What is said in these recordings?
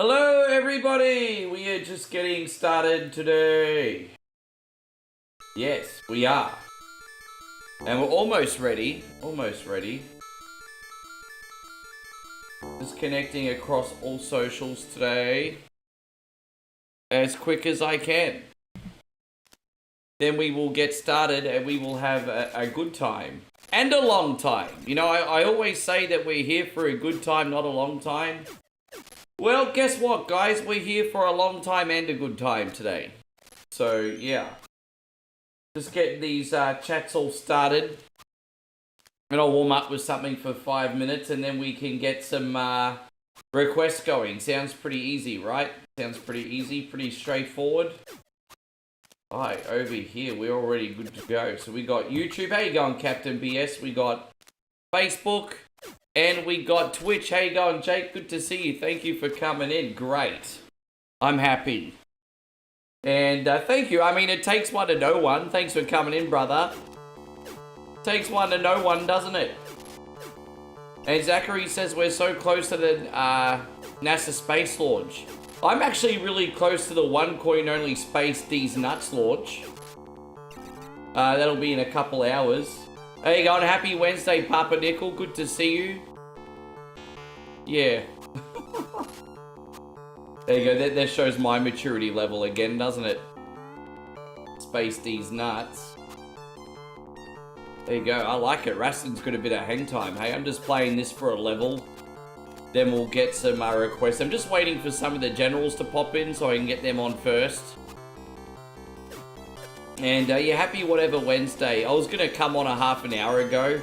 Hello everybody! We are just getting started today. Yes, we are. And we're almost ready. Almost ready. Just connecting across all socials today. As quick as I can. Then we will get started and we will have a good time. And a long time. You know, I always say that we're here for a good time, not a long time. Well, guess what, guys? We're here for a long time and a good time today. So, yeah. Just getting these chats all started. And I'll warm up with something for 5 minutes and then we can get some requests going. Sounds pretty easy, right? Sounds pretty easy, pretty straightforward. Alright, over here, we're already good to go. So we got YouTube. How you going, Captain BS? We got Facebook. And we got Twitch. How you going, Jake? Good to see you. Thank you for coming in. Great. I'm happy. And thank you. I mean, it takes one to know one. Thanks for coming in, brother. Takes one to know one, doesn't it? And Zachary says we're so close to the NASA space launch. I'm actually really close to the one coin only Space D's Nuts launch. That'll be in a couple hours. How you going? Happy Wednesday, Papa Nickel. Good to see you. Yeah. There you go. That shows my maturity level again, doesn't it? Space D's Nuts. There you go. I like it. Raston's got a bit of hang time. Hey, I'm just playing this for a level. Then we'll get some requests. I'm just waiting for some of the generals to pop in so I can get them on first. And yeah, happy whatever Wednesday. I was going to come on a half an hour ago,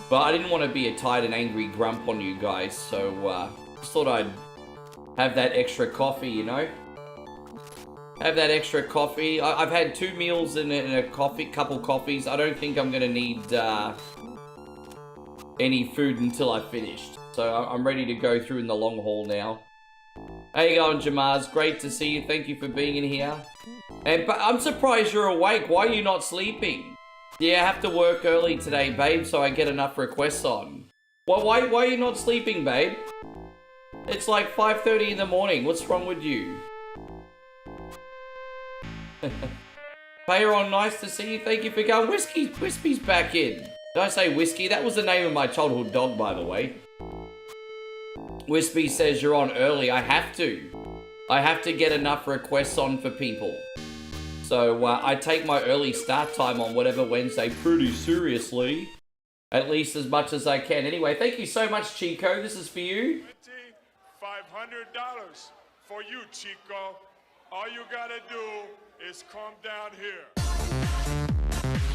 but I didn't want to be a tired and angry grump on you guys, so just thought I'd have that extra coffee, you know? Have that extra coffee. I've had 2 meals and a couple coffees. I don't think I'm going to need any food until I've finished. So I'm ready to go through in the long haul now. How you going, Jamaz? Great to see you. Thank you for being in here. But I'm surprised you're awake. Why are you not sleeping? Yeah, I have to work early today, babe, so I get enough requests on. Well, why are you not sleeping, babe? It's like 5:30 in the morning. What's wrong with you? Payron, nice to see you. Thank you for going. Whiskey's back in. Did I say Whiskey? That was the name of my childhood dog, by the way. Wispy says you're on early. I have to. I have to get enough requests on for people. So I take my early start time on whatever Wednesday pretty seriously. At least as much as I can. Anyway, thank you so much, Chico. This is for you. $500 for you, Chico. All you gotta do is come down here.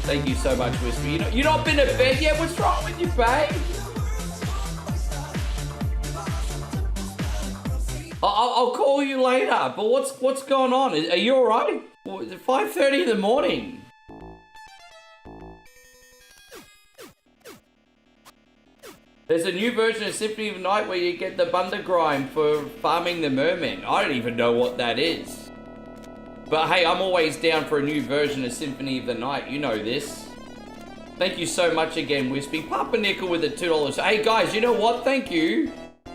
Thank you so much, Wispy. You've not been to bed yet? What's wrong with you, babe? I'll call you later, but what's going on? Are you alright? 5:30 in the morning. There's a new version of Symphony of the Night where you get the Bundergrime for farming the mermen. I don't even know what that is. But hey, I'm always down for a new version of Symphony of the Night. You know this. Thank you so much again, Wispy. Papa Nickel with the $2. Hey guys, you know what? Thank you.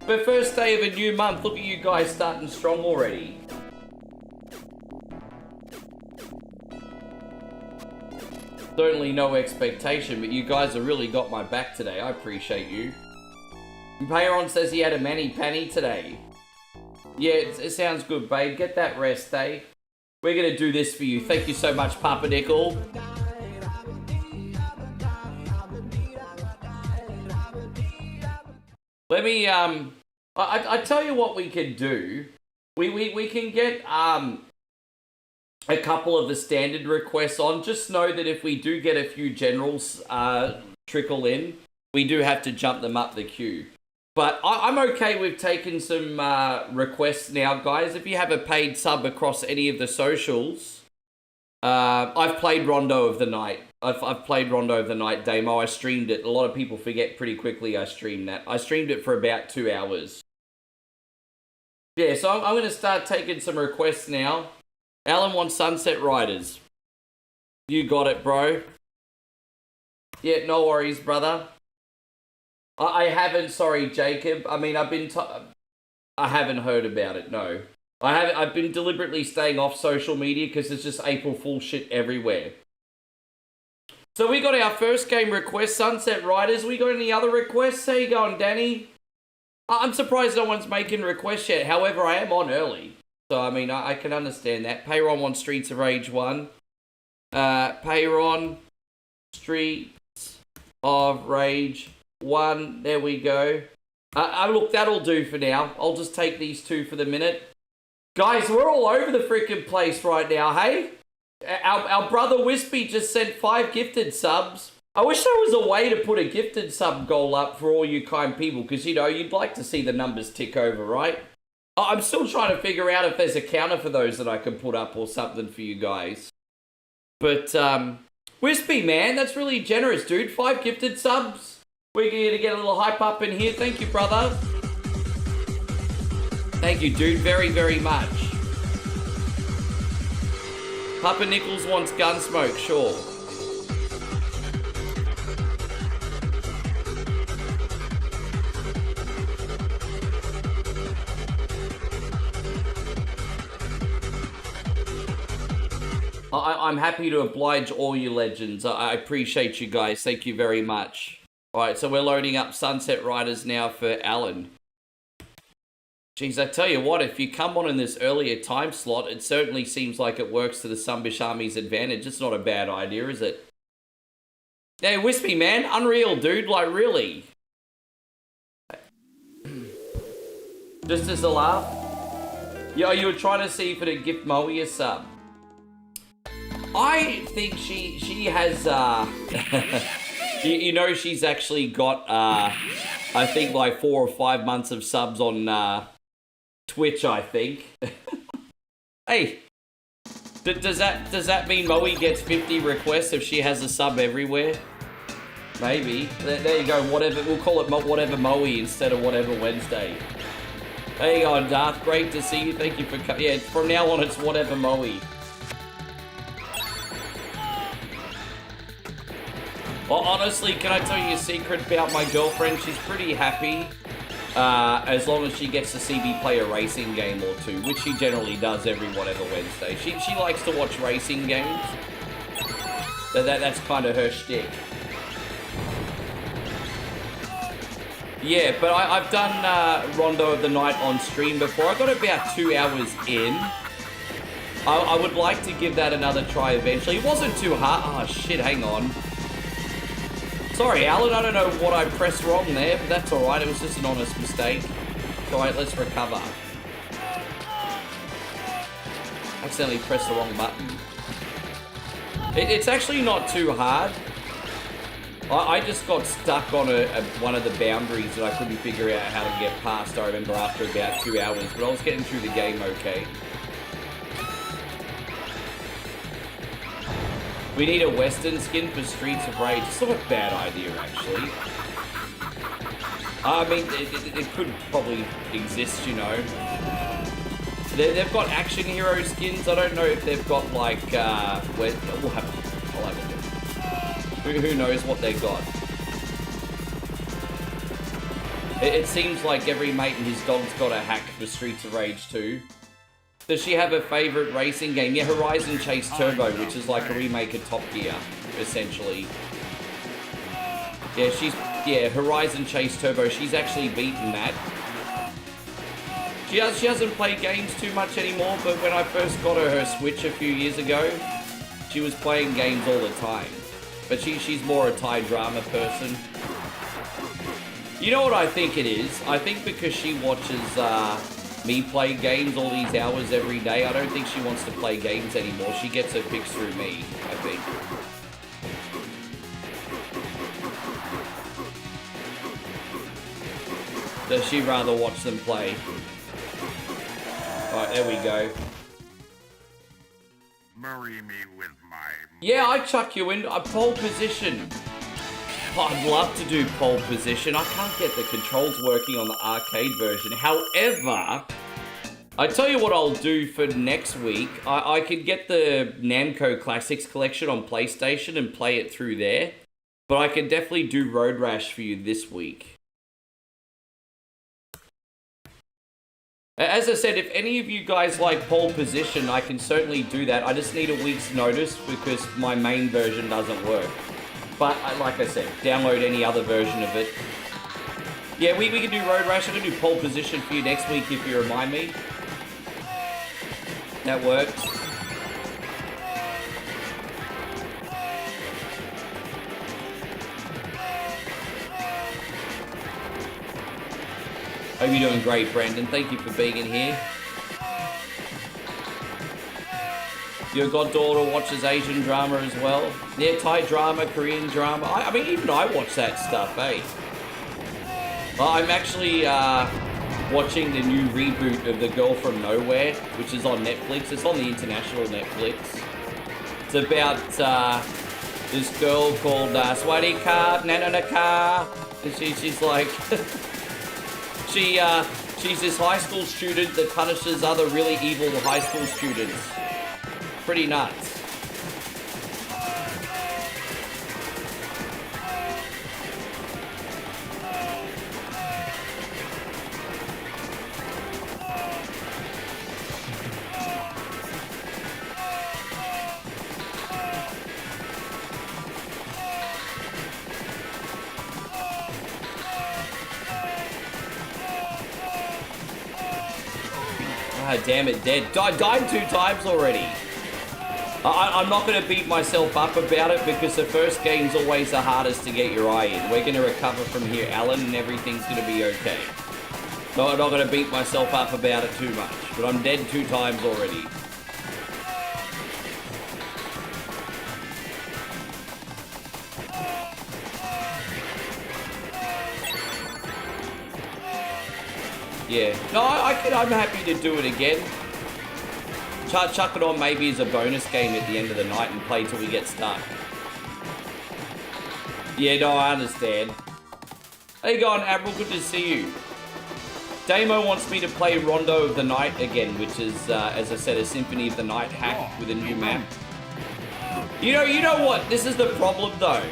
But first day of a new month, look at you guys starting strong already. Certainly no expectation, but you guys have really got my back today. I appreciate you. Payron says he had a mani-panny today. Yeah, it sounds good, babe. Get that rest, eh? We're going to do this for you. Thank you so much, Papa Nickel. Let me, I tell you what we can do. We can get, a couple of the standard requests on. Just know that if we do get a few generals, trickle in, we do have to jump them up the queue. But I'm okay with taking some, requests now, guys. If you have a paid sub across any of the socials, I've played Rondo of the Night. I've played Rondo of the Night demo. I streamed it. A lot of people forget pretty quickly I streamed that. I streamed it for about 2 hours. Yeah, so I'm going to start taking some requests now. Alan wants Sunset Riders. You got it, bro. Yeah, no worries, brother. I haven't, sorry, Jacob. I mean, I've been... I haven't heard about it, no. I've been deliberately staying off social media because there's just April Fool shit everywhere. So we got our first game request, Sunset Riders. We got any other requests? How you going, Danny? I'm surprised no one's making requests yet. However, I am on early. So, I mean, I can understand that. Payron wants Streets of Rage 1. Payron, Streets of Rage 1. There we go. Look, that'll do for now. I'll just take these two for the minute. Guys, we're all over the freaking place right now, hey? Our brother Wispy just sent 5 gifted subs. I wish there was a way to put a gifted sub goal up for all you kind people, because, you know, you'd like to see the numbers tick over, right? I'm still trying to figure out if there's a counter for those that I can put up or something for you guys. But, Wispy, man, that's really generous, dude. 5 gifted subs. We're going to get a little hype up in here. Thank you, brother. Thank you, dude, very, very much. Papa Nichols wants Gunsmoke, sure. I'm happy to oblige all you legends. I appreciate you guys. Thank you very much. Alright, so we're loading up Sunset Riders now for Alan. Jeez, I tell you what, if you come on in this earlier time slot, it certainly seems like it works to the Sunbish Army's advantage. It's not a bad idea, is it? Hey, Wispy, man. Unreal, dude. Like, really. Just as a laugh. Yo, you were trying to see if it'd gift Moe a sub. I think she has, you know, she's actually got, I think like 4 or 5 months of subs on, Twitch, I think. Hey, does that mean Moe gets 50 requests if she has a sub everywhere? Maybe. There you go, whatever, we'll call it whatever Moe instead of whatever Wednesday. There you go, Darth, great to see you, thank you for, yeah, from now on it's whatever Moe. Well, honestly, can I tell you a secret about my girlfriend? She's pretty happy as long as she gets to see me play a racing game or two, which she generally does every whatever Wednesday. She likes to watch racing games. That's kind of her shtick. Yeah, but I've done Rondo of the Night on stream before. I got about 2 hours in. I would like to give that another try eventually. It wasn't too hard. Oh, shit, hang on. Sorry, Alan, I don't know what I pressed wrong there, but that's alright, it was just an honest mistake. Alright, let's recover. Accidentally pressed the wrong button. It's actually not too hard. I just got stuck on one of the boundaries that I couldn't figure out how to get past, I remember, after about 2 hours, but I was getting through the game okay. We need a Western skin for Streets of Rage. It's not a bad idea, actually. I mean, it could probably exist, you know. They've got action hero skins. I don't know if they've got, like, I'll have a look. Who knows what they got. It seems like every mate and his dog's got a hack for Streets of Rage 2. Does she have a favourite racing game? Yeah, Horizon Chase Turbo, which is like a remake of Top Gear, essentially. Yeah, Horizon Chase Turbo, she's actually beaten that. She hasn't played games too much anymore, but when I first got her Switch a few years ago, she was playing games all the time. But she's more a Thai drama person. You know what I think it is? I think because she watches, me play games all these hours every day, I don't think she wants to play games anymore. She gets her picks through me, I think. Does she rather watch them play? Alright, there we go. Marry me with my... Yeah, I chuck you in a pole position. I'd love to do pole position. I can't get the controls working on the arcade version. However, I tell you what I'll do for next week. I could get the Namco Classics collection on PlayStation and play it through there. But I can definitely do Road Rash for you this week. As I said, if any of you guys like pole position, I can certainly do that. I just need a week's notice because my main version doesn't work. But like I said, download any other version of it. Yeah, we can do Road Rash. I can do pole position for you next week if you remind me. That works. Hope you're doing great, Brandon. Thank you for being in here. Your goddaughter watches Asian drama as well. Yeah, Thai drama, Korean drama. I mean, even I watch that stuff, eh? I'm actually watching the new reboot of The Girl from Nowhere, which is on Netflix. It's on the international Netflix. It's about this girl called Swadika Nananaka. And she's like... she's this high school student that punishes other really evil high school students. Pretty nuts. Ah, damn it, dead. Died 2 times already. I'm not going to beat myself up about it because the first game's always the hardest to get your eye in. We're going to recover from here, Alan, and everything's going to be okay. So I'm not going to beat myself up about it too much, but I'm dead 2 times already. Yeah. No, I'm happy to do it again. Chuck it on maybe as a bonus game at the end of the night and play till we get stuck. Yeah, no, I understand. How you going, Admiral? Good to see you. Damo wants me to play Rondo of the Night again, which is, as I said, a Symphony of the Night hack with a new map. You know what? This is the problem, though.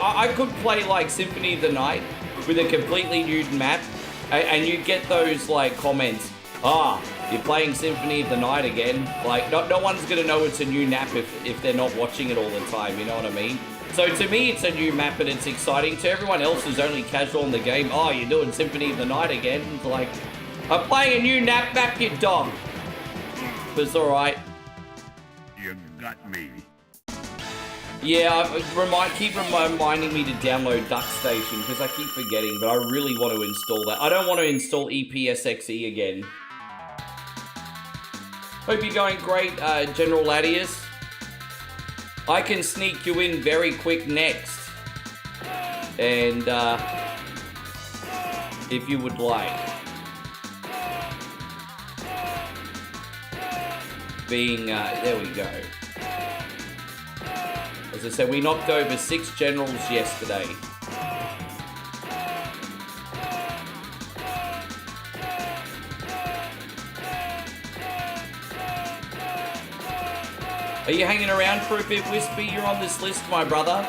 I could play, like, Symphony of the Night with a completely new map, and you get those, like, comments. Ah, you're playing Symphony of the Night again. Like, no one's going to know it's a new map if they're not watching it all the time, you know what I mean? So to me, it's a new map and it's exciting. To everyone else who's only casual in the game, oh, you're doing Symphony of the Night again. It's like, I'm playing a new map, you dog. But it's alright. You got me. Yeah, keep reminding me to download Duck Station because I keep forgetting, but I really want to install that. I don't want to install EPSXE again. Hope you're going great, General Ladius. I can sneak you in very quick next. And, if you would like. There we go. As I said, we knocked over 6 generals yesterday. Are you hanging around for a bit, Wispy? You're on this list, my brother.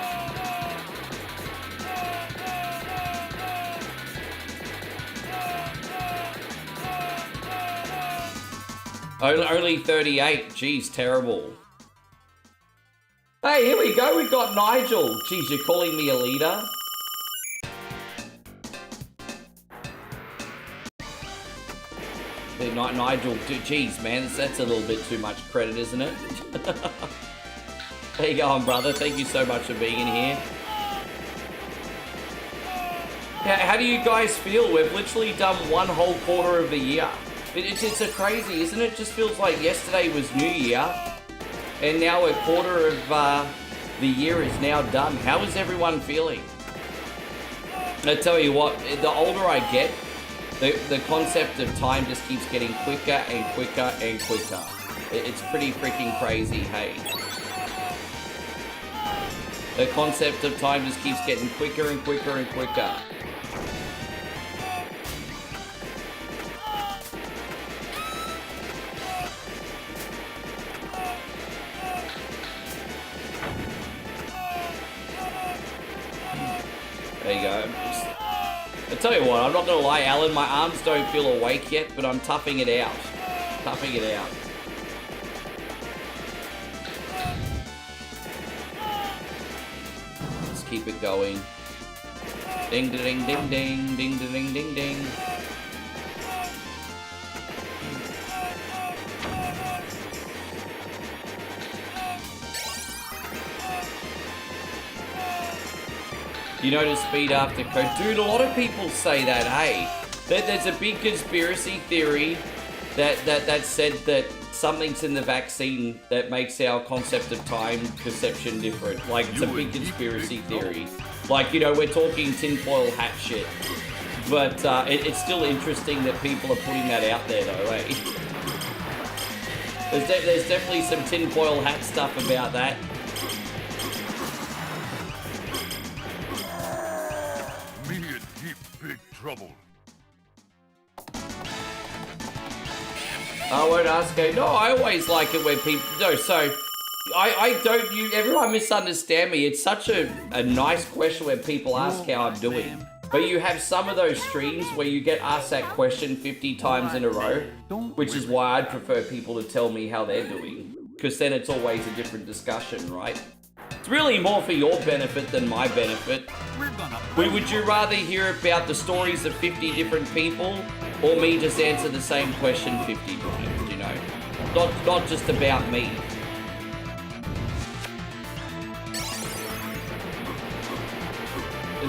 Only 38. Jeez, terrible. Hey, here we go. We've got Nigel. Jeez, you're calling me a leader? Hey, Nigel, jeez, man, that's a little bit too much credit, isn't it? How you going, brother? Thank you so much for being in here. Yeah, how do you guys feel? We've literally done 1 whole quarter of the year. It's a crazy, isn't it? It just feels like yesterday was New Year, and now a quarter of the year is now done. How is everyone feeling? I tell you what, the older I get, the concept of time just keeps getting quicker and quicker and quicker. It's pretty freaking crazy, hey. The concept of time just keeps getting quicker and quicker and quicker. There you go. I tell you what, I'm not gonna lie, Alan, my arms don't feel awake yet, but I'm toughing it out. Toughing it out. Let's keep it going. Ding ding ding ding ding ding ding ding. You know to speed after code. Dude, a lot of people say that, hey. There's a big conspiracy theory that said that something's in the vaccine that makes our concept of time perception different. Like, it's a big conspiracy theory. Like, you know, we're talking tinfoil hat shit. But it's still interesting that people are putting that out there, though, eh? There's definitely some tinfoil hat stuff about that. Me in deep, big trouble. I won't ask you. No, I always like it when people... No, so... I don't... Everyone misunderstand me. It's such a nice question when people ask how I'm doing. But you have some of those streams where you get asked that question 50 times in a row. Which is why I'd prefer people to tell me how they're doing. Because then it's always a different discussion, right? It's really more for your benefit than my benefit. Would you rather hear about the stories of 50 different people, or me just answer the same question 50 times, you know? Not just about me.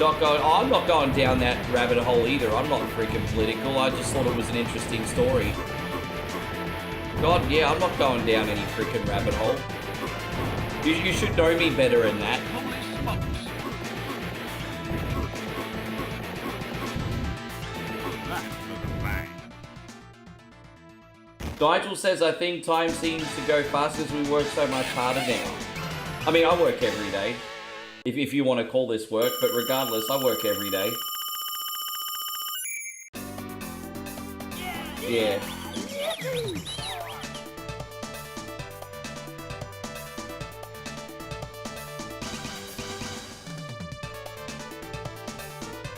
I'm not going down that rabbit hole either. I'm not freaking political. I just thought it was an interesting story. God, yeah, I'm not going down any freaking rabbit hole. You should know me better than that. Nigel says, I think time seems to go fast as we work so much harder now. I mean, I work every day. If you want to call this work, but regardless, I work every day. Yeah.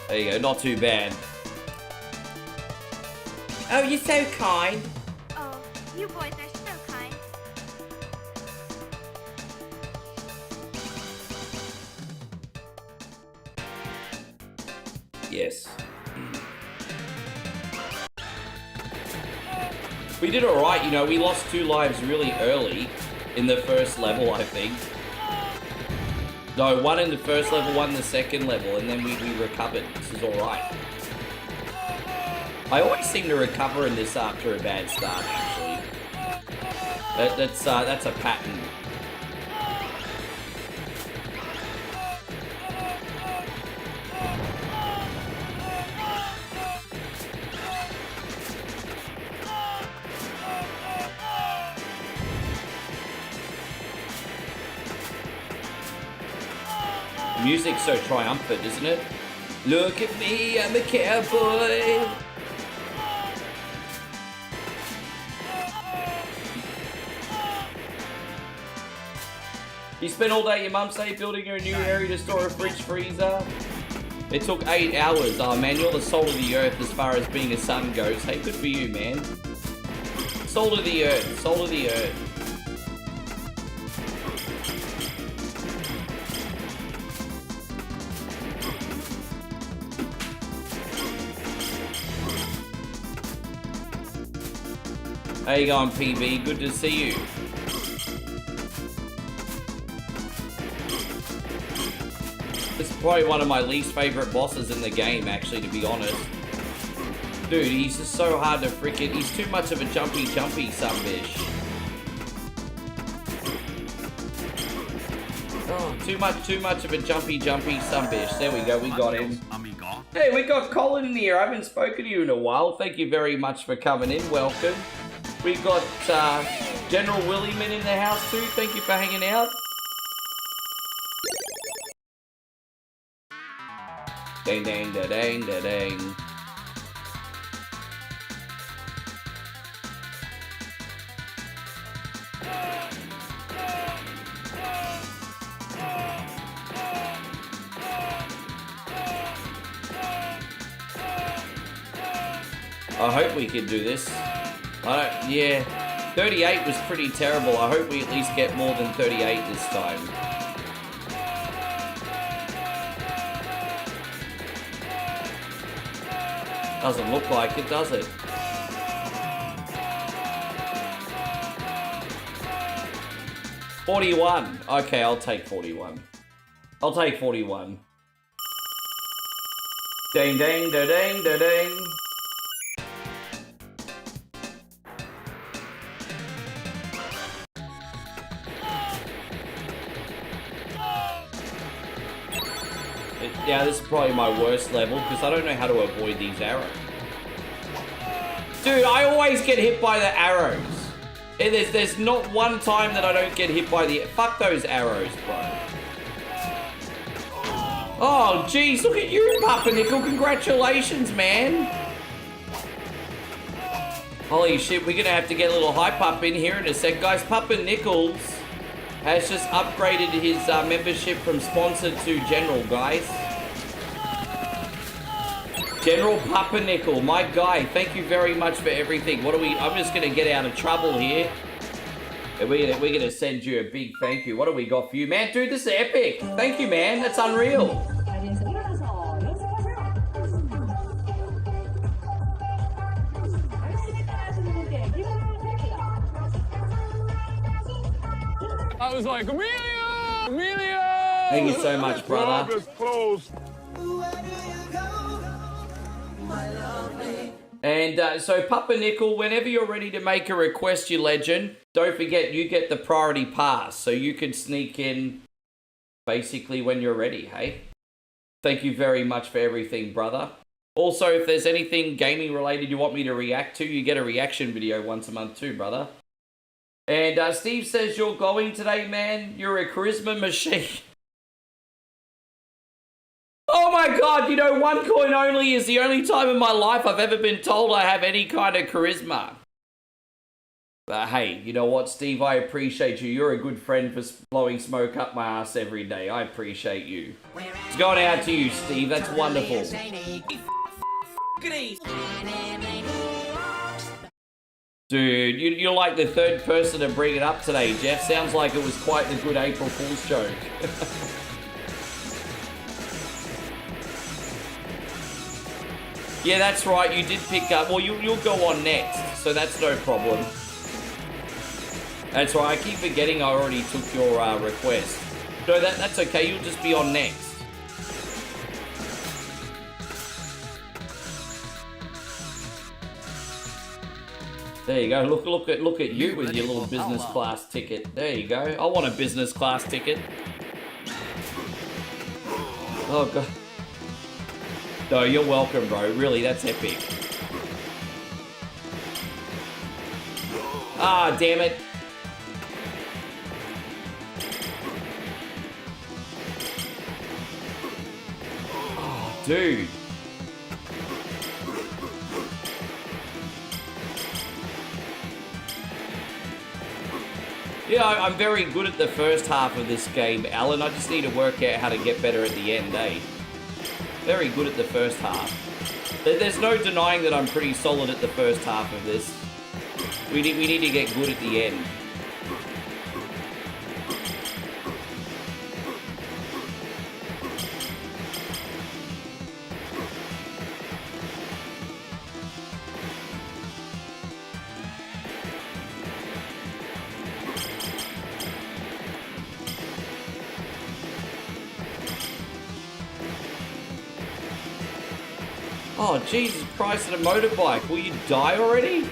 There you go, not too bad. Oh, you're so kind. Oh, you boys are so kind. Yes. We did alright, you know, we lost 2 lives really early in the first level, I think. No, 1 in the first level, 1 in the second level, and then we recovered. This is alright. I always seem to recover in this after a bad start, actually. That's a pattern. The music's so triumphant, isn't it? Look at me, I'm a cowboy. You spent all day at your mum's say building her a new area to store a fridge freezer. It took 8 hours. Oh man, you're the soul of the earth as far as being a son goes. Hey, good for you, man. Soul of the earth, soul of the earth. How you going, PB? Good to see you. This is probably one of my least favorite bosses in the game, actually, to be honest. Dude, he's just so hard to freaking... He's too much of a jumpy sumbitch. Oh, too much of a jumpy sumbitch. There we go, we got him. Hey, we got Colin in here. I haven't spoken to you in a while. Thank you very much for coming in. Welcome. We got General Willyman in the house too. Thank you for hanging out. Dang, dang, da, dang, da, dang. I hope we can do this. Yeah. 38 was pretty terrible. I hope we at least get more than 38 this time. Doesn't look like it, does it? $41. Okay, I'll take 41. I'll take 41. Ding, ding, da, ding, da, ding. Yeah, this is probably my worst level because I don't know how to avoid these arrows. Dude, I always get hit by the arrows. There's not one time that I don't get hit by the... Fuck those arrows, bro. Oh, jeez, look at you, Pumpernickel. Congratulations, man. Holy shit, we're going to have to get a little hype up in here in a sec. Guys, Pumpernickels has just upgraded his membership from sponsored to general, guys. General Pumpernickel, my guy, thank you very much for everything. What are we... I'm just going to get out of trouble here. And we're gonna send you a big thank you. What do we got for you? Man, dude, this is epic. Thank you, man. That's unreal. I was like, Amelia! Amelia! Thank you so much, brother. Club is closed. And so, Pumpernickel, whenever you're ready to make a request, you legend, don't forget you get the priority pass, so you can sneak in basically when you're ready, hey? Thank you very much for everything, brother. Also, if there's anything gaming related you want me to react to, you get a reaction video once a month too, brother. And Steve says you're glowing today, man. You're a charisma machine. Oh my god, you know, 1 coin only is the only time in my life I've ever been told I have any kind of charisma. But hey, you know what, Steve? I appreciate you. You're a good friend for blowing smoke up my ass every day. I appreciate you. It's going out to you, Steve. That's wonderful. Dude, you're like the third person to bring it up today, Jeff. Sounds like it was quite a good April Fool's joke. Yeah, that's right. You did pick up... Well, you'll go on next, so that's no problem. That's right. I keep forgetting I already took your request. No, that's okay. You'll just be on next. There you go. Look at you with your little business class ticket. There you go. I want a business class ticket. Oh, God. No, you're welcome, bro. Really, that's epic. Ah, damn it. Oh, dude. Yeah, I'm very good at the first half of this game, Alan. I just need to work out how to get better at the end, eh? Very good at the first half. There's no denying that I'm pretty solid at the first half of this. We need to get good at the end. Oh, Jesus Christ, in a motorbike. Will you die already?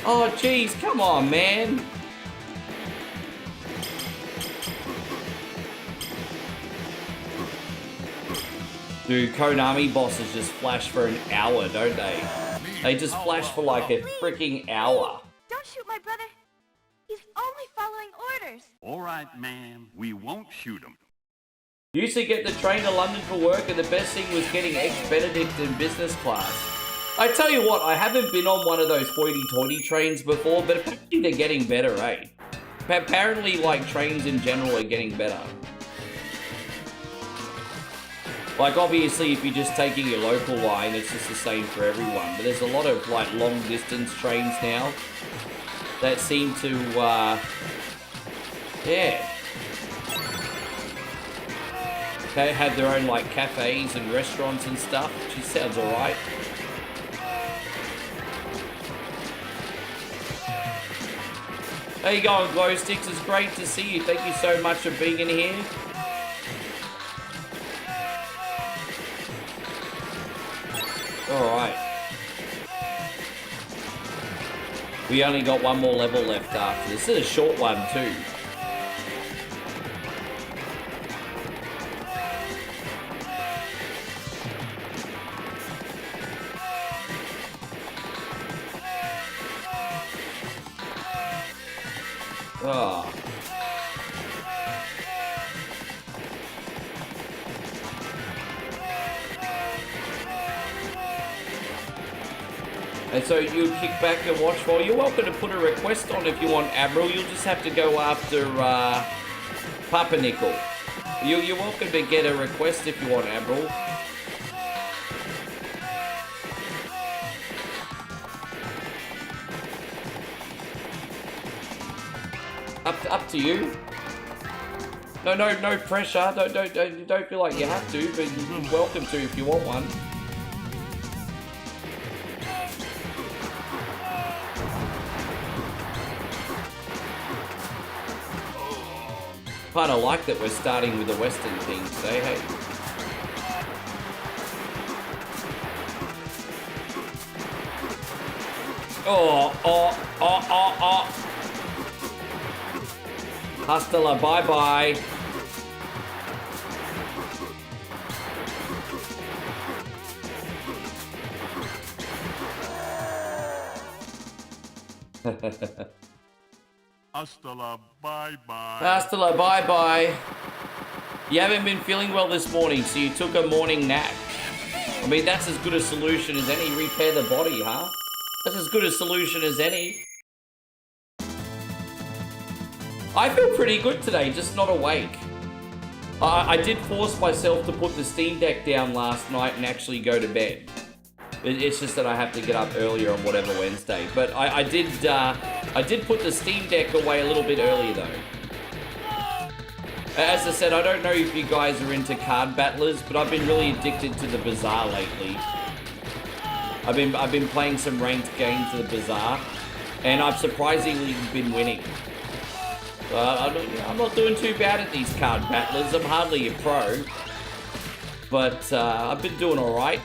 Oh, jeez, come on, man. Dude, Konami bosses just flash for an hour, don't they? They just flash for like a freaking hour. Don't shoot my brother. He's only following orders. All right, ma'am. We won't shoot him. Used to get the train to London for work, and the best thing was getting ex-Benedict in business class. I tell you what, I haven't been on one of those hoity-toity trains before, but apparently they're getting better, eh? Apparently, like, trains in general are getting better. Like, obviously, if you're just taking your local line, it's just the same for everyone. But there's a lot of, like, long-distance trains now that seem to, yeah. They have their own, like, cafes and restaurants and stuff, which sounds alright. How you going, Glow Sticks? It's great to see you. Thank you so much for being in here. Alright. We only got one more level left after this. This is a short one too. Oh. And so you kick back and watch. Well, you're welcome to put a request on if you want Admiral. You'll just have to go after Pumpernickel. You're welcome to get a request if you want Admiral. Up to you. No pressure. Don't feel like you have to, but you're welcome to if you want one. Kinda like that we're starting with the Western thing today, hey? Oh. Hasta la bye-bye. Hasta la bye-bye. Hasta la bye-bye. You haven't been feeling well this morning, so you took a morning nap. I mean, that's as good a solution as any. Repair the body, huh? That's as good a solution as any. I feel pretty good today, just not awake. I did force myself to put the Steam Deck down last night and actually go to bed. It's just that I have to get up earlier on whatever Wednesday. But I did put the Steam Deck away a little bit earlier though. As I said, I don't know if you guys are into card battlers, but I've been really addicted to the Bazaar lately. I've been playing some ranked games of the Bazaar, and I've surprisingly been winning. I'm not doing too bad at these card battlers. I'm hardly a pro, but I've been doing all right.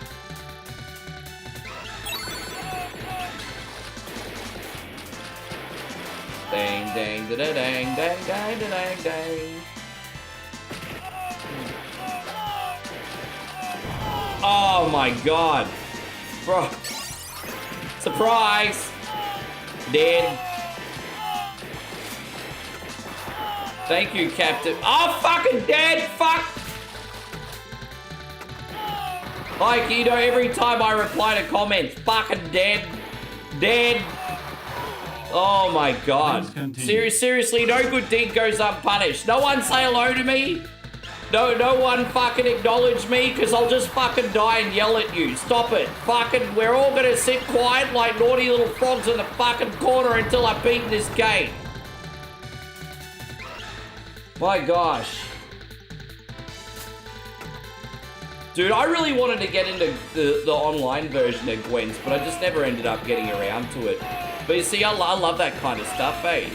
Dang, dang, da da dang, dang, dang, da dang, dang. Oh my god. Bro. Surprise. Dead. Thank you, Captain. Oh, fucking dead. Fuck. Like, you know, every time I reply to comments, fucking dead. Dead. Oh my god. Seriously, no good deed goes unpunished. No one say hello to me. No one fucking acknowledge me, because I'll just fucking die and yell at you. Stop it. Fucking, we're all gonna sit quiet like naughty little frogs in the fucking corner until I beat this game. My gosh. Dude, I really wanted to get into the online version of Gwen's, but I just never ended up getting around to it. But you see, I love that kind of stuff, eh?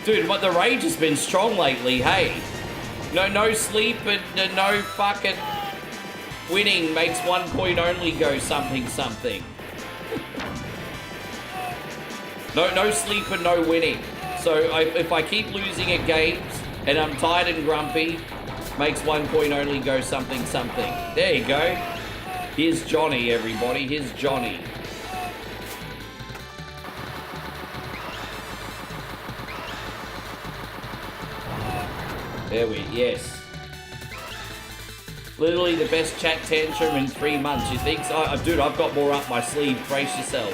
Dude, but the rage has been strong lately, hey? No sleep and no fucking winning makes 1 point only go something something. No sleep and no winning. So if I keep losing at games and I'm tired and grumpy, makes 1 point only go something something. There you go. Here's Johnny, everybody. Here's Johnny. There we, yes. Literally the best chat tantrum in 3 months. You think so? Dude, I've got more up my sleeve. Brace yourself.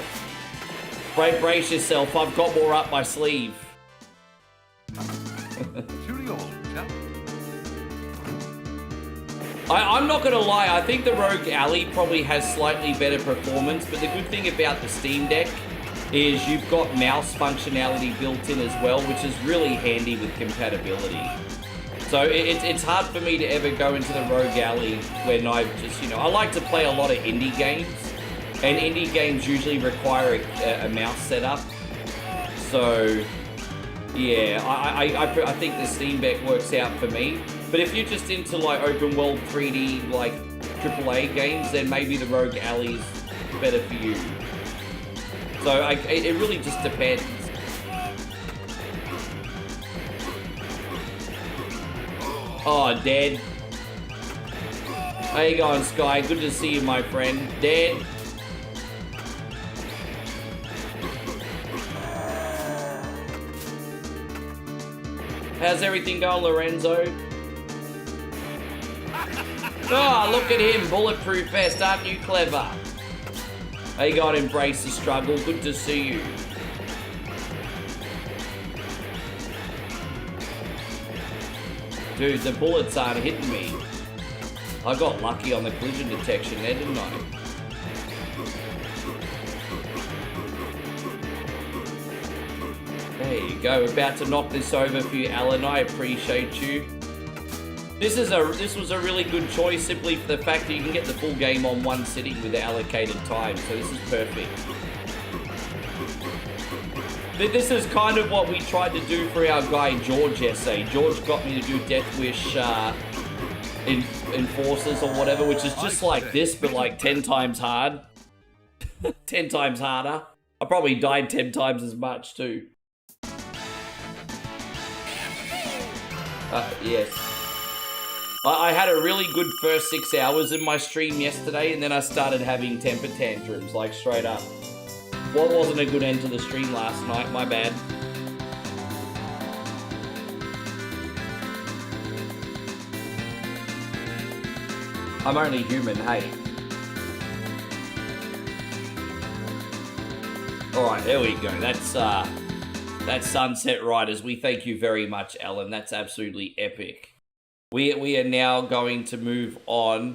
Brace yourself. I've got more up my sleeve. I'm not gonna lie, I think the Rogue Ally probably has slightly better performance, but the good thing about the Steam Deck is you've got mouse functionality built in as well, which is really handy with compatibility. So it's hard for me to ever go into the Rogue Ally when I just, you know, I like to play a lot of indie games, and indie games usually require a mouse setup. So yeah, I think the Steam Deck works out for me. But if you're just into like open world 3D like AAA games, then maybe the Rogue Ally is better for you. So it really just depends. Oh, dead. How you going, Sky? Good to see you, my friend. Dead. How's everything going, Lorenzo? Oh, look at him. Bulletproof vest. Aren't you clever? How you going? Embrace the struggle. Good to see you. Dude, the bullets aren't hitting me. I got lucky on the collision detection there, didn't I? There you go. About to knock this over for you, Alan. I appreciate you. This was a really good choice simply for the fact that you can get the full game on one sitting with the allocated time. So this is perfect. This is kind of what we tried to do for our guy George essay. George got me to do Death Wish Enforcers or whatever, which is just like this, but like 10 times hard. 10 times harder. I probably died 10 times as much too. Yes. I had a really good first 6 hours in my stream yesterday, and then I started having temper tantrums, like straight up. What wasn't a good end to the stream last night, my bad. I'm only human, hey. Alright, there we go. That's Sunset Riders. We thank you very much, Alan. That's absolutely epic. We are now going to move on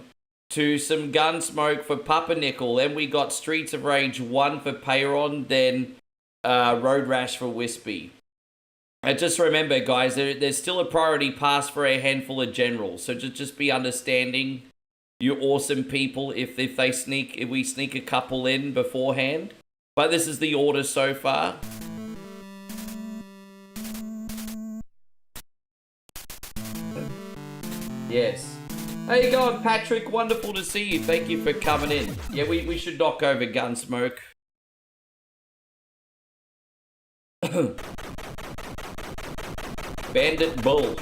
to some Gunsmoke for Pumpernickel. Then we got Streets of Rage 1 for Peyron, then Road Rash for Wispy. And just remember, guys, there's still a priority pass for a handful of generals. So just be understanding, you awesome people, if we sneak a couple in beforehand. But this is the order so far. Yes. How you going, Patrick? Wonderful to see you. Thank you for coming in. Yeah, we should knock over Gunsmoke. Bandit Bull.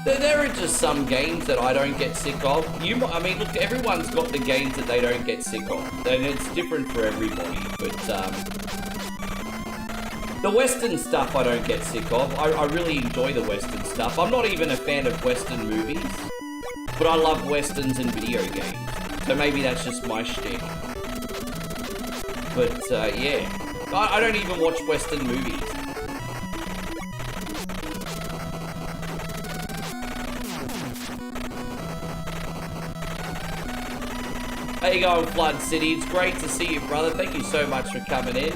There are just some games that I don't get sick of. I mean, look, everyone's got the games that they don't get sick of. And it's different for everybody, but the Western stuff I don't get sick of. I really enjoy the Western stuff. I'm not even a fan of Western movies, but I love Westerns and video games. So maybe that's just my shtick. But, yeah. I don't even watch Western movies. How you going, Flood City? It's great to see you, brother. Thank you so much for coming in.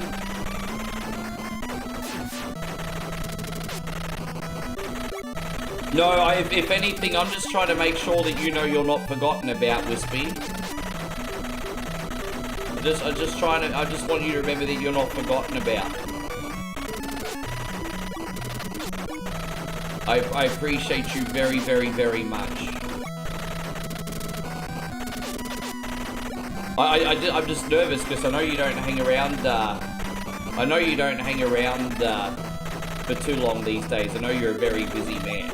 No, if anything, I'm just trying to make sure that you know you're not forgotten about, Wispy. I just want you to remember that you're not forgotten about. I appreciate you very, very, very much. I'm just nervous because I know you don't hang around. I know you don't hang around for too long these days. I know you're a very busy man.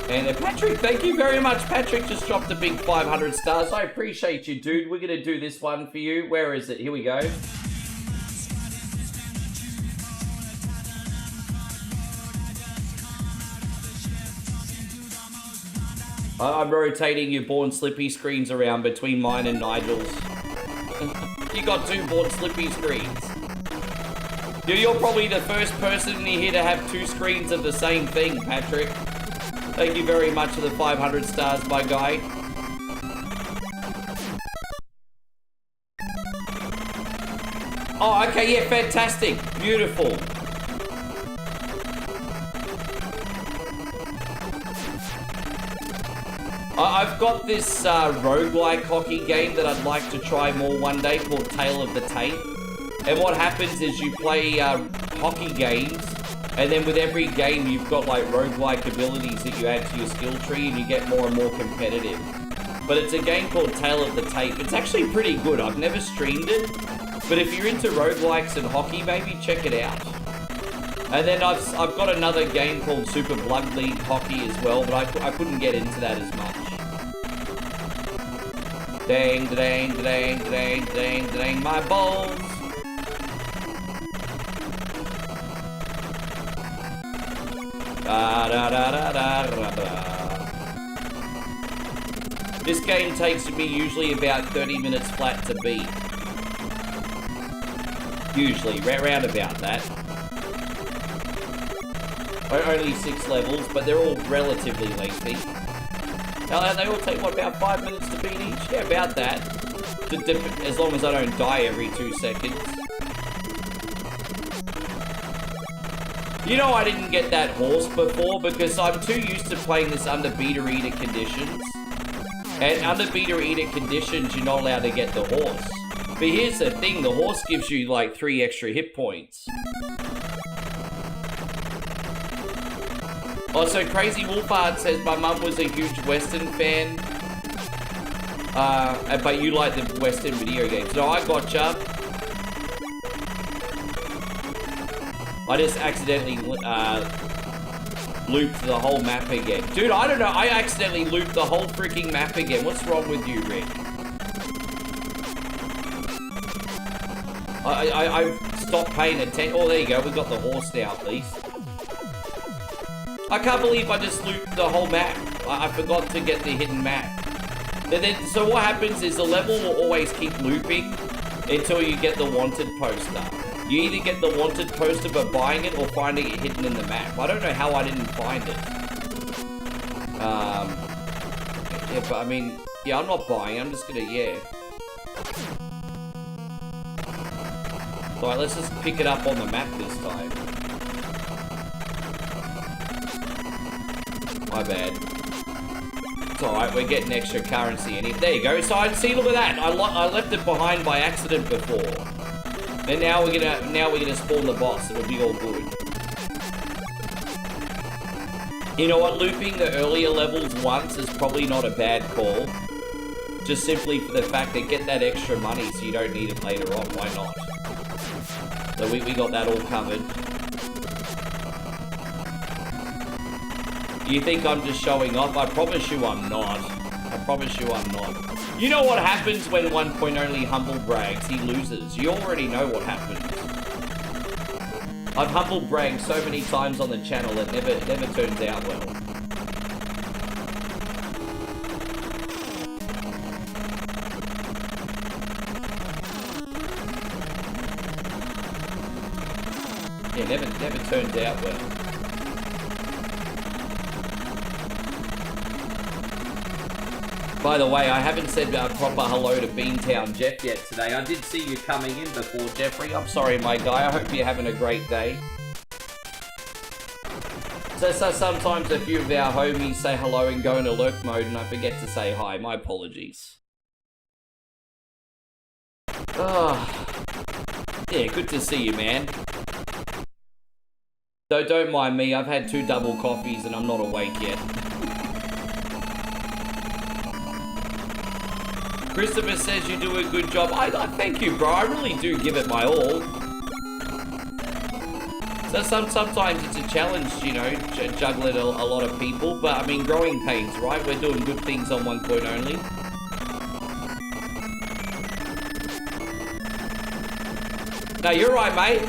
And Patrick, thank you very much. Patrick just dropped a big 500 stars. I appreciate you, dude. We're going to do this one for you. Where is it? Here we go. I'm rotating your Born Slippy screens around between mine and Nigel's. You got 2 Born Slippy screens. You're probably the first person in here to have 2 screens of the same thing, Patrick. Thank you very much for the 500 stars, my guy. Oh, okay, yeah, fantastic. Beautiful. I've got this roguelike hockey game that I'd like to try more one day called Tale of the Tape. And what happens is you play hockey games, and then with every game you've got like roguelike abilities that you add to your skill tree and you get more and more competitive. But it's a game called Tale of the Tape. It's actually pretty good. I've never streamed it, but if you're into roguelikes and hockey, maybe check it out. And then I've got another game called Super Blood League Hockey as well, but I couldn't get into that as much. Dang, dang, dang, dang, dang, dang, my balls. Da, da, da, da, da, da, da. This game takes me usually about 30 minutes flat to beat. Usually, round about that. Only 6 levels, but they're all relatively lengthy. Now, they all take, what, about 5 minutes to beat each? Yeah, about that. As long as I don't die every 2 seconds. You know, I didn't get that horse before because I'm too used to playing this under beater eater conditions. And under beater eater conditions, you're not allowed to get the horse. But here's the thing, the horse gives you like 3 extra hit points. Also, Crazy Wolfhard says, my mum was a huge Western fan. But you like the Western video games. No, I gotcha. I just accidentally looped the whole map again. Dude, I don't know. I accidentally looped the whole freaking map again. What's wrong with you, Rick? I stopped paying attention. Oh, there you go. We got the horse now, at least. I can't believe I just looped the whole map. I forgot to get the hidden map. So what happens is the level will always keep looping until you get the wanted poster. You either get the wanted poster by buying it or finding it hidden in the map. I don't know how I didn't find it. Yeah, but I mean, yeah, I'm not buying. I'm just gonna, yeah. Alright, let's just pick it up on the map this time. My bad. It's alright, we're getting extra currency. There you go. So I see, look at that. I left it behind by accident before. And now we're gonna spawn the boss. It'll be all good. You know what? Looping the earlier levels once is probably not a bad call. Just simply for the fact that get that extra money so you don't need it later on. Why not? So we got that all covered. You think I'm just showing off? I promise you I'm not. I promise you I'm not. You know what happens when 1 point only humble brags? He loses. You already know what happens. I've humble bragged so many times on the channel it never turns out well. Yeah, never turns out well. By the way, I haven't said a proper hello to Beantown Jeff yet today. I did see you coming in before, Jeffrey. I'm sorry, my guy. I hope you're having a great day. So sometimes a few of our homies say hello and go into lurk mode and I forget to say hi. My apologies. Yeah, good to see you, man. Don't mind me. I've had 2 double coffees and I'm not awake yet. Christopher says you do a good job. I thank you, bro. I really do give it my all. So sometimes it's a challenge, you know, juggling a lot of people. But I mean, growing pains, right? We're doing good things on one point only. No, you're right, mate.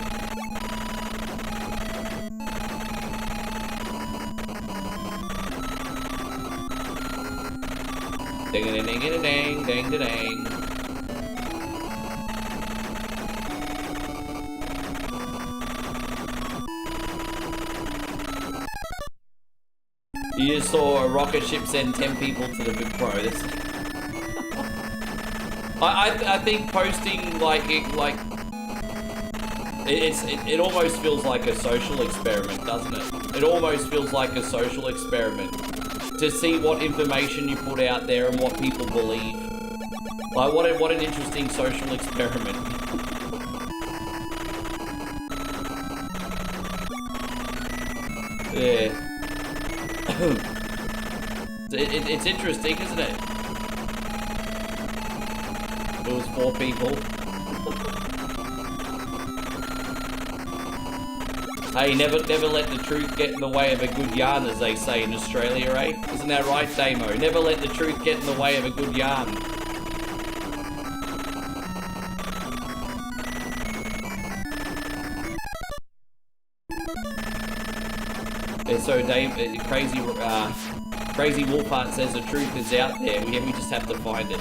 Ding ding ding ding ding ding ding. You just saw a rocket ship send 10 people to the big pro. That's I think posting it almost feels like a social experiment, doesn't it? It almost feels like a social experiment to see what information you put out there and what people believe. Like what an interesting social experiment. Yeah. It's interesting, isn't it? It was 4 people. Hey, never let the truth get in the way of a good yarn, as they say in Australia, eh? Isn't that right, Damo? Never let the truth get in the way of a good yarn. And so Dave, Crazy Wolfheart says the truth is out there. We just have to find it.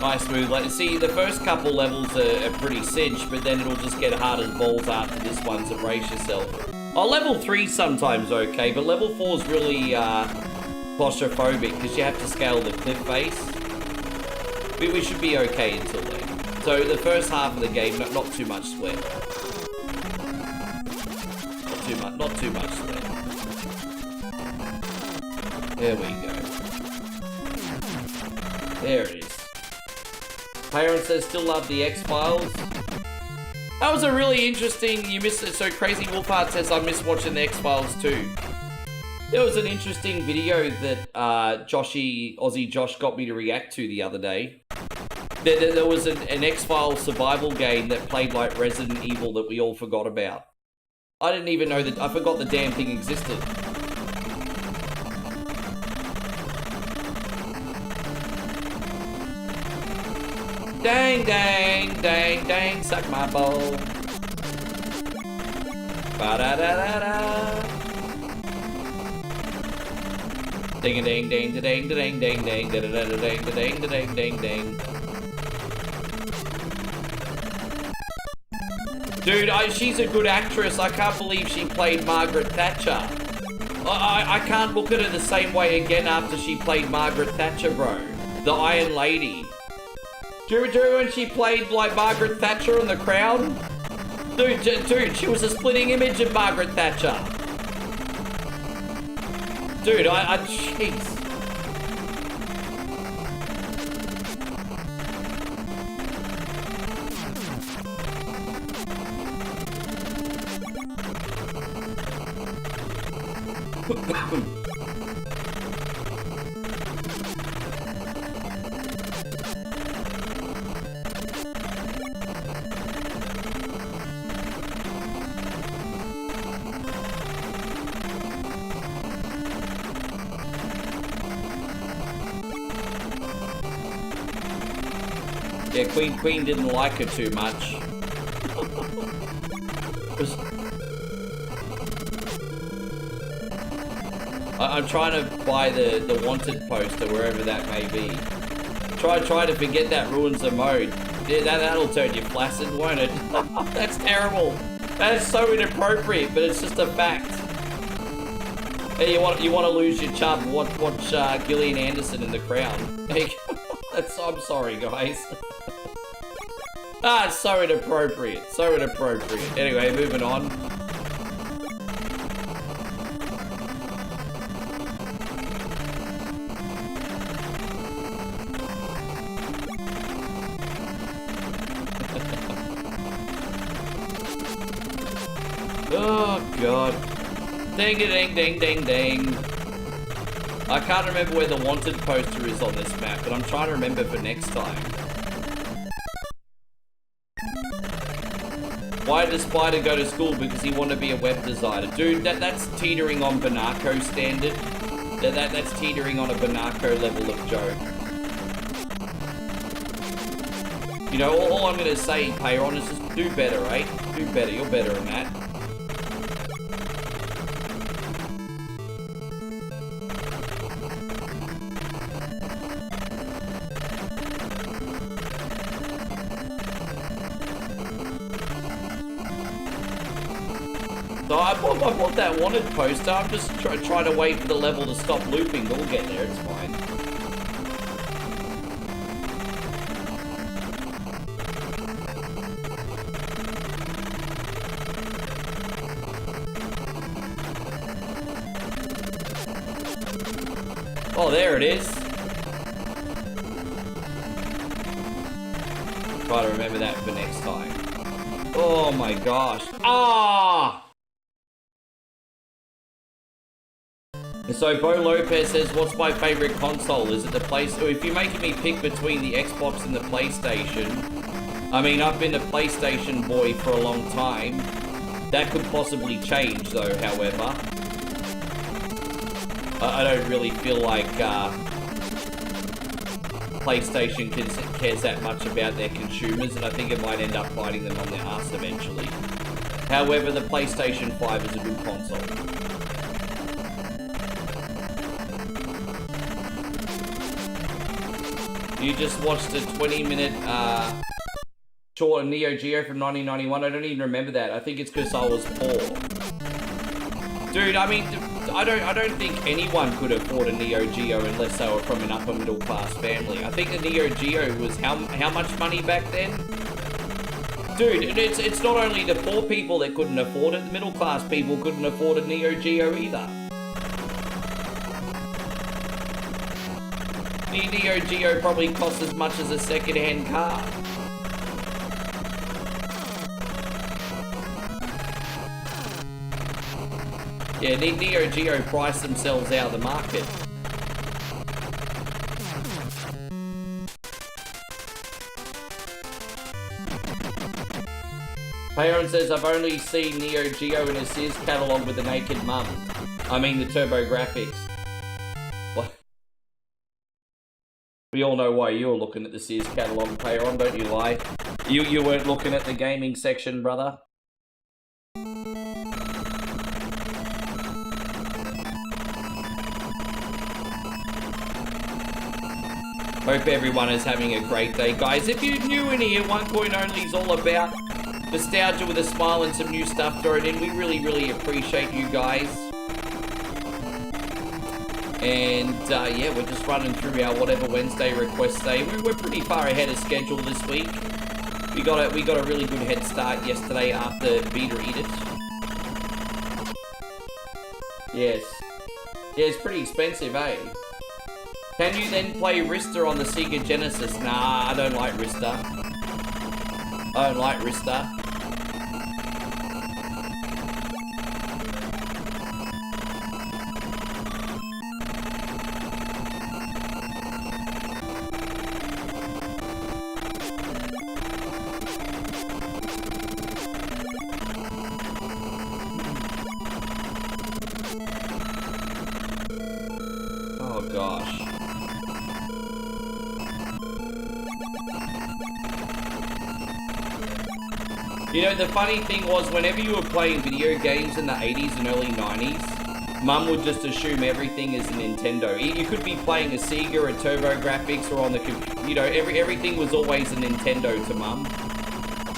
Nice move. Like, see, the first couple levels are pretty cinched, but then it'll just get hard as balls after this one, so brace yourself. Oh, level 3's sometimes okay, but level 4's really claustrophobic because you have to scale the cliff face. We should be okay until then. So the first half of the game, not too much sweat. Not too much sweat. There we go. There it is. Parents says still love the X-Files. That was a really interesting, you missed it. So Crazy Wolfheart says I miss watching the X-Files too. There was an interesting video that Aussie Josh got me to react to the other day. There was an X-Files survival game that played like Resident Evil that we all forgot about. I didn't even know that, I forgot the damn thing existed. Dang, dang, dang, dang, suck my bowl. Ba-da-da-da-da. Ding-a-ding, ding-a-ding, ding, ding, ding, da-da-da-da-ding, ding, ding, ding, ding. Dude, she's a good actress. I can't believe she played Margaret Thatcher. I can't look at her the same way again after she played Margaret Thatcher, bro. The Iron Lady. Do you remember when she played like Margaret Thatcher on The Crown? Dude, she was a splitting image of Margaret Thatcher. Dude, jeez. Yeah, Queen didn't like her too much. I'm trying to buy the wanted poster wherever that may be. Try to forget that ruins the mode. Yeah, that'll turn you flaccid, won't it? That's terrible. That is so inappropriate, but it's just a fact. Hey, you want to lose your chub? Watch Gillian Anderson in The Crown. I'm sorry, guys. It's so inappropriate. So inappropriate. Anyway, moving on. God. Ding a ding ding ding ding. I can't remember where the wanted poster is on this map, but I'm trying to remember for next time. Why did Spider go to school? Because he wanted to be a web designer. Dude, that's teetering on Banako standard. That's teetering on a Banako level of joke. You know, all I'm going to say, Payron, is just do better, eh? Do better. You're better than that. So I bought that wanted poster. I'm just trying to wait for the level to stop looping, but we'll get there. It's fine. Oh, there it is. Try to remember that for next time. Oh my gosh. Ah! So Bo Lopez says, what's my favorite console? Is it the PlayStation? If you're making me pick between the Xbox and the PlayStation, I mean, I've been a PlayStation boy for a long time. That could possibly change though, however. I don't really feel like PlayStation cares that much about their consumers, and I think it might end up biting them on their ass eventually. However, the PlayStation 5 is a good console. You just watched a 20-minute short of Neo Geo from 1991. I don't even remember that. I think it's because I was poor. Dude, I mean, I don't think anyone could afford a Neo Geo unless they were from an upper middle class family. I think the Neo Geo was how much money back then? Dude, it's not only the poor people that couldn't afford it, the middle class people couldn't afford a Neo Geo either. The Neo Geo probably cost as much as a second-hand car. Yeah, Neo Geo priced themselves out of the market. Payron says, I've only seen Neo Geo in a Sears catalogue with the naked mum. I mean the TurboGrafx. What? We all know why you were looking at the Sears catalogue, Payron, don't you lie. You weren't looking at the gaming section, brother. Hope everyone is having a great day, guys. If you're new in here, One Coin Only is all about nostalgia with a smile and some new stuff thrown in. We really, really appreciate you guys. And yeah, we're just running through our whatever Wednesday request day. We're pretty far ahead of schedule this week. We got a really good head start yesterday after Beta Eat It. Yes. Yeah, it's pretty expensive, eh? Can you then play Rista on the Sega Genesis? Nah, I don't like Rista. I don't like Rista. Oh gosh. You know, the funny thing was, whenever you were playing video games in the 80s and early 90s, Mum would just assume everything is a Nintendo. You could be playing a Sega, a TurboGrafx, or on the computer. You know, everything was always a Nintendo to Mum.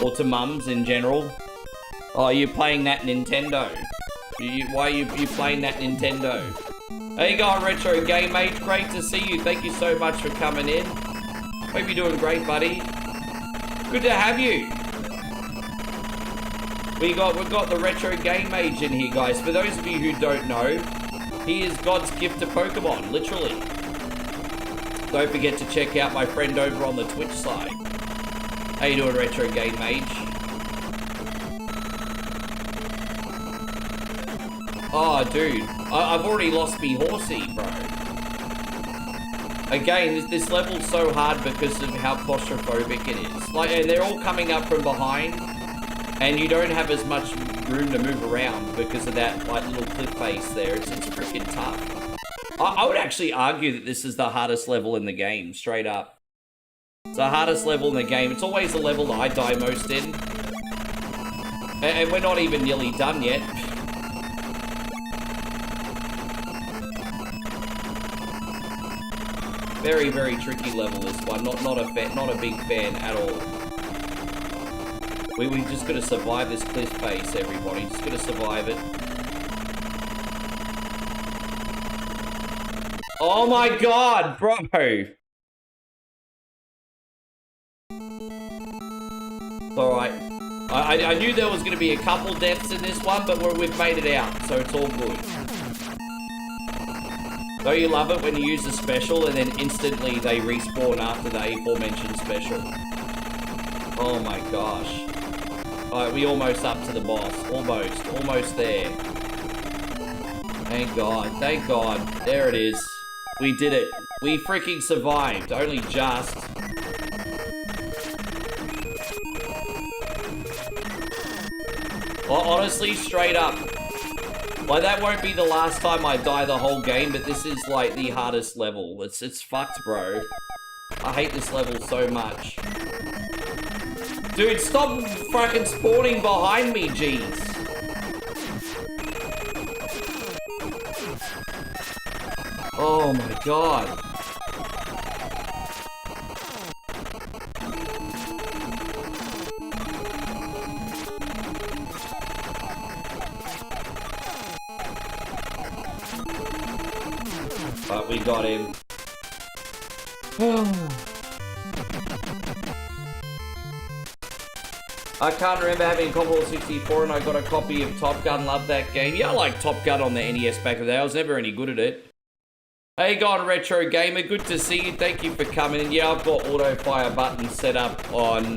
Or to mums in general. Oh, you're playing that Nintendo. Why are you playing that Nintendo? How you going, Retro Game Age? Great to see you. Thank you so much for coming in. Hope you're doing great, buddy. Good to have you. We've got the Retro Game Age in here, guys. For those of you who don't know, he is God's gift to Pokemon, literally. Don't forget to check out my friend over on the Twitch side. How you doing, Retro Game Age? Oh, dude. I've already lost me horsey, bro. Again, this level's so hard because of how claustrophobic it is. Like, and they're all coming up from behind, and you don't have as much room to move around because of that, like, little cliff face there. It's freaking tough. I would actually argue that this is the hardest level in the game, straight up. It's the hardest level in the game. It's always the level that I die most in. And we're not even nearly done yet. Very, very tricky level, this one. Not a big fan at all. We just gotta survive this cliff face, everybody. Just gotta survive it. Oh my god, bro! It's alright. I knew there was gonna be a couple deaths in this one, but we've made it out, so it's all good. Don't you love it when you use a special and then instantly they respawn after the aforementioned special? Oh my gosh. Alright, we almost up to the boss. Almost there. Thank God, thank God. There it is. We did it. We freaking survived. Only just. Well, honestly, straight up. Like, that won't be the last time I die the whole game, but this is, like, the hardest level. It's fucked, bro. I hate this level so much. Dude, stop fucking spawning behind me, jeez. Oh my god. But we got him. I can't remember having a Commodore 64 and I got a copy of Top Gun. Love that game. Yeah, I like Top Gun on the NES back in the day. I was never any good at it. Hey, gone Retro Gamer. Good to see you. Thank you for coming in. Yeah, I've got auto fire buttons set up on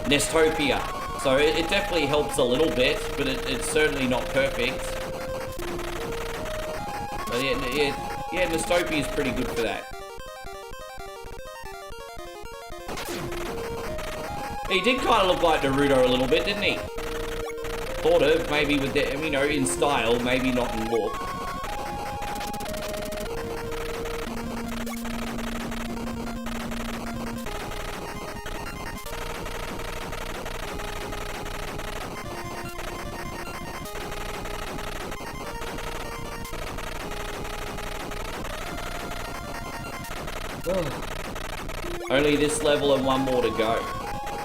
Nestopia. So it definitely helps a little bit, but it's certainly not perfect. But yeah, Nestopia is pretty good for that. He did kind of look like Naruto a little bit, didn't he? Sort of, maybe with the, you know, in style, maybe not in look. Only this level and one more to go.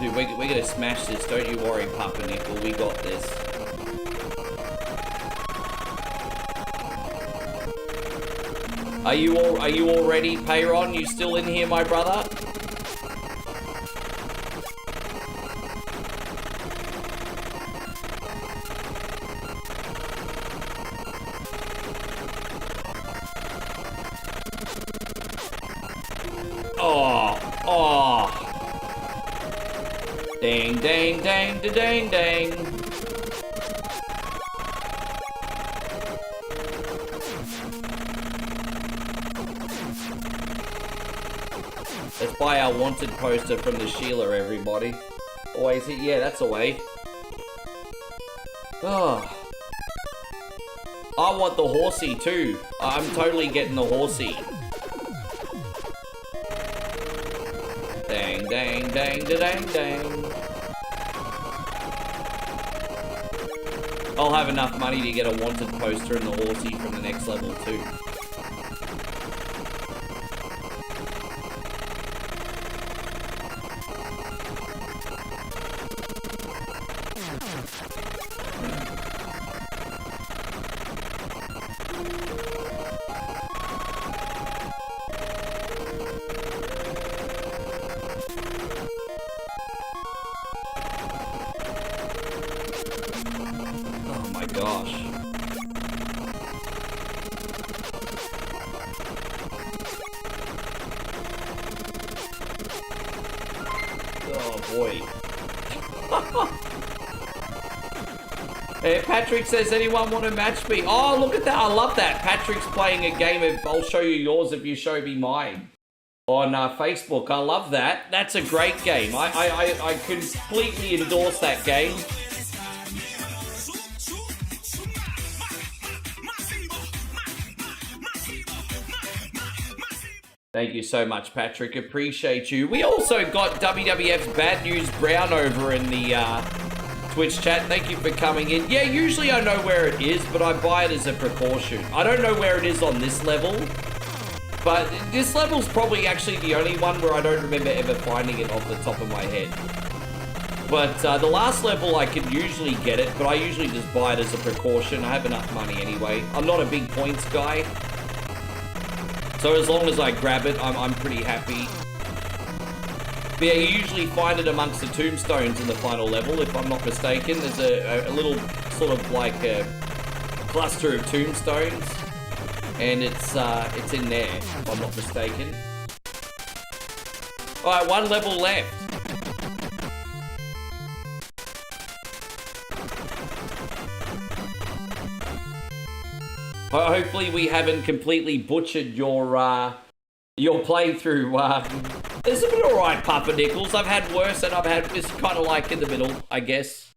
Dude, we're gonna smash this. Don't you worry, Papa Nickel. We got this. Are you all ready, Payron? You still in here, my brother? Dang, dang, dang, da dang, dang. Let's buy our wanted poster from the Sheila, everybody. Always hit, yeah, that's a way. Oh. I want the horsey too. I'm totally getting the horsey. Dang, dang, dang, da dang, dang. I'll have enough money to get a wanted poster and the horsey from the next level too. Patrick says, anyone want to match me? Oh, look at that. I love that. Patrick's playing a game of, I'll show you yours if you show me mine. On Facebook. I love that. That's a great game. I completely endorse that game. Thank you so much, Patrick. Appreciate you. We also got WWF's Bad News Brown over in the Twitch chat. Thank you for coming in. Yeah, usually I know where it is, but I buy it as a precaution. I don't know where it is on this level, but this level's probably actually the only one where I don't remember ever finding it off the top of my head. But the last level I can usually get it, but I usually just buy it as a precaution. I have enough money anyway. I'm not a big points guy. So as long as I grab it, I'm pretty happy. But yeah, you usually find it amongst the tombstones in the final level, if I'm not mistaken. There's a little sort of like a cluster of tombstones, and it's in there, if I'm not mistaken. All right, one level left. Hopefully we haven't completely butchered your playthrough. It's been alright, Papa Nichols. I've had worse and I've had this kind of like in the middle, I guess.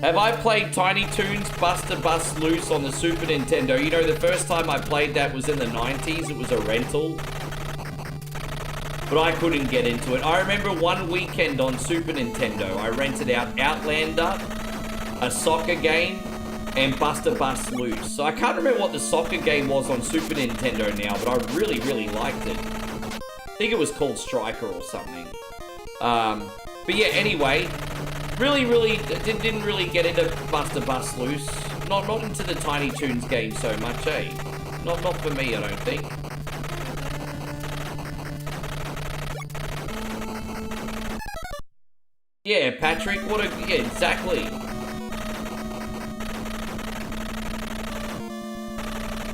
Have I played Tiny Toons Buster Bust Loose on the Super Nintendo? You know, the first time I played that was in the 90s. It was a rental. But I couldn't get into it. I remember one weekend on Super Nintendo, I rented out Outlander, a soccer game, and Buster Bust Loose. So I can't remember what the soccer game was on Super Nintendo now, but I really, really liked it. I think it was called Striker or something. But yeah, anyway, really didn't really get into Buster Bust Loose. Not into the Tiny Toons game so much, eh? Not for me, I don't think. Yeah, Patrick, yeah, exactly.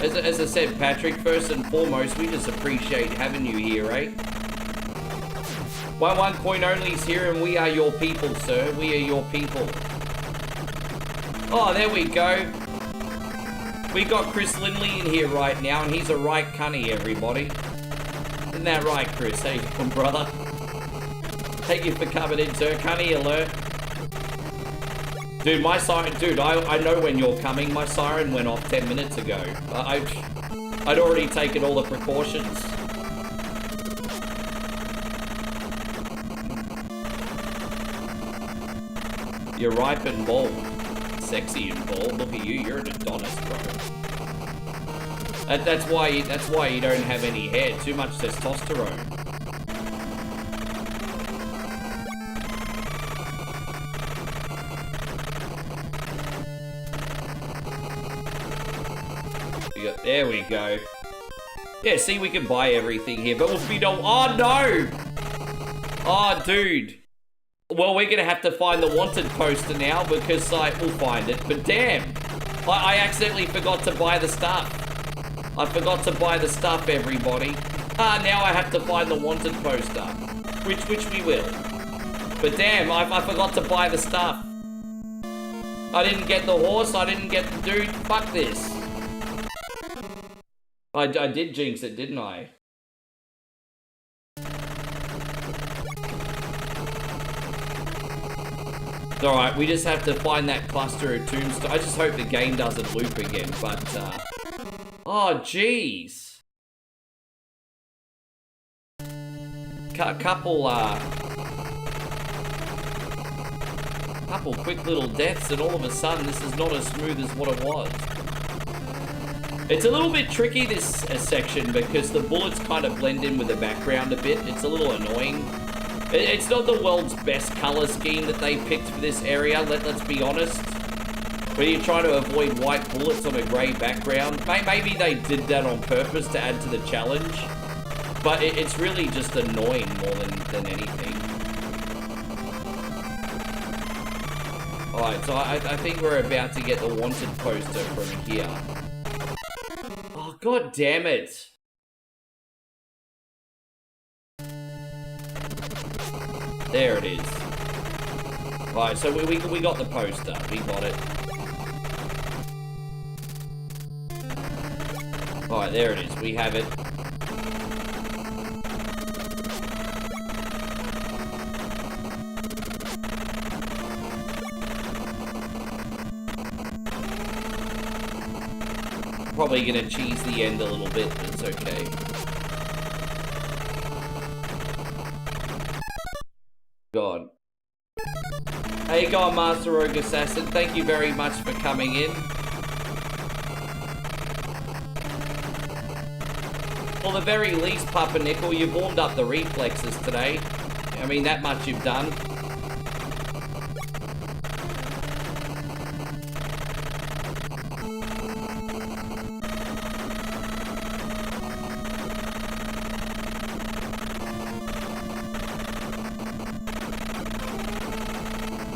As I said, Patrick, first and foremost, we just appreciate having you here, eh? One coin only's here, and we are your people, sir. We are your people. Oh, there we go. We got Chris Lindley in here right now, and he's a right cunny, everybody. Isn't that right, Chris? Hey, brother. Thank you for coming in, sir. Cunny alert. Dude, my siren... Dude, I know when you're coming. My siren went off 10 minutes ago. I'd already taken all the precautions. You're ripe and bald. Sexy and bald. Look at you. You're an Adonis, bro. That's why you don't have any hair. Too much testosterone. There we go. Yeah, see, we can buy everything here, but we don't... Oh, no! Oh, dude. Well, we're gonna have to find the wanted poster now, because, like, we'll find it. But damn, I accidentally forgot to buy the stuff. I forgot to buy the stuff, everybody. Now I have to find the wanted poster. Which we will. But damn, I forgot to buy the stuff. I didn't get the horse, I didn't get the dude. Fuck this. I did jinx it, didn't I? Alright, we just have to find that cluster of tombstones. I just hope the game doesn't loop again, but, oh, jeez. Couple quick little deaths, and all of a sudden, this is not as smooth as what it was. It's a little bit tricky, this section, because the bullets kind of blend in with the background a bit. It's a little annoying. It's not the world's best color scheme that they picked for this area, let's be honest. Where you try to avoid white bullets on a grey background. Maybe they did that on purpose to add to the challenge. But it's really just annoying more than anything. Alright, so I think we're about to get the wanted poster from here. Oh, god damn it. There it is. Alright, so we got the poster. We got it. Alright, there it is. We have it. Probably gonna cheese the end a little bit, but it's okay. God. Hey, God, Master Rogue Assassin, thank you very much for coming in. For the very least, Pumpernickel, you've warmed up the reflexes today. I mean, that much you've done.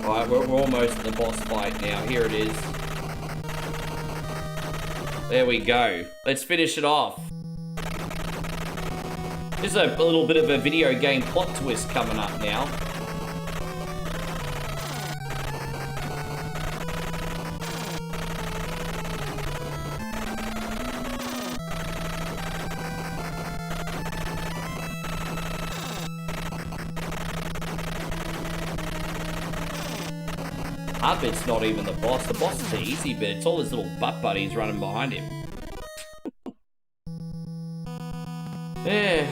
Alright, we're almost at the boss fight now. Here it is. There we go. Let's finish it off. There's a little bit of a video game plot twist coming up now. It's not even the boss. The boss is the easy bit. It's all his little butt buddies running behind him. Yeah.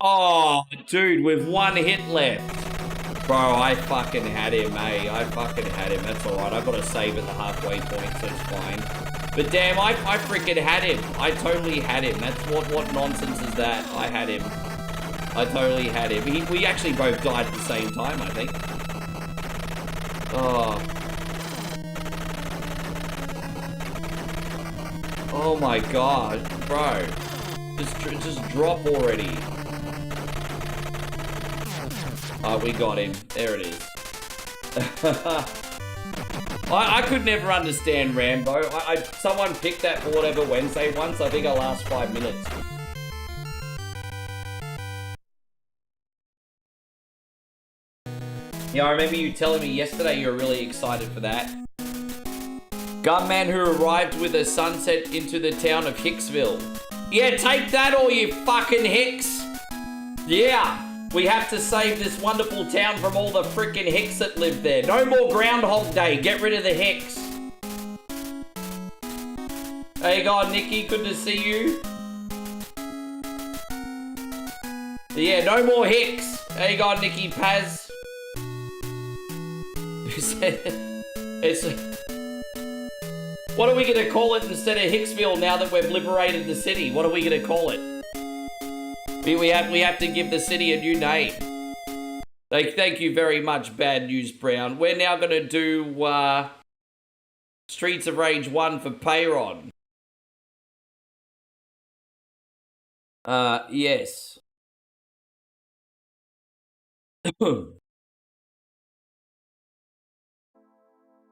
Oh, dude, with one hit left. Bro, I fucking had him, eh? I fucking had him. That's alright. I've got to save at the halfway point, so it's fine. But damn, I freaking had him. I totally had him. That's what nonsense is that? I had him. I totally had him. We actually both died at the same time, I think. Oh. Oh my god, bro. Just drop already. Oh, we got him. There it is. I could never understand Rambo. Someone picked that for whatever Wednesday once. I think I last 5 minutes. Yeah, I remember you telling me yesterday you were really excited for that. Gunman who arrived with a sunset into the town of Hicksville. Yeah, take that, all you fucking hicks. Yeah. We have to save this wonderful town from all the frickin' hicks that live there. No more Groundhog Day. Get rid of the hicks. Hey, God, Nikki, good to see you. Yeah, no more hicks. Hey, God, Nikki Paz. What are we going to call it instead of Hicksville now that we've liberated the city? What are we going to call it? We have to give the city a new name. Thank you very much, Bad News Brown. We're now going to do Streets of Rage 1 for Payron. Yes.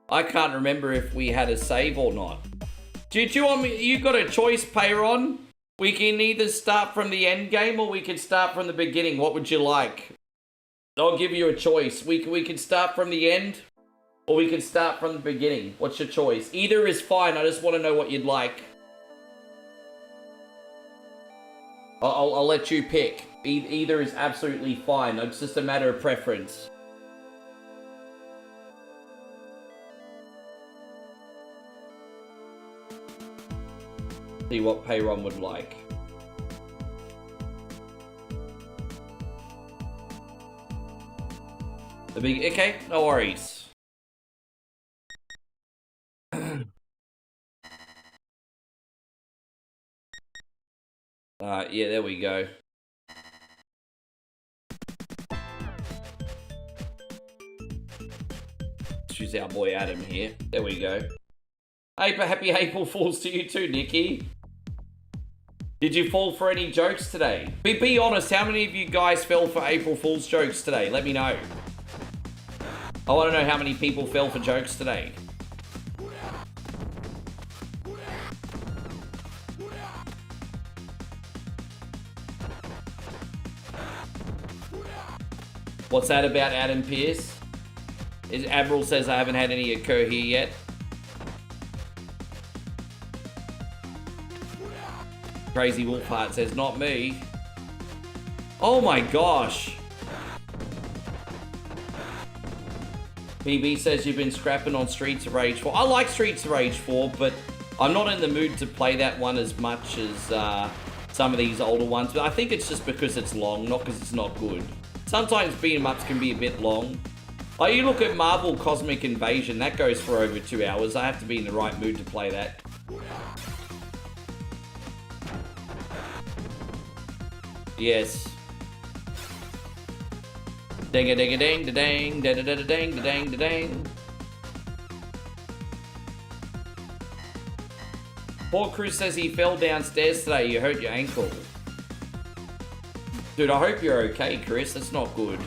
I can't remember if we had a save or not. Do you want me? You got a choice, Payron. We can either start from the end game or we can start from the beginning. What would you like? I'll give you a choice. We can start from the end or we can start from the beginning. What's your choice? Either is fine. I just want to know what you'd like. I'll let you pick. Either is absolutely fine. It's just a matter of preference. See what Payron would like. Okay, no worries. Yeah, there we go. Let's use our boy Adam here. There we go. Hey, happy April Fools to you too, Nikki. Did you fall for any jokes today? Be honest, how many of you guys fell for April Fool's jokes today? Let me know. I want to know how many people fell for jokes today. What's that about Adam Pierce? Admiral says I haven't had any occur here yet. Crazy Wolfheart says, not me. Oh my gosh. PB says you've been scrapping on Streets of Rage 4. I like Streets of Rage 4, but I'm not in the mood to play that one as much as some of these older ones. But I think it's just because it's long, not because it's not good. Sometimes beat-em-ups can be a bit long. Like, you look at Marvel Cosmic Invasion, that goes for over 2 hours. I have to be in the right mood to play that. Yes. Ding a ding a ding da dang da da da da dang da dang da dang. Poor Chris says he fell downstairs today. You hurt your ankle. Dude, I hope you're okay, Chris. That's not good.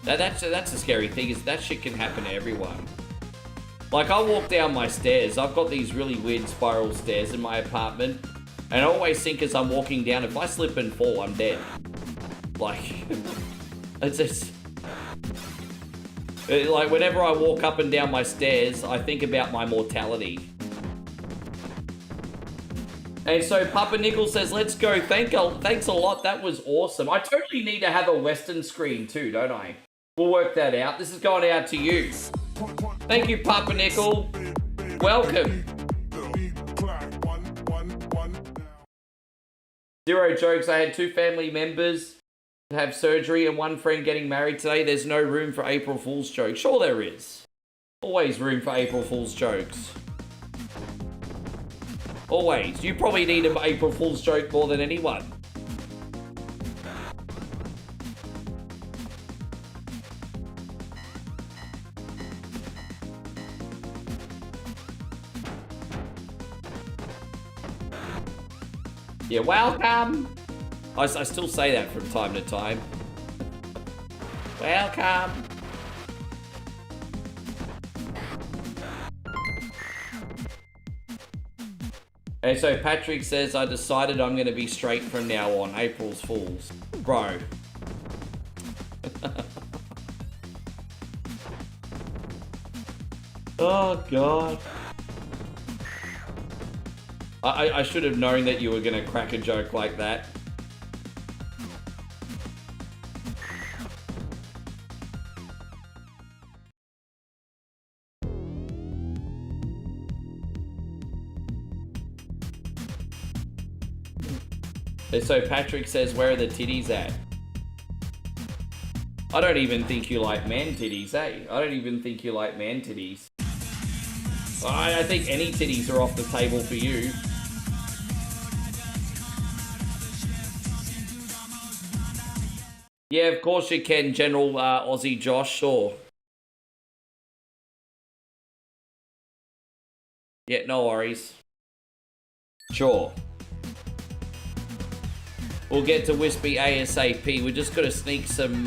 That's a scary thing, is that shit can happen to everyone. Like, I walk down my stairs. I've got these really weird spiral stairs in my apartment. And I always think as I'm walking down, if I slip and fall, I'm dead. Like, it's just... Like, whenever I walk up and down my stairs, I think about my mortality. And so Papa Nickel says, let's go. Thanks a lot. That was awesome. I totally need to have a Western screen too, don't I? We'll work that out. This is going out to you. Thank you, Papa Nickel. Welcome. Zero jokes. I had 2 family members have surgery and 1 friend getting married today. There's no room for April Fool's jokes. Sure there is. Always room for April Fool's jokes. Always. You probably need an April Fool's joke more than anyone. You're welcome. I still say that from time to time. Welcome. And so Patrick says, I decided I'm going to be straight from now on. April's Fools. Bro. Oh, God. I should have known that you were going to crack a joke like that. And so Patrick says, where are the titties at? I don't even think you like man titties, eh? I don't even think you like man titties. I think any titties are off the table for you. Yeah, of course you can, General Aussie Josh, sure. Yeah, no worries. Sure. We'll get to Wispy ASAP. We're just gonna sneak some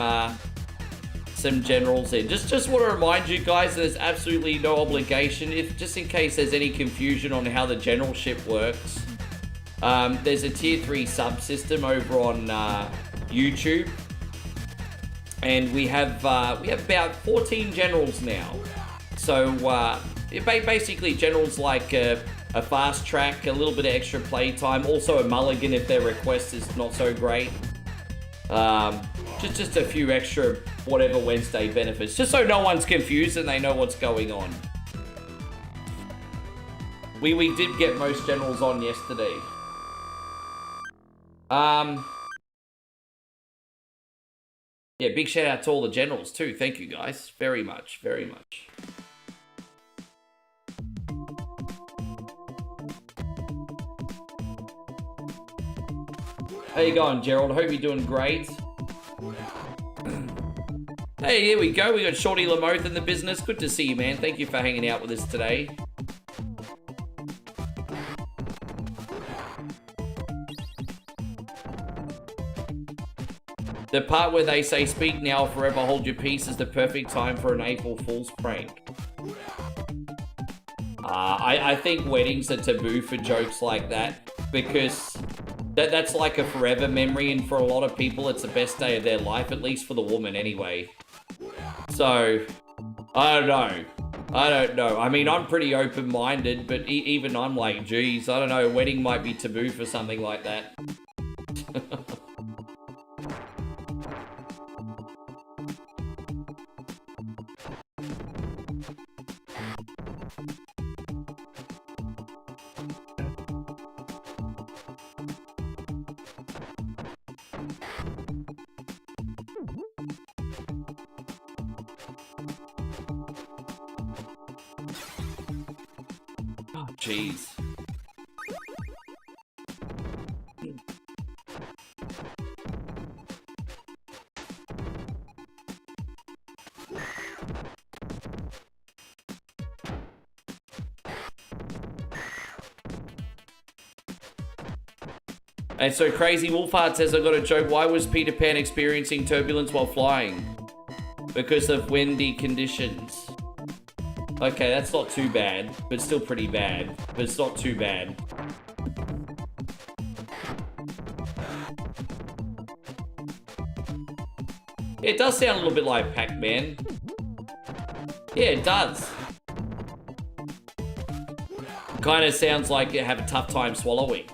generals in. Just want to remind you guys there's absolutely no obligation. Just in case there's any confusion on how the generalship works. There's a tier 3 subsystem over on YouTube. And we have about 14 generals now. So basically generals like a fast track, a little bit of extra play time, also a mulligan if their request is not so great. Just a few extra whatever Wednesday benefits, just so no one's confused and they know what's going on. We did get most generals on yesterday. Yeah, big shout out to all the generals too. Thank you guys very much, very much. How you going, Gerald? Hope you're doing great. Hey, here we go. We got Shorty Lamoth in the business. Good to see you, man. Thank you for hanging out with us today. The part where they say, speak now, forever hold your peace, is the perfect time for an April Fool's prank. I think weddings are taboo for jokes like that, because that's like a forever memory, and for a lot of people, it's the best day of their life, at least for the woman anyway. So, I don't know. I mean, I'm pretty open-minded, but even I'm like, geez, I don't know, a wedding might be taboo for something like that. Oh, jeez. And so Crazy Wolfheart says, I got a joke. Why was Peter Pan experiencing turbulence while flying? Because of windy conditions. Okay, that's not too bad, but still pretty bad. But it's not too bad. It does sound a little bit like Pac-Man. Yeah, it does. Kind of sounds like you have a tough time swallowing.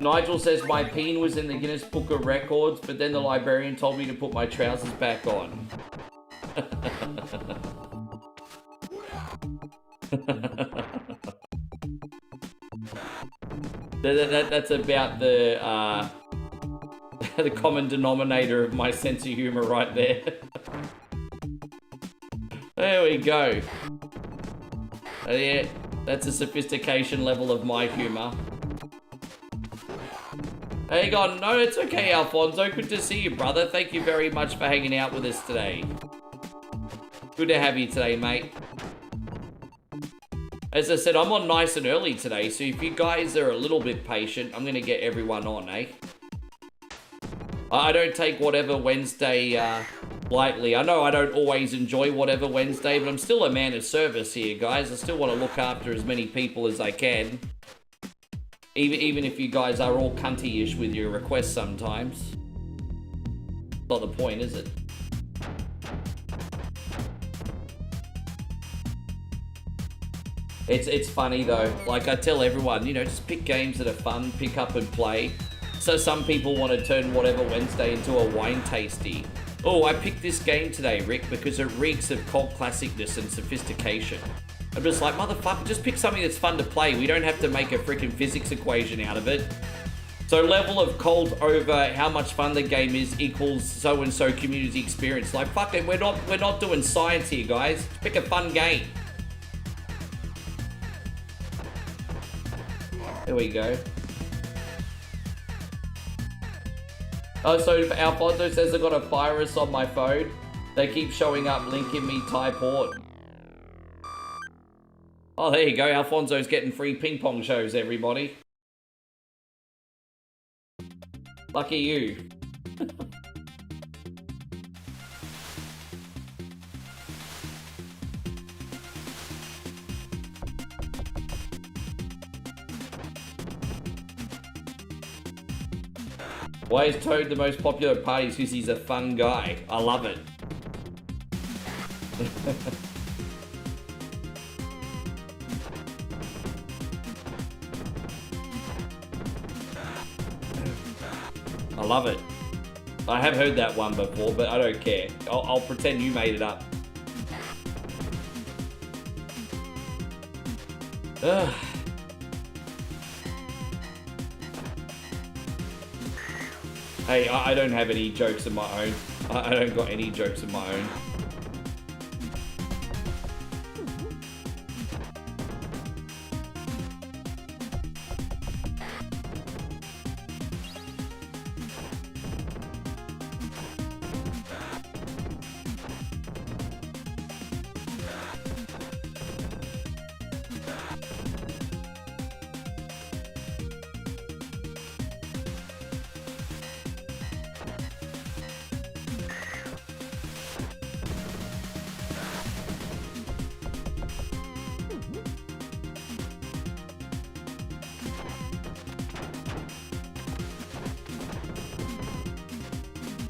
Nigel says, my peen was in the Guinness Book of Records, but then the librarian told me to put my trousers back on. That's about the the common denominator of my sense of humor right there. There we go. Yeah, that's a sophistication level of my humor. Hey, God, no, it's okay, Alfonso. Good to see you, brother. Thank you very much for hanging out with us today. Good to have you today, mate. As I said, I'm on nice and early today, so if you guys are a little bit patient, I'm going to get everyone on, eh? I don't take whatever Wednesday lightly. I know I don't always enjoy whatever Wednesday, but I'm still a man of service here, guys. I still want to look after as many people as I can. Even if you guys are all cunty-ish with your requests sometimes. Not the point, is it? It's funny though. Like I tell everyone, you know, just pick games that are fun, pick up and play. So some people want to turn whatever Wednesday into a wine tasty. Oh, I picked this game today, Rick, because it reeks of cult classicness and sophistication. I'm just like, motherfucker, just pick something that's fun to play. We don't have to make a freaking physics equation out of it. So level of cold over how much fun the game is equals so-and-so community experience. Like, fuck it, we're not doing science here, guys. Just pick a fun game. There we go. Oh, so Alfonso says I got a virus on my phone. They keep showing up linking me Thai port. Oh, there you go. Alfonso's getting free ping pong shows, everybody. Lucky you. Why is Toad the most popular at parties? Because he's a fun guy. I love it. I love it. I have heard that one before, but I don't care. I'll pretend you made it up. Ugh. Hey, I don't have any jokes of my own. I don't got any jokes of my own.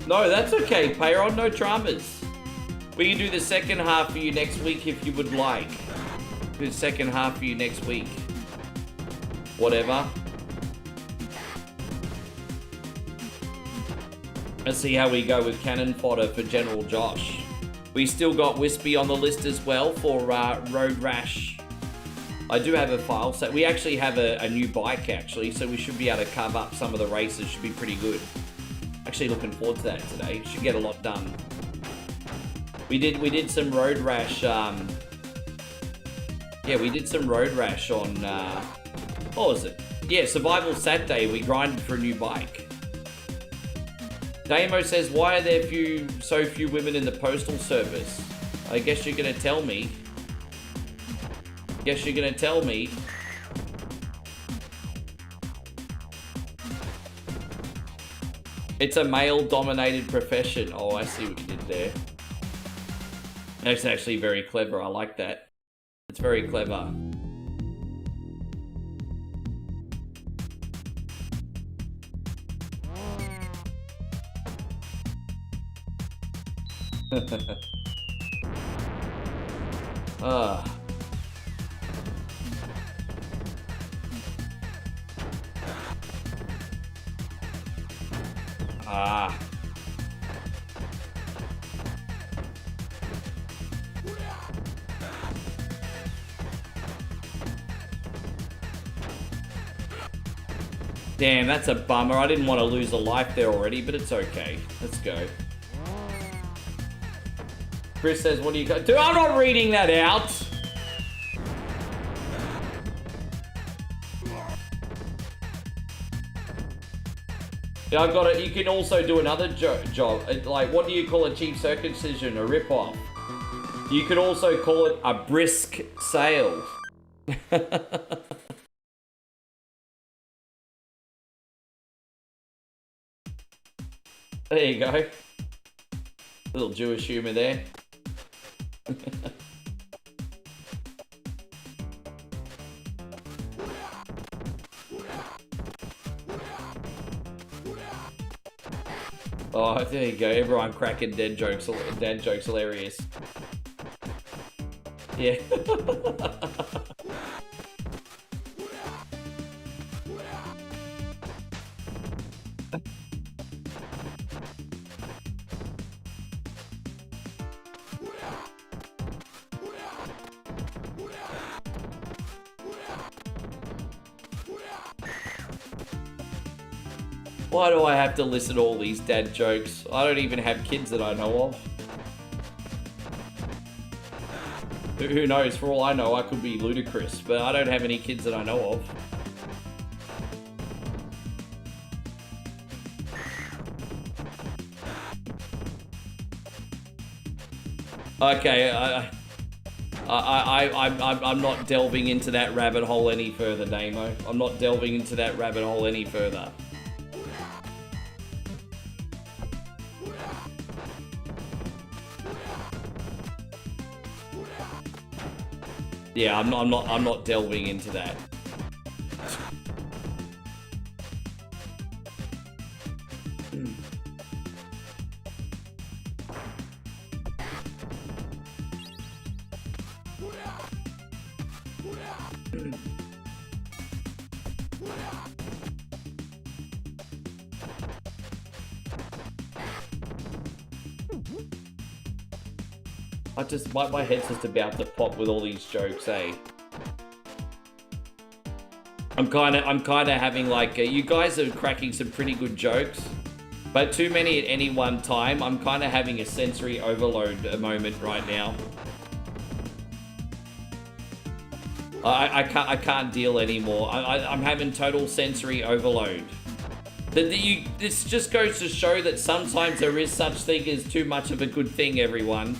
No, that's okay, Payron, no dramas. We can do the second half for you next week if you would like. Do the second half for you next week. Whatever. Let's see how we go with Cannonn fodder for General Josh. We still got Wispy on the list as well for Road Rash. I do have a file set. We actually have a new bike actually, so we should be able to cover up some of the races. Should be pretty good. Actually looking forward to that today. Should get a lot done. We did some Road Rash. Yeah, we did some Road Rash on what was it? Yeah, Survival Saturday. We grinded for a new bike. Damo says, why are there so few women in the postal service? I guess you're gonna tell me. Guess you're gonna tell me. It's a male-dominated profession. Oh, I see what you did there. That's actually very clever. I like that. It's very clever. Ah. Ah. Damn, that's a bummer. I didn't want to lose a life there already, but it's okay. Let's go. Chris says, what do you got? Dude, I'm not reading that out. Yeah, I got it. You can also do another job. Like, what do you call a cheap circumcision? A rip-off. You could also call it a brisk sale. There you go. A little Jewish humor there. Oh, there you go. Everyone cracking dad jokes. Dad jokes hilarious. Yeah. Why do I have to listen to all these dad jokes? I don't even have kids that I know of. Who knows? For all I know, I could be ludicrous, but I don't have any kids that I know of. Okay, I'm not delving into that rabbit hole any further, Damo. I'm not delving into that rabbit hole any further. Yeah, I'm not delving into that. My head's just about to pop with all these jokes, eh? I'm kind of having like you guys are cracking some pretty good jokes, but too many at any one time. I'm kind of having a sensory overload moment right now. I can't deal anymore. I'm having total sensory overload. This just goes to show that sometimes there is such thing as too much of a good thing, everyone.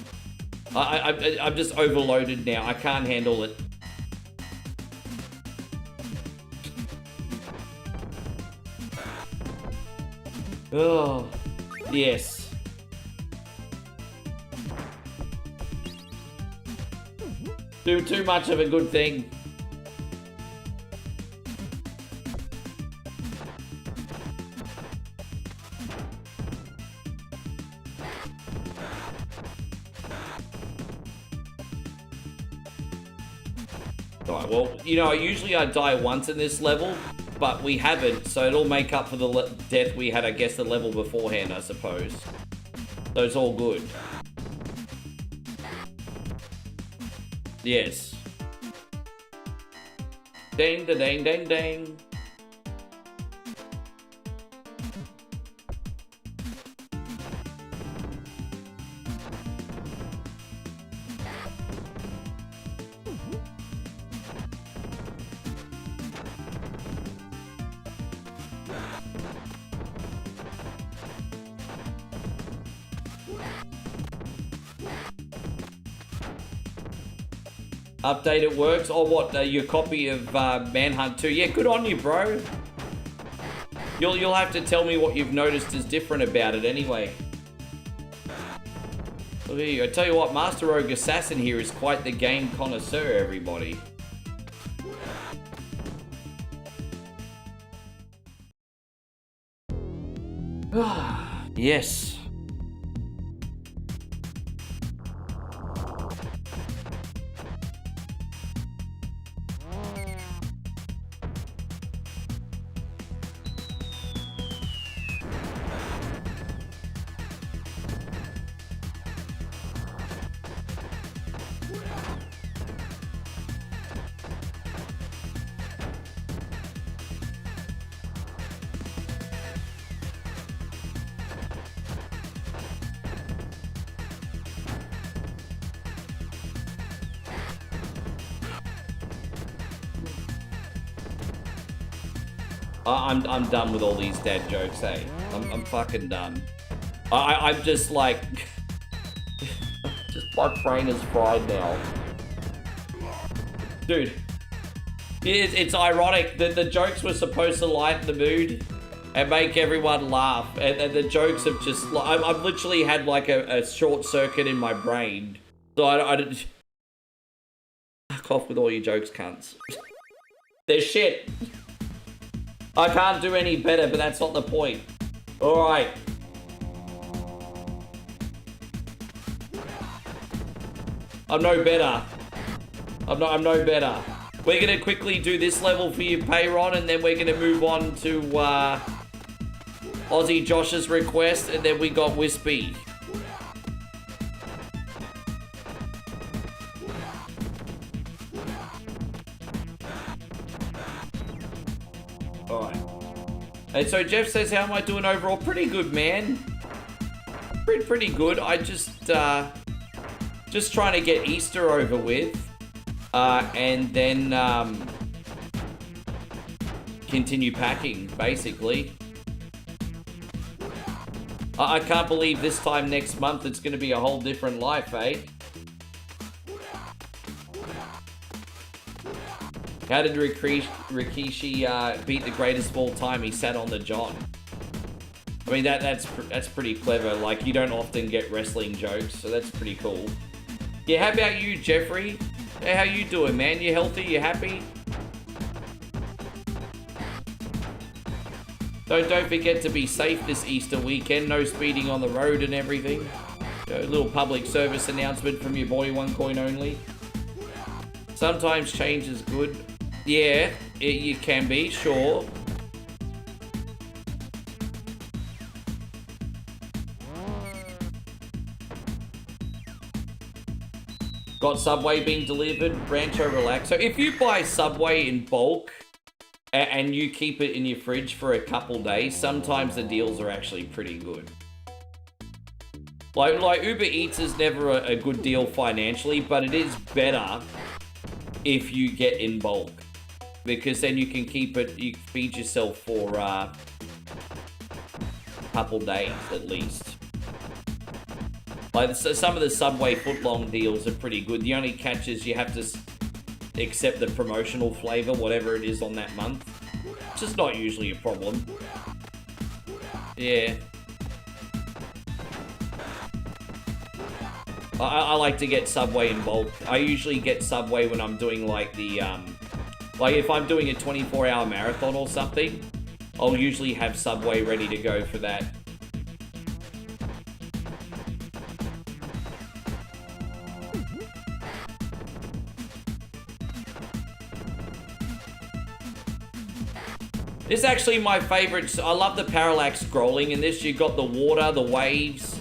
I'm just overloaded now. I can't handle it. Oh, yes. Too much of a good thing. Alright, well, you know, usually I die once in this level, but we haven't, so it'll make up for the death we had, I guess, the level beforehand, I suppose. So it's all good. Yes. Ding, da, ding, ding, ding. Update, it works. Oh, what? Your copy of Manhunt 2? Yeah, good on you, bro. You'll have to tell me what you've noticed is different about it anyway. Look at you. I tell you what, Master Rogue Assassin here is quite the game connoisseur, everybody. Yes. I'm done with all these dad jokes, hey. I'm fucking done. I'm just like... just my brain is fried now. Dude. It's ironic that the jokes were supposed to lighten the mood and make everyone laugh. And the jokes have just... I've literally had like a short circuit in my brain. So I don't... Fuck off with all your jokes, cunts. They're shit. I can't do any better, but that's not the point. Alright. I'm no better. I'm no better. We're gonna quickly do this level for you, Payron, and then we're gonna move on to Aussie Josh's request, and then we got Wispy. Alright. And so Jeff says, how am I doing overall? Pretty good, man. Pretty good. I just trying to get Easter over with. And then continue packing, basically. I can't believe this time next month it's going to be a whole different life, eh? How did Rikishi beat the greatest of all time? He sat on the John. I mean, that's pretty clever. Like, you don't often get wrestling jokes, so that's pretty cool. Yeah, how about you, Jeffrey? Hey, how you doing, man? You healthy? You happy? Don't forget to be safe this Easter weekend. No speeding on the road and everything. A little public service announcement from your boy, One Coin Only. Sometimes change is good. Yeah, you can be, sure. Got Subway being delivered, Rancho Relax. So if you buy Subway in bulk and you keep it in your fridge for a couple days, sometimes the deals are actually pretty good. Like Uber Eats is never a good deal financially, but it is better if you get in bulk, because then you can keep it, you feed yourself for a couple days at least. Like some of the Subway footlong deals are pretty good. The only catch is you have to accept the promotional flavor, whatever it is on that month. It's just not usually a problem. Yeah. I like to get Subway in bulk. I usually get Subway when I'm doing like the, like if I'm doing a 24-hour marathon or something, I'll usually have Subway ready to go for that. This is actually my favorite. I love the parallax scrolling in this. You've got the water, the waves,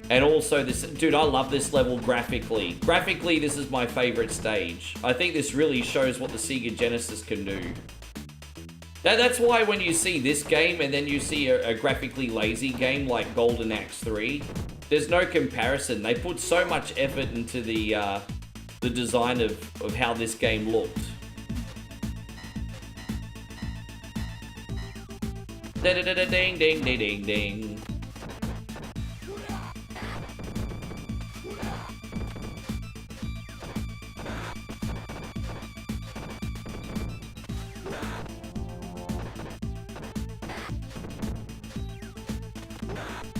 and also this. Dude, I love this level graphically. Graphically, this is my favorite stage. I think this really shows what the Sega Genesis can do. That's why when you see this game and then you see a graphically lazy game like Golden Axe 3, there's no comparison. They put so much effort into the design of how this game looked. Ding, ding, ding, ding, ding.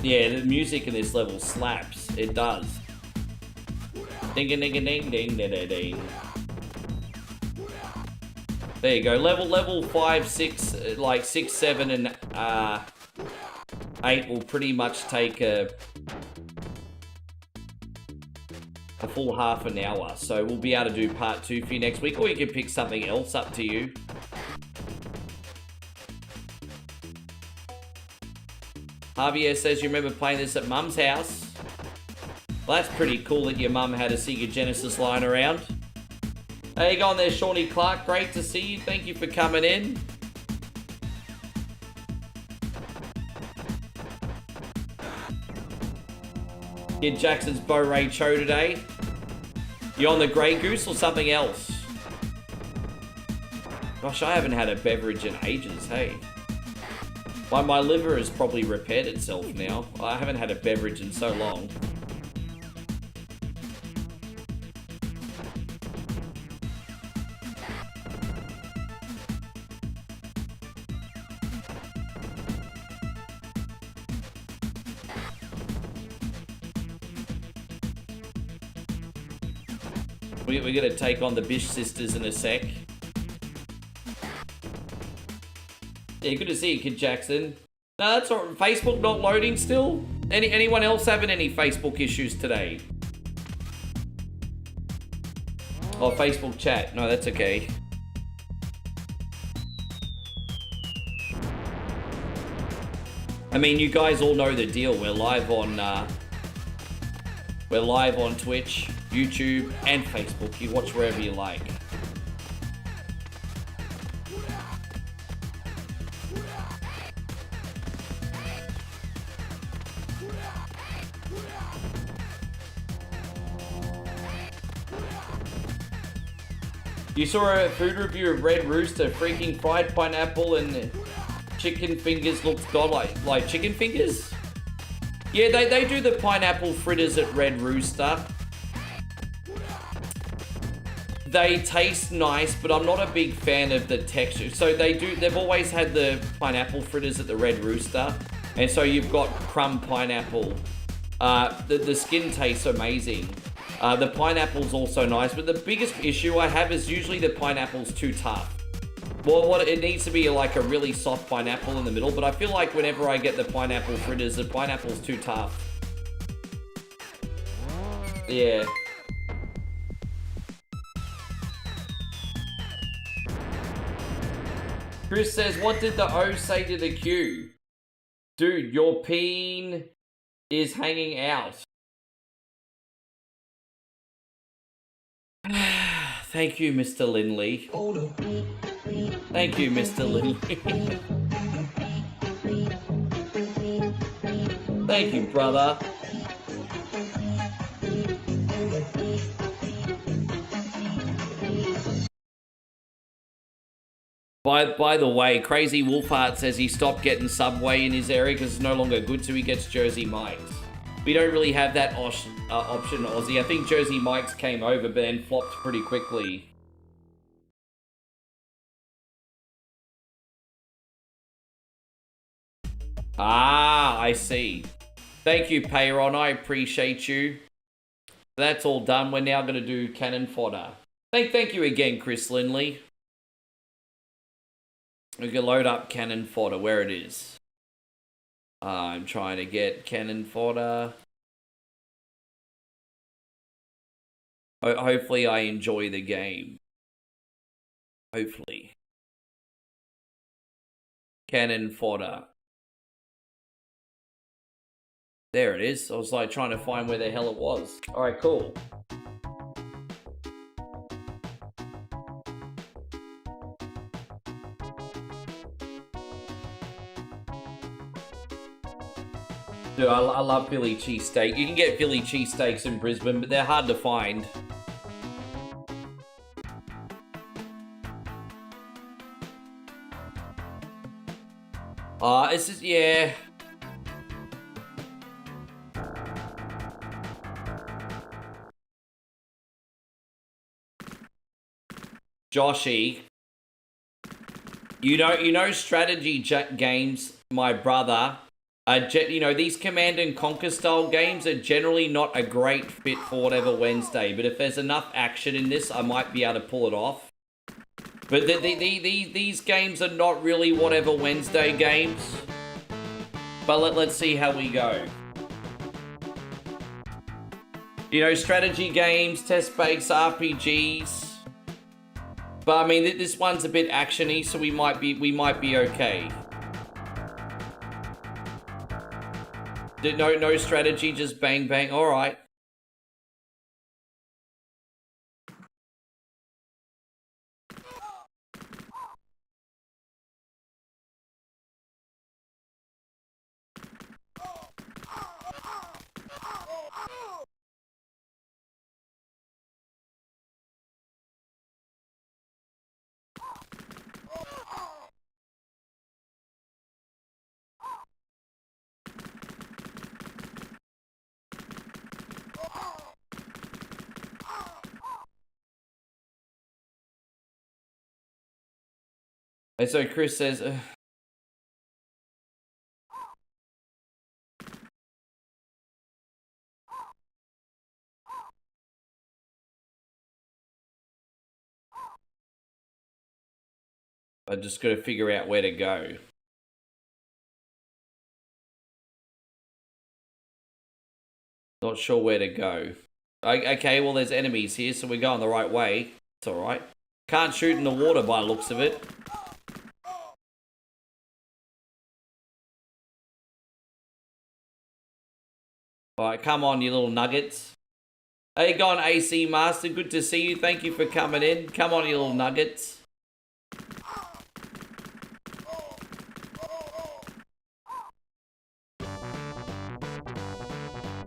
Yeah, the music in this level slaps. It does. Ding, ding, ding, ding, ding, ding, ding. There you go. Level 5, 6, like 6, 7, and 8 will pretty much take a full half an hour. So we'll be able to do part 2 for you next week, or you can pick something else, up to you. Javier says you remember playing this at Mum's house. Well, that's pretty cool that your mum had a Sega Genesis lying around. How you going there, Shawnee Clark? Great to see you. Thank you for coming in. Kid Jackson's Bo Ray Cho today. You on the Grey Goose or something else? Gosh, I haven't had a beverage in ages, hey. My liver has probably repaired itself now. I haven't had a beverage in so long. We're going to take on the Bish sisters in a sec. Yeah, good to see you, Kid Jackson. No, that's all right. Facebook not loading still? Anyone else having any Facebook issues today? Oh, Facebook chat. No, that's okay. I mean, you guys all know the deal. We're live on Twitch, YouTube, and Facebook. You watch wherever you like. You saw a food review of Red Rooster, freaking fried pineapple and chicken fingers looked godlike. Like chicken fingers? Yeah, they do the pineapple fritters at Red Rooster. They taste nice, but I'm not a big fan of the texture. So they've always had the pineapple fritters at the Red Rooster. And so you've got crumb pineapple. The skin tastes amazing. The pineapple's also nice, but the biggest issue I have is usually the pineapple's too tough. Well, it needs to be like a really soft pineapple in the middle, but I feel like whenever I get the pineapple fritters, the pineapple's too tough. Yeah. Chris says, what did the O say to the Q? Dude, your peen is hanging out. Thank you, Mr. Lindley. Thank you, Mr. Lindley. Thank you, brother. By the way, Crazy Wolfheart says he stopped getting Subway in his area because it's no longer good, so he gets Jersey Mike's. We don't really have that option, Aussie. I think Jersey Mike's came over, but then flopped pretty quickly. Ah, I see. Thank you, Payron. I appreciate you. That's all done. We're now going to do Cannonn fodder. Thank you again, Chris Lindley. We can load up Cannonn fodder where it is. I'm trying to get Cannonn fodder. Hopefully I enjoy the game. Hopefully. Cannonn fodder. There it is. I was like trying to find where the hell it was. Alright, cool. Dude, I love Philly cheesesteak. You can get Philly cheesesteaks in Brisbane, but they're hard to find. This is, yeah. Joshy. You know strategy games, my brother. You know, these Command and Conquer style games are generally not a great fit for whatever Wednesday, but if there's enough action in this, I might be able to pull it off. But these games are not really whatever Wednesday games. But let's see how we go. You know, strategy games, test-based RPGs. But I mean, this one's a bit actiony, so we might be okay. No strategy, just bang bang. All right. And so Chris says, I just got to figure out where to go. Not sure where to go. Okay, well, there's enemies here, so we're going the right way. It's all right. Can't shoot in the water by the looks of it. All right, come on, you little nuggets. How you going, AC Master? Good to see you. Thank you for coming in. Come on, you little nuggets.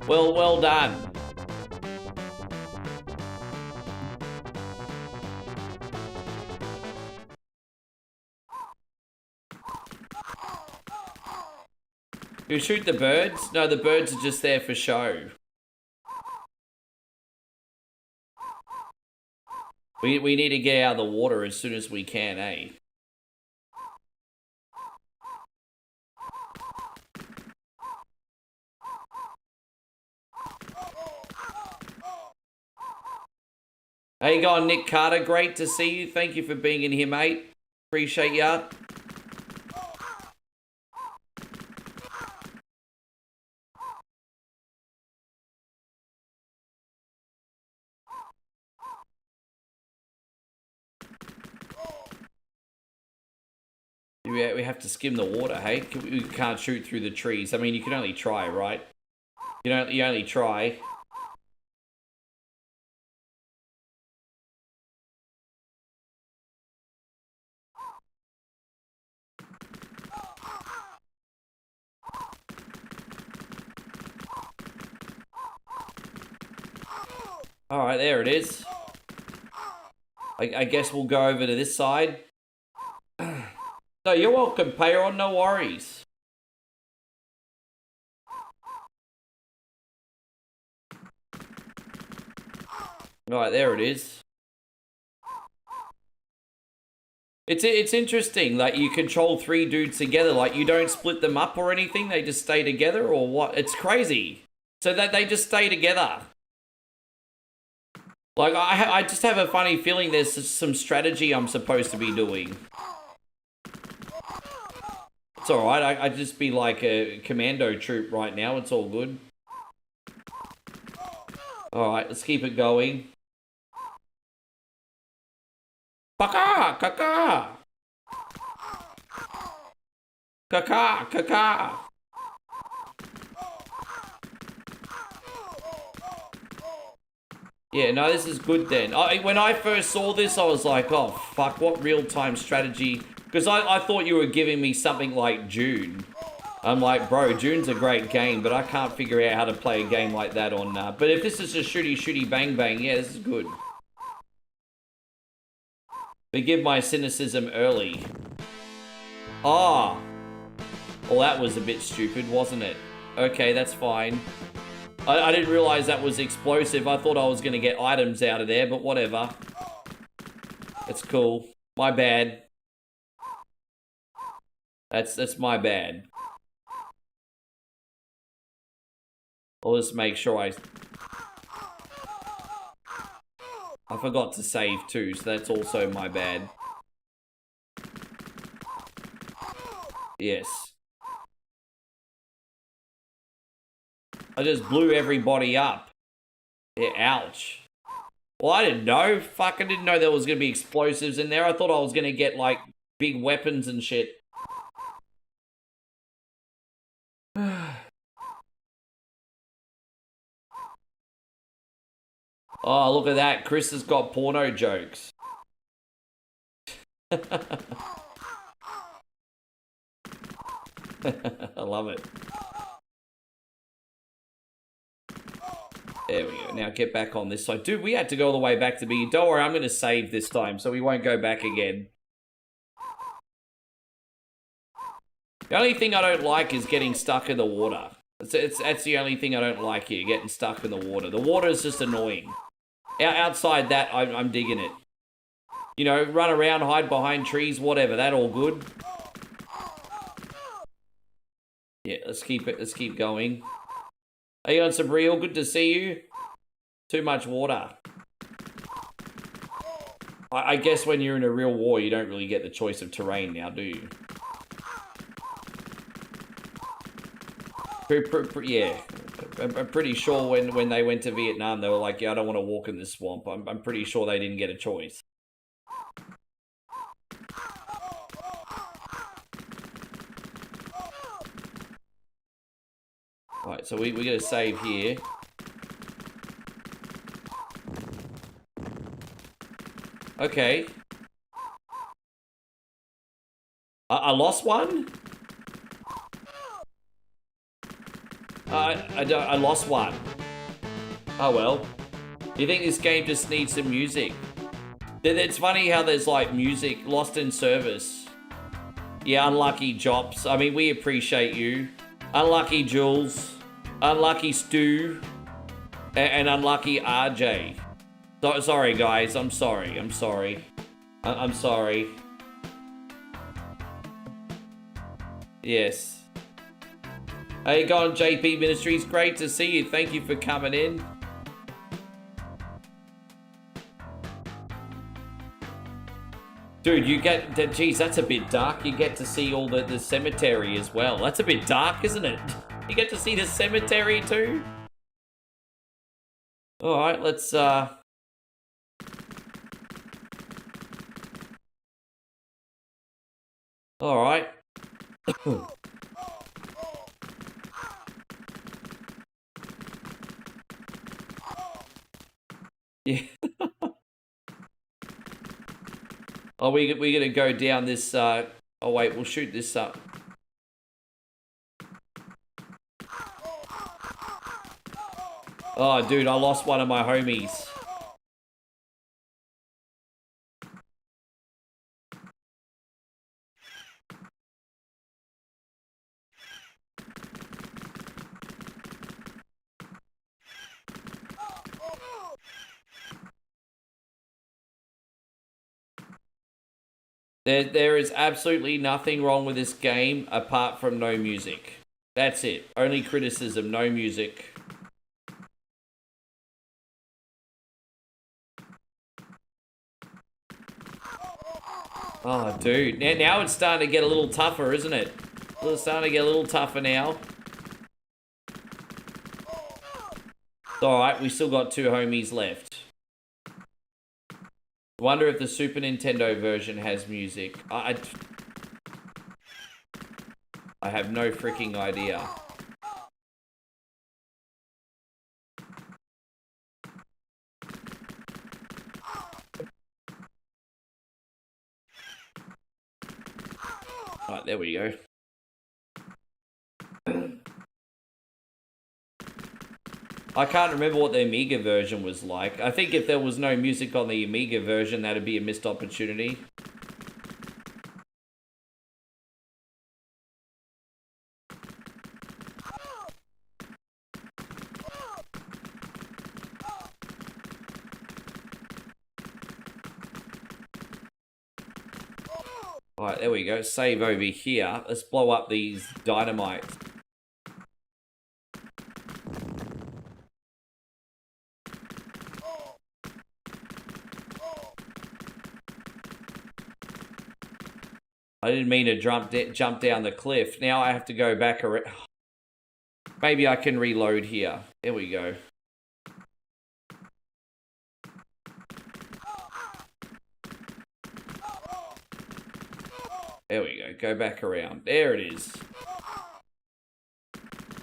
Well done. You shoot the birds? No, the birds are just there for show. We need to get out of the water as soon as we can, eh? How you going, Nick Carter? Great to see you. Thank you for being in here, mate. Appreciate ya. We have to skim the water, hey? We can't shoot through the trees. I mean, you can only try, right? You only try. Alright, there it is. I guess we'll go over to this side. No, you're welcome, Payron, no worries. Alright, there it is. It's interesting, like, you control 3 dudes together, like, you don't split them up or anything, they just stay together, or what? It's crazy. So that they just stay together. Like, I just have a funny feeling there's some strategy I'm supposed to be doing. It's alright, I'd just be like a commando troop right now, it's all good. Alright, let's keep it going. Kaka! Kaka! Caca, caca. Yeah, no, this is good then. When I first saw this, I was like, oh, fuck, what real-time strategy? Because I thought you were giving me something like June. I'm like, bro, June's a great game, but I can't figure out how to play a game like that on... but if this is just shooty, shooty, bang, bang, yeah, this is good. Forgive my cynicism early. Ah. Well, that was a bit stupid, wasn't it? Okay, that's fine. I didn't realize that was explosive. I thought I was going to get items out of there, but whatever. It's cool. My bad. That's my bad. I'll just make sure I forgot to save too, so that's also my bad. Yes. I just blew everybody up. Yeah, ouch. Well, I didn't know. Fuck, I didn't know there was going to be explosives in there. I thought I was going to get, like, big weapons and shit. Oh, look at that. Chris has got porno jokes. I love it. There we go. Now get back on this side. Dude, we had to go all the way back to beginning. Don't worry, I'm going to save this time, so we won't go back again. The only thing I don't like is getting stuck in the water. That's the only thing I don't like here, getting stuck in the water. The water is just annoying. Outside that, I'm digging it. You know, run around, hide behind trees, whatever. That all good. Yeah, let's keep going. Are you on Sabriel? Good to see you. Too much water. I guess when you're in a real war, you don't really get the choice of terrain now, do you? Yeah. I'm pretty sure when they went to Vietnam, they were like, yeah, I don't want to walk in this swamp. I'm pretty sure they didn't get a choice. Right, so we got to save here. Okay. I lost one? I lost one. Oh well. You think this game just needs some music? It's funny how there's like music lost in service. Yeah, unlucky Jops. I mean, we appreciate you. Unlucky Jules. Unlucky Stu. And unlucky RJ. Sorry guys, I'm sorry. I'm sorry. I'm sorry. Yes. Hey, God, JP Ministries, great to see you. Thank you for coming in. Dude, you get, geez, that's a bit dark. You get to see all the cemetery as well. That's a bit dark, isn't it? You get to see the cemetery too? All right, let's, all right. Yeah. Oh, we're gonna go down this, oh wait, we'll shoot this up. Oh, dude, I lost one of my homies. There is absolutely nothing wrong with this game apart from no music. That's it. Only criticism, no music. Oh, dude. Now it's starting to get a little tougher, isn't it? It's starting to get a little tougher now. It's alright, we still got 2 homies left. Wonder if the Super Nintendo version has music. I have no freaking idea. Alright, there we go. I can't remember what the Amiga version was like. I think if there was no music on the Amiga version, that'd be a missed opportunity. Alright, there we go. Save over here. Let's blow up these dynamites. I didn't mean to jump down the cliff. Now I have to go back around. Maybe I can reload here. There we go. There we go. Go back around. There it is.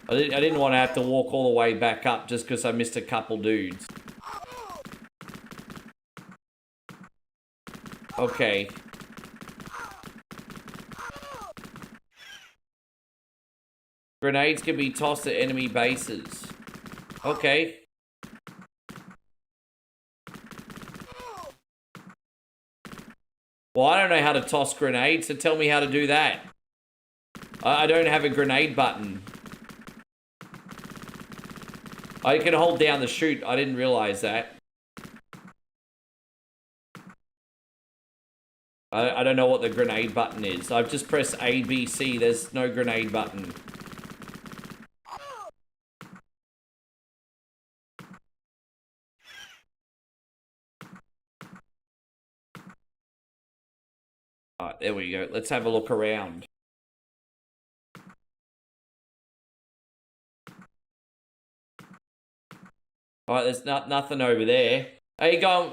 I didn't want to have to walk all the way back up just because I missed a couple dudes. Okay. Grenades can be tossed at enemy bases. Okay. Well, I don't know how to toss grenades, so tell me how to do that. I don't have a grenade button. I can hold down the shoot. I didn't realize that. I don't know what the grenade button is. I've just pressed A, B, C. There's no grenade button. Alright, there we go. Let's have a look around. Alright, there's nothing over there. Hey, going.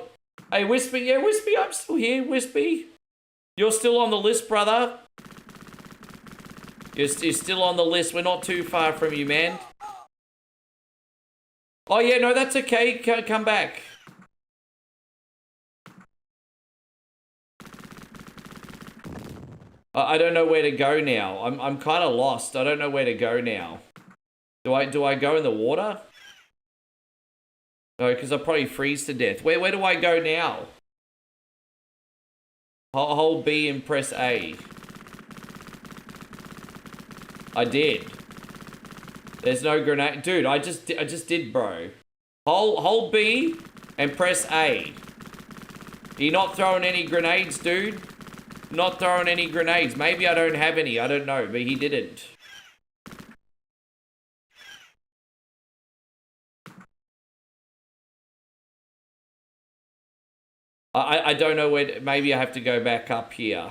Hey, Wispy. Yeah, Wispy, I'm still here, Wispy. You're still on the list, brother. You're still on the list. We're not too far from you, man. Oh, yeah, no, that's okay. Come back. I don't know where to go now. I'm kind of lost. I don't know where to go now. Do I go in the water? No, because I'll probably freeze to death. Where do I go now? Hold B and press A. I did. There's no grenade. Dude, I just did, bro. Hold B and press A. You're not throwing any grenades, dude? Not throwing any grenades. Maybe I don't have any. I don't know, but he didn't. I don't know where. Maybe I have to go back up here.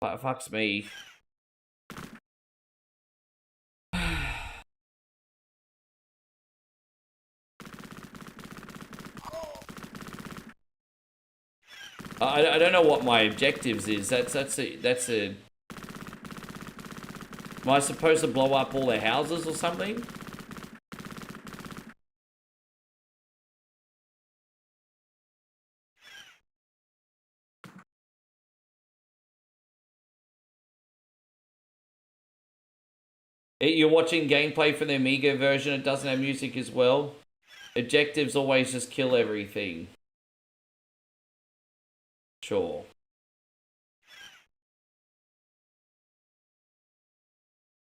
Fucks me. I don't know what my objectives is. That's a. Am I supposed to blow up all the houses or something? You're watching gameplay for the Amiga version. It doesn't have music as well. Objectives always just kill everything. Sure.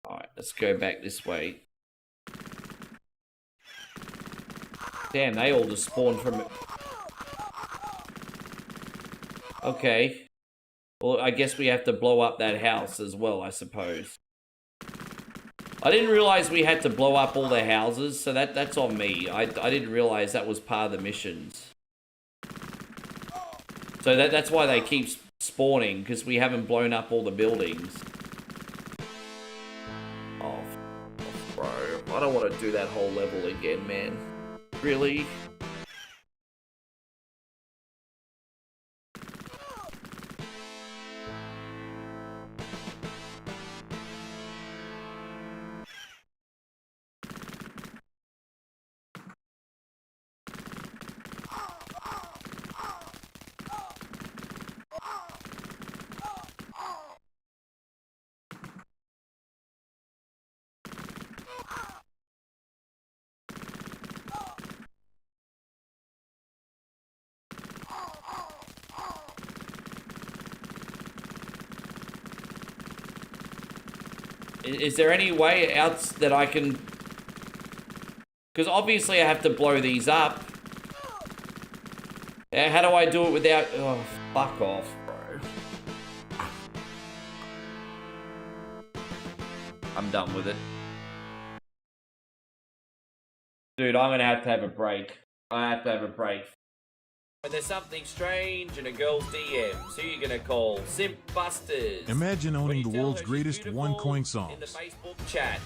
Alright, let's go back this way. Damn, they all just spawned from it. Okay. Well, I guess we have to blow up that house as well, I suppose. I didn't realize we had to blow up all the houses, so that's on me. I didn't realize that was part of the missions. So that's why they keep spawning, because we haven't blown up all the buildings. Oh, bro. I don't want to do that whole level again, man. Really? Is there any way else that I can... Because obviously I have to blow these up. How do I do it without... Oh, fuck off, bro. I'm done with it. Dude, I'm gonna have a break. I have to have a break. When there's something strange in a girl's DMs, who you gonna call? Simp Busters. Imagine owning the world's greatest beautiful one-coin in songs the Facebook chat.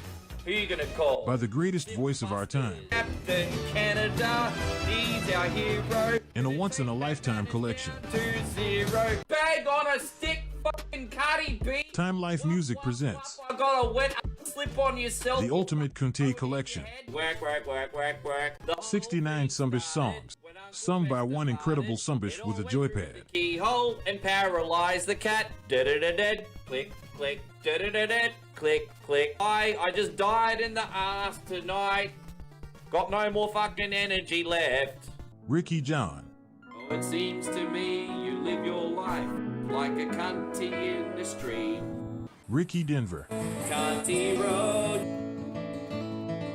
Who you gonna call? by the greatest voice of our time Captain Canada, he's our hero. in a once-in-a-lifetime collection. 2-0. Bag on a stick, fucking Cardi B. Time Life Music presents I got a wet slip on yourself. the Ultimate Kunte Collection. Work, work, work, work, work. 69 Sumbish songs, sung by one incredible Sumbish with a joypad. Keyhole and paralyze the cat. Da-da-da-da. Click, click, da-da-da-da. Click, click. I just died in the ass tonight. Got no more fucking energy left. Ricky John, Oh, it seems to me you live your life like a cunty in the street. Ricky Denver, Cunty road,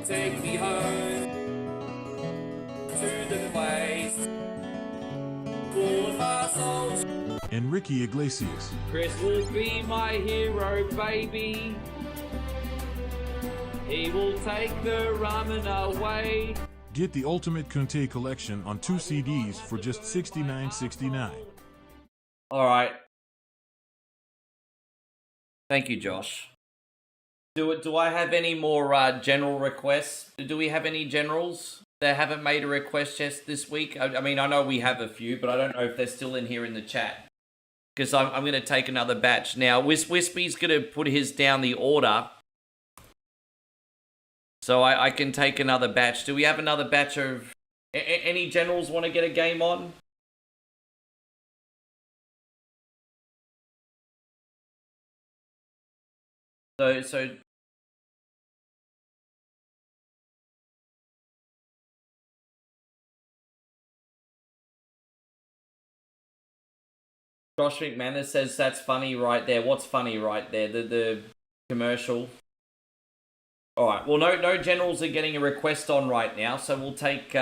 take me home to the place full of assholes. and Ricky Iglesias. Chris will be my hero, baby. He will take the ramen away. Get the Ultimate Kunte Collection on 2 CDs for just $69.69. All right. Thank you, Josh. Do I have any more general requests? Do we have any generals that haven't made a request just this week? I mean, I know we have a few, but I don't know if they're still in here in the chat. Because I'm going to take another batch. Now, Wispy's going to put his down the order. So I can take another batch. Do we have another batch of... Any generals want to get a game on? So Josh McManus says that's funny right there. What's funny right there? The commercial. All right. Well, no generals are getting a request on right now, so we'll take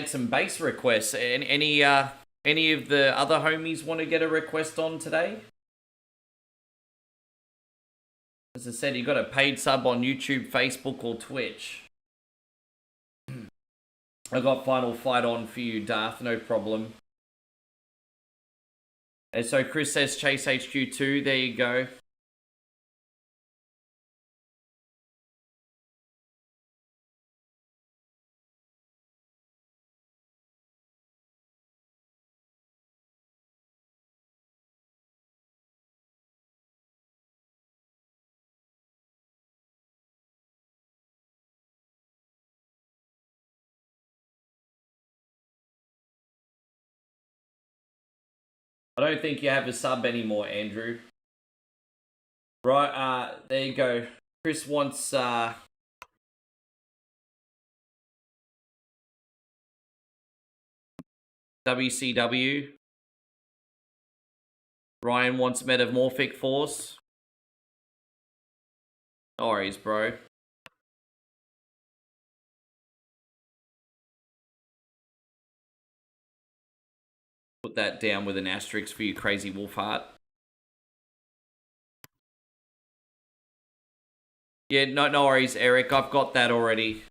some base requests. Any of the other homies want to get a request on today? As I said, you got a paid sub on YouTube, Facebook, or Twitch. I got Final Fight on for you, Darth. No problem. And so Chris says Chase HQ2. There you go. I don't think you have a sub anymore, Andrew. Right, there you go. Chris wants, WCW. Ryan wants Metamorphic Force. No worries, bro. Put that down with an asterisk for you, Crazy Wolfheart. Yeah, no worries, Eric. I've got that already.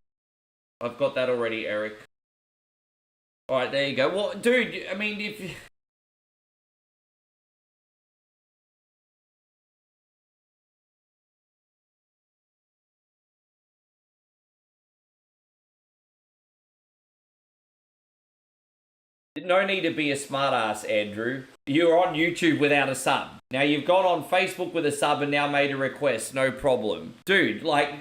Eric. Alright, there you go. Well, dude, I mean, if... No need to be a smartass, Andrew. You're on YouTube without a sub. Now you've gone on Facebook with a sub and now made a request. No problem. Dude, like...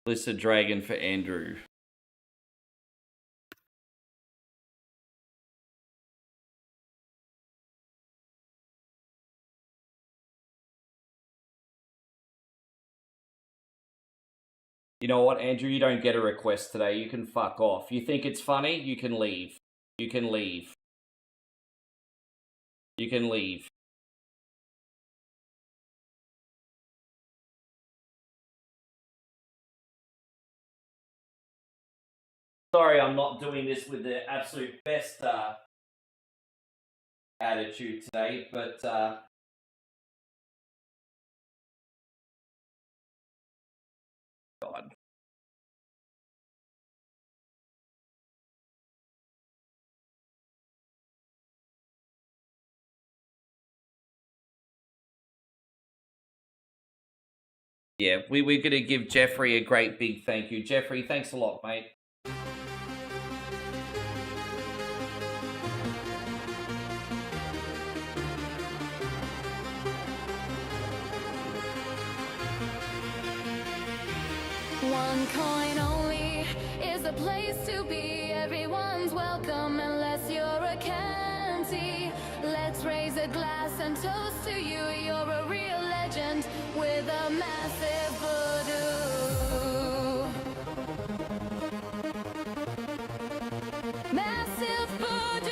Lizard Dragon for Andrew. You know what, Andrew? You don't get a request today. You can fuck off. You think it's funny? You can leave. You can leave. You can leave. Sorry, I'm not doing this with the absolute best attitude today, but God. Yeah, we're going to give Jeffrey a great big thank you. Jeffrey, thanks a lot, mate. One coin only is a place to be. Everyone's welcome unless you're a canty. Let's raise a glass and toast to you. You're a real legend with a massive voodoo. Massive voodoo.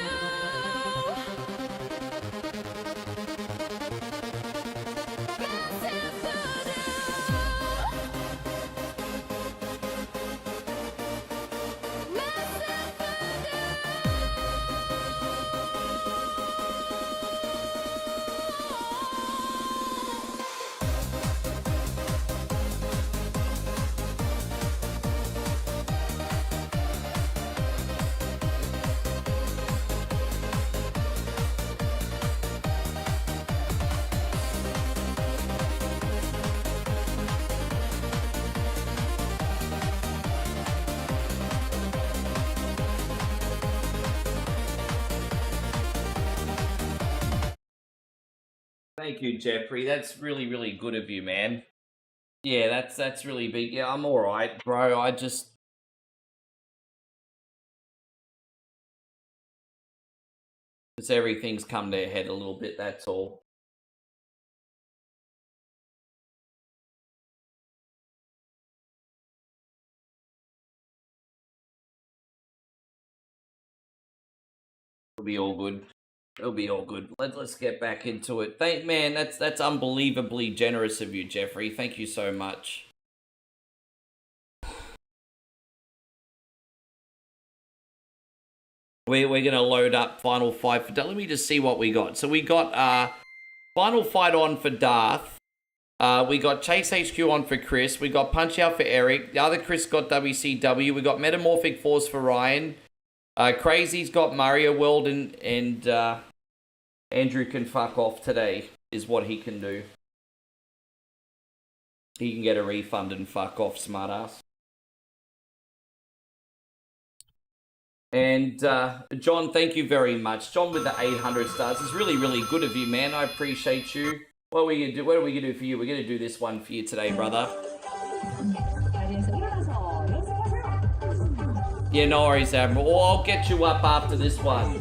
Massive voodoo. Massive Thank you, Jeffrey. That's really, really good of you, man. Yeah, that's really big. Yeah, I'm all right, bro. I just... Just everything's come to a head a little bit, that's all. It'll be all good. It'll be all good. Let's get back into it. Man, that's unbelievably generous of you, Jeffrey. Thank you so much. We're gonna load up Final Fight for Darth. Let me just see what we got. So we got Final Fight on for Darth. We got Chase HQ on for Chris. We got Punch Out for Eric. The other Chris got WCW. We got Metamorphic Force for Ryan. Crazy's got Mario World, and Andrew can fuck off today, is what he can do. He can get a refund and fuck off, smartass. And John, thank you very much. John with the 800 stars. It's really, really good of you, man. I appreciate you. What are we gonna do? What are we gonna do for you? We're gonna do this one for you today, brother. Yeah, no worries, Admiral. Or I'll get you up after this one.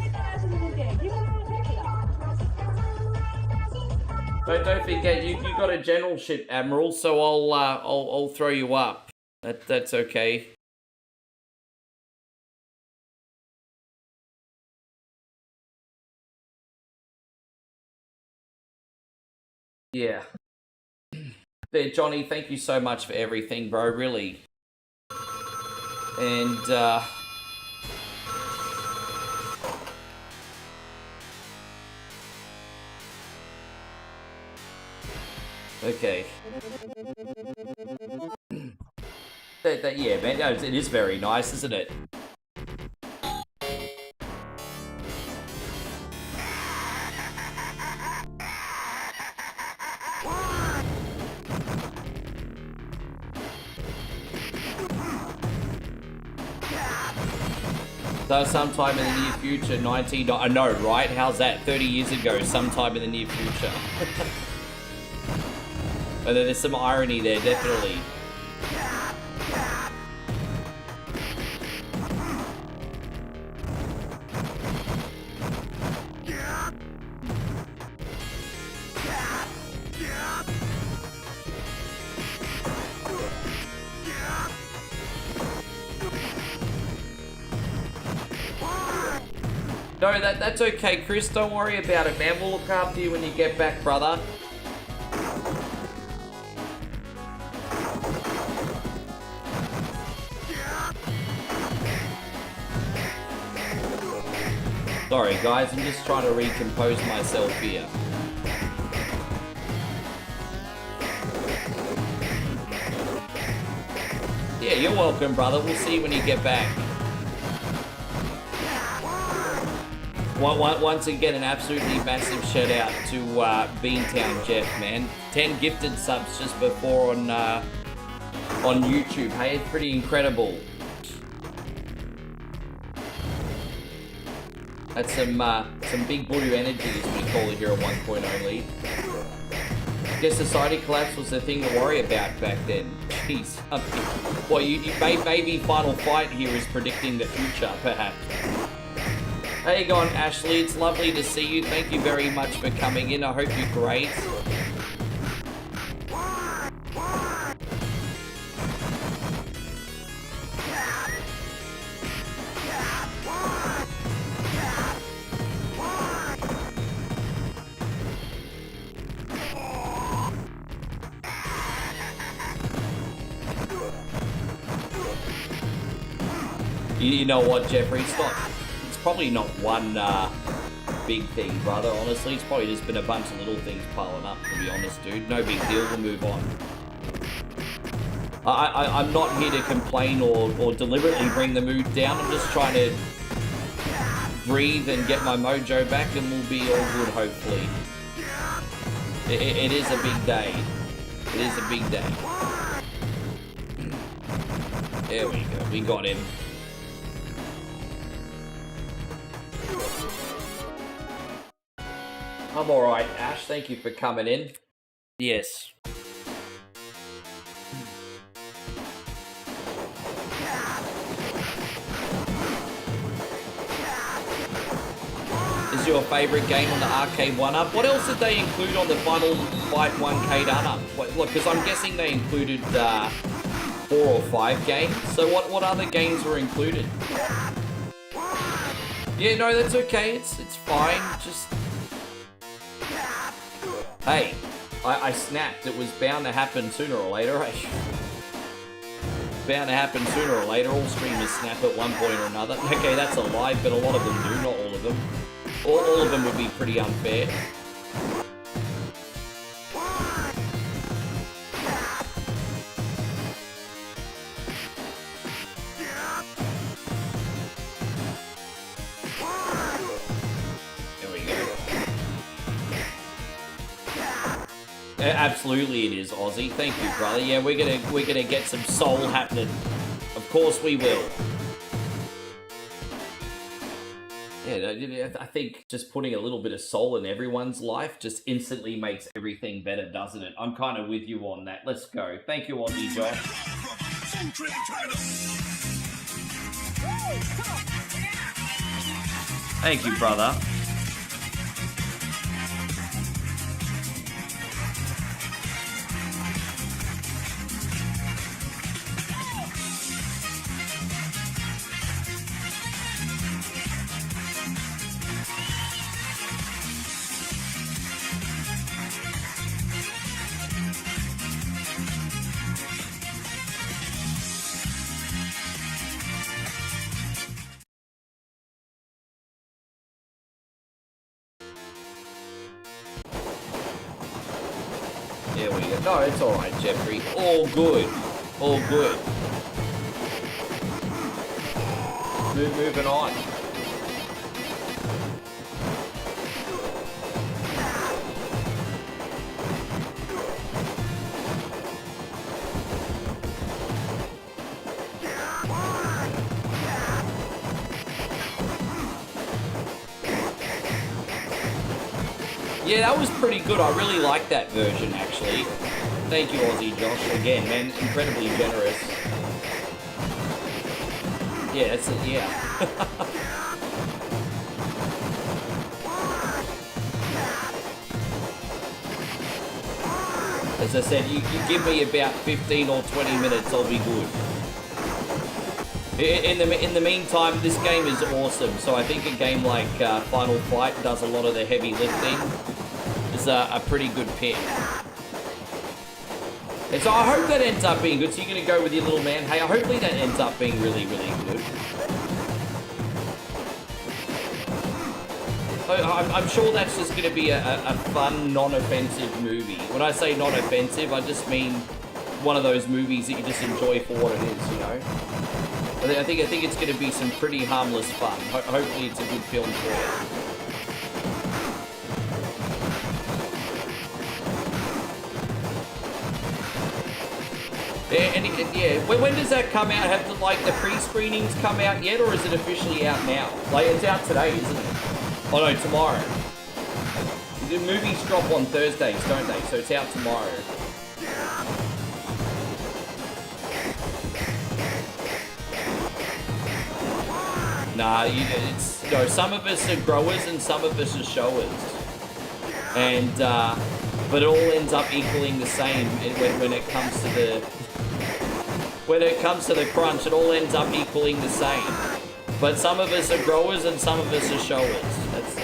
Don't forget, you got a generalship, Admiral. So I'll throw you up. That's okay. Yeah. There, Johnny, thank you so much for everything, bro, really. And, okay. Yeah, man, it is very nice, isn't it? So sometime in the near future, I know, right? How's that? 30 years ago, sometime in the near future. But there's some irony there, definitely. No, that's okay, Chris. Don't worry about it, man. We'll look after you when you get back, brother. Sorry, guys. I'm just trying to recompose myself here. Yeah, you're welcome, brother. We'll see you when you get back. Once again, an absolutely massive shout out to Beantown Jeff, man. 10 gifted subs just before on YouTube. Hey, it's pretty incredible. That's some big blue energy, as we call it here at 1.0 lead. I guess society collapse was the thing to worry about back then. Jeez. Well, maybe Final Fight here is predicting the future, perhaps. How you going, Ashley? It's lovely to see you. Thank you very much for coming in. I hope you're great. You know what, Jeffrey? It's probably not one big thing, brother. Honestly, it's probably just been a bunch of little things piling up, to be honest, dude. No big deal, we'll move on. I'm not here to complain or deliberately bring the mood down. I'm just trying to breathe and get my mojo back, and we'll be all good, hopefully. It is a big day. It is a big day. There we go. We got him. I'm alright, Ash. Thank you for coming in. Yes. Is your favourite game on the arcade 1-up? What else did they include on the Final Fight 1K 1-up? Look, because I'm guessing they included 4 or 5 games. So what other games were included? Yeah, no, that's okay. It's fine. Just... Hey, I snapped. It was bound to happen sooner or later, right? Bound to happen sooner or later. All streamers snap at one point or another. Okay, that's a lie, but a lot of them do, not all of them. All of them would be pretty unfair. Absolutely it is, Aussie. Thank you, brother. Yeah, we're gonna get some soul happening. Of course we will. Yeah, I think just putting a little bit of soul in everyone's life just instantly makes everything better, doesn't it? I'm kind of with you on that. Let's go. Thank you, Aussie Josh. Thank you, brother. There we go. No, it's alright, Jeffrey. All good. All good. Moving on. Yeah, that was pretty good. I really like that version, actually. Thank you, Aussie Josh. Again, man, incredibly generous. Yeah, that's it, yeah. As I said, you give me about 15 or 20 minutes, I'll be good. In the meantime, this game is awesome. So I think a game like Final Fight does a lot of the heavy lifting. It's a pretty good pick. And so I hope that ends up being good. So you're going to go with your little man. Hey, hopefully that ends up being really, really good. I'm sure that's just going to be a fun, non-offensive movie. When I say non-offensive, I just mean one of those movies that you just enjoy for what it is, you know? I think it's going to be some pretty harmless fun. Hopefully it's a good film for it. Yeah, and yeah, when does that come out? Have the pre-screenings come out yet, or is it officially out now? Like, it's out today, isn't it? Oh no, tomorrow. The movies drop on Thursdays, don't they? So it's out tomorrow. Nah, some of us are growers and some of us are showers. And, but it all ends up equaling the same when it comes to the... When it comes to the crunch, it all ends up equaling the same. But some of us are growers and some of us are showers. That's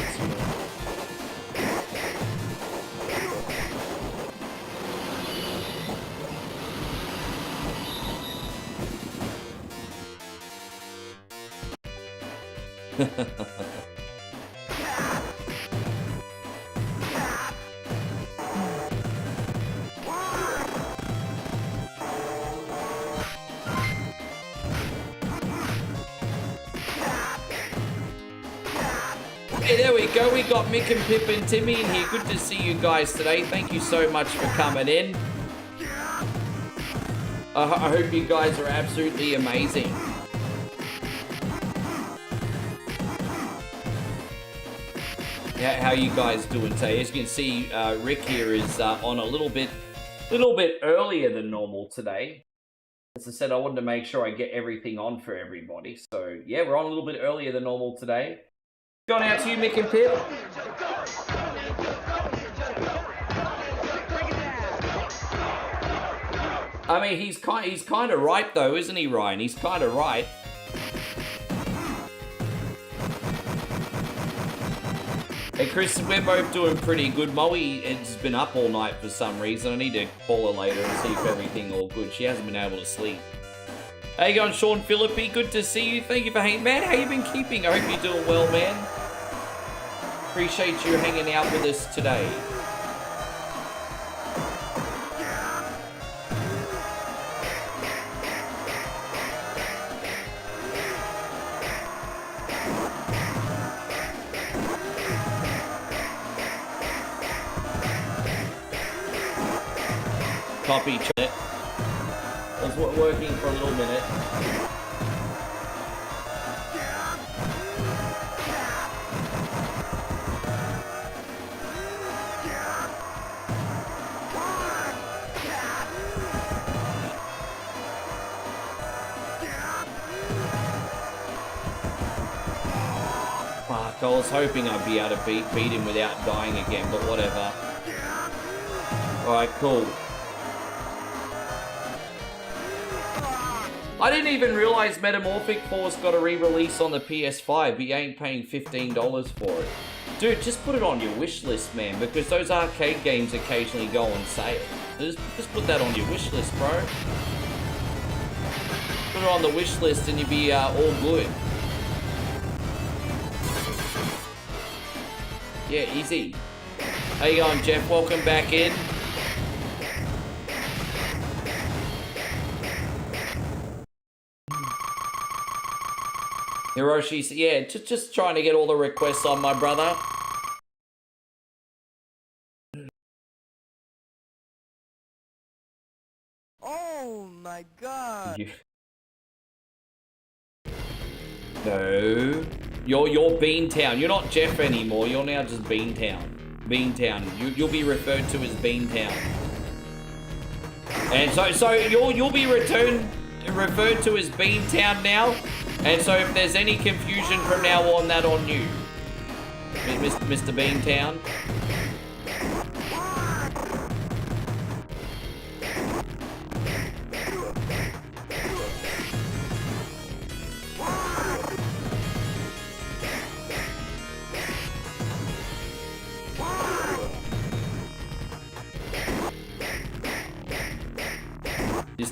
Hey, there we go. We got Mick and Pip and Timmy in here. Good to see you guys today. Thank you so much for coming in. I hope you guys are absolutely amazing. How you guys doing today? As you can see, Rick here is on a little bit earlier than normal today. As I said, I wanted to make sure I get everything on for everybody. So yeah, we're on a little bit earlier than normal today. Going out to you, Mick and Pip. I mean, he's kind of right though, isn't he, Ryan? He's kind of right. Hey, Chris, we're both doing pretty good. Moe has been up all night for some reason. I need to call her later and see if everything all good. She hasn't been able to sleep. How you going, Sean Philippi? Good to see you. Thank you for hanging. Man, how you been keeping? I hope you're doing well, man. Appreciate you hanging out with us today. Copy chat. I was working for a little minute. Fuck, I was hoping I'd be able to beat him without dying again, but whatever. Alright, cool. I didn't even realize Metamorphic Force got a re-release on the PS5. You ain't paying $15 for it. Dude, just put it on your wish list, man, because those arcade games occasionally go on sale. Just put that on your wish list, bro. Put it on the wish list and you'll be all good. Yeah, easy. How you going, Jeff? Welcome back in. Hiroshi, yeah, just trying to get all the requests on, my brother. Oh my god. No. You're Beantown. You're not Jeff anymore. You're now just Beantown. Beantown. You'll be referred to as Beantown. And so you'll be referred to as Beantown now. And so if there's any confusion from now on, that on you, Mr. Beantown.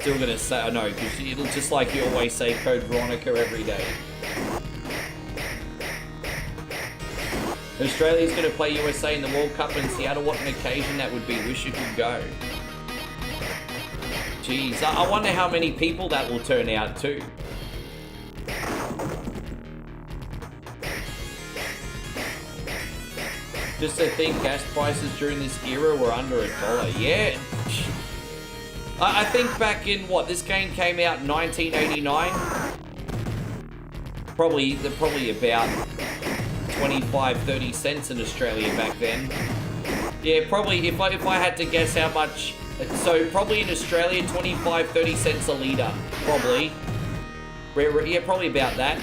still gonna say, I know, because it'll just like you always say Code Veronica every day. Australia's gonna play USA in the World Cup in Seattle. What an occasion that would be. Wish you could go. Jeez, I wonder how many people that will turn out to. Just to think gas prices during this era were under $1. Yeah. I think back in, what, this game came out in 1989? Probably about 25-30 cents in Australia back then. Yeah, probably, if I had to guess how much, so probably in Australia, 25-30 cents a litre, probably. Yeah, probably about that.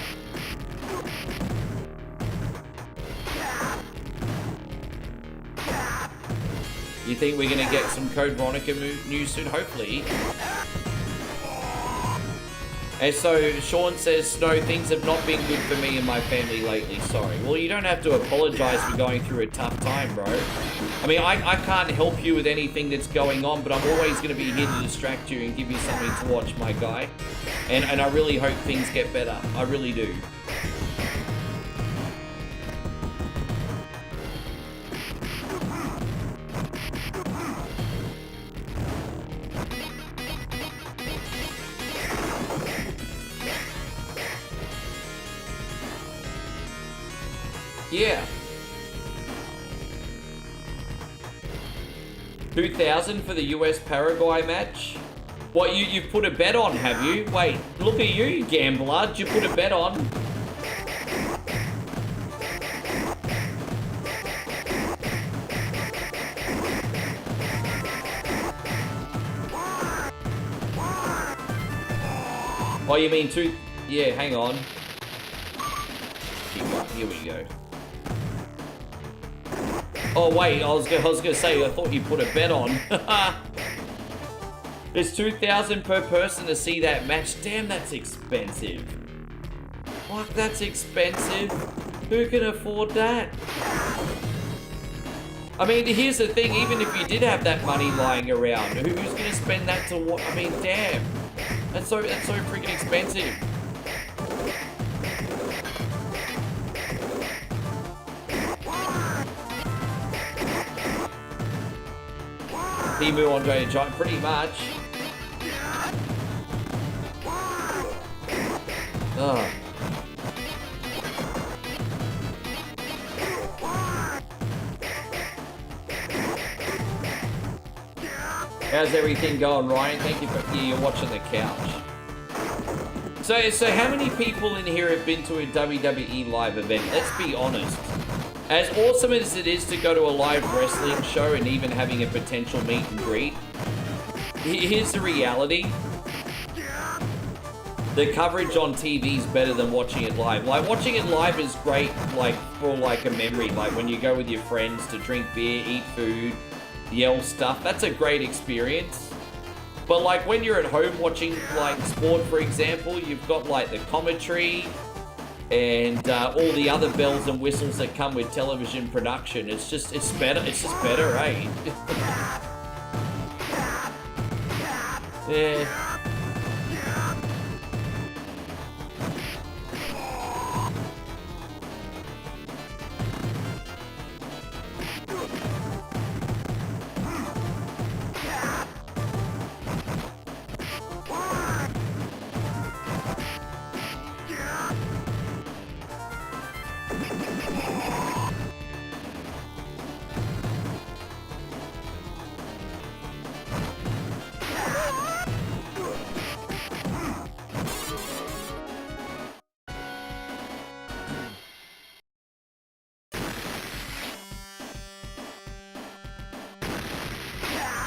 You think we're gonna get some Code Veronica news soon? Hopefully. And so Sean says, no, things have not been good for me and my family lately. Sorry. Well, you don't have to apologize for going through a tough time, bro. I mean, I can't help you with anything that's going on, but I'm always going to be here to distract you and give you something to watch, my guy. And I really hope things get better. I really do. Yeah. 2,000 for the US Paraguay match? What, you've put a bet on, have you? Wait, look at you, gambler. Did you put a bet on? Oh, you mean two? Yeah, hang on. Here we go. Oh wait, I was gonna say, I thought you put a bet on. It's 2,000 per person to see that match. Damn, that's expensive. Fuck, that's expensive. Who can afford that? I mean, here's the thing, even if you did have that money lying around, who's gonna spend that to what? I mean, damn. That's so freaking expensive. Emu Andre the Giant, pretty much. Oh. How's everything going, Ryan? Thank you for you're watching the couch. So how many people in here have been to a WWE live event? Let's be honest. As awesome as it is to go to a live wrestling show and even having a potential meet and greet, here's the reality. The coverage on TV is better than watching it live. Like, watching it live is great, like, for like a memory. Like when you go with your friends to drink beer, eat food, yell stuff. That's a great experience. But like when you're at home watching like sport, for example, you've got like the commentary and all the other bells and whistles that come with television production. It's better, eh? Yeah.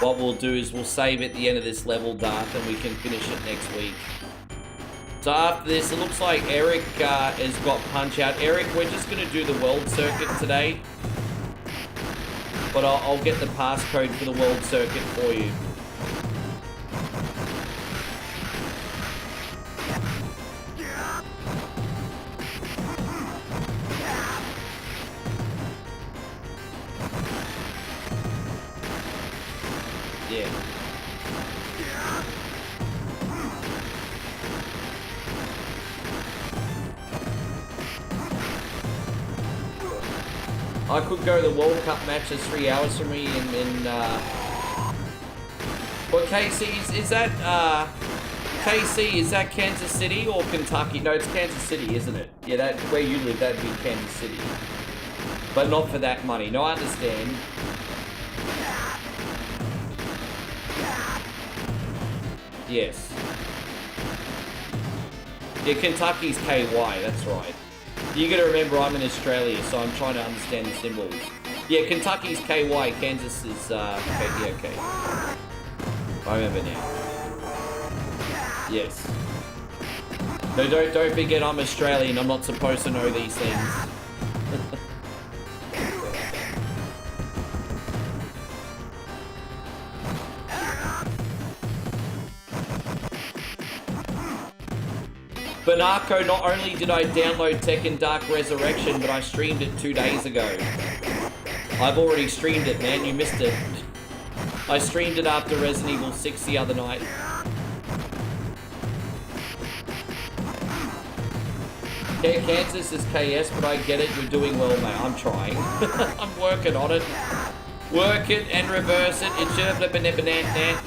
What we'll do is we'll save at the end of this level, Darth, and we can finish it next week. So after this, it looks like Eric has got Punch Out. Eric, we're just going to do the world circuit today. But I'll get the passcode for the world circuit for you. I could go to the World Cup match that's 3 hours from me well, KC, is that, KC, is that Kansas City or Kentucky? No, it's Kansas City, isn't it? Yeah, that where you live, that'd be Kansas City. But not for that money. No, I understand. Yes. Yeah, Kentucky's KY, that's right. You gotta remember I'm in Australia, so I'm trying to understand the symbols. Yeah, Kentucky's KY, Kansas is, okay. I remember now. Yes. No, don't forget I'm Australian, I'm not supposed to know these things. Banarco, not only did I download Tekken Dark Resurrection, but I streamed it 2 days ago. I've already streamed it, man, you missed it. I streamed it after Resident Evil 6 the other night. Yeah, Kansas is KS, but I get it, you're doing well, mate. I'm trying. I'm working on it. Work it and reverse it. It should have been a banana.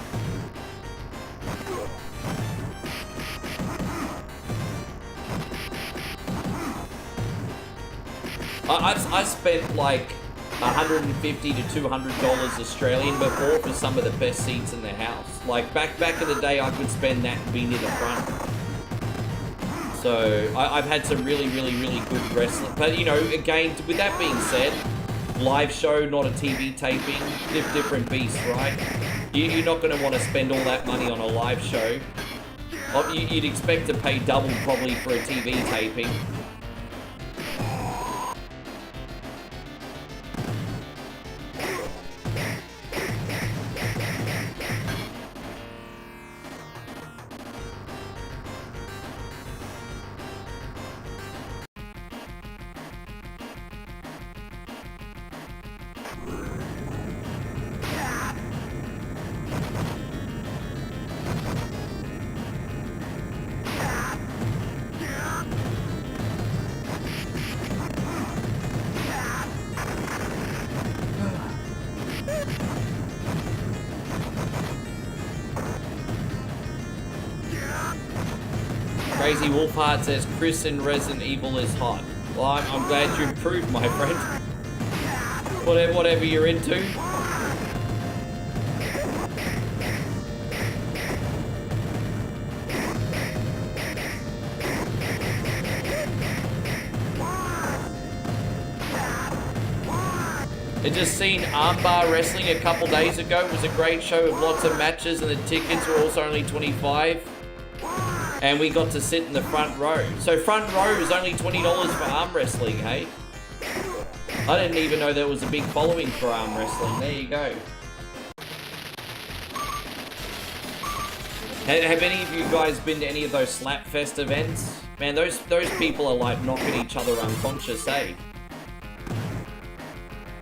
I've spent like $150 to $200 Australian before for some of the best seats in the house. Like back in the day, I could spend that and be near the front. So I've had some really good wrestling. But you know, again, with that being said, live show, not a TV taping, different beast, right? You're not going to want to spend all that money on a live show. You'd expect to pay double probably for a TV taping. Crazy Wolfheart says Chris in Resident Evil is hot. Well, I'm glad you improved, my friend. Whatever you're into. I just seen Armbar Wrestling a couple days ago. It was a great show with lots of matches and the tickets were also only $25. And we got to sit in the front row. So front row is only $20 for arm wrestling, hey? I didn't even know there was a big following for arm wrestling. There you go. Have any of you guys been to any of those Slapfest events? Man, those people are like knocking each other unconscious, eh?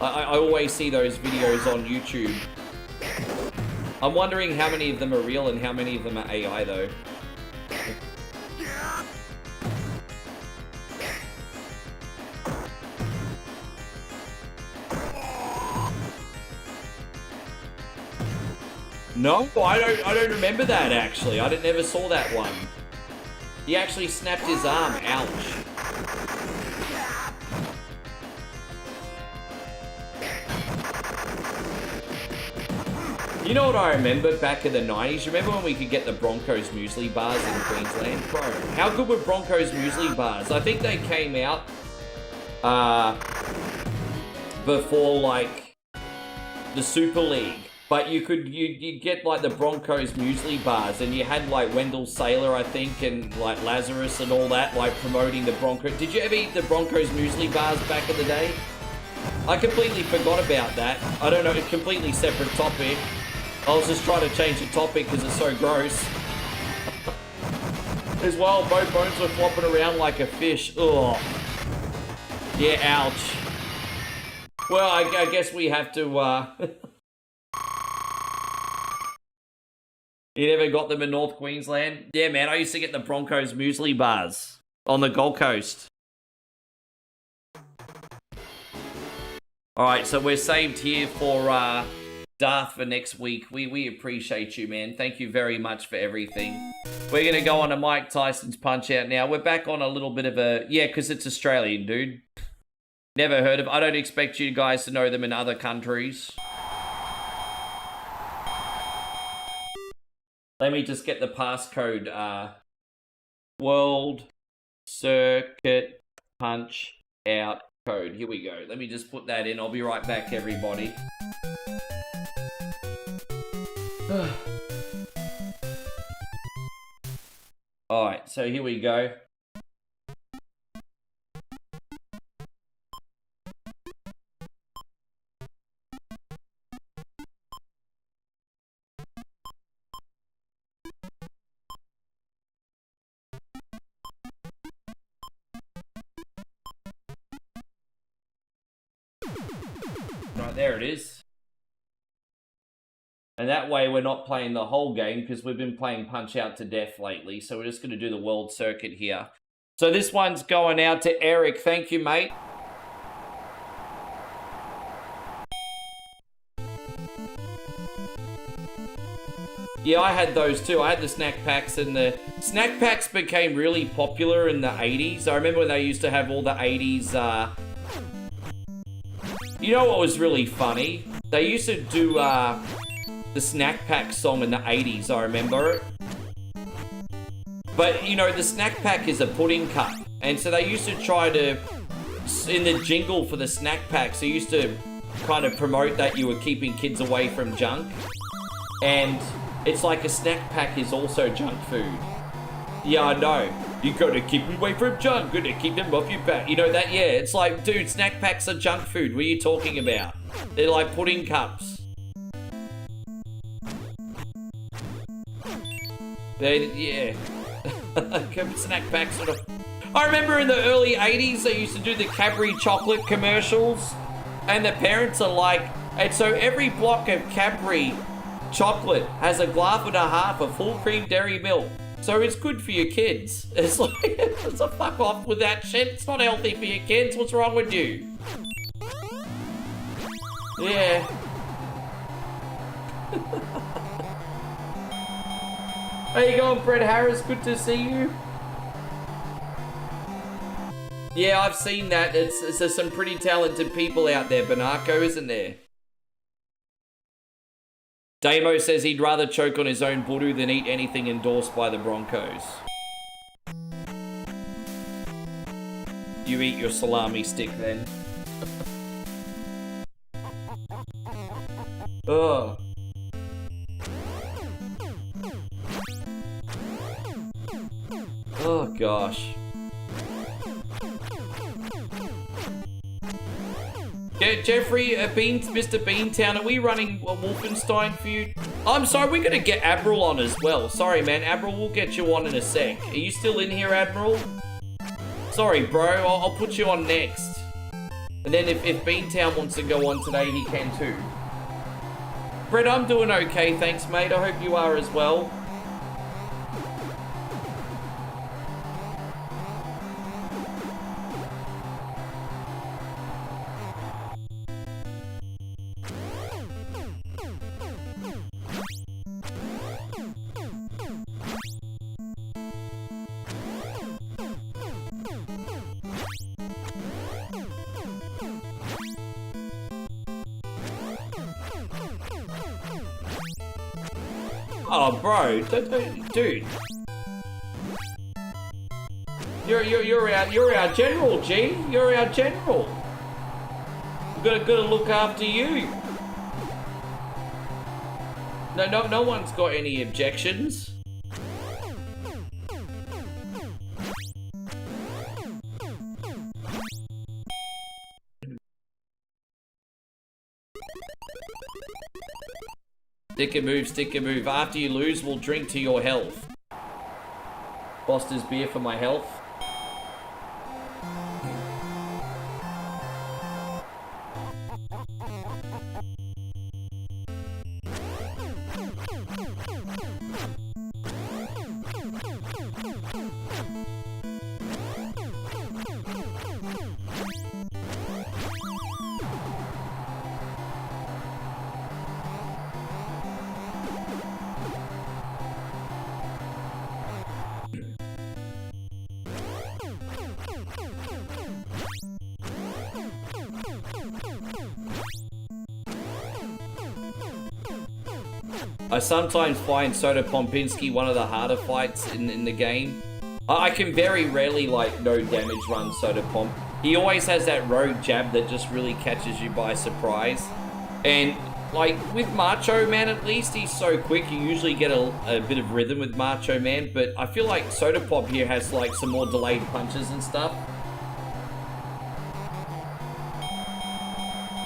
I always see those videos on YouTube. I'm wondering how many of them are real and how many of them are AI though. No, I don't remember that actually. I never saw that one. He actually snapped his arm. Ouch. You know what I remember back in the 90s? Remember when we could get the Broncos muesli bars in Queensland? Bro, how good were Broncos muesli bars? I think they came out before like the Super League. But you'd get like the Broncos muesli bars and you had like Wendell Saylor, I think, and like Lazarus and all that, like promoting the Broncos. Did you ever eat the Broncos muesli bars back in the day? I completely forgot about that. I don't know, it's a completely separate topic. I was just trying to change the topic because it's so gross. As well, both bones were flopping around like a fish. Ugh. Yeah, ouch. Well, I guess we have to, You never got them in North Queensland? Yeah, man, I used to get the Broncos muesli bars on the Gold Coast. Alright, so we're saved here for Darth for next week. We appreciate you, man. Thank you very much for everything. We're going to go on to Mike Tyson's Punch-Out now. We're back on a little bit of a... Yeah, because it's Australian, dude. Never heard of... I don't expect you guys to know them in other countries. Let me just get the passcode. World Circuit Punch-Out code. Here we go. Let me just put that in. I'll be right back, everybody. Alright, so here we go. Right, there it is. And that way we're not playing the whole game because we've been playing Punch-Out to death lately. So we're just going to do the world circuit here. So this one's going out to Eric. Thank you, mate. Yeah, I had those too. I had the snack packs, and the snack packs became really popular in the 80s. I remember when they used to have all the 80s... You know what was really funny? They used to do the Snack Pack song in the 80s, I remember it. But, you know, the Snack Pack is a pudding cup. And so they used to try to, in the jingle for the Snack Packs, they used to kind of promote that you were keeping kids away from junk. And it's like a snack pack is also junk food. Yeah, I know. You gotta keep them away from junk. Gotta keep them off your back. You know that? Yeah, it's like, dude, snack packs are junk food. What are you talking about? They're like pudding cups. Yeah. Snack packs sort of... I remember in the early 80s, they used to do the Cadbury chocolate commercials. And the parents are like... And so every block of Cadbury chocolate has a glass and a half of full cream dairy milk. So it's good for your kids. It's like, it's a fuck off with that shit. It's not healthy for your kids. What's wrong with you? Yeah. How you going, Fred Harris? Good to see you. Yeah, I've seen that. There's some pretty talented people out there, Banako, isn't there? Damo says he'd rather choke on his own voodoo than eat anything endorsed by the Broncos. You eat your salami stick then. Ugh. Oh gosh. Jeffrey, Mr. Beantown, are we running a Wolfenstein feud? I'm sorry, we're gonna get Admiral on as well. Sorry, man, Admiral, we'll get you on in a sec. Are you still in here, Admiral? Sorry, bro, I'll put you on next. And then if Beantown wants to go on today, he can too. Brett, I'm doing okay, thanks, mate. I hope you are as well. Oh, bro, dude. You're our general, G. You're our general. We've gotta look after you. No one's got any objections. Stick and move. After you lose, we'll drink to your health. Foster's beer for my health. I sometimes find Soda Pompinski one of the harder fights in the game. I can very rarely, like, no damage run Soda Pomp. He always has that rogue jab that just really catches you by surprise. And, like, with Macho Man at least, he's so quick, you usually get a bit of rhythm with Macho Man, but I feel like Soda Pop here has, like, some more delayed punches and stuff.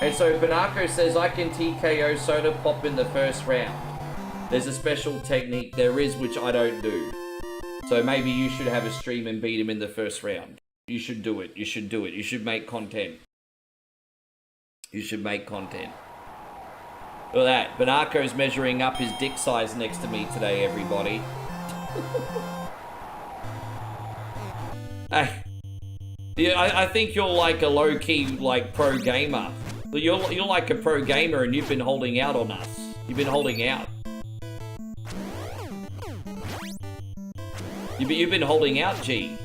And so Banako says, I can TKO Soda Pop in the first round. There's a special technique there is, which I don't do. So maybe you should have a stream and beat him in the first round. You should do it. You should do it. You should make content. You should make content. Look at that. Banako's measuring up his dick size next to me today, everybody. Hey. Yeah, I think you're like a low-key, like, pro gamer. You're like a pro gamer and you've been holding out on us. You've been holding out. You've been holding out, G.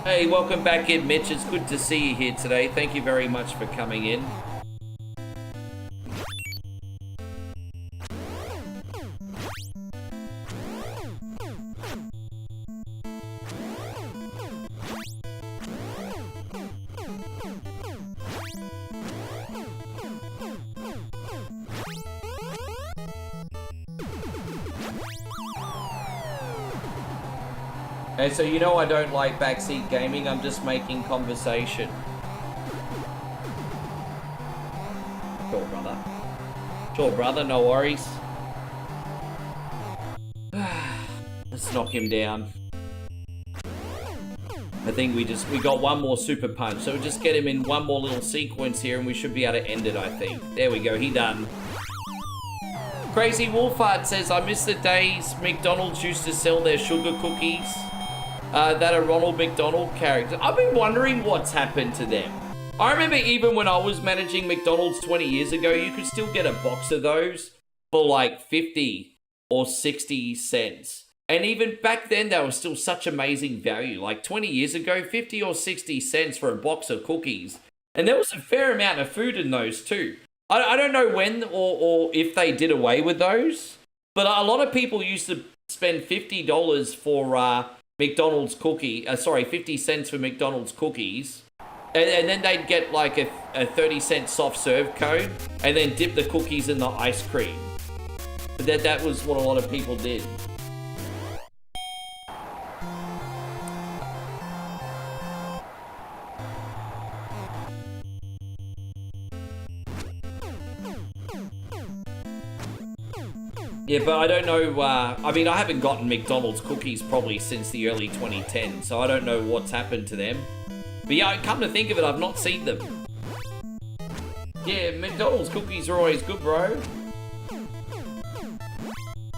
Hey, welcome back in, Mitch. It's good to see you here today. Thank you very much for coming in. And so you know I don't like backseat gaming, I'm just making conversation. Sure, brother. Sure, brother, no worries. Let's knock him down. I think we got one more super punch, so we'll just get him in one more little sequence here and we should be able to end it, I think. There we go, he done. Crazy Wolfart says, I miss the days McDonald's used to sell their sugar cookies. That are Ronald McDonald characters. I've been wondering what's happened to them. I remember even when I was managing McDonald's 20 years ago, you could still get a box of those for like 50 or 60 cents. And even back then, they were still such amazing value. Like 20 years ago, 50 or 60 cents for a box of cookies. And there was a fair amount of food in those too. I don't know when or if they did away with those, but a lot of people used to spend $50 for McDonald's cookie, 50 cents for McDonald's cookies, and then they'd get like a 30-cent soft serve cone, and then dip the cookies in the ice cream. But that was what a lot of people did. Yeah, but I don't know, I mean, I haven't gotten McDonald's cookies probably since the early 2010s, so I don't know what's happened to them. But yeah, come to think of it, I've not seen them. Yeah, McDonald's cookies are always good, bro.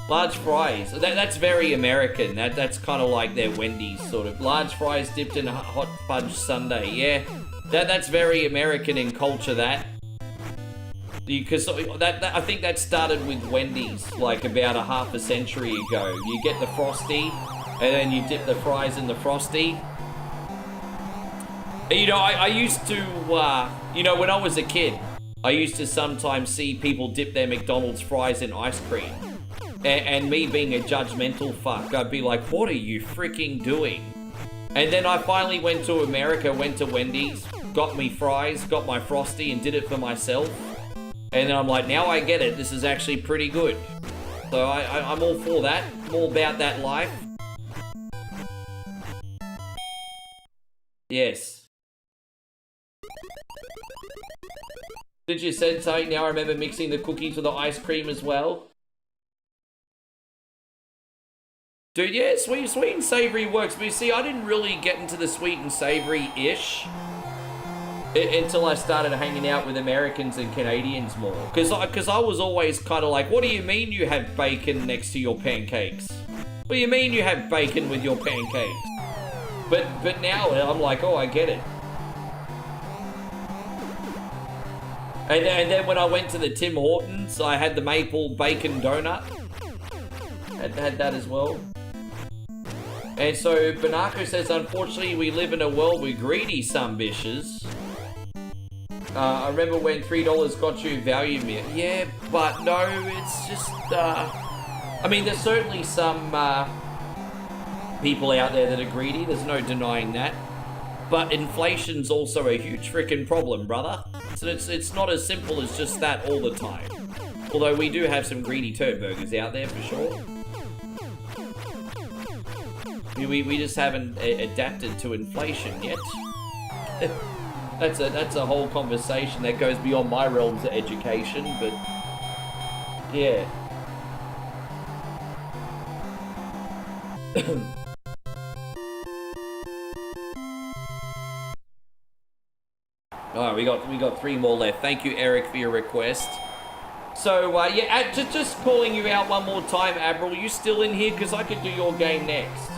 Large fries, that's very American, that's kind of like their Wendy's sort of. Large fries dipped in a hot fudge sundae, yeah. That's very American in culture, that. Because I think that started with Wendy's like about a half a century ago. You get the Frosty, and then you dip the fries in the Frosty. You know, I used to, you know, when I was a kid, I used to sometimes see people dip their McDonald's fries in ice cream. And me being a judgmental fuck, I'd be like, what are you freaking doing? And then I finally went to America, went to Wendy's, got me fries, got my Frosty, and did it for myself. And then I'm like, now I get it. This is actually pretty good. So I'm all for that. I'm all about that life. Yes. Did you say something? Now I remember mixing the cookies with the ice cream as well. Dude, yeah, sweet and savory works. But you see, I didn't really get into the sweet and savory-ish Until I started hanging out with Americans and Canadians more. Because I was always kind of like, what do you mean you have bacon next to your pancakes? What do you mean you have bacon with your pancakes? But now I'm like, oh, I get it. And then when I went to the Tim Hortons, I had the maple bacon donut. Had that as well. And so Banako says, unfortunately, we live in a world with greedy sumbitches. I remember when $3 got you value meal. Yeah, but no, it's just, I mean, there's certainly some people out there that are greedy. There's no denying that. But inflation's also a huge frickin' problem, brother. So it's not as simple as just that all the time. Although we do have some greedy turd burgers out there for sure. We just haven't adapted to inflation yet. That's a whole conversation that goes beyond my realms of education, but yeah. Alright, we got 3 more left. Thank you, Eric, for your request. So, yeah, just calling you out one more time, Admiral. You still in here? Because I could do your game next.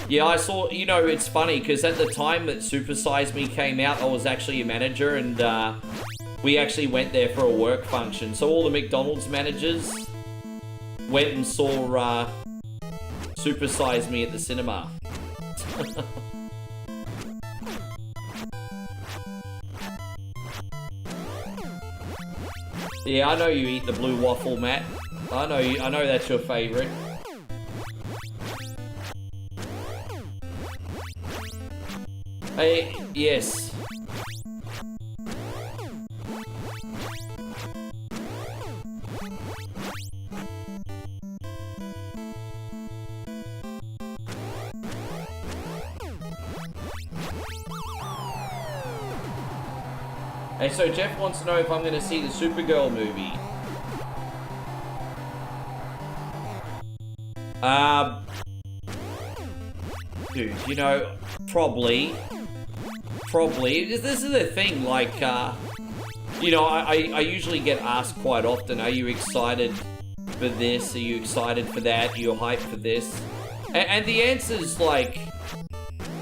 Yeah, I saw, you know, it's funny, because at the time that Super Size Me came out, I was actually a manager, and we actually went there for a work function. So all the McDonald's managers went and saw Super Size Me at the cinema. Yeah, I know you eat the blue waffle, Matt. I know that's your favorite. Hey, yes. Hey, so Jeff wants to know if I'm going to see the Supergirl movie. Dude, you know, probably. This is the thing, like, you know, I usually get asked quite often, are you excited for this? Are you excited for that? Are you hyped for this? And the answer's, like,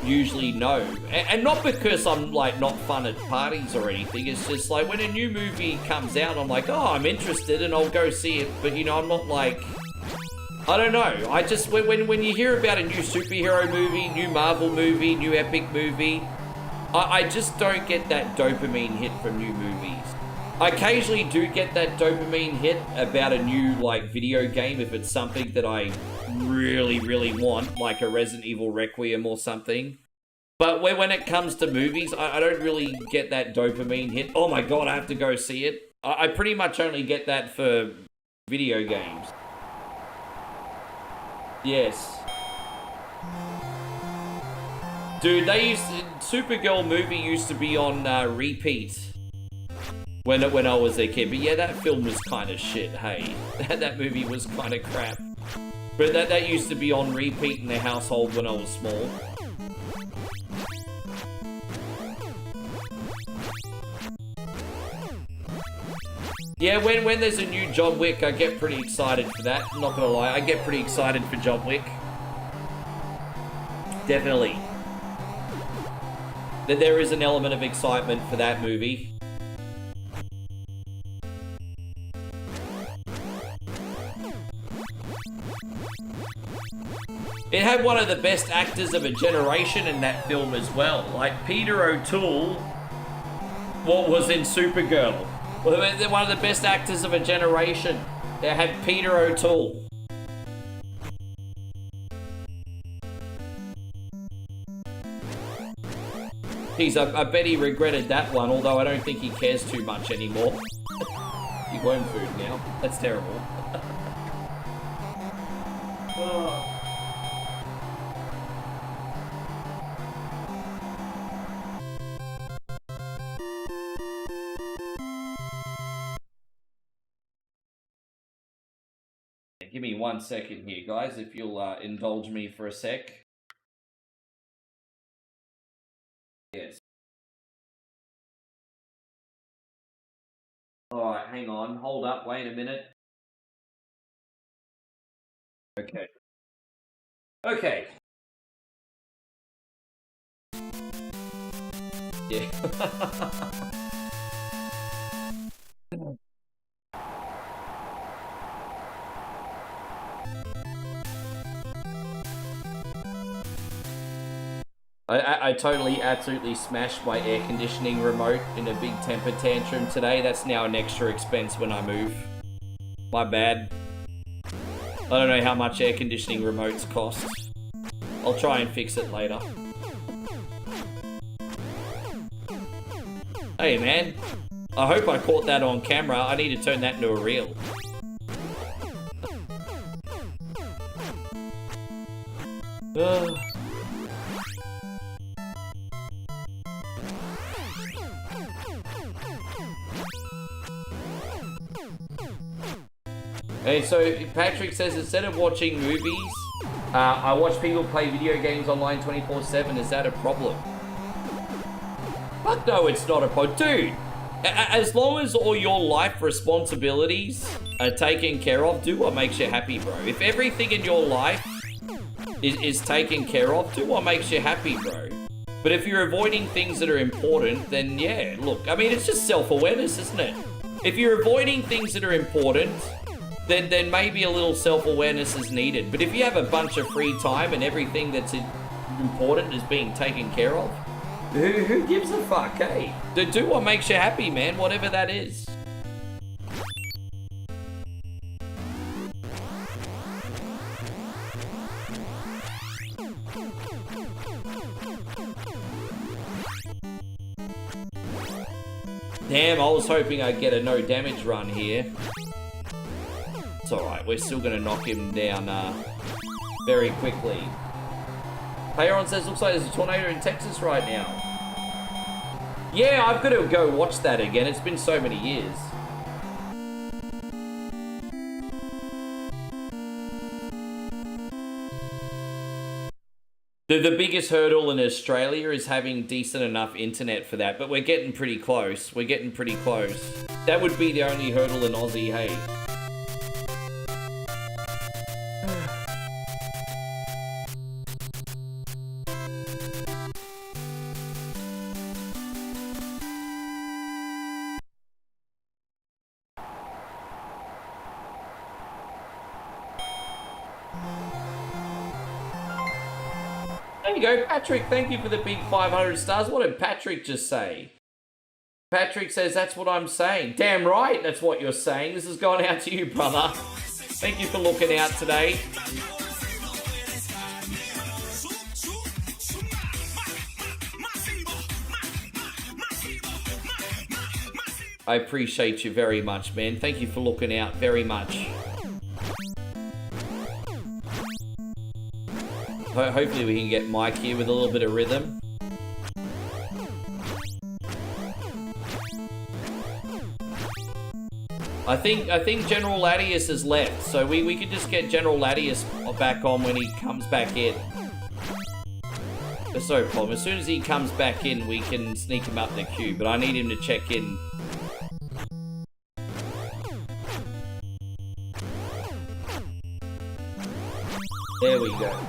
usually no. And not because I'm, like, not fun at parties or anything. It's just, like, when a new movie comes out, I'm like, oh, I'm interested and I'll go see it. But, you know, I'm not, like... I don't know. I just... When you hear about a new superhero movie, new Marvel movie, new epic movie... I just don't get that dopamine hit from new movies. I occasionally do get that dopamine hit about a new, like, video game if it's something that I really, really want, like a Resident Evil Requiem or something. But when it comes to movies, I don't really get that dopamine hit. Oh my god, I have to go see it. I pretty much only get that for video games. Yes. Dude, Supergirl movie used to be on repeat when I was a kid. But yeah, that film was kind of shit, hey. That movie was kind of crap. But that used to be on repeat in the household when I was small. Yeah, when there's a new John Wick, I get pretty excited for that. I'm not gonna lie, I get pretty excited for John Wick. Definitely. That there is an element of excitement for that movie. It had one of the best actors of a generation in that film as well. Like Peter O'Toole, what was in Supergirl. They're one of the best actors of a generation. They had Peter O'Toole. Geez, I bet he regretted that one, although I don't think he cares too much anymore. He won't food now. That's terrible. Oh. give me 1 second here, guys, if you'll indulge me for a sec. Yes. Alright, hang on. Hold up, wait a minute. Okay. Okay. Yeah. I totally, absolutely smashed my air conditioning remote in a big temper tantrum today. That's now an extra expense when I move. My bad. I don't know how much air conditioning remotes cost. I'll try and fix it later. Hey man, I hope I caught that on camera. I need to turn that into a reel. Hey, so Patrick says, instead of watching movies, I watch people play video games online 24/7. Is that a problem? Fuck no, it's not a problem. Dude, as long as all your life responsibilities are taken care of, do what makes you happy, bro. If everything in your life is taken care of, do what makes you happy, bro. But if you're avoiding things that are important, then yeah, look, I mean, it's just self-awareness, isn't it? If you're avoiding things that are important, then maybe a little self-awareness is needed. But if you have a bunch of free time and everything that's important is being taken care of, who gives a fuck, hey? Do what makes you happy, man, whatever that is. Damn, I was hoping I'd get a no damage run here. It's alright, we're still gonna knock him down very quickly. Payron says, looks like there's a tornado in Texas right now. Yeah, I've got to go watch that again. It's been so many years. The biggest hurdle in Australia is having decent enough internet for that, but we're getting pretty close. We're getting pretty close. That would be the only hurdle in Aussie, hey. There you go, Patrick, thank you for the big 500 stars. What did Patrick just say? Patrick says, that's what I'm saying. Damn right, that's what you're saying. This has gone out to you, brother. Thank you for looking out today. I appreciate you very much, man. Thank you for looking out very much. Hopefully we can get Mike here with a little bit of rhythm. I think General Latius has left, so we could just get General Latius back on when he comes back in. There's no problem. As soon as he comes back in, we can sneak him up the queue, but I need him to check in. There we go.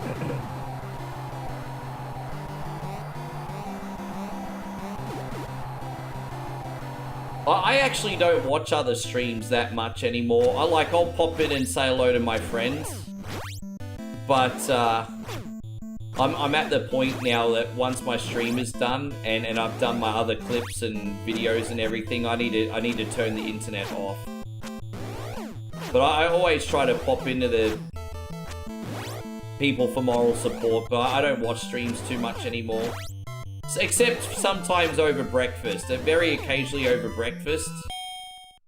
I actually don't watch other streams that much anymore. I'll pop in and say hello to my friends. But, I'm at the point now that once my stream is done and I've done my other clips and videos and everything, I need to turn the internet off. But I always try to pop into the people for moral support, but I don't watch streams too much anymore. Except sometimes over breakfast. Very occasionally over breakfast,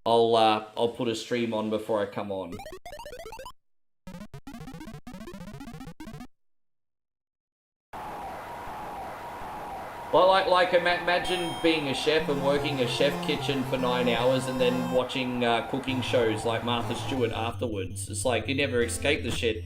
I'll put a stream on before I come on. Imagine being a chef and working a chef kitchen for 9 hours and then watching cooking shows like Martha Stewart afterwards. It's like you never escape the shit.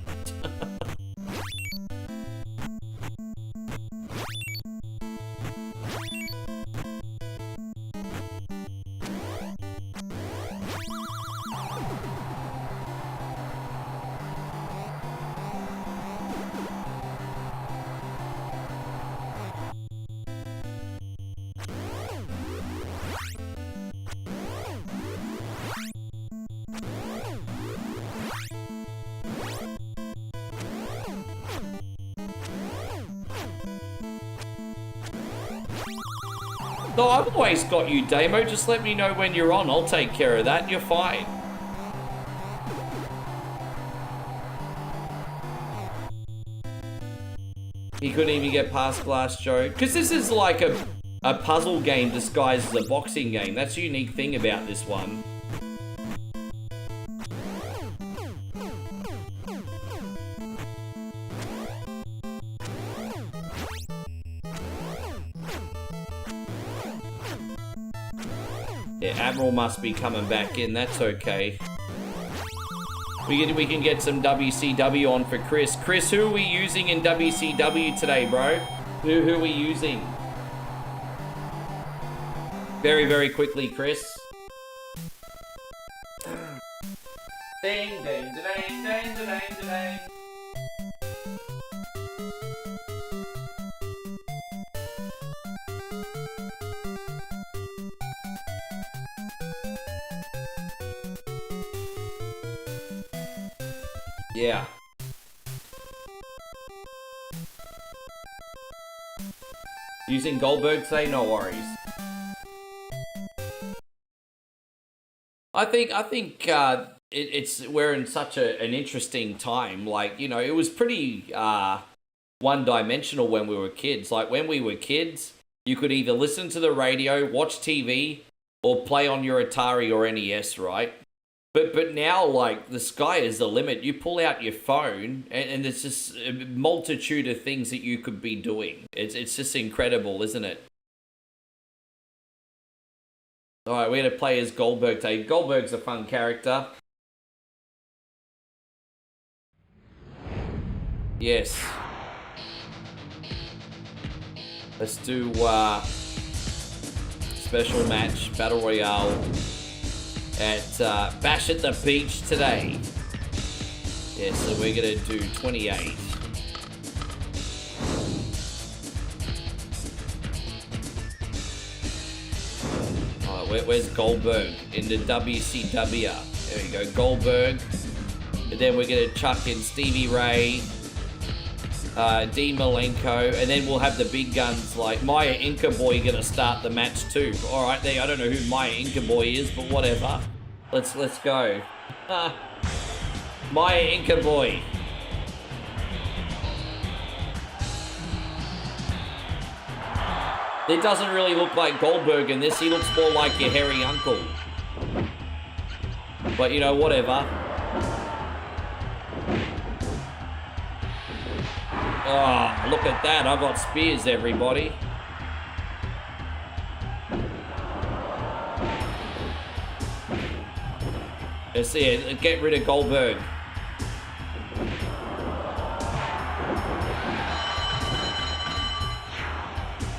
No, I've always got you, Damo. Just let me know when you're on. I'll take care of that. You're fine. He couldn't even get past Glass Joe. Because this is like a puzzle game disguised as a boxing game. That's the unique thing about this one. Yeah, Admiral must be coming back in. That's okay. We can get some WCW on for Chris. Chris, who are we using in WCW today, bro? Who are we using? Very, very quickly, Chris. Ding, ding, ding, ding, ding, ding. Yeah. Using Goldberg today, no worries. I think we're in such an interesting time. Like, you know, it was pretty one-dimensional when we were kids. Like, when we were kids, you could either listen to the radio, watch TV, or play on your Atari or NES, right? But now, like, the sky is the limit. You pull out your phone, and there's just a multitude of things that you could be doing. It's just incredible, isn't it? All right, we're going to play as Goldberg today. Goldberg's a fun character. Yes. Let's do special match, Battle Royale. At Bash at the Beach today. Yeah, so we're gonna do 28. Alright, where's Goldberg? In the WCW. There we go, Goldberg. And then we're gonna chuck in Stevie Ray, Dean Malenko, and then we'll have the big guns like Maya Inca Boy gonna start the match too. Alright, I don't know who Maya Inca Boy is, but whatever. Let's go. Maya Inca Boy. It doesn't really look like Goldberg in this. He looks more like your hairy uncle. But you know, whatever. Oh, look at that. I've got spears, everybody. Let's see it. Get rid of Goldberg.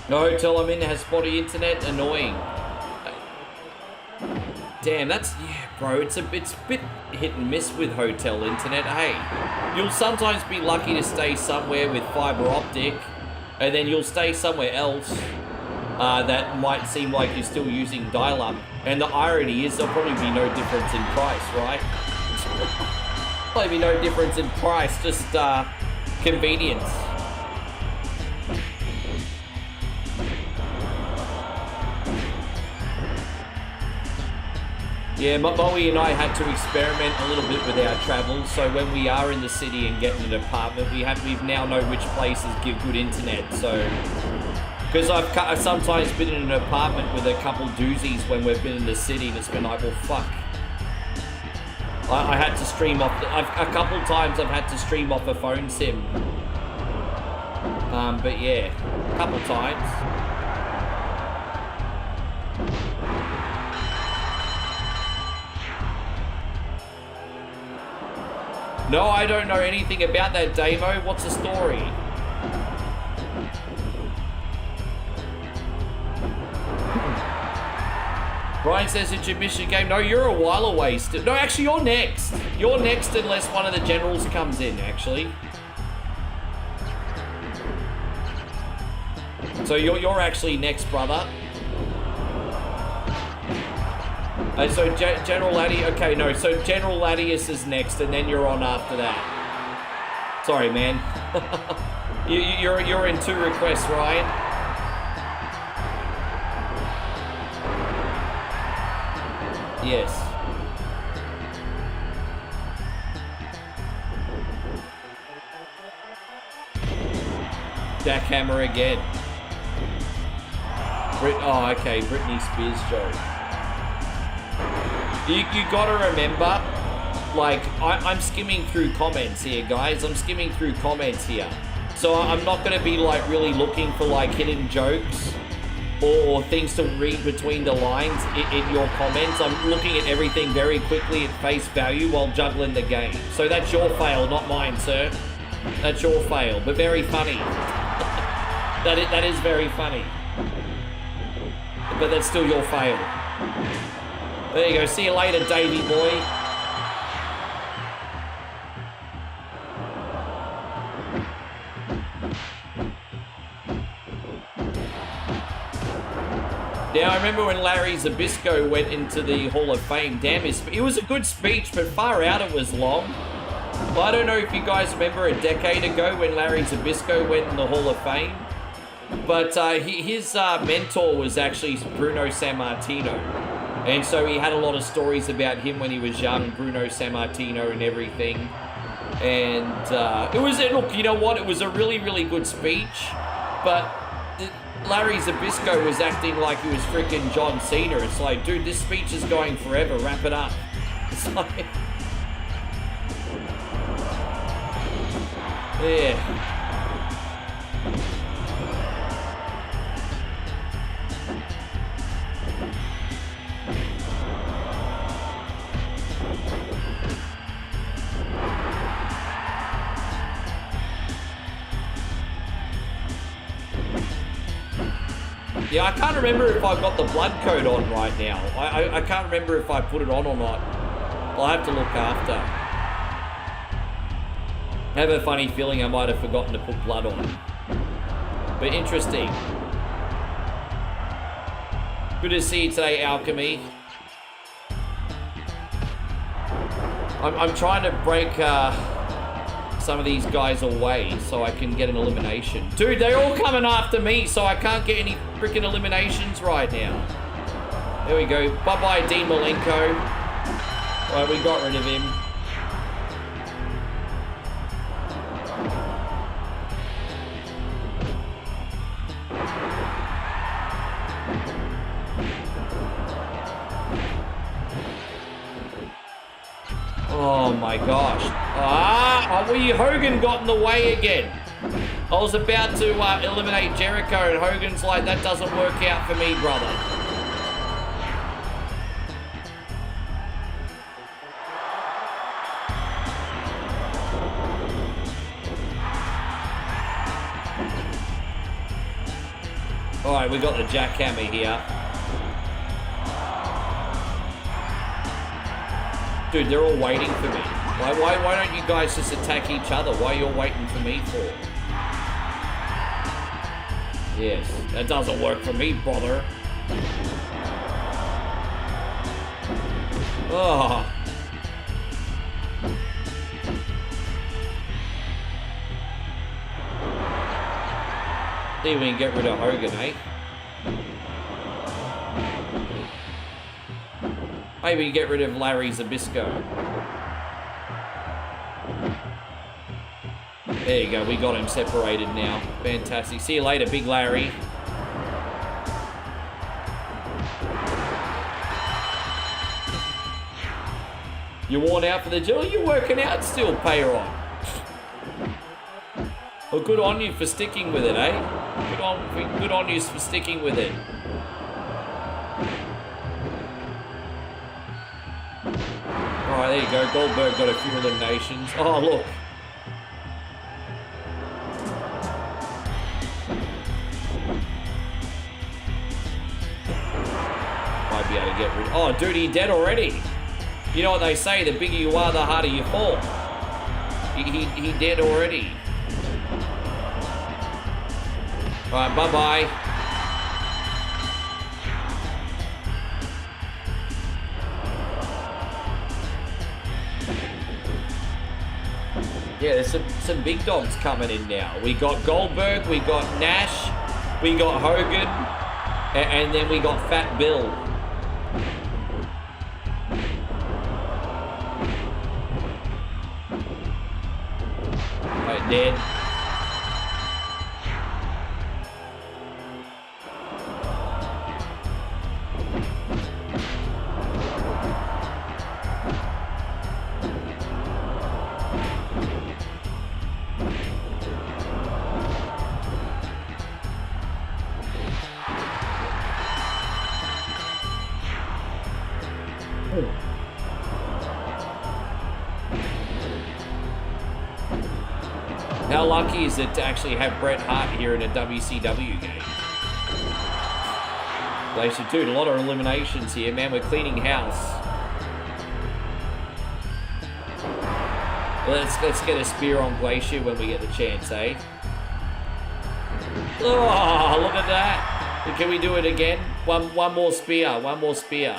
No hotel I'm in has spotty internet. Annoying. Damn, that's... Yeah, bro. It's a bit hit and miss with hotel internet. Hey, you'll sometimes be lucky to stay somewhere with fiber optic, and then you'll stay somewhere else that might seem like you're still using dial-up. And the irony is there'll probably be no difference in price, right? Probably be no difference in price, just convenience. Yeah, Bowie and I had to experiment a little bit with our travel, so when we are in the city and get in an apartment, we've now know which places give good internet, so... Because I've sometimes been in an apartment with a couple doozies when we've been in the city, and it's been like, well, fuck. I had to stream off... a couple times I've had to stream off a phone sim. But yeah, a couple times. No, I don't know anything about that demo. What's the story? Brian says it's your mission game. No, you're a while away still. No, actually, you're next. You're next unless one of the generals comes in, actually. So you're actually next, brother. So General Latius, okay, no, so General Latius is next, and then you're on after that. Sorry, man. you're in 2 requests, Ryan. Yes. Jackhammer again. Oh, okay, Britney Spears joke. You gotta remember, like, I'm skimming through comments here, guys. I'm skimming through comments here. So I'm not gonna be, like, really looking for, like, hidden jokes or things to read between the lines in your comments. I'm looking at everything very quickly at face value while juggling the game. So that's your fail, not mine, sir. That's your fail, but very funny. That is very funny. But that's still your fail. There you go. See you later, Davey boy. Now, I remember when Larry Zbyszko went into the Hall of Fame. Damn, it was a good speech, but far out it was long. Well, I don't know if you guys remember a decade ago when Larry Zbyszko went in the Hall of Fame. But his mentor was actually Bruno Sammartino. And so he had a lot of stories about him when he was young, Bruno Sammartino and everything. And look, you know what? It was a really, really good speech. But Larry Zbyszko was acting like he was freaking John Cena. It's like, dude, this speech is going forever. Wrap it up. It's like... Yeah. Yeah, I can't remember if I've got the blood code on right now. I can't remember if I put it on or not. I'll have to look after. I have a funny feeling I might have forgotten to put blood on. But interesting. Good to see you today, Alchemy. I'm trying to break some of these guys away so I can get an elimination. Dude, they're all coming after me, so I can't get any freaking eliminations right now. There we go. Bye-bye, Dean Malenko. Alright, we got rid of him. Oh my gosh. Hogan got in the way again. I was about to eliminate Jericho and Hogan's like, that doesn't work out for me, brother. Alright, we got the jackhammer here. Dude, they're all waiting for me. Why don't you guys just attack each other? Why are you all waiting for me for? Yes, that doesn't work for me, brother. Oh. See if we can get rid of Hogan, eh? Maybe get rid of Larry Zbyszko. There you go, we got him separated now. Fantastic. See you later, Big Larry. You're worn out for the drill? You're working out still, Payron. Well, good on you for sticking with it, eh? Good on you for sticking with it. Alright, there you go. Goldberg got a few eliminations. Oh, look. Might be able to get rid. Oh, dude, he dead already. You know what they say, the bigger you are, the harder you fall. He dead already. Alright, bye-bye. Yeah, there's some big dogs coming in now. We got Goldberg, we got Nash, we got Hogan, and then we got Fat Bill. Right, dead. How lucky is it to actually have Bret Hart here in a WCW game? Glacier, dude, a lot of eliminations here, man. We're cleaning house. Let's get a spear on Glacier when we get the chance, eh? Oh, look at that. Can we do it again? One more spear. One more spear.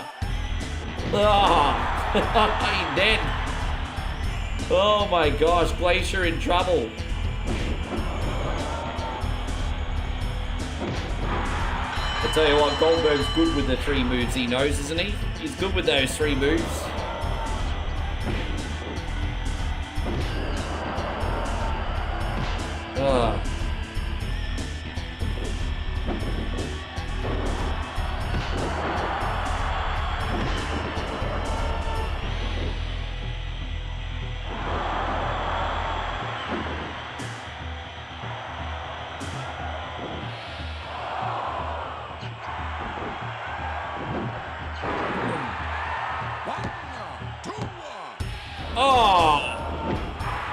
Oh, he's dead. Oh my gosh, Glacier in trouble. I tell you what, Goldberg's good with the 3 moves he knows, isn't he? He's good with those 3 moves. Oh.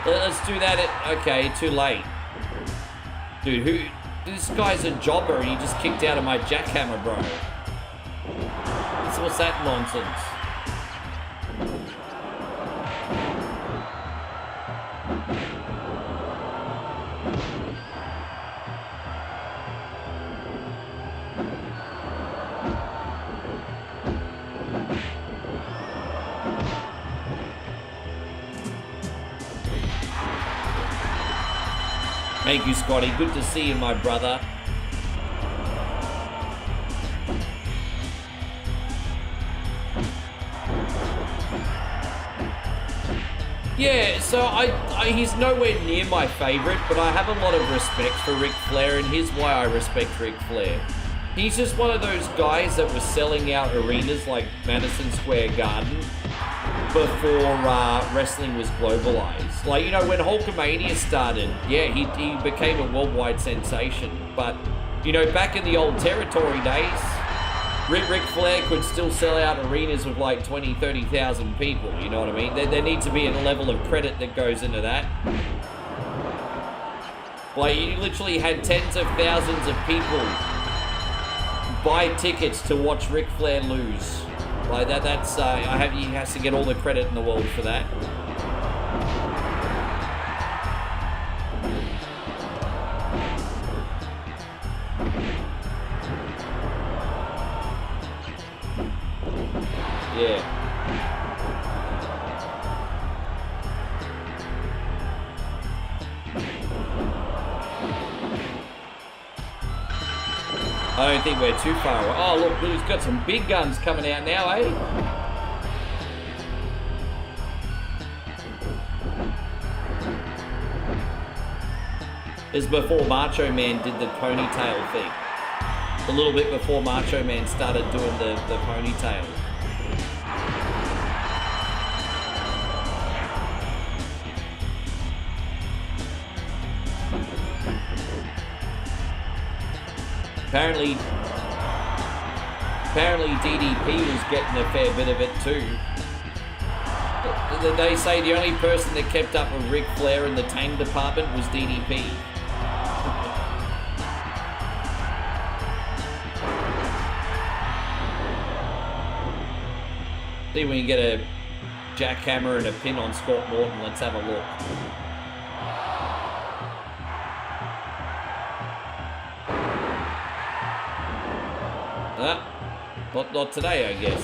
Let's do that okay, too late. Dude, this guy's a jobber and he just kicked out of my jackhammer, bro. What's that nonsense? Thank you, Scotty. Good to see you, my brother. Yeah, so he's nowhere near my favorite, but I have a lot of respect for Ric Flair, and here's why I respect Ric Flair. He's just one of those guys that was selling out arenas like Madison Square Garden before wrestling was globalized. Like, you know, when Hulkamania started, yeah, he became a worldwide sensation. But, you know, back in the old territory days, Ric Flair could still sell out arenas with like 20, 30,000 people, you know what I mean? There needs to be a level of credit that goes into that. Like, you literally had tens of thousands of people buy tickets to watch Ric Flair lose. Like he has to get all the credit in the world for that. Yeah. I don't think we're too far away. Oh, look, Blue's got some big guns coming out now, eh? This is before Macho Man did the ponytail thing. A little bit before Macho Man started doing the ponytail. Apparently DDP was getting a fair bit of it too. They say the only person that kept up with Ric Flair in the tame department was DDP. See, we can get a jackhammer and a pin on Scott Norton. Let's have a look. Not today, I guess.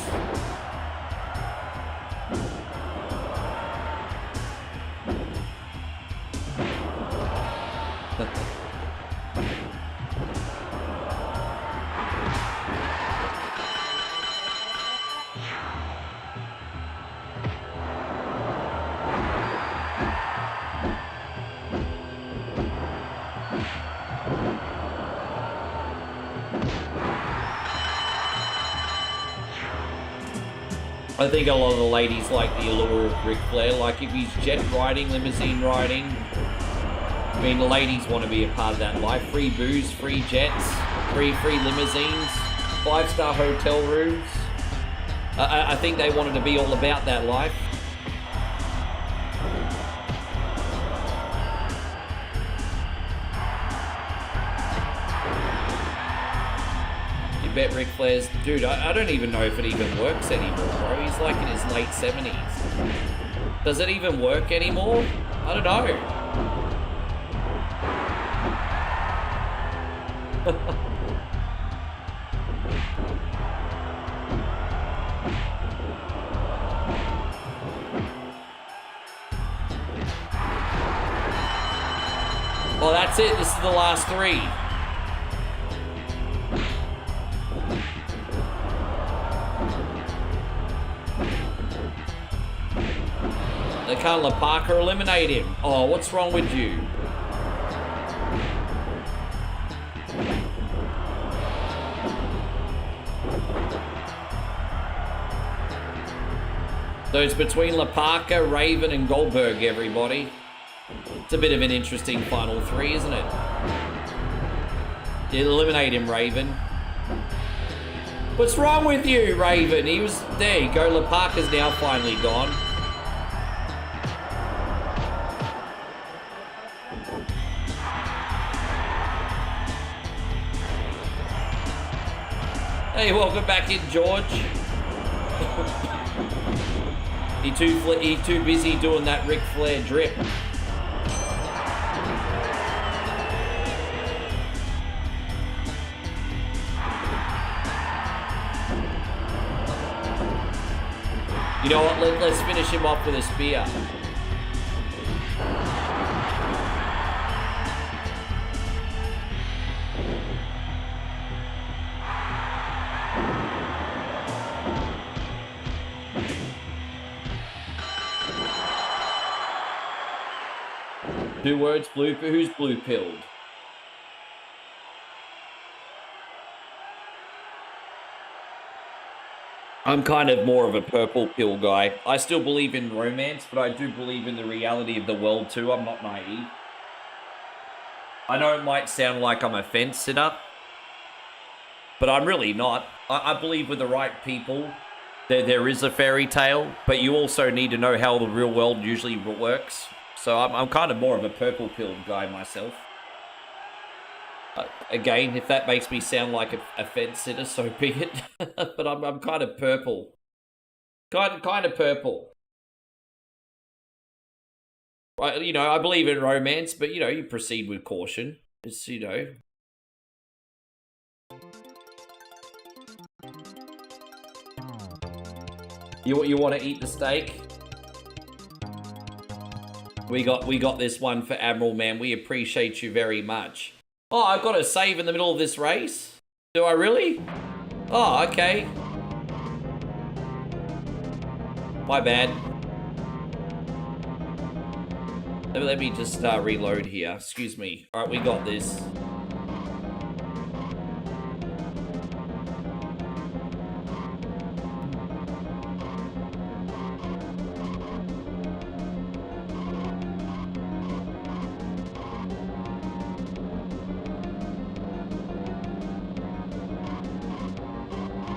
I think a lot of the ladies like the allure of Ric Flair. Like if he's jet riding, limousine riding, I mean the ladies want to be a part of that life. Free booze, free jets, free limousines, 5-star hotel rooms. I think they wanted to be all about that life. Bet Ric Flair's... Dude, I don't even know if it even works anymore, bro. He's like in his late 70s. Does it even work anymore? I don't know. Oh, that's it. This is the last 3. Can't La Parker eliminate him? Oh, what's wrong with you? So it's between La Parker, Raven, and Goldberg, everybody. It's a bit of an interesting final 3, isn't it? Eliminate him, Raven. What's wrong with you, Raven? He was... There you go. La Parker's now finally gone. Hey, welcome back in, George. He too busy doing that Ric Flair drip. You know what? Let's finish him off with a spear. Two words, blue. Who's blue-pilled? I'm kind of more of a purple pill guy. I still believe in romance, but I do believe in the reality of the world too. I'm not naive. I know it might sound like I'm a fence sitter, but I'm really not. I believe with the right people, there is a fairy tale, but you also need to know how the real world usually works. So I'm kind of more of a purple pill guy myself. Again, if that makes me sound like a fence sitter, so be it. But I'm kind of purple. Kind of purple. You know, I believe in romance, but, you know, you proceed with caution. It's, you know... You want to eat the steak? We got this one for Admiral, man. We appreciate you very much. Oh, I've got a save in the middle of this race? Do I really? Oh, okay. My bad. Let me just reload here. Excuse me. All right, we got this.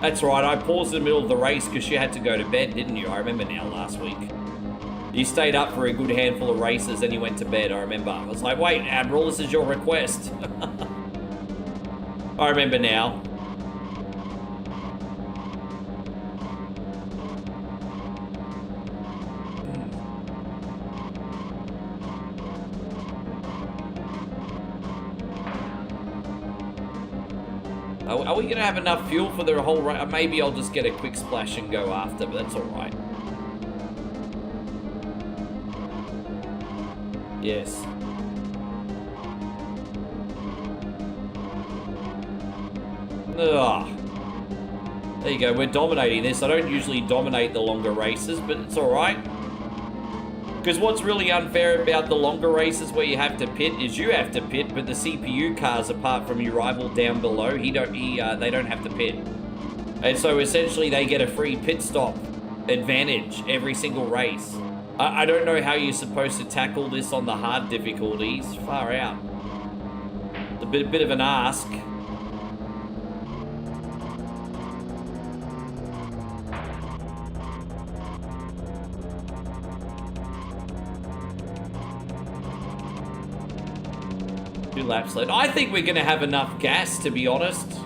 That's right, I paused in the middle of the race because you had to go to bed, didn't you? I remember now last week. You stayed up for a good handful of races, then you went to bed, I remember. I was like, wait, Admiral, this is your request. I remember now. Are we gonna have enough fuel for the whole race? Maybe I'll just get a quick splash and go after, but that's alright. Yes. Ugh. There you go, we're dominating this. I don't usually dominate the longer races, but it's alright. Because what's really unfair about the longer races where you have to pit is you have to pit, but the CPU cars, apart from your rival down below, they don't have to pit. And so essentially they get a free pit stop advantage every single race. I don't know how you're supposed to tackle this on the hard difficulties. Far out. It's a bit of an ask. Laps left. I think we're gonna have enough gas, to be honest.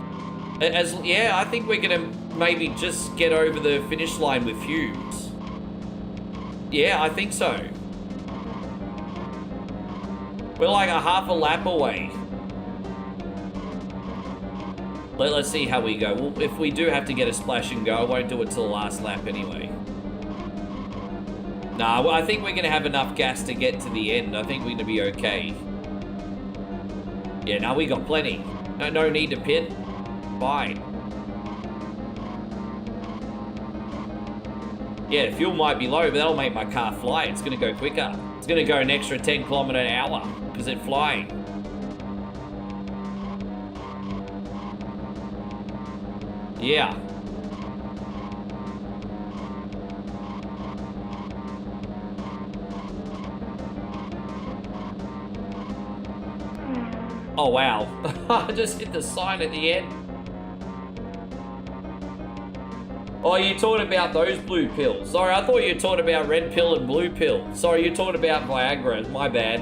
Yeah, I think we're gonna maybe just get over the finish line with fumes. Yeah, I think so. We're like a half a lap away. Let's see how we go. Well, if we do have to get a splash and go, I won't do it till the last lap anyway. Nah, well, I think we're gonna have enough gas to get to the end. I think we're gonna be okay. Yeah, no, we got plenty. No need to pit. Fine. Yeah, the fuel might be low, but that'll make my car fly. It's gonna go quicker. It's gonna go an extra 10 kilometers an hour because it's flying. Yeah. Oh, wow. I just hit the sign at the end. Oh, you're talking about those blue pills. Sorry, I thought you were talking about red pill and blue pill. Sorry, you're talking about Viagra. My bad.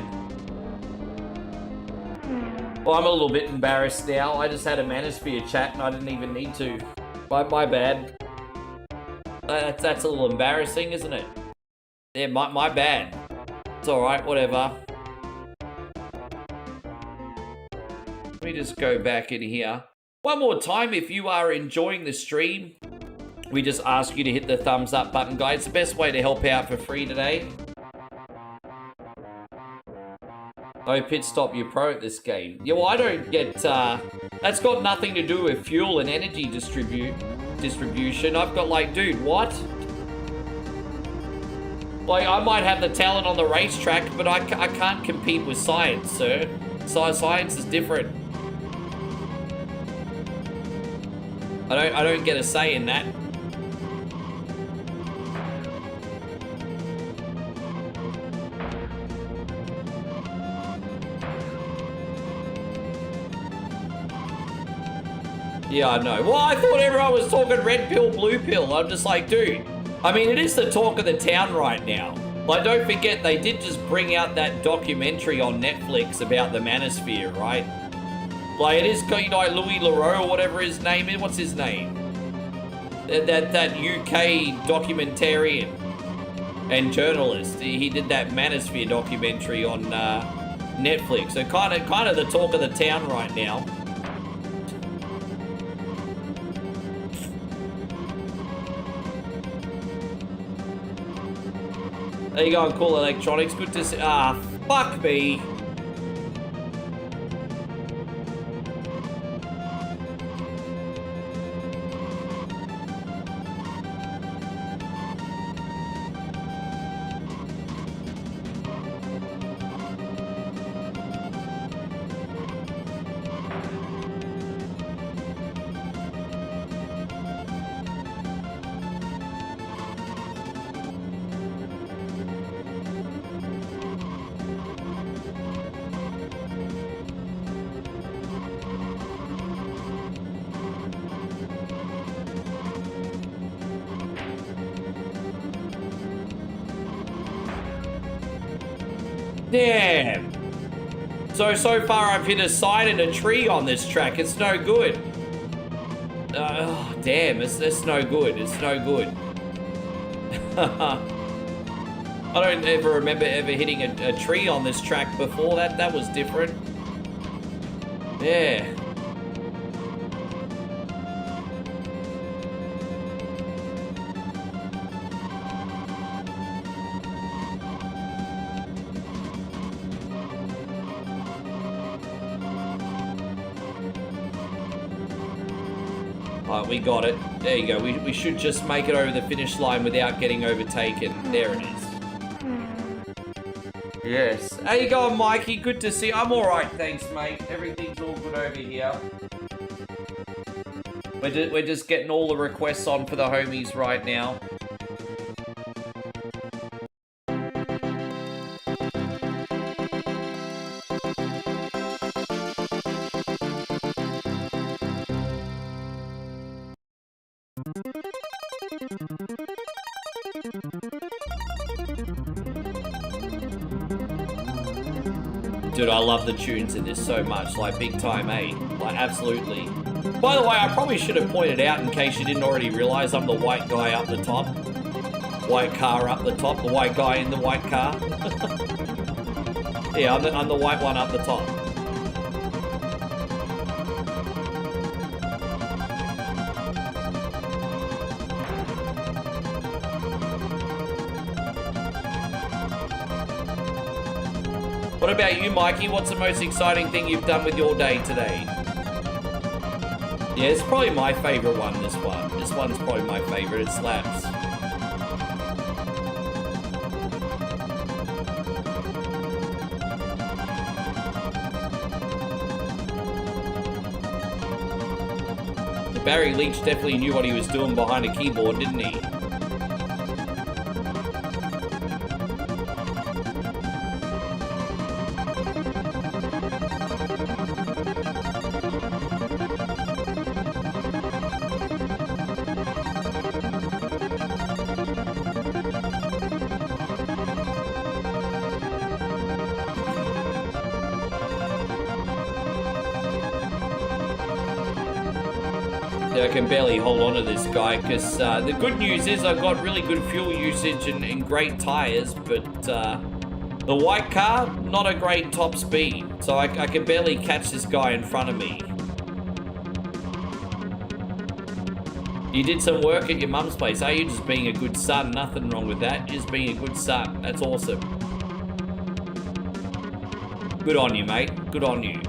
Well, I'm a little bit embarrassed now. I just had a manosphere chat and I didn't even need to. My bad. That's a little embarrassing, isn't it? Yeah, my bad. It's alright, whatever. Let me just go back in here. One more time, if you are enjoying the stream, we just ask you to hit the thumbs up button, guys. It's the best way to help out for free today. Oh, pit stop, you're pro at this game. Yeah, well, I don't get, that's got nothing to do with fuel and energy distribution. I've got like, dude, what? Like, I might have the talent on the racetrack, but I can't compete with science, sir. Science is different. I don't get a say in that. Yeah, I know. Well, I thought everyone was talking red pill, blue pill. I'm just like, dude. I mean, it is the talk of the town right now. Like, don't forget, they did just bring out that documentary on Netflix about the manosphere, right? Like, it is, you know, like Louis Leroux or whatever his name is. What's his name? That UK documentarian and journalist. He did that manosphere documentary on Netflix. So kind of the talk of the town right now. There you go, Cool Electronics. Good to see. Ah, fuck me. Damn. So far I've hit a sign and a tree on this track. It's no good. Oh, damn. It's no good. It's no good. I don't ever remember ever hitting a tree on this track before. That was different. Yeah. Alright, we got it. There you go. We should just make it over the finish line without getting overtaken. There it is. Yes. How you going, Mikey? Good to see you. I'm alright, thanks, mate. Everything's all good over here. We're just getting all the requests on for the homies right now. Dude, I love the tunes in this so much, like big time, eh? Like, absolutely. By the way, I probably should have pointed out, in case you didn't already realize, I'm the white guy up the top. White car up the top, the white guy in the white car. Yeah, I'm the white one up the top. What about you, Mikey? What's the most exciting thing you've done with your day today? Yeah, it's probably my favorite one, this one. This one's probably my favorite. It slaps. Barry Leach definitely knew what he was doing behind a keyboard, didn't he? I can barely hold on to this guy because the good news is I've got really good fuel usage and great tires, but the white car, not a great top speed, so I can barely catch this guy in front of me. You did some work at your mum's place, are you? Just being a good son, nothing wrong with that, just being a good son, that's awesome. Good on you, mate, good on you.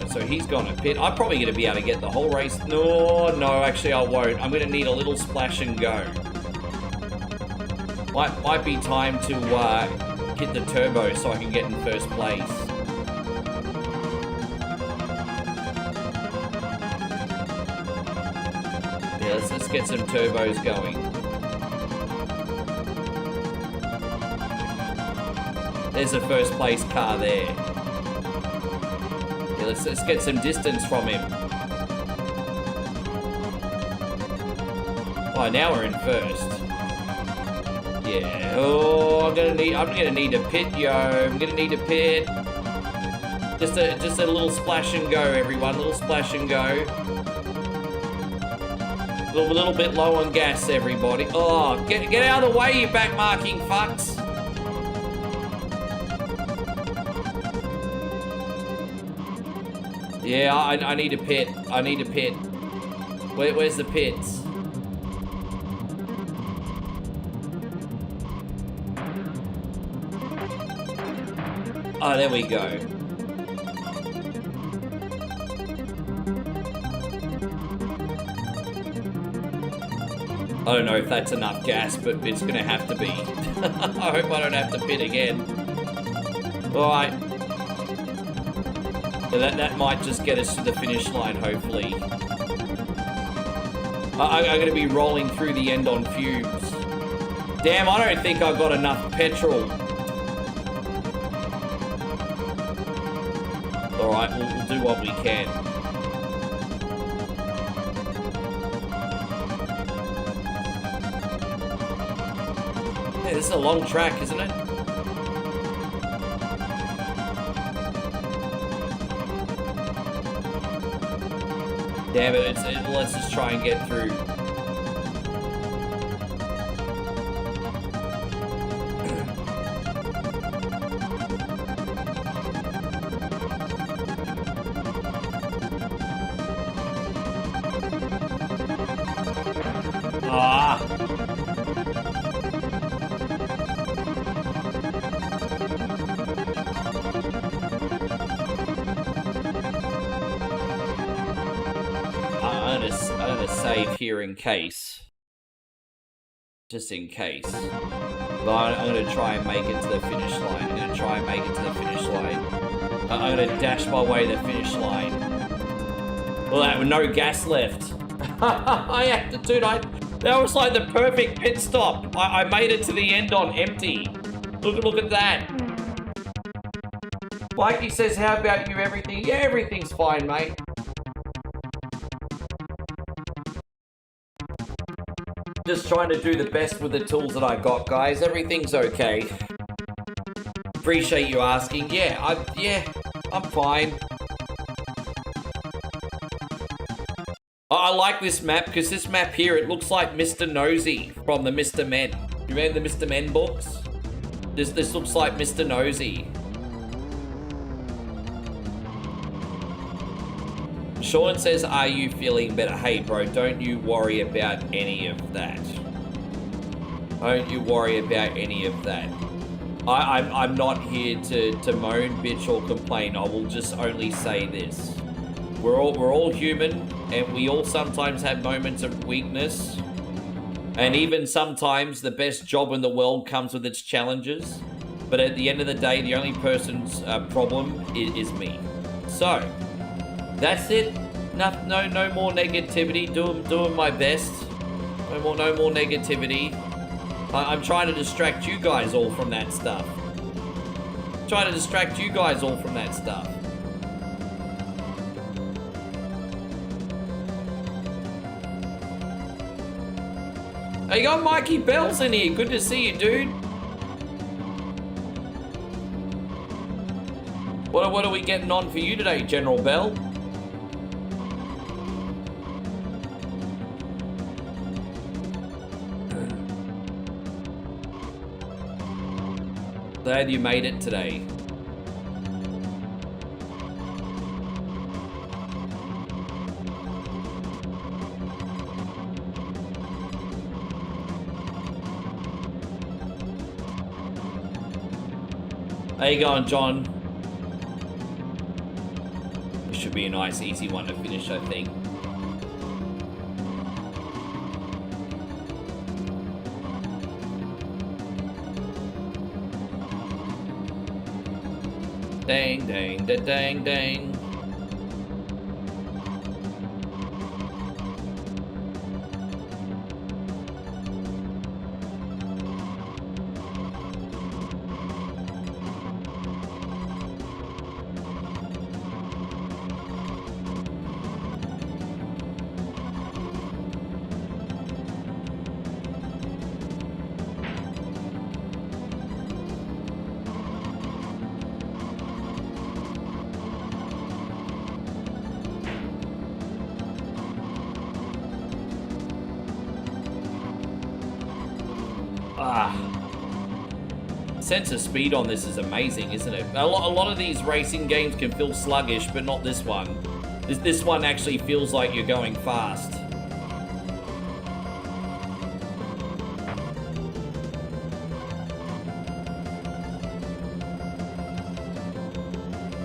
So he's gone to pit. I'm probably going to be able to get the whole race. No, actually I won't. I'm going to need a little splash and go. Might be time to hit the turbo so I can get in first place. Yeah, let's get some turbos going. There's the first place car there. Let's get some distance from him. Oh, now we're in first. Yeah. Oh, I'm gonna need a pit, yo. I'm gonna need a pit. Just a little splash and go, everyone. Little splash and go. A little bit low on gas, everybody. Oh, get out of the way, you backmarking fucks. Yeah, I need a pit. I need a pit. Where's the pits? Oh, there we go. I don't know if that's enough gas, but it's gonna have to be. I hope I don't have to pit again. Alright. That might just get us to the finish line, hopefully. I'm going to be rolling through the end on fumes. Damn, I don't think I've got enough petrol. Alright, we'll do what we can. Yeah, this is a long track, isn't it? Damn it, let's just try and get through. I'm gonna save here in case. Just in case. But I'm gonna try and make it to the finish line. I'm gonna try and make it to the finish line. I'm gonna dash my way to the finish line. Well, I have no gas left. I had to, dude, that was like the perfect pit stop. I made it to the end on empty. Look at that. Mikey says, how about you, everything? Yeah, everything's fine, mate. Just trying to do the best with the tools that I got, guys. Everything's okay. Appreciate you asking. Yeah, I'm fine. I like this map because this map here, it looks like Mr. Nosy from the Mr. Men. You remember the Mr. Men books? This looks like Mr. Nosy. Sean says, are you feeling better? Hey, bro, don't you worry about any of that. Don't you worry about any of that. I'm not here to moan, bitch, or complain. I will just only say this. We're all human, and we all sometimes have moments of weakness. And even sometimes the best job in the world comes with its challenges. But at the end of the day, the only person's problem is me. So, that's it. No more negativity. Doing my best. No more negativity. I'm trying to distract you guys all from that stuff. Hey, you got Mikey Bells in here. Good to see you, dude. What are we getting on for you today, General Bell? Glad you made it today. How you going, John? This should be a nice, easy one to finish, I think. Dang, dang, da, dang, dang. Sense of speed on this is amazing, isn't it? A lot of these racing games can feel sluggish, but not this one. This one actually feels like you're going fast.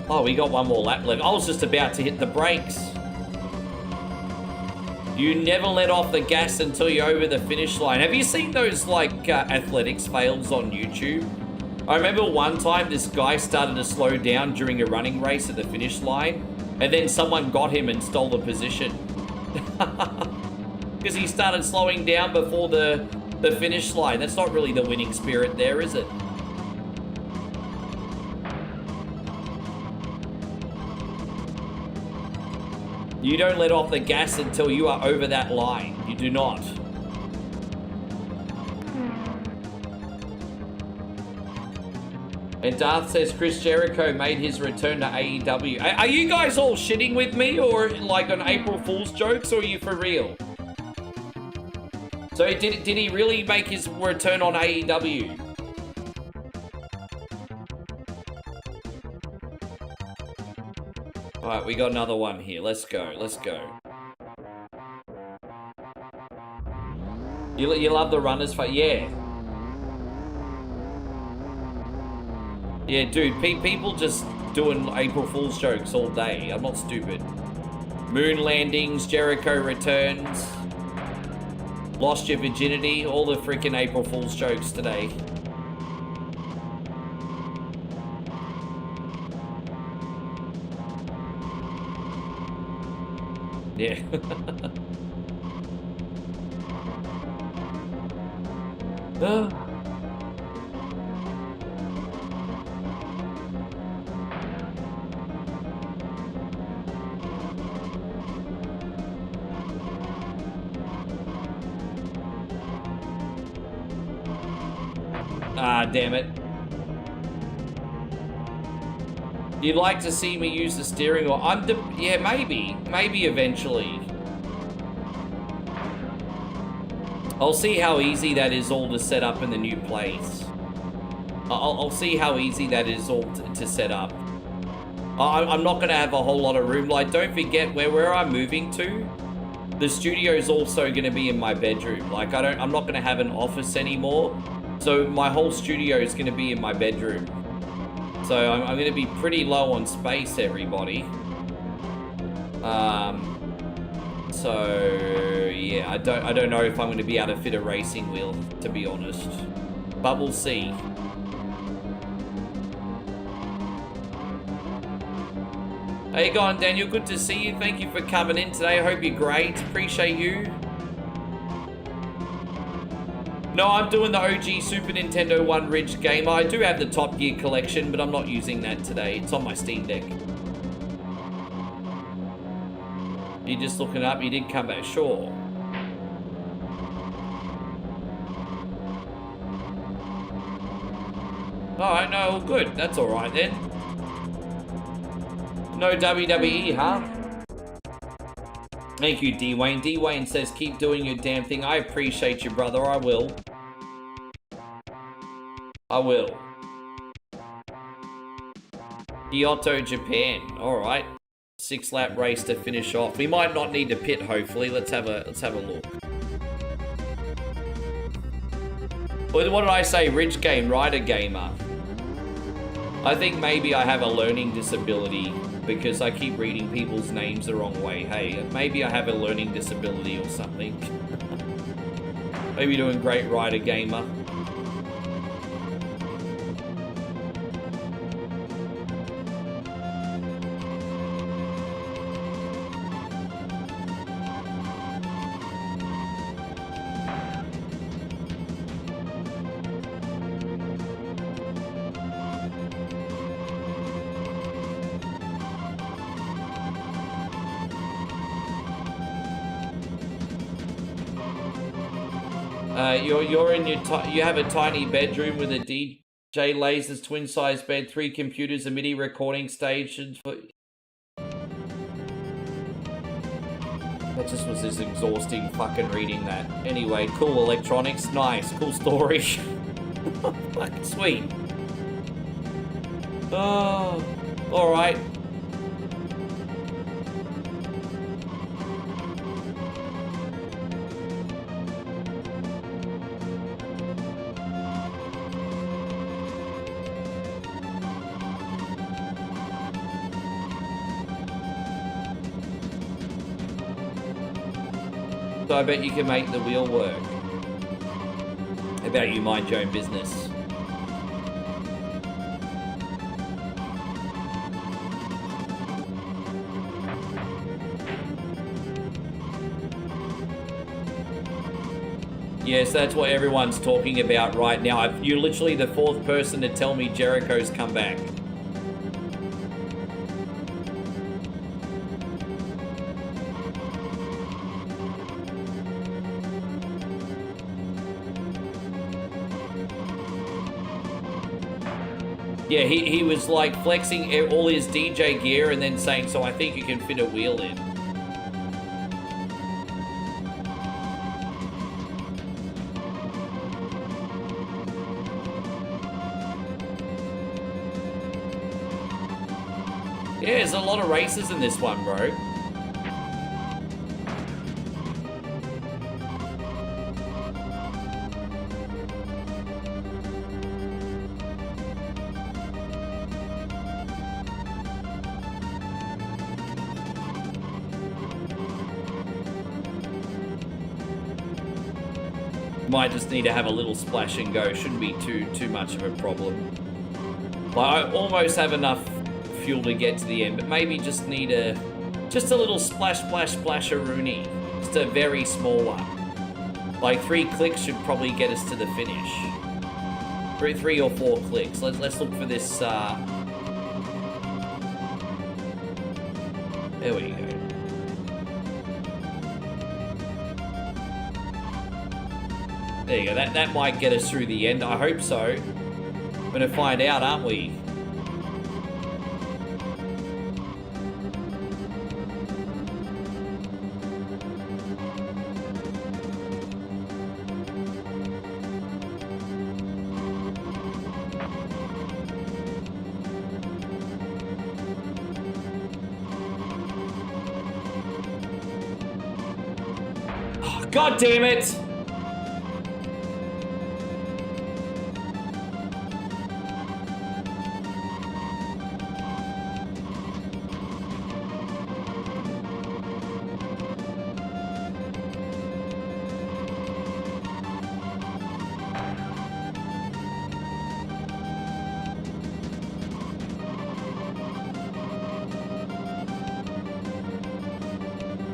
Oh, we got one more lap left. I was just about to hit the brakes. You never let off the gas until you're over the finish line. Have you seen those, like, athletics fails on YouTube? I remember one time this guy started to slow down during a running race at the finish line, and then someone got him and stole the position. Because he started slowing down before the the finish line. That's not really the winning spirit there, is it? You don't let off the gas until you are over that line. You do not. And Darth says Chris Jericho made his return to AEW. Are you guys all shitting with me, or like on April Fool's jokes, or are you for real? So did he really make his return on AEW? Alright, we got another one here. Let's go, let's go. You love the runners fight? Yeah. Yeah, dude, people just doing April Fool's jokes all day. I'm not stupid. Moon landings, Jericho returns, lost your virginity, all the freaking April Fool's jokes today. Yeah. Ah, damn it. You'd like to see me use the steering wheel? Yeah, maybe eventually. I'll see how easy that is all to set up in the new place. I'll see how easy that is all to set up. I'm not gonna have a whole lot of room. Like, don't forget where I'm moving to, the studio is also gonna be in my bedroom. Like, I'm not gonna have an office anymore. So my whole studio is gonna be in my bedroom. So I'm gonna be pretty low on space, everybody. So yeah, I don't know if I'm gonna be able to fit a racing wheel, to be honest. But we'll see. How you going, Daniel? Good to see you. Thank you for coming in today. I hope you're great. Appreciate you. No, I'm doing the OG Super Nintendo 1 Ridge Gamer. I do have the Top Gear collection, but I'm not using that today. It's on my Steam Deck. You're just looking up. You did come back. Sure. Alright, no, all good. That's alright then. No WWE, huh? Thank you, D-Wayne. D-Wayne says, keep doing your damn thing. I appreciate you, brother. I will. I will. Kyoto, Japan. Alright. 6-lap race to finish off. We might not need to pit, hopefully. Let's have a look. What did I say? Ridge Game, Rider Gamer. I think maybe I have a learning disability because I keep reading people's names the wrong way. Hey, maybe I have a learning disability or something. Maybe doing great, Rider Gamer. You're in your you have a tiny bedroom with a DJ Lasers twin size bed, 3 computers, a MIDI recording station. That just was this exhausting fucking reading that. Anyway, cool electronics, nice, cool story. Fucking sweet. Oh, all right. So I bet you can make the wheel work. How about you mind your own business? Yes, that's what everyone's talking about right now. You're literally the 4th person to tell me Jericho's come back. Yeah, he was like flexing all his DJ gear and then saying, so I think you can fit a wheel in. Yeah, there's a lot of races in this one, bro. Might just need to have a little splash and go. Shouldn't be too much of a problem. Like, I almost have enough fuel to get to the end, but maybe just need just a little splash-a-rooney. Just a very small one. Like 3 clicks should probably get us to the finish. 3 or 4 clicks. Let's look for this. There we go. There you go, that might get us through the end, I hope so. We're gonna find out, aren't we? Oh, God damn it!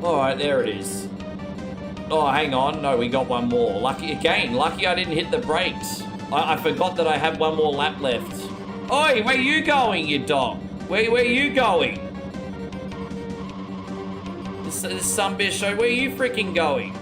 Alright, there it is. Oh, hang on. No, we got one more. Lucky I didn't hit the brakes. I forgot that I had one more lap left. Oi, where you going, you dog? Where you going? This sumbitch show, where you freaking going?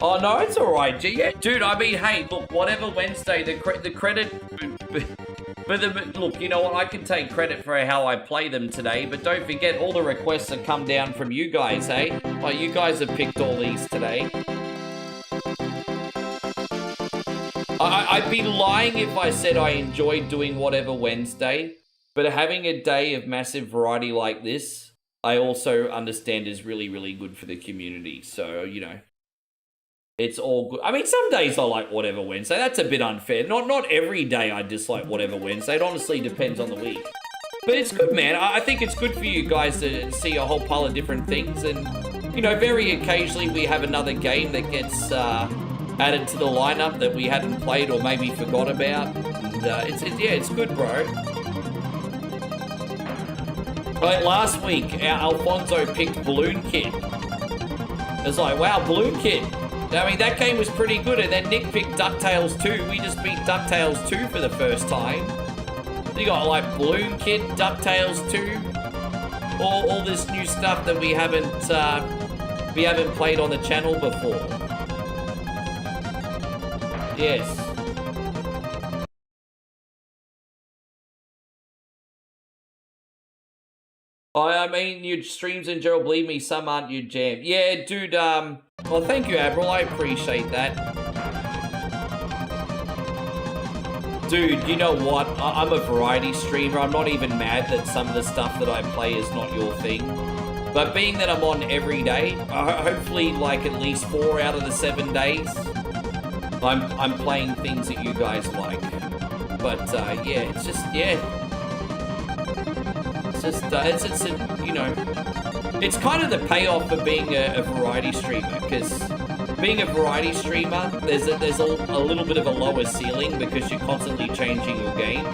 Oh, no, it's all right, G. Yeah, dude, I mean, hey, look, whatever Wednesday, the credit... look, you know what? I can take credit for how I play them today, but don't forget, all the requests have come down from you guys, eh? Like, you guys have picked all these today. I'd be lying if I said I enjoyed doing whatever Wednesday, but having a day of massive variety like this, I also understand is really, really good for the community. So, you know, it's all good. I mean, some days I like whatever Wednesday. That's a bit unfair. Not every day I dislike whatever Wednesday. It honestly depends on the week. But it's good, man. I think it's good for you guys to see a whole pile of different things. And, you know, very occasionally we have another game that gets added to the lineup that we hadn't played or maybe forgot about. And it's good, bro. Like last week, Alfonso picked Balloon Kid. It's like, wow, Balloon Kid. I mean, that game was pretty good. And then Nick picked DuckTales 2. We just beat DuckTales 2 for the first time. You got like Balloon Kid, DuckTales 2, all this new stuff that we haven't played on the channel before. Yes. I mean, your streams in general, believe me, some aren't your jam. Yeah, dude, well, thank you, Admiral. I appreciate that. Dude, you know what? I'm a variety streamer. I'm not even mad that some of the stuff that I play is not your thing. But being that I'm on every day, hopefully like at least 4 out of the 7 days, I'm playing things that you guys like. But yeah, it's just, yeah. It's just, you know, it's kind of the payoff for being a variety streamer, because being a variety streamer, there's a little bit of a lower ceiling because you're constantly changing your games.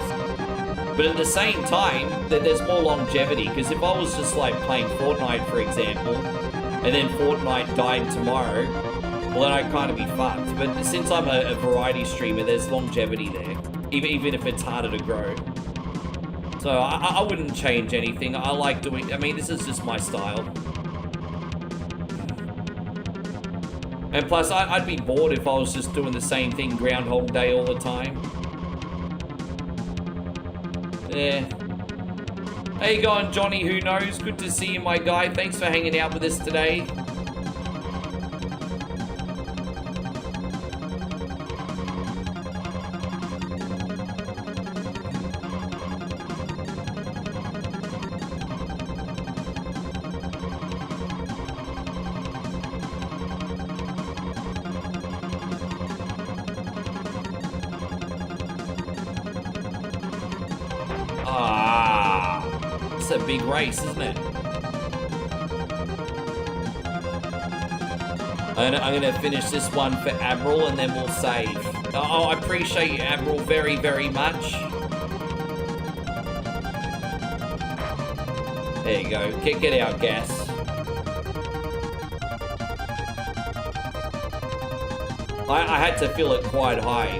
But at the same time, there's more longevity, because if I was just like playing Fortnite, for example, and then Fortnite died tomorrow, well then I'd kind of be fucked. But since I'm a variety streamer, there's longevity there, even if it's harder to grow. So I wouldn't change anything. I like doing, I mean, this is just my style. And plus, I'd be bored if I was just doing the same thing Groundhog Day all the time. Yeah. How you going, Johnny? Who knows? Good to see you, my guy. Thanks for hanging out with us today. It's a big race, isn't it? I'm gonna finish this one for Admiral and then we'll save. Oh, I appreciate you, Admiral, very, very much. There you go. Get our gas. I had to fill it quite high.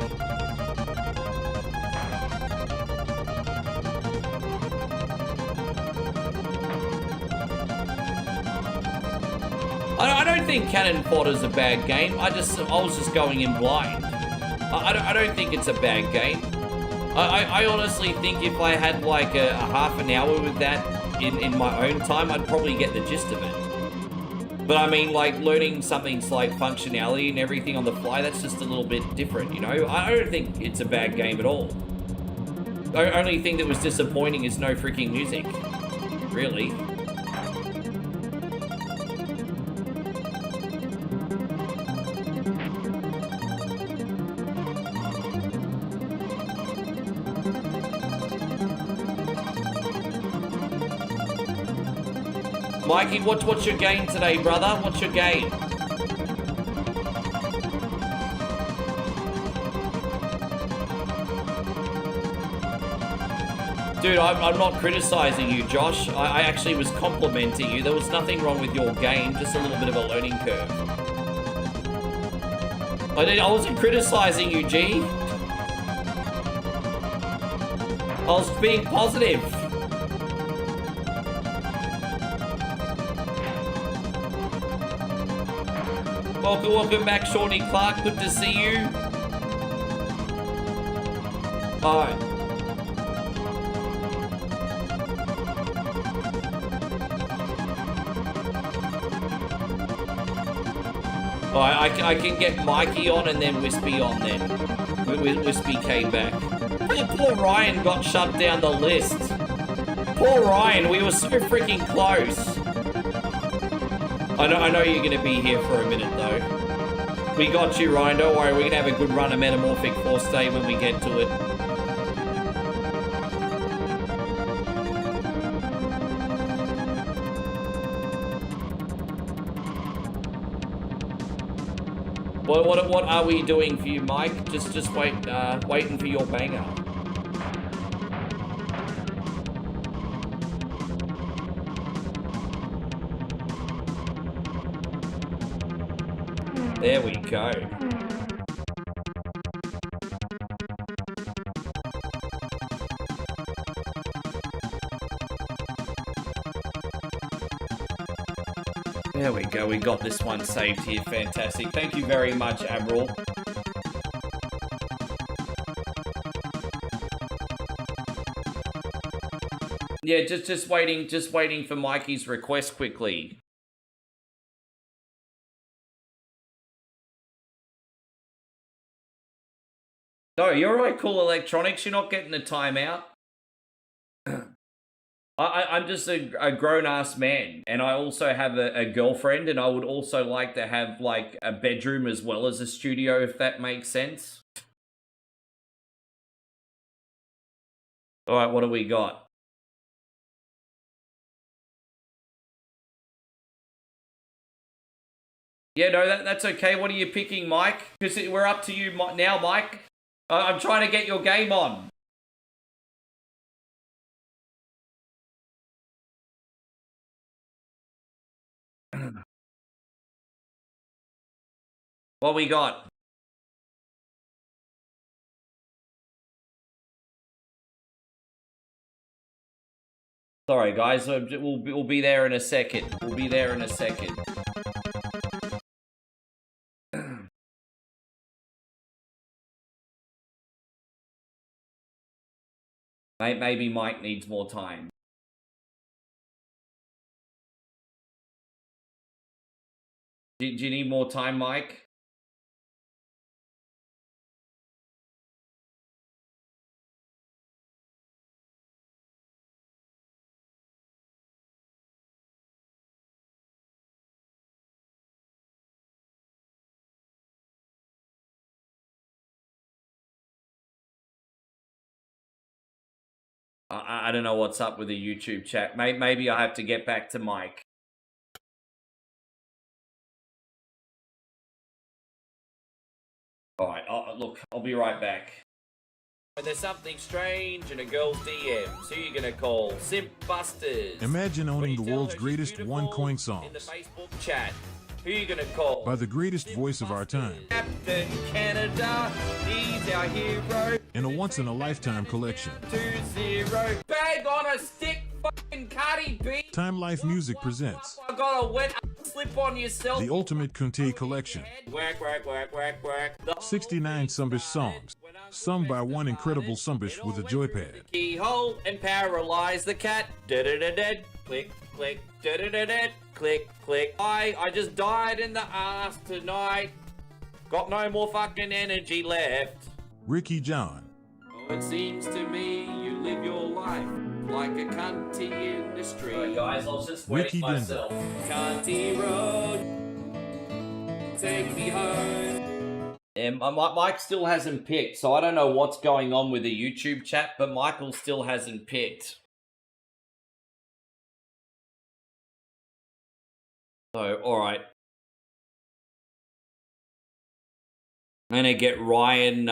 I don't think Cannonn Fodder's a bad game. I was just going in blind. I don't think it's a bad game. I honestly think if I had like a half an hour with that in my own time, I'd probably get the gist of it. But I mean, like learning something's like functionality and everything on the fly, that's just a little bit different, you know? I don't think it's a bad game at all. The only thing that was disappointing is no freaking music. Really. Mikey, what's your game today, brother? What's your game? Dude, I'm not criticizing you, Josh. I actually was complimenting you. There was nothing wrong with your game, just a little bit of a learning curve. I wasn't criticizing you, G. I was being positive. Welcome back, Shawnee Clark. Good to see you. Alright. Alright, I can get Mikey on and then Wispy on then. Wispy came back. Poor Ryan got shut down the list. Poor Ryan, we were so freaking close. I know you're going to be here for a minute, though. We got you, Ryan. Don't worry. We're going to have a good run of Metamorphic Force Day when we get to it. What are we doing for you, Mike? Just waiting for your banger. There we go. There we go. We got this one saved here. Fantastic. Thank you very much, Admiral. Yeah, just waiting for Mikey's request quickly. No, you're right, Cool Electronics. You're not getting a timeout. I'm just a grown-ass man, and I also have a girlfriend, and I would also like to have, like, a bedroom as well as a studio, if that makes sense. Alright, what do we got? Yeah, no, that's okay. What are you picking, Mike? Because we're up to you now, Mike. I'm trying to get your game on. What we got? Sorry, guys. We'll be there in a second. We'll be there in a second. Maybe Mike needs more time. Do you need more time, Mike? I don't know what's up with the YouTube chat. Maybe I have to get back to Mike. Alright, look, I'll be right back. When there's something strange in a girl's DMs, who you gonna call? Simp Busters. Imagine owning the world's greatest one-coin songs. In the Facebook chat, who you gonna call? By the greatest voice of our time. Captain Canada, he's our hero. In a once-in-a-lifetime collection. 2-0. Bag on a stick, fucking Cardi B. Time Life Music presents I got a wet slip on yourself. the Ultimate Kunte Collection. Whack, whack, whack, whack, whack. 69 Sumbish songs, sung by one incredible Sumbish with a joypad. Keyhole and paralyze the cat. Da-da-da-da. Click, click. Da-da-da-da. Click, click. I just died in the ass tonight. Got no more fucking energy left. Ricky John. Oh, it seems to me you live your life like a cunty in the street. Alright, guys, I'll just wait Ricky myself. Cunty road, take me home. Mike still hasn't picked, so I don't know what's going on with the YouTube chat, but Michael still hasn't picked. So, alright. I'm gonna get Ryan,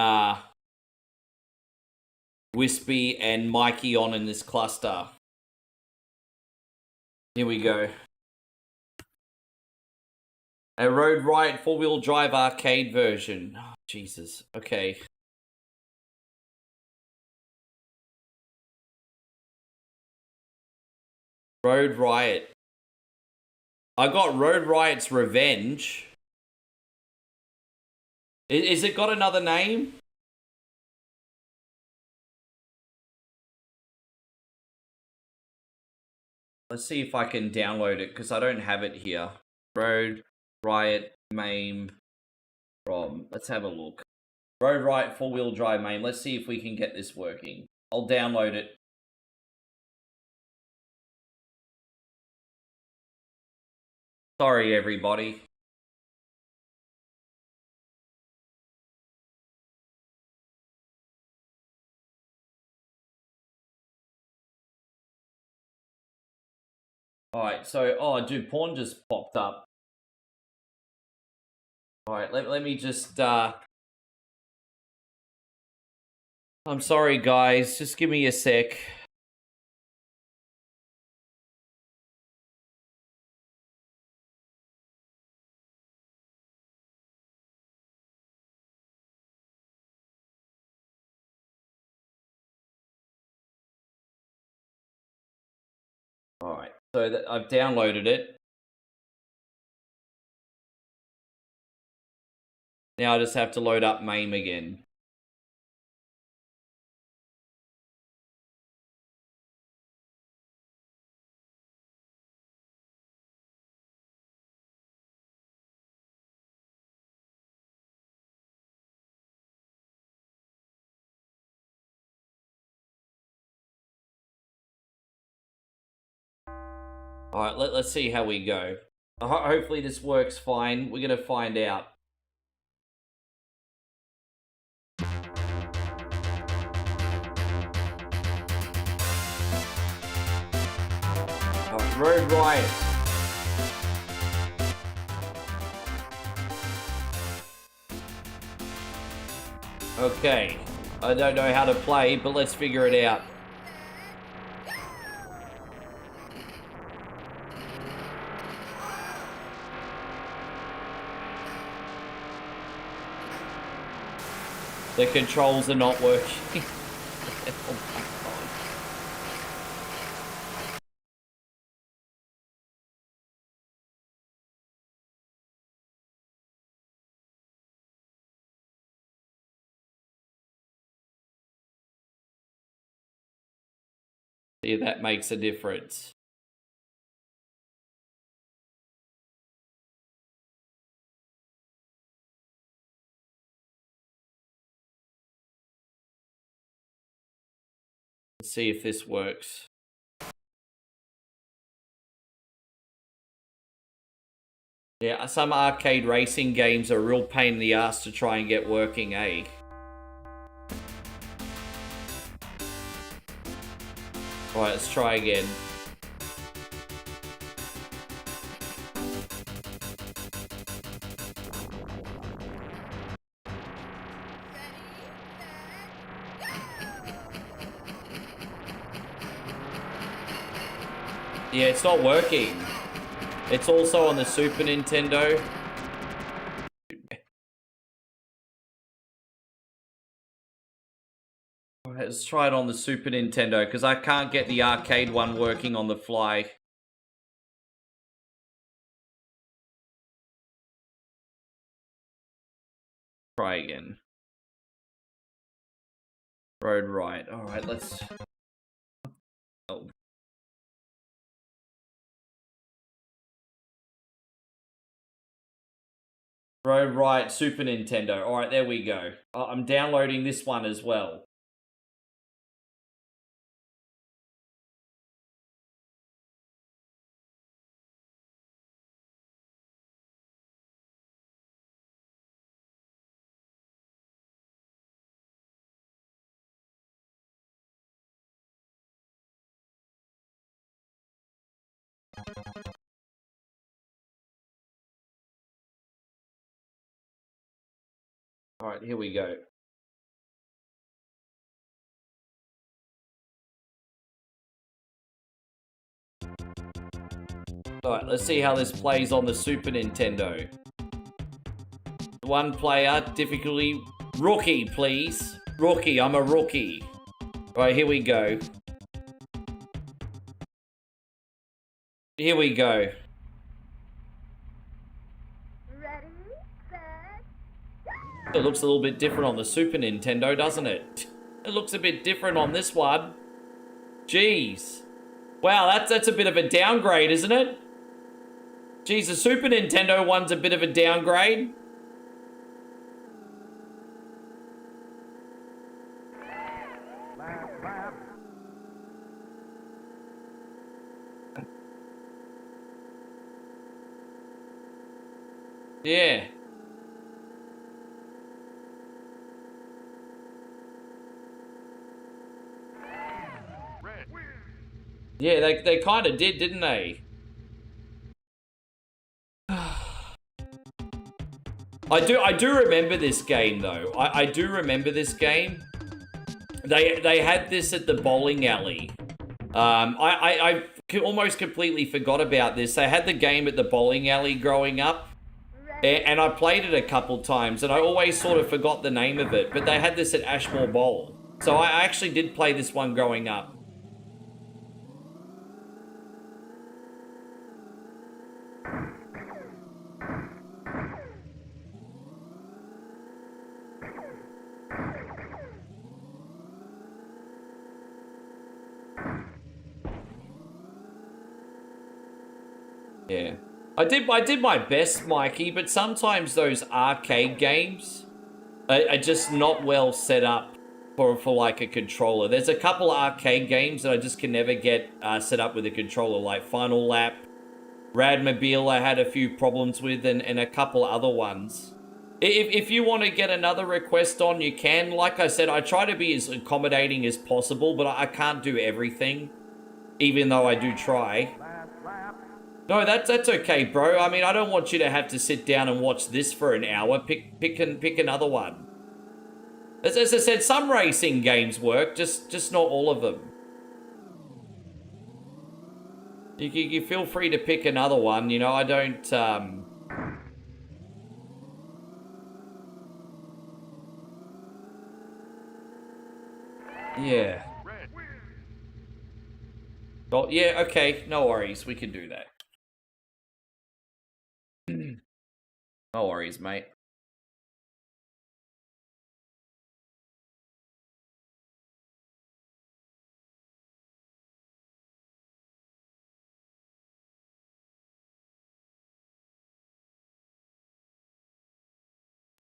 Wispy, and Mikey on in this cluster. Here we go. A Road Riot 4-wheel drive arcade version. Oh, Jesus. Okay. Road Riot. I got Road Riot's Revenge. Is it got another name? Let's see if I can download it, because I don't have it here. Road Riot MAME ROM. Let's have a look. Road Riot 4-wheel drive MAME. Let's see if we can get this working. I'll download it. Sorry, everybody. Alright, so, oh, dude, porn just popped up. Alright, let me just, I'm sorry, guys. Just give me a sec. Alright, so I've downloaded it. Now I just have to load up MAME again. Alright, let's see how we go. Hopefully this works fine. We're gonna find out. Alright, Road Riot. Okay. I don't know how to play, but let's figure it out. The controls are not working. Oh my god. See, that makes a difference. Let's see if this works. Yeah, some arcade racing games are a real pain in the ass to try and get working, eh? Alright, let's try again. Yeah, it's not working. It's also on the Super Nintendo. Let's try it on the Super Nintendo, because I can't get the arcade one working on the fly. Try again. Road Riot. Alright, let's... Oh. Road Riot Super Nintendo. Alright, there we go. I'm downloading this one as well. Alright, here we go. Alright, let's see how this plays on the Super Nintendo. One player, difficulty... Rookie, please. Rookie, I'm a rookie. Alright, here we go. Here we go. Ready, set, It looks a little bit different on the Super Nintendo, doesn't it? It looks a bit different on this one. Jeez. Wow, that's a bit of a downgrade, isn't it? Jeez, the Super Nintendo one's a bit of a downgrade. Yeah. Yeah, they kind of did, didn't they? I do remember this game though. I do remember this game. They had this at the bowling alley. I almost completely forgot about this. They had the game at the bowling alley growing up. And I played it a couple times, and I always sort of forgot the name of it. But they had this at Ashmore Bowl. So I actually did play this one growing up. Yeah. I did my best, Mikey, but sometimes those arcade games are just not well set up for like a controller. There's a couple of arcade games that I just can never get set up with a controller, like Final Lap Radmobile I had a few problems with, and a couple other ones. If you want to get another request on, you can. Like I said, I try to be as accommodating as possible, but I can't do everything, even though I do try. No, that's okay, bro. I mean, I don't want you to have to sit down and watch this for an hour. Pick another one. As I said, some racing games work, just not all of them. You feel free to pick another one, you know, I don't, yeah. Oh, yeah, okay, no worries, we can do that. No worries, mate.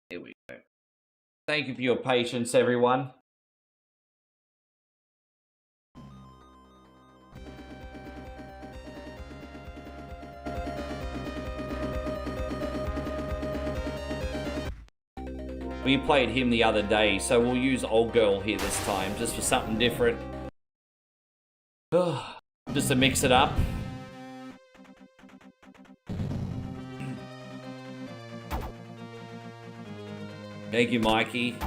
Here we go. Thank you for your patience, everyone. We played him the other day, so we'll use Old Girl here this time, just for something different. Just to mix it up. Thank you, Mikey.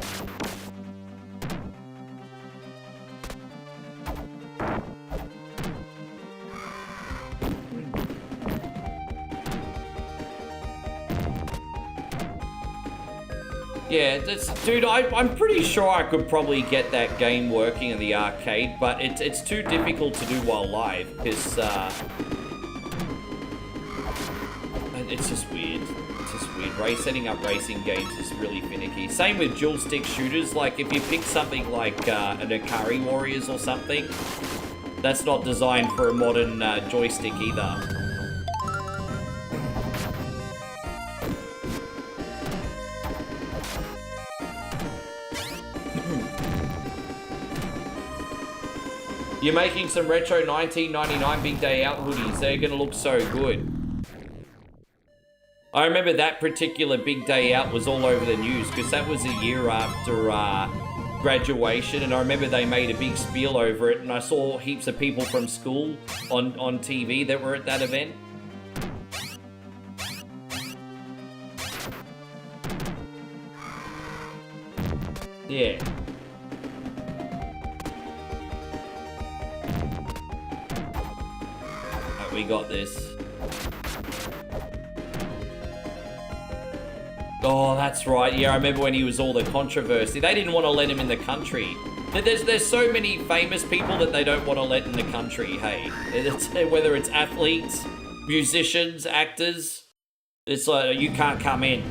Yeah, dude, I'm pretty sure I could probably get that game working in the arcade, but it's too difficult to do while live, because, it's just weird. It's just weird. Setting up racing games is really finicky. Same with dual stick shooters, like if you pick something like an Atari Warriors or something, that's not designed for a modern joystick either. You're making some retro 1999 Big Day Out hoodies. They're going to look so good. I remember that particular Big Day Out was all over the news because that was a year after graduation, and I remember they made a big spiel over it, and I saw heaps of people from school on TV that were at that event. Yeah. We got this. Oh, that's right. Yeah, I remember when he was all the controversy. They didn't want to let him in the country. There's so many famous people that they don't want to let in the country, hey. Whether it's athletes, musicians, actors, it's like, you can't come in.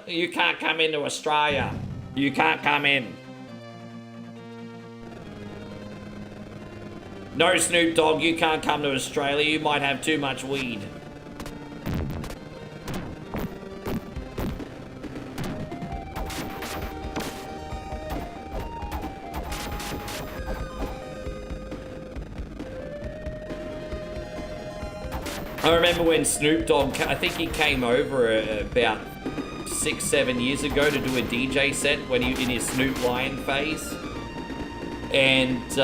You can't come into Australia. You can't come in. No, Snoop Dogg, you can't come to Australia. You might have too much weed. I remember when Snoop Dogg, I think he came over about 6-7 years ago to do a DJ set when he in his Snoop Lion phase. And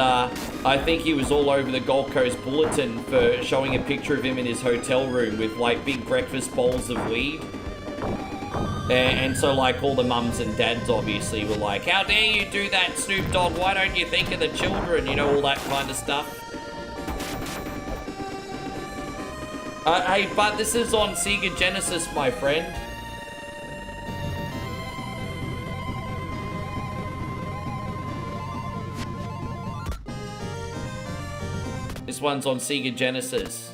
I think he was all over the Gold Coast Bulletin for showing a picture of him in his hotel room with like big breakfast bowls of weed. And so like all the mums and dads obviously were like, how dare you do that, Snoop Dogg? Why don't you think of the children? You know, all that kind of stuff. Hey, but this is on Sega Genesis, my friend. This one's on Sega Genesis.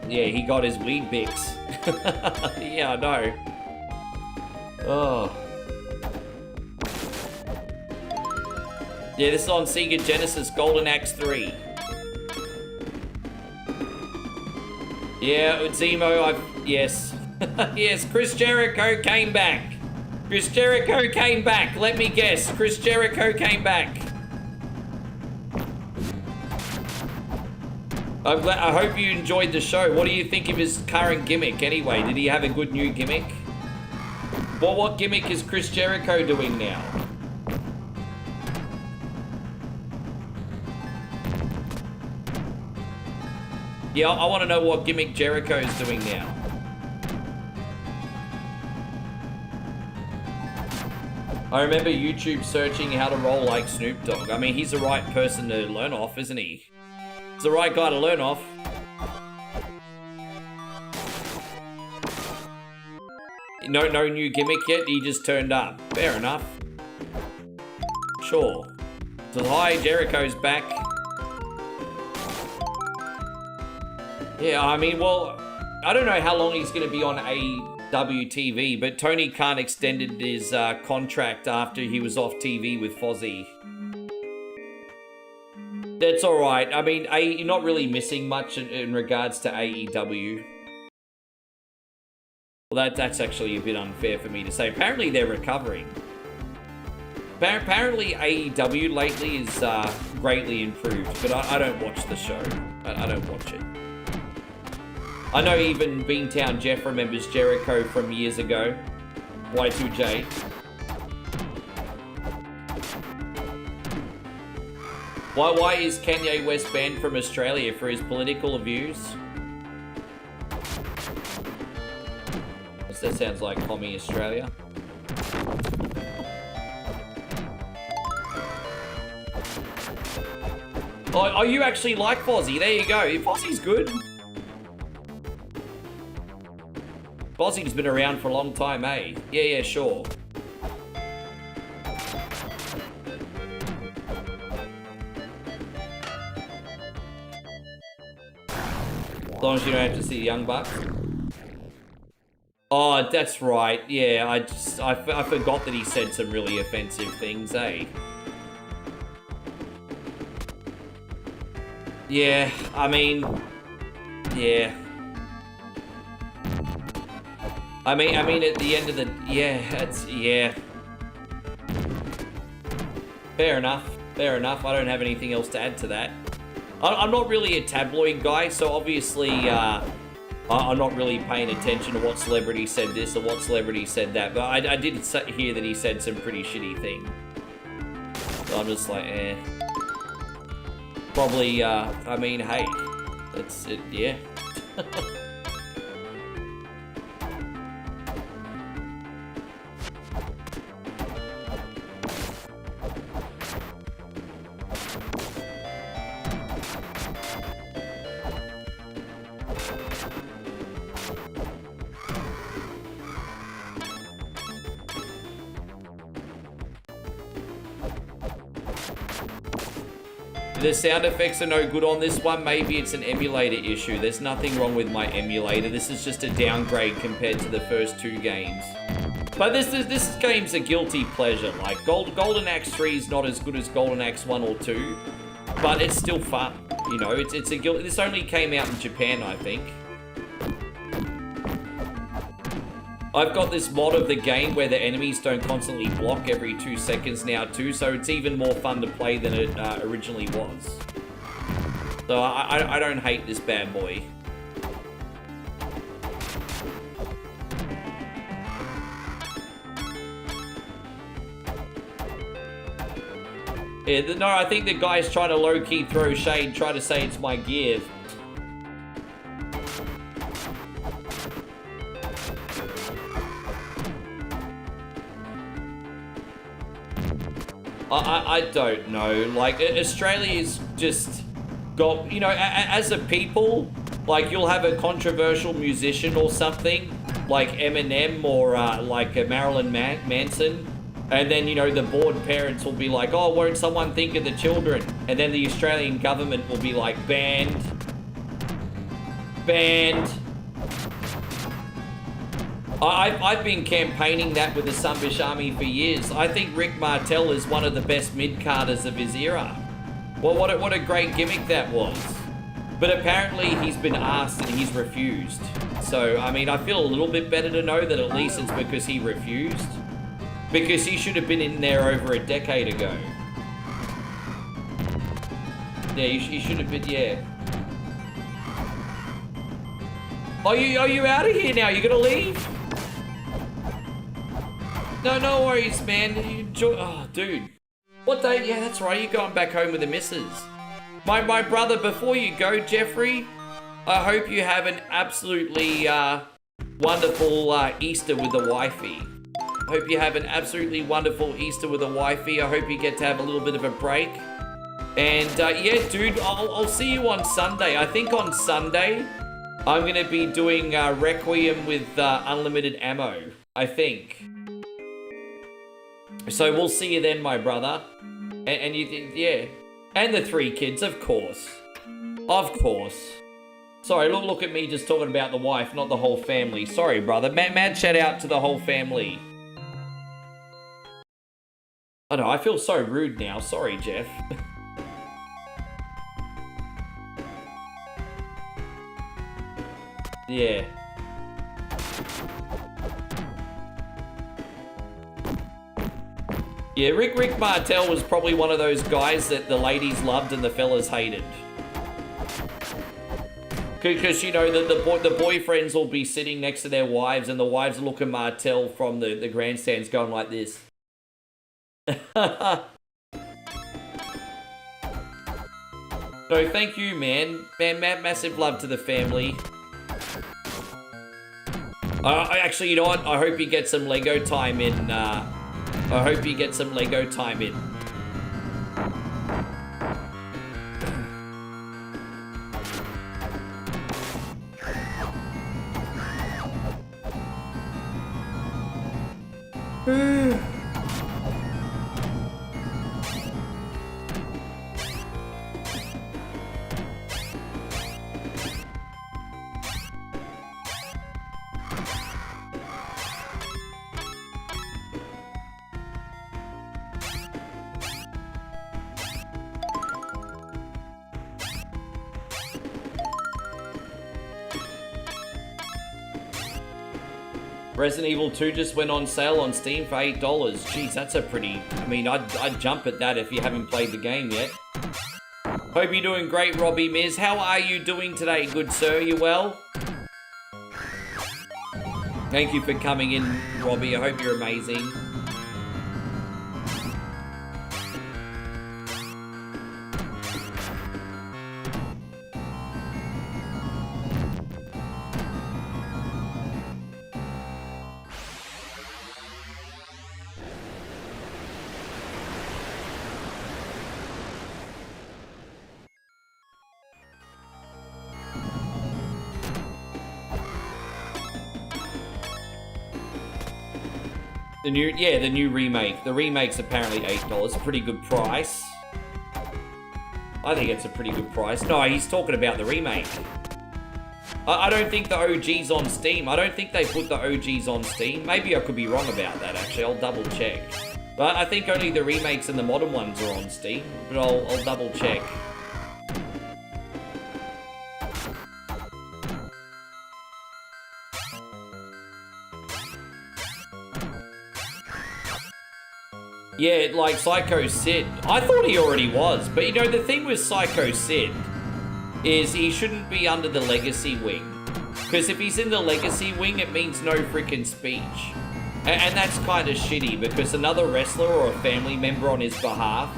Yeah, he got his weed bix. Yeah, I know. Oh. Yeah, this is on Sega Genesis Golden Axe 3. Yeah, Zemo, yes. Yes, Chris Jericho came back. Chris Jericho came back. Let me guess. Chris Jericho came back. I hope you enjoyed the show. What do you think of his current gimmick anyway? Did he have a good new gimmick? Well, what gimmick is Chris Jericho doing now? Yeah, I want to know what gimmick Jericho is doing now. I remember YouTube searching how to roll like Snoop Dogg. I mean, he's the right person to learn off, isn't he? He's the right guy to learn off. No new gimmick yet? He just turned up. Fair enough. Sure. So hi, Jericho's back. Yeah, I mean, well, I don't know how long he's going to be on AEW TV, but Tony Khan extended his contract after he was off TV with Fozzy. That's all right. I mean, you're not really missing much in regards to AEW. Well, that's actually a bit unfair for me to say. Apparently, they're recovering. Apparently, AEW lately is greatly improved, but I don't watch the show. I don't watch it. I know even Beantown Jeff remembers Jericho from years ago. Y2J. Why is Kanye West banned from Australia for his political views? That sounds like Commie Australia. Oh, you actually like Fozzy? There you go. Fozzy's good. Fozzy's been around for a long time, eh? Yeah, sure. As long as you don't have to see Young Bucks. Oh, that's right. Yeah, I forgot that he said some really offensive things, eh? Yeah, I mean, yeah. I mean, at the end of the, yeah. Fair enough. I don't have anything else to add to that. I'm not really a tabloid guy, so obviously, I'm not really paying attention to what celebrity said this or what celebrity said that, but I did hear that he said some pretty shitty thing. So I'm just like, eh. Probably, I mean, hey, that's it, yeah. The sound effects are no good on this one. Maybe it's an emulator issue. There's nothing wrong with my emulator. This is just a downgrade compared to the first two games. But this game's a guilty pleasure. Like, Golden Axe 3 is not as good as Golden Axe 1 or 2, but it's still fun. You know, it's a guilty... This only came out in Japan, I think. I've got this mod of the game where the enemies don't constantly block every 2 seconds now too, so it's even more fun to play than it originally was. So I don't hate this bad boy. Yeah, no, I think the guy's trying to low-key throw shade, try to say it's my gear. I don't know, like, Australia's just got, you know, as a people, like, you'll have a controversial musician or something, like Eminem or, like, Marilyn Manson, and then, you know, the bored parents will be like, oh, won't someone think of the children? And then the Australian government will be like, banned. I've been campaigning that with the Sunbish Army for years. I think Rick Martel is one of the best mid-carders of his era. Well, what a great gimmick that was. But apparently he's been asked and he's refused. So, I mean, I feel a little bit better to know that at least it's because he refused. Because he should have been in there over a decade ago. Yeah, he should have been, yeah. Are you out of here now? You gonna leave? No worries, man. You enjoy. Oh, dude. What day? Yeah, that's right. You're going back home with the missus. My brother, before you go, Jeffrey, I hope you have an absolutely wonderful Easter with the wifey. I hope you have an absolutely wonderful Easter with the wifey. I hope you get to have a little bit of a break. And yeah, dude, I'll see you on Sunday. I think on Sunday, I'm going to be doing Requiem with unlimited ammo, I think. So we'll see you then, my brother. And you think, yeah. And the 3 kids, of course. Of course. Sorry, look at me just talking about the wife, not the whole family. Sorry, brother. Mad shout out to the whole family. I know, I feel so rude now. Sorry, Jeff. Yeah. Yeah, Rick Martel was probably one of those guys that the ladies loved and the fellas hated. Because, you know, the boyfriends will be sitting next to their wives and the wives look at Martel from the grandstands going like this. No, thank you, man. Massive love to the family. Actually, you know what? I hope you get some Lego time in. I hope you get some Lego time in. Resident Evil 2 just went on sale on Steam for $8. Jeez, that's a pretty... I mean, I'd jump at that if you haven't played the game yet. Hope you're doing great, Robbie Miz. How are you doing today, good sir? You well? Thank you for coming in, Robbie. I hope you're amazing. The new remake. The remake's apparently $8. A pretty good price. I think it's a pretty good price. No, he's talking about the remake. I don't think the OG's on Steam. I don't think they put the OG's on Steam. Maybe I could be wrong about that, actually. I'll double check. But I think only the remakes and the modern ones are on Steam. But I'll double check. Yeah, like Psycho Sid. I thought he already was, but you know, the thing with Psycho Sid is he shouldn't be under the Legacy wing. Because if he's in the Legacy wing, it means no freaking speech. And that's kind of shitty, because another wrestler or a family member on his behalf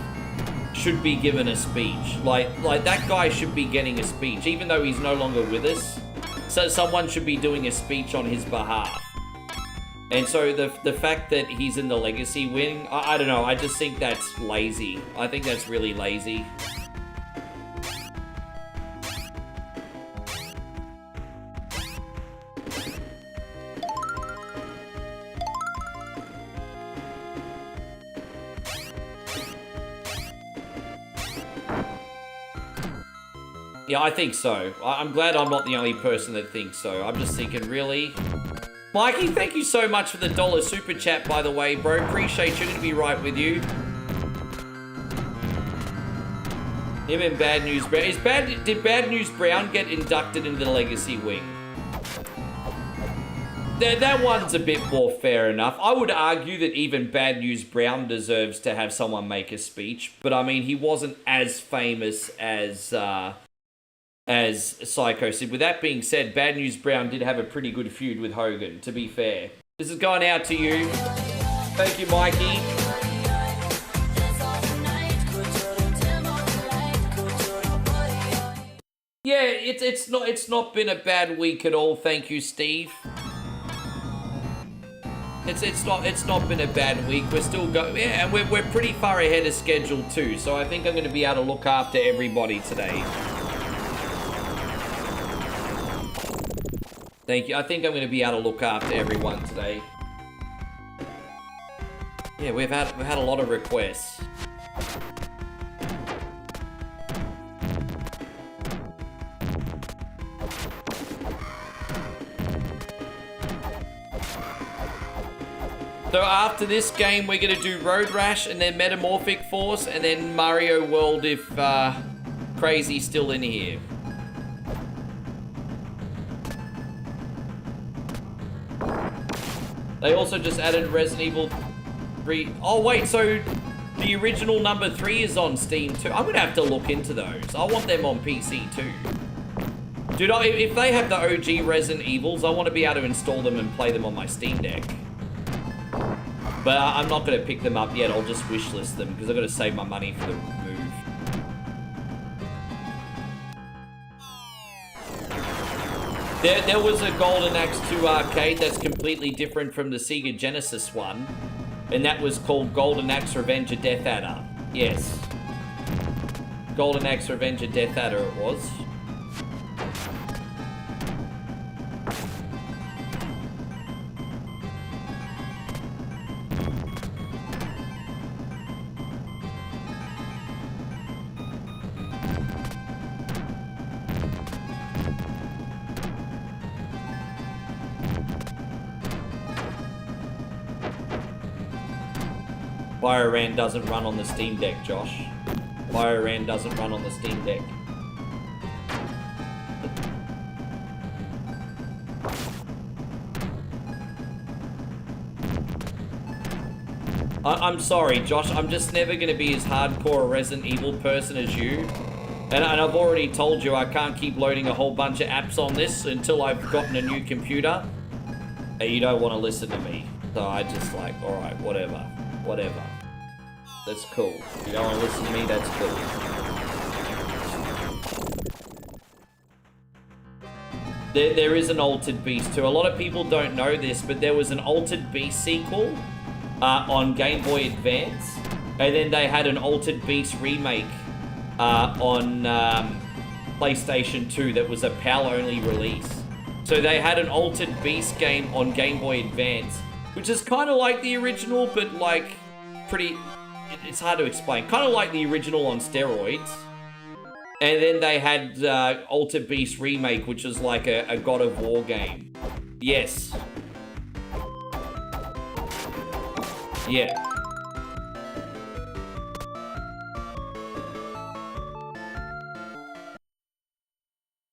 should be given a speech. Like that guy should be getting a speech, even though he's no longer with us. So someone should be doing a speech on his behalf. And so the fact that he's in the Legacy wing, I don't know, I just think that's lazy. I think that's really lazy. Yeah, I think so. I'm glad I'm not the only person that thinks so. I'm just thinking, really? Mikey, thank you so much for the $1 super chat, by the way, bro. Appreciate you. Good to be right with you. Him and Bad News Brown. Did Bad News Brown get inducted into the Legacy wing? that one's a bit more fair enough. I would argue that even Bad News Brown deserves to have someone make a speech, but I mean, he wasn't as famous as Psycho Sid. With that being said, Bad News Brown did have a pretty good feud with Hogan, to be fair. This is going out to you. Thank you, Mikey. Yeah, it's not been a bad week at all. Thank you, Steve. It's not been a bad week. We're still going, yeah, and we're pretty far ahead of schedule too. So I think I'm going to be able to look after everybody today. Thank you. I think I'm going to be able to look after everyone today. Yeah, we've had a lot of requests. So after this game, we're going to do Road Rash and then Metamorphic Force and then Mario World if Crazy's still in here. They also just added Resident Evil 3. Oh wait, so the original number 3 is on Steam too. I'm going to have to look into those. I want them on PC too. Dude, if they have the OG Resident Evils, I want to be able to install them and play them on my Steam Deck. But I'm not going to pick them up yet. I'll just wishlist them because I've got to save my money for the move. There was a Golden Axe 2 arcade that's completely different from the Sega Genesis one. And that was called Golden Axe Revenge of Death Adder. Yes. Golden Axe Revenge of Death Adder it was. Bioran doesn't run on the Steam Deck, Josh. Bioran doesn't run on the Steam Deck. I'm sorry, Josh. I'm just never going to be as hardcore a Resident Evil person as you. And I've already told you I can't keep loading a whole bunch of apps on this until I've gotten a new computer. And you don't want to listen to me. So I just like, alright, whatever. Whatever. That's cool. If you don't want to listen to me, that's cool. There is an Altered Beast too. A lot of people don't know this, but there was an Altered Beast sequel on Game Boy Advance. And then they had an Altered Beast remake on PlayStation 2 that was a PAL-only release. So they had an Altered Beast game on Game Boy Advance, which is kind of like the original, but like pretty... It's hard to explain. Kind of like the original on steroids. And then they had Altered Beast Remake, which was like a God of War game. Yes. Yeah.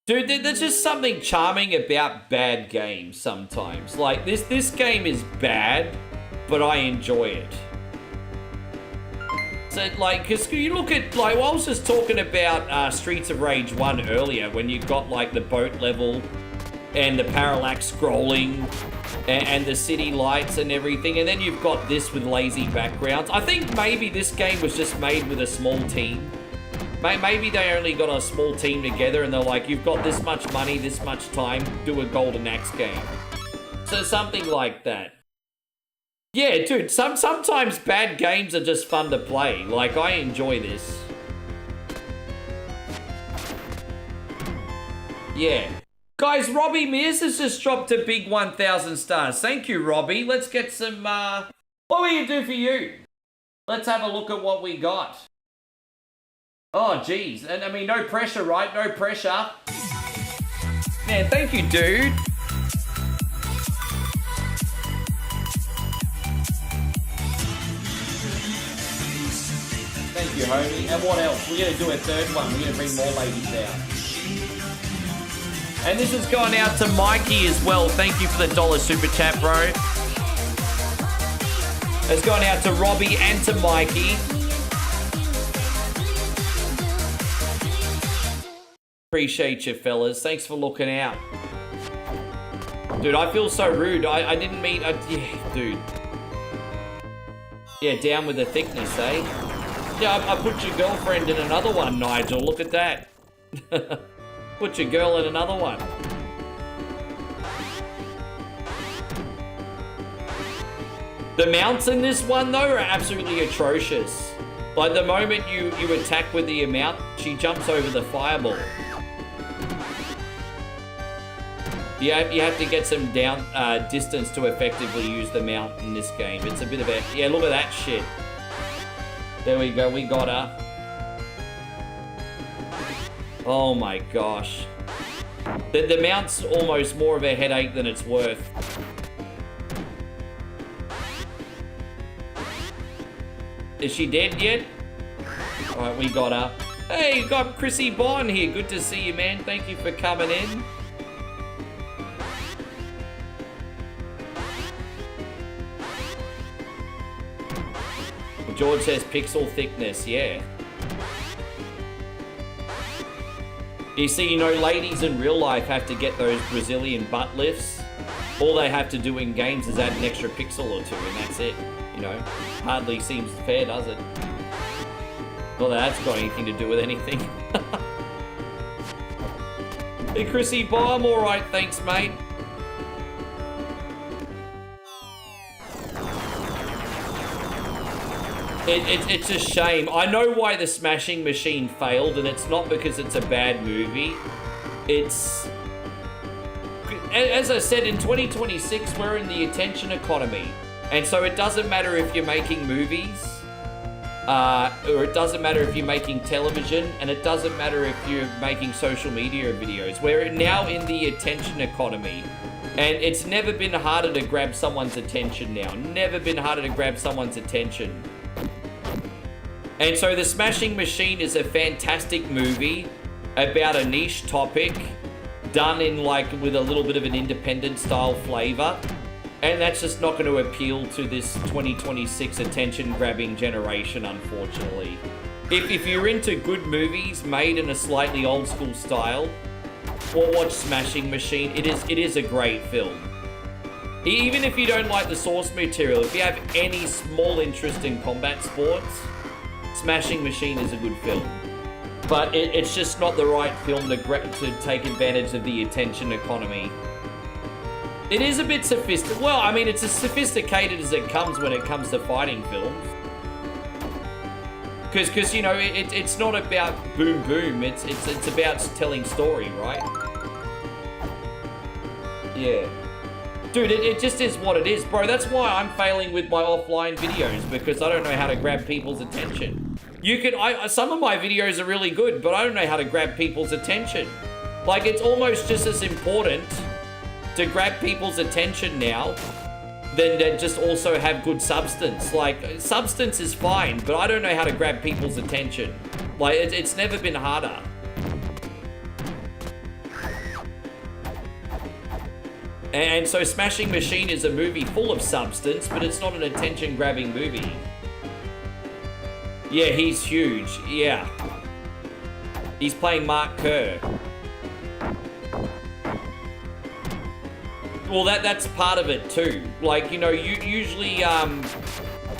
Dude, there's just something charming about bad games sometimes. Like, this game is bad, but I enjoy it. So, like, because you look at, like, I was just talking about Streets of Rage 1 earlier, when you got, like, the boat level and the parallax scrolling and the city lights and everything, and then you've got this with lazy backgrounds. I think maybe this game was just made with a small team. Maybe they only got a small team together and they're like, you've got this much money, this much time, do a Golden Axe game. So something like that. Yeah, dude, sometimes bad games are just fun to play. Like, I enjoy this. Yeah. Guys, Robbie Mears has just dropped a big 1,000 stars. Thank you, Robbie. Let's get some, what will you do for you? Let's have a look at what we got. Oh, geez. And, I mean, no pressure, right? No pressure. Man, thank you, dude. Thank you, homie. And what else? We're going to do a third one. We're going to bring more ladies out. And this has gone out to Mikey as well. Thank you for the $1 super chat, bro. It's gone out to Robbie and to Mikey. Appreciate you, fellas. Thanks for looking out. Dude, I feel so rude. I didn't mean... yeah, dude. Yeah, down with the thickness, eh? Yeah, I put your girlfriend in another one, Nigel. Look at that. Put your girl in another one. The mounts in this one, though, are absolutely atrocious. Like, the moment you attack with the mount, she jumps over the fireball. You have to get some down distance to effectively use the mount in this game. It's a bit of a... yeah, look at that shit. There we go, we got her. Oh my gosh. The mount's almost more of a headache than it's worth. Is she dead yet? Alright, we got her. Hey, you got Chrissy Bond here. Good to see you, man. Thank you for coming in. George says pixel thickness, yeah. You see, ladies in real life have to get those Brazilian butt lifts. All they have to do in games is add an extra pixel or two, and that's it. Hardly seems fair, does it? Not that that's got anything to do with anything. Hey, Chrissy, bye, I'm alright, thanks, mate. It's a shame. I know why the Smashing Machine failed, and it's not because it's a bad movie. It's... as I said, in 2026, we're in the attention economy. And so it doesn't matter if you're making movies, or it doesn't matter if you're making television, and it doesn't matter if you're making social media videos. We're now in the attention economy. And it's never been harder to grab someone's attention now. Never been harder to grab someone's attention. And so The Smashing Machine is a fantastic movie about a niche topic done in with a little bit of an independent style flavor. And that's just not going to appeal to this 2026 attention grabbing generation, unfortunately. If you're into good movies made in a slightly old school style, well, watch Smashing Machine. It is a great film. Even if you don't like the source material, if you have any small interest in combat sports, Smashing Machine is a good film. But it's just not the right film to take advantage of the attention economy. It is a bit sophisticated. Well, I mean, it's as sophisticated as it comes when it comes to fighting films. Because it's not about boom boom. It's about telling story, right? Yeah. Dude, it just is what it is, bro. That's why I'm failing with my offline videos, because I don't know how to grab people's attention. Some of my videos are really good, but I don't know how to grab people's attention. Like, it's almost just as important to grab people's attention now than just also have good substance. Like, substance is fine, but I don't know how to grab people's attention. Like, it's never been harder. And so Smashing Machine is a movie full of substance, but it's not an attention-grabbing movie. Yeah, he's huge. Yeah. He's playing Mark Kerr. Well, that's part of it too. Like, usually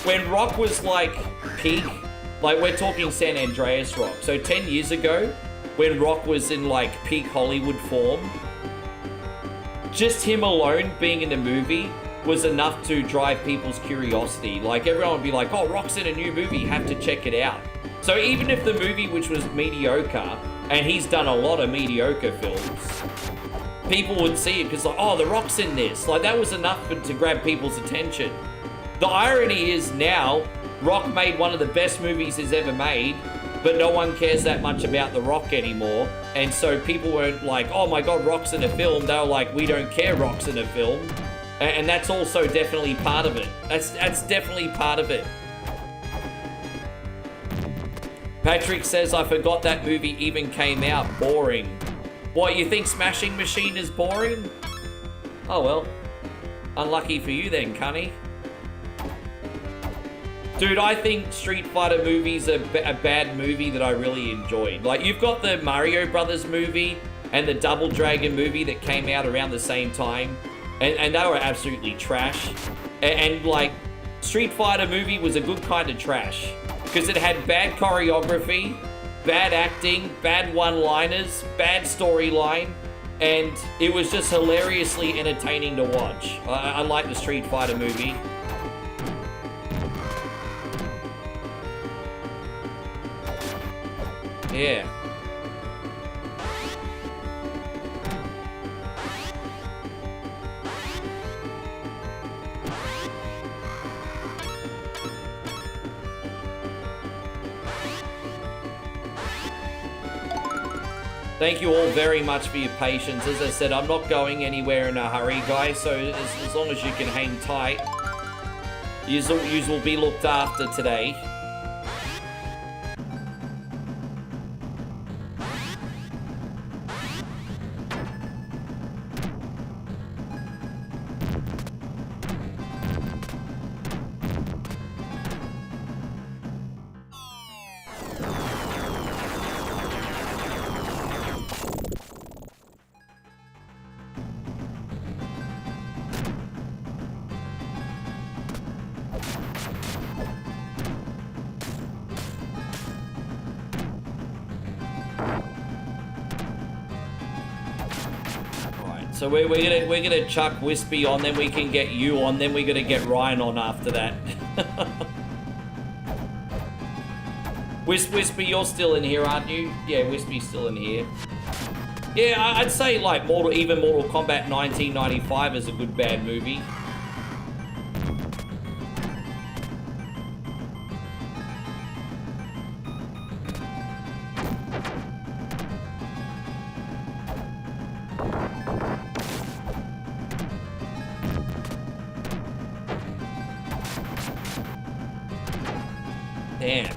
when rock was peak, we're talking San Andreas rock. So 10 years ago, when rock was in peak Hollywood form, just him alone being in the movie was enough to drive people's curiosity. Like, everyone would be like, oh, Rock's in a new movie, you have to check it out. So even if the movie, which was mediocre, and he's done a lot of mediocre films, people would see it because, oh, The Rock's in this. Like, that was enough to grab people's attention. The irony is now, Rock made one of the best movies he's ever made, but no one cares that much about The Rock anymore. And so people weren't like, oh my God, Rock's in a film. They were like, we don't care, Rock's in a film. And that's also definitely part of it. That's definitely part of it. Patrick says, I forgot that movie even came out. Boring. What, you think Smashing Machine is boring? Oh well. Unlucky for you then, Cunny. Dude, I think Street Fighter movies are a bad movie that I really enjoyed. Like, you've got the Mario Brothers movie and the Double Dragon movie that came out around the same time. And they were absolutely trash. And like, Street Fighter movie was a good kind of trash. Because it had bad choreography, bad acting, bad one-liners, bad storyline. And it was just hilariously entertaining to watch. I like the Street Fighter movie. Yeah. Thank you all very much for your patience. As I said, I'm not going anywhere in a hurry, guys, so as long as you can hang tight, yous will be looked after today. So we're gonna chuck Wispy on, then we can get you on, then we're gonna get Ryan on after that. Wispy, you're still in here, aren't you? Yeah, Wispy's still in here. Yeah, I'd say like even Mortal Kombat 1995 is a good bad movie. Damn.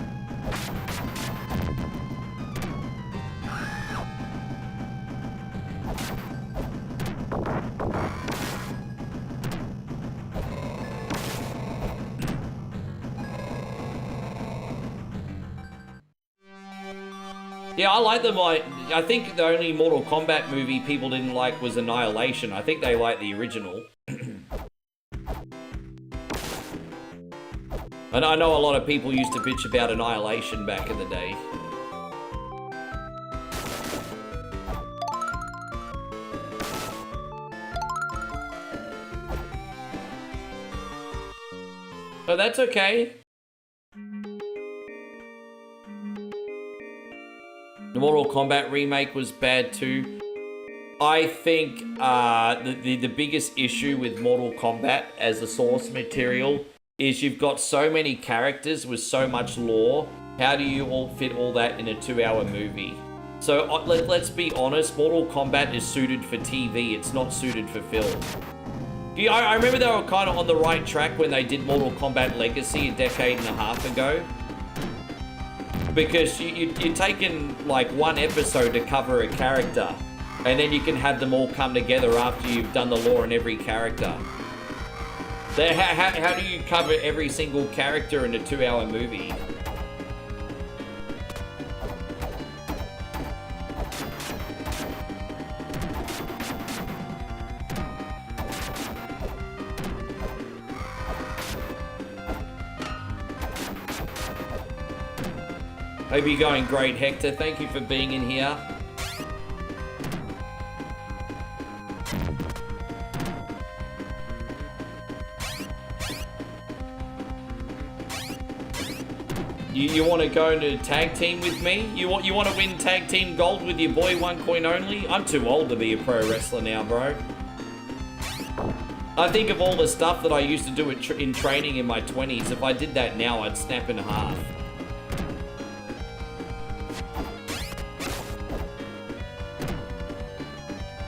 Yeah, I like them. I think the only Mortal Kombat movie people didn't like was Annihilation. I think they liked the original. And I know a lot of people used to bitch about Annihilation back in the day. But that's okay. The Mortal Kombat remake was bad too. I think the biggest issue with Mortal Kombat as a source material is you've got so many characters with so much lore. How do you all fit all that in a 2-hour movie? So let's be honest, Mortal Kombat is suited for TV, it's not suited for film. Yeah, I remember they were kind of on the right track when they did Mortal Kombat Legacy a decade and a half ago. Because you're taking like one episode to cover a character, and then you can have them all come together after you've done the lore in every character. So how do you cover every single character in a 2-hour movie? Hope you're going great, Hector. Thank you for being in here. You want to go into tag team with me? You want to win tag team gold with your boy 1 coin only? I'm too old to be a pro wrestler now, bro. I think of all the stuff that I used to do in training in my 20s. If I did that now, I'd snap in half.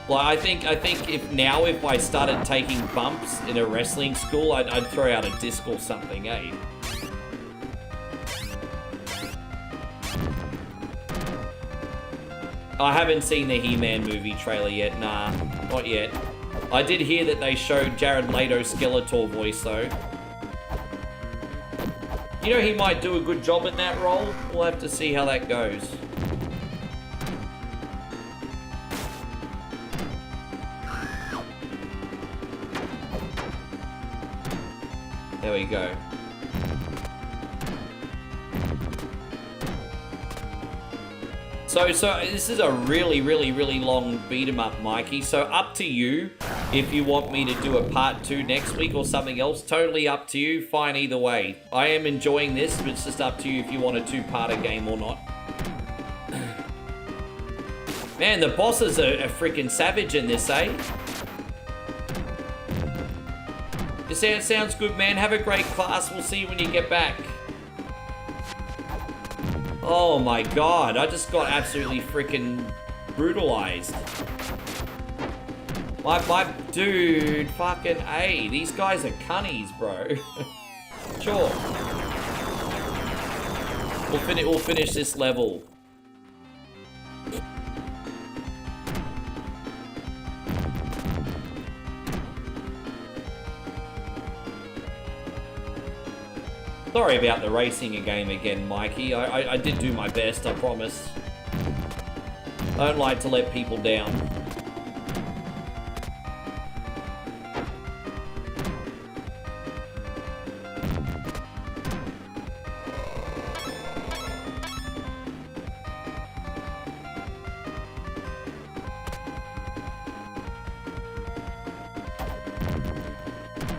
Like, I think if I started taking bumps in a wrestling school, I'd throw out a disc or something, eh? I haven't seen the He-Man movie trailer yet. Nah, not yet. I did hear that they showed Jared Leto's Skeletor voice, though. You know, he might do a good job in that role. We'll have to see how that goes. There we go. So this is a really long beat 'em up, Mikey. So up to you if you want me to do a part 2 next week or something else. Totally up to you. Fine either way. I am enjoying this, but it's just up to you if you want a 2-parter game or not. Man, the bosses are freaking savage in this, eh? This sounds good, man. Have a great class. We'll see you when you get back. Oh my god, I just got absolutely freaking brutalized. My dude, fucking A. These guys are cunnies, bro. Sure. We'll finish this level. Sorry about the racing game again, Mikey. I did do my best, I promise. I don't like to let people down.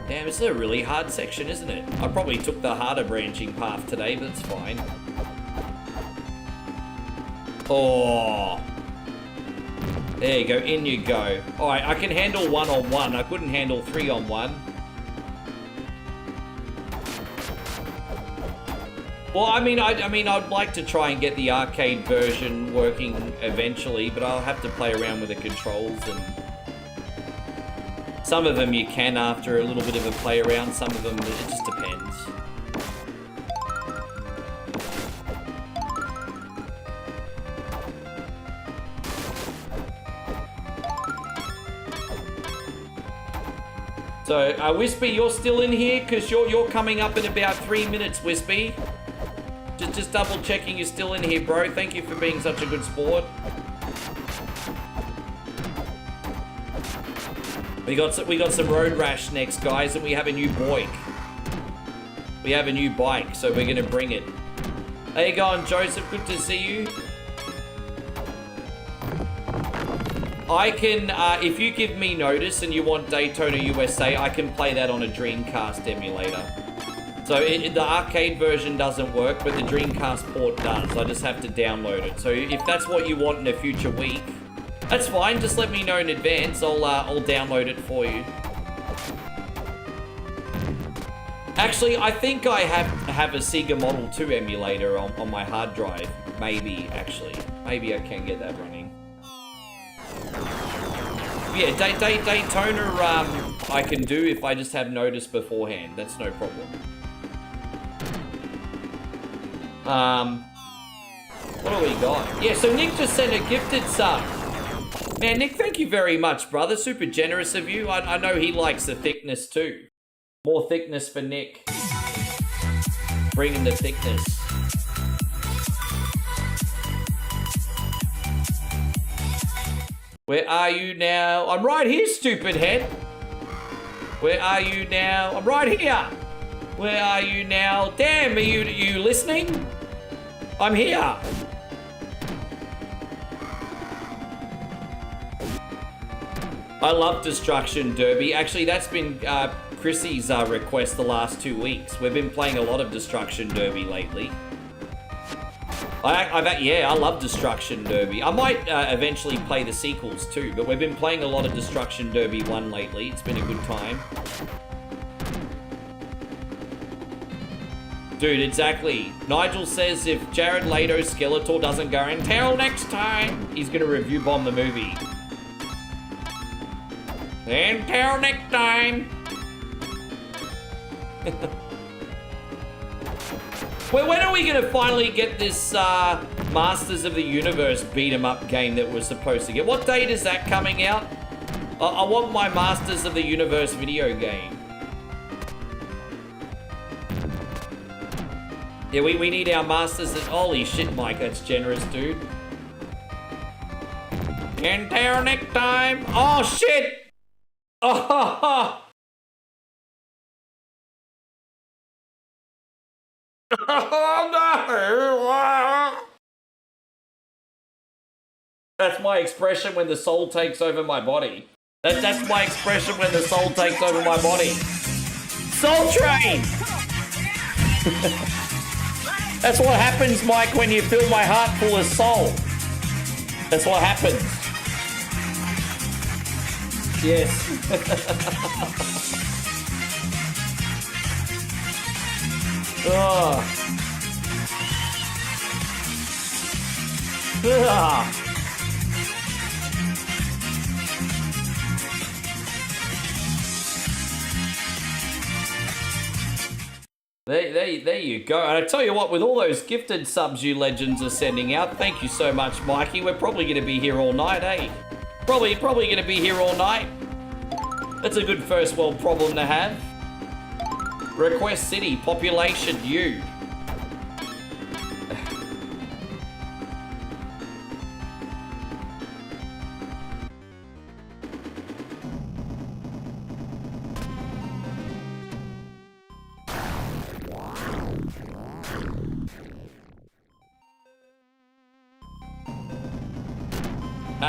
Damn, this is a really hard section, isn't it? I probably took the harder branching path today, but it's fine. Oh. There you go, in you go. Alright, I can handle 1-on-1. I couldn't handle 3-on-1. Well, I mean, I'd like to try and get the arcade version working eventually, but I'll have to play around with the controls and... Some of them you can after a little bit of a play around, some of them, it just depends. So, Wispy, you're still in here? Because you're coming up in about 3 minutes, Wispy. Just double checking you're still in here, bro. Thank you for being such a good sport. We got some road rash next, guys, and we have a new bike. We have a new bike, so we're gonna bring it. How you going, Joseph? Good to see you. I can, if you give me notice and you want Daytona USA, I can play that on a Dreamcast emulator. So the arcade version doesn't work, but the Dreamcast port does. I just have to download it. So if that's what you want in a future week, that's fine, just let me know in advance. I'll download it for you. Actually, I think I have a Sega Model 2 emulator on my hard drive. Maybe, actually. Maybe I can get that running. Yeah, Daytona I can do if I just have notice beforehand. That's no problem. What do we got? Yeah, so Nick just sent a gifted sub. Man, Nick, thank you very much, brother. Super generous of you. I know he likes the thickness too. More thickness for Nick. Bringing the thickness. Where are you now? I'm right here, stupid head. Where are you now? I'm right here. Where are you now? Damn, are you listening? I'm here. I love Destruction Derby. Actually, that's been Chrissy's request the last 2 weeks. We've been playing a lot of Destruction Derby lately. I love Destruction Derby. I might eventually play the sequels too, but we've been playing a lot of Destruction Derby 1 lately. It's been a good time. Dude, exactly. Nigel says if Jared Leto's Skeletor doesn't go until next time, he's gonna review bomb the movie. Until next time. Well, when are we gonna finally get this Masters of the Universe beat 'em up game that we're supposed to get. What date is that coming out? I want my Masters of the Universe video game. Yeah, we need our Masters of... Holy shit, Mike, that's generous, dude. Entire next time. Oh, shit! Oh, no! That's my expression when the soul takes over my body. That's my expression when the soul takes over my body. Soul Train! That's what happens, Mike, when you fill my heart full of soul. That's what happens. Yes. Oh. Ah. There you go. And I tell you what, with all those gifted subs you legends are sending out, thank you so much, Mikey. We're probably going to be here all night, eh? Probably going to be here all night. That's a good first world problem to have. Request City, population U.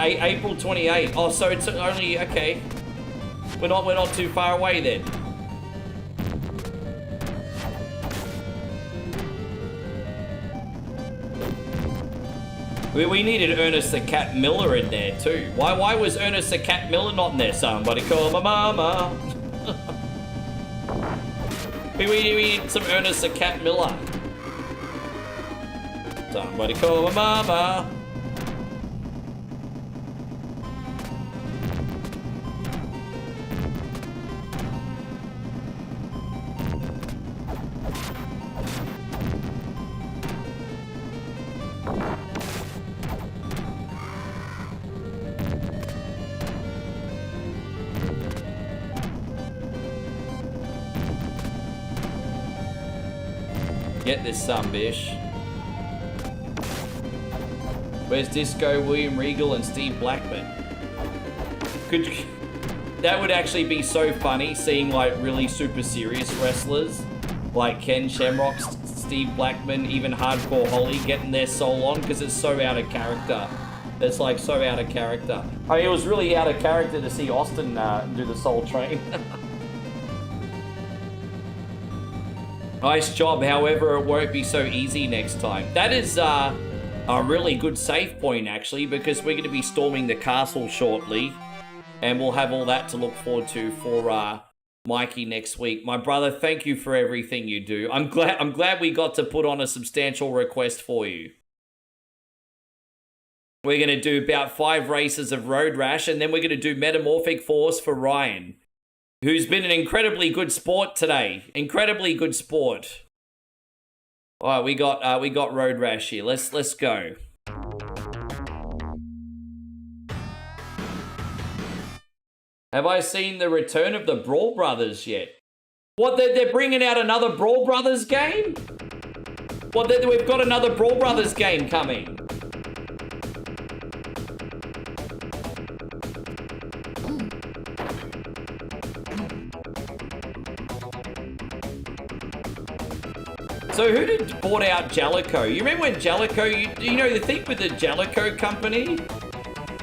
April 28th. Oh, so it's only okay. We're not too far away then. We needed Ernest the Cat Miller in there too. Why was Ernest the Cat Miller not in there? Somebody call my mama. we need some Ernest the Cat Miller. Somebody call my mama. Get this bish. Where's Disco, William Regal, and Steve Blackman? That would actually be so funny, seeing like really super serious wrestlers like Ken Shamrock, Steve Blackman, even Hardcore Holly getting their soul on, because it's so out of character. It's like so out of character. I mean, it was really out of character to see Austin do the Soul Train. Nice job, however, it won't be so easy next time. That is a really good save point, actually, because we're going to be storming the castle shortly, and we'll have all that to look forward to for Mikey next week. My brother, thank you for everything you do. I'm glad we got to put on a substantial request for you. We're going to do about 5 races of Road Rash, and then we're going to do Metamorphic Force for Ryan, who's been an incredibly good sport today. Incredibly good sport. All right, we got Road Rash here. Let's go. Have I seen the return of the Brawl Brothers yet? What, they're bringing out another Brawl Brothers game? What, we've got another Brawl Brothers game coming. So who bought out Jellicoe? You remember when Jellicoe, you know the thing with the Jellicoe company?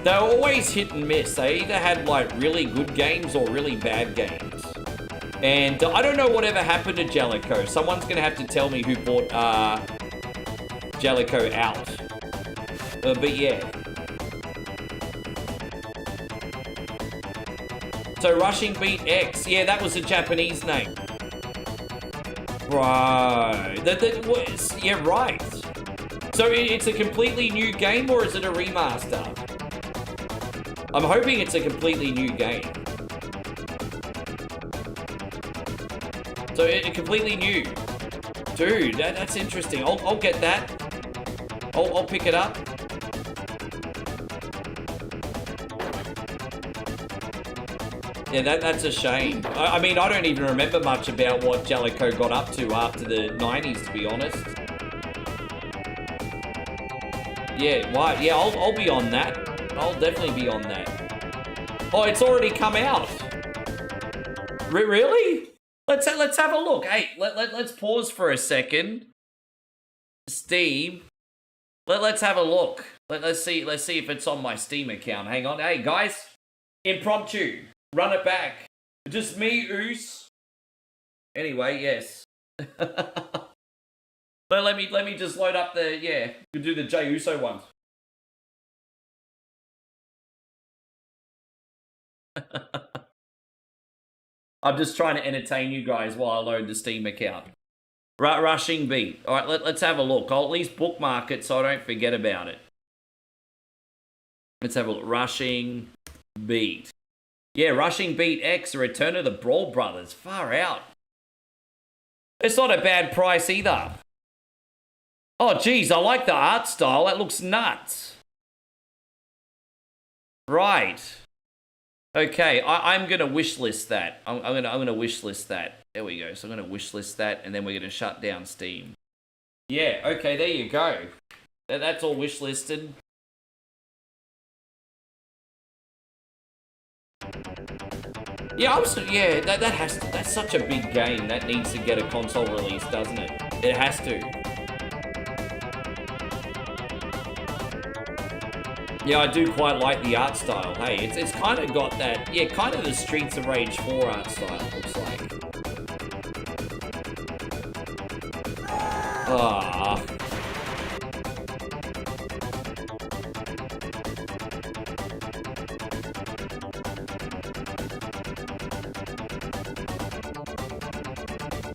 They were always hit and miss. They either had like really good games or really bad games. And I don't know whatever happened to Jellicoe. Someone's gonna have to tell me who bought Jellicoe out. But yeah. So Rushing Beat X, yeah, that was a Japanese name. Right. Yeah, right. So it's a completely new game, or is it a remaster? I'm hoping it's a completely new game. So it completely new. Dude, that's interesting. I'll get that. I'll pick it up. Yeah, that's a shame. I mean, I don't even remember much about what Jellicoe got up to after the 90s, to be honest. Yeah, why? Yeah, I'll be on that. I'll definitely be on that. Oh, it's already come out. Really? Let's have a look. Hey, let's pause for a second. Steam. Let's have a look. Let's see if it's on my Steam account. Hang on. Hey guys, impromptu. Run it back. Just me, Oos. Anyway, yes. Let me just load up the, yeah, we'll do the Jey Uso one. I'm just trying to entertain you guys while I load the Steam account. Rushing Beat. All right, let's have a look. I'll at least bookmark it so I don't forget about it. Let's have a look. Rushing Beat. Yeah, Rushing Beat X, The Return of the Brawl Brothers. Far out. It's not a bad price either. Oh, geez, I like the art style. That looks nuts. Right. Okay, I'm gonna wishlist that. I'm gonna wishlist that. There we go. So I'm gonna wishlist that, and then we're gonna shut down Steam. Yeah. Okay. There you go. That's all wishlisted. Yeah, yeah. That's such a big game. That needs to get a console release, doesn't it? It has to. Yeah, I do quite like the art style. Hey, it's kind of got that, yeah, kind of the Streets of Rage 4 art style, looks like. Ah.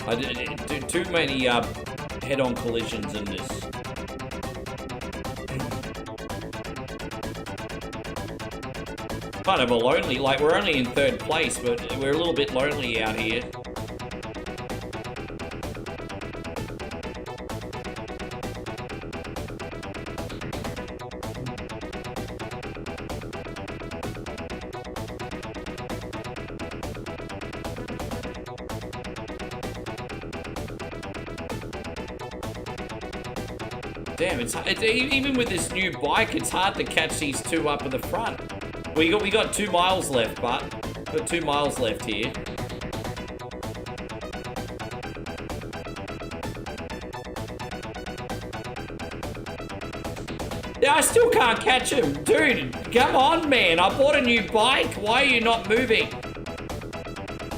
I did too many head-on collisions in this. Kind of a lonely, like we're only in 3rd place, but we're a little bit lonely out here. Damn, it's even with this new bike, it's hard to catch these two up at the front. We got 2 miles left, but got 2 miles left here. Yeah, I still can't catch him, dude. Come on, man. I bought a new bike. Why are you not moving?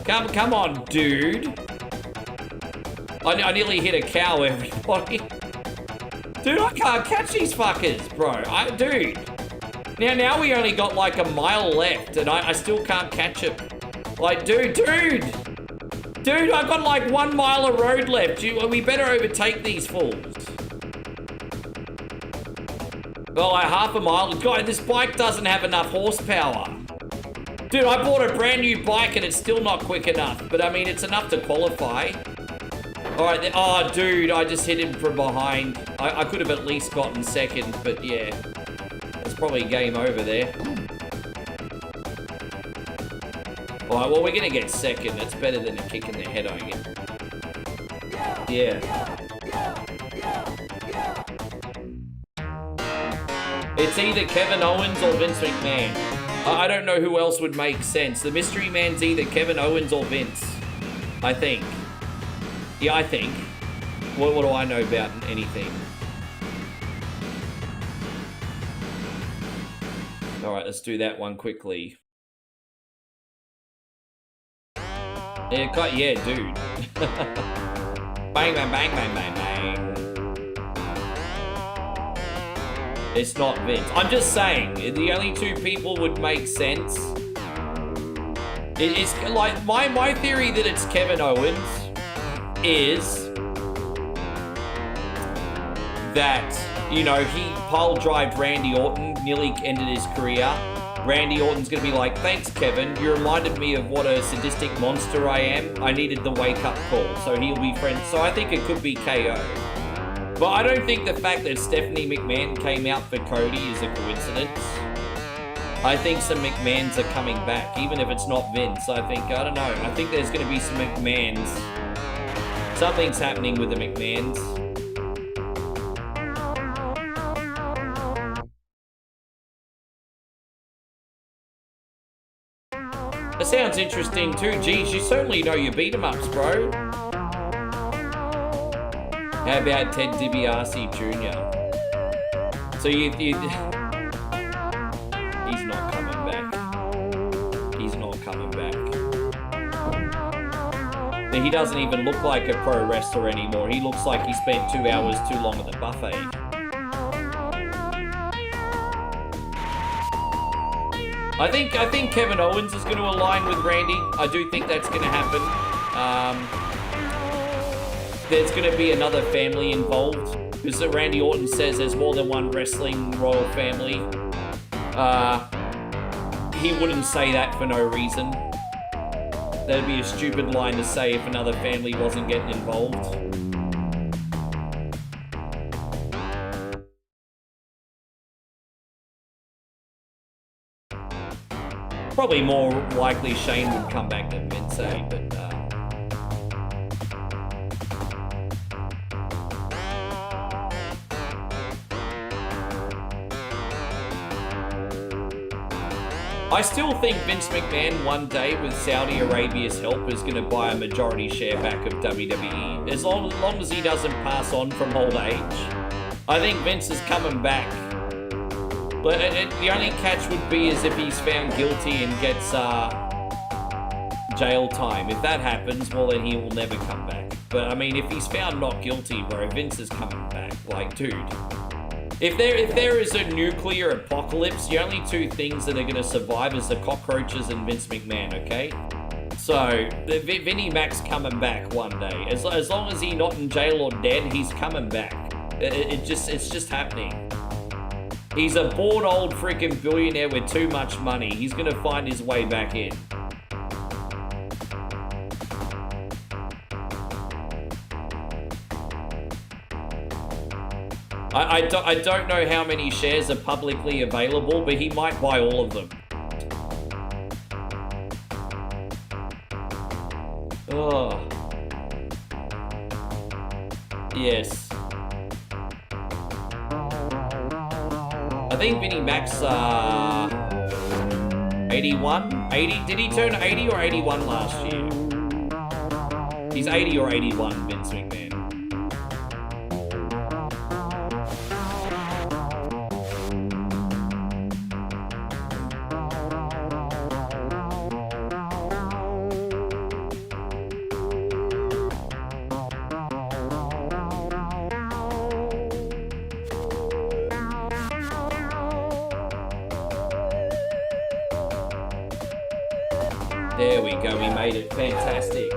Come on, dude. I nearly hit a cow, everybody. Dude, I can't catch these fuckers, bro. Dude. Now we only got like a mile left, and I still can't catch him. Like, dude, I've got like 1 mile of road left. We better overtake these fools. Well, like half a mile. God, this bike doesn't have enough horsepower. Dude, I bought a brand new bike and it's still not quick enough. But I mean, it's enough to qualify. All right, oh, dude, I just hit him from behind. I could have at least gotten 2nd, but yeah. It's probably game over there. Alright, well, we're gonna get 2nd. That's better than a kick in the head, I guess. Yeah. It's either Kevin Owens or Vince McMahon. I don't know who else would make sense. The mystery man's either Kevin Owens or Vince. I think. Yeah, I think. What do I know about anything? Alright, let's do that one quickly. Yeah, dude. Bang, bang, bang, bang, bang, bang. It's not Vince. I'm just saying, the only 2 people would make sense. It's like, my theory that it's Kevin Owens is that, you know, he pile-drived Randy Orton, nearly ended his career. Randy Orton's gonna be like, thanks, Kevin. You reminded me of what a sadistic monster I am. I needed the wake-up call, so he'll be friends. So I think it could be KO. But I don't think the fact that Stephanie McMahon came out for Cody is a coincidence. I think some McMahons are coming back, even if it's not Vince. I don't know. I think there's going to be some McMahons. Something's happening with the McMahons. That sounds interesting too. Geez, you certainly know your beat-em-ups, bro. How about Ted DiBiase Jr.? So you he's not coming back. He's not coming back. He doesn't even look like a pro wrestler anymore. He looks like he spent 2 hours too long at the buffet. I think Kevin Owens is going to align with Randy. I do think that's going to happen. There's going to be another family involved, because Randy Orton says there's more than one wrestling royal family. He wouldn't say that for no reason. That'd be a stupid line to say if another family wasn't getting involved. Probably more likely Shane would come back than Vince, but I still think Vince McMahon one day, with Saudi Arabia's help, is going to buy a majority share back of WWE. As long as he doesn't pass on from old age. I think Vince is coming back. But the only catch would be is if he's found guilty and gets jail time. If that happens, well then he will never come back. But I mean, if he's found not guilty, bro, Vince is coming back. Like, dude. If there is a nuclear apocalypse, the only two things that are going to survive is the cockroaches and Vince McMahon, okay? So, Vinnie Mac's coming back one day. As long as he's not in jail or dead, he's coming back. It's just happening. He's a bored old freaking billionaire with too much money. He's going to find his way back in. I don't know how many shares are publicly available, but he might buy all of them. Oh. Yes. I think Vinnie Mac's 81? 80? Did he turn 80 or 81 last year? He's 80 or 81, Vince McMahon. There we go, we made it. Fantastic.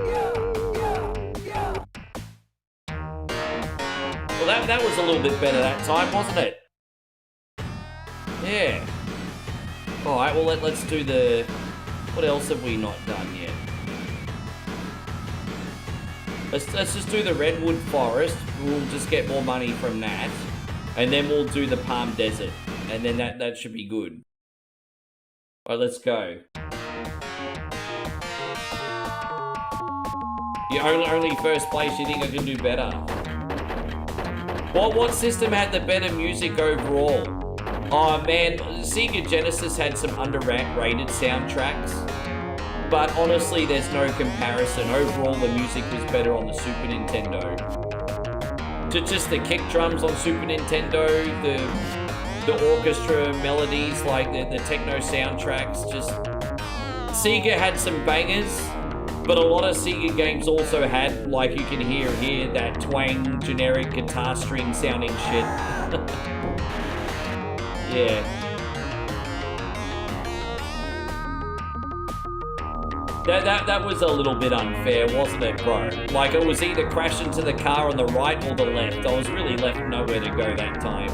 Well, that was a little bit better that time, wasn't it? Yeah. Alright, well, let's do the... What else have we not done yet? Let's just do the Redwood Forest. We'll just get more money from that. And then we'll do the Palm Desert. And then that should be good. Alright, let's go. Only first place, you think I can do better? Well, what system had the better music overall? Oh man, Sega Genesis had some underrated soundtracks. But honestly, there's no comparison. Overall, the music was better on the Super Nintendo. Just the kick drums on Super Nintendo, the orchestra melodies, like the techno soundtracks, just... Sega had some bangers. But a lot of Sega games also had, like you can hear here, that twang, generic guitar string sounding shit. Yeah. That was a little bit unfair, wasn't it, bro? Like, it was either crash into the car on the right or the left. I was really left nowhere to go that time.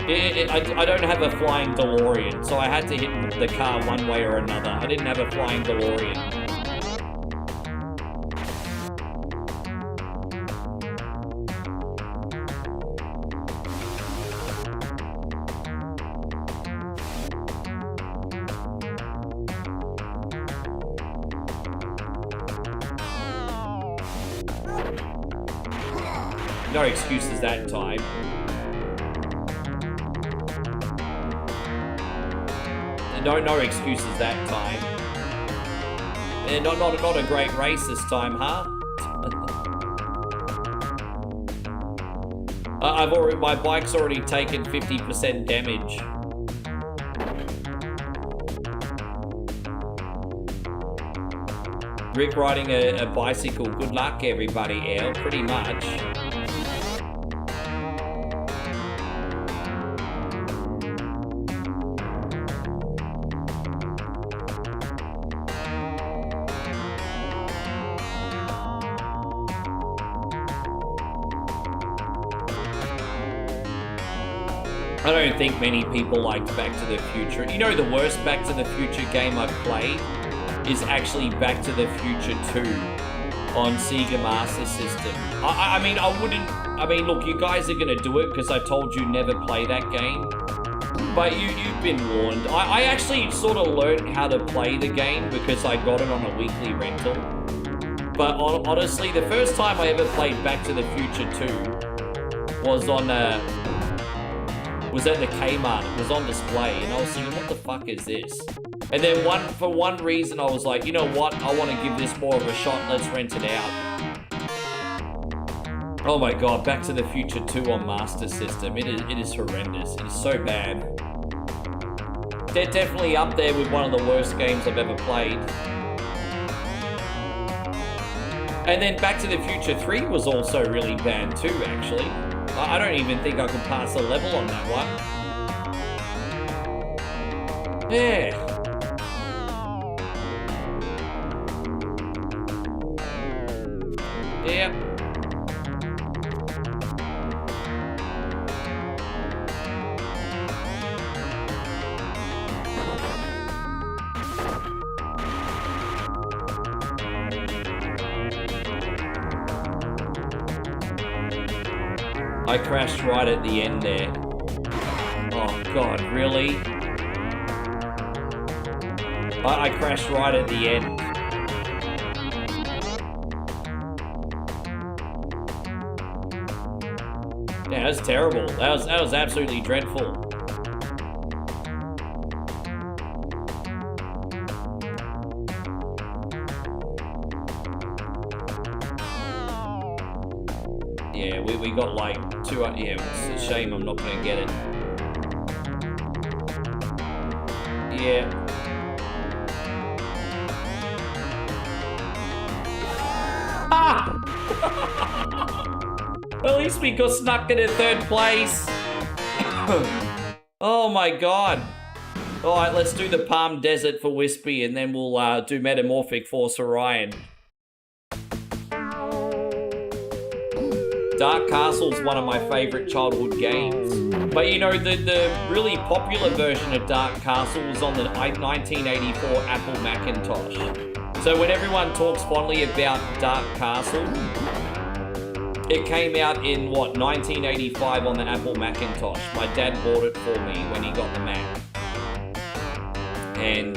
I don't have a flying DeLorean, so I had to hit the car one way or another. I didn't have a flying DeLorean. no excuses that time. No excuses that time. Not a great race this time, huh? My bike's already taken 50% damage. Rick riding a bicycle. Good luck, everybody, Al. Pretty much. I don't think many people liked Back to the Future. You know, the worst Back to the Future game I've played is actually Back to the Future 2 on Sega Master System. I mean, look, you guys are gonna do it because I told you never play that game. But you've been warned. I actually sort of learned how to play the game because I got it on a weekly rental. But honestly, the first time I ever played Back to the Future 2 was on was at the Kmart. It was on display, and I was thinking, what the fuck is this? And then for one reason, I was like, you know what? I want to give this more of a shot. Let's rent it out. Oh my god, Back to the Future 2 on Master System. It is horrendous. It is so bad. They're definitely up there with one of the worst games I've ever played. And then Back to the Future 3 was also really bad too, actually. I don't even think I could pass a level on that one. Yeah. Yep. I crashed right at the end there. Oh god, really? I crashed right at the end. Yeah, that was terrible. That was absolutely dreadful. Yeah, we got like two. Yeah, it's a shame I'm not gonna get it. Yeah. Ah! At least we got snuck into third place. Oh my god. Alright, let's do the Palm Desert for Wispy and then we'll do Metamorphic Force Orion. Dark Castle's one of my favorite childhood games. But you know, the really popular version of Dark Castle was on the 1984 Apple Macintosh. So when everyone talks fondly about Dark Castle, it came out in, what, 1985 on the Apple Macintosh. My dad bought it for me when he got the Mac. And,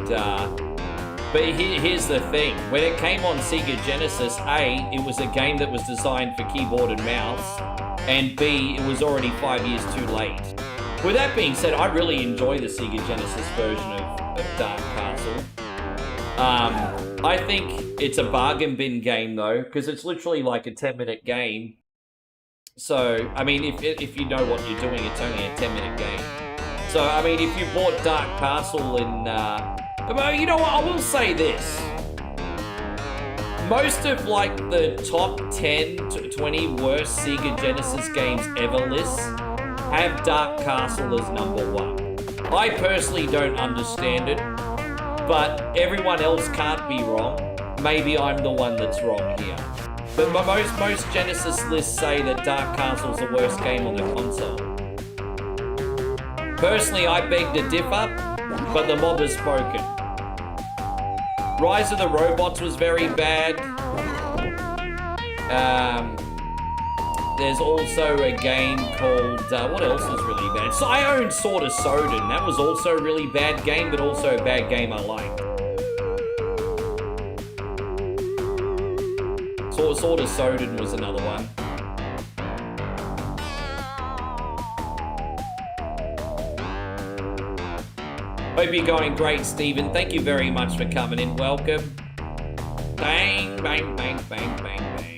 but here's the thing. When it came on Sega Genesis, A, it was a game that was designed for keyboard and mouse, and B, it was already 5 years too late. With that being said, I really enjoy the Sega Genesis version of Dark Castle. I think it's a bargain bin game though, because it's literally like a 10-minute game. So, I mean, if you know what you're doing, it's only a 10-minute game. So, I mean, if you bought Dark Castle in, well, you know what, I will say this. Most of, like, the top 10 to 20 worst Sega Genesis games ever lists have Dark Castle as #1. I personally don't understand it, but everyone else can't be wrong. Maybe I'm the one that's wrong here. But most Genesis lists say that Dark Castle's the worst game on the console. Personally, I beg to differ, but the mob has spoken. Rise of the Robots was very bad. There's also a game called, what else was really bad? So I owned Sword of Soden. That was also a really bad game, but also a bad game I liked. Sword of Soden was another one. Hope you're going great, Stephen. Thank you very much for coming in. Welcome. Bang, bang, bang, bang, bang, bang.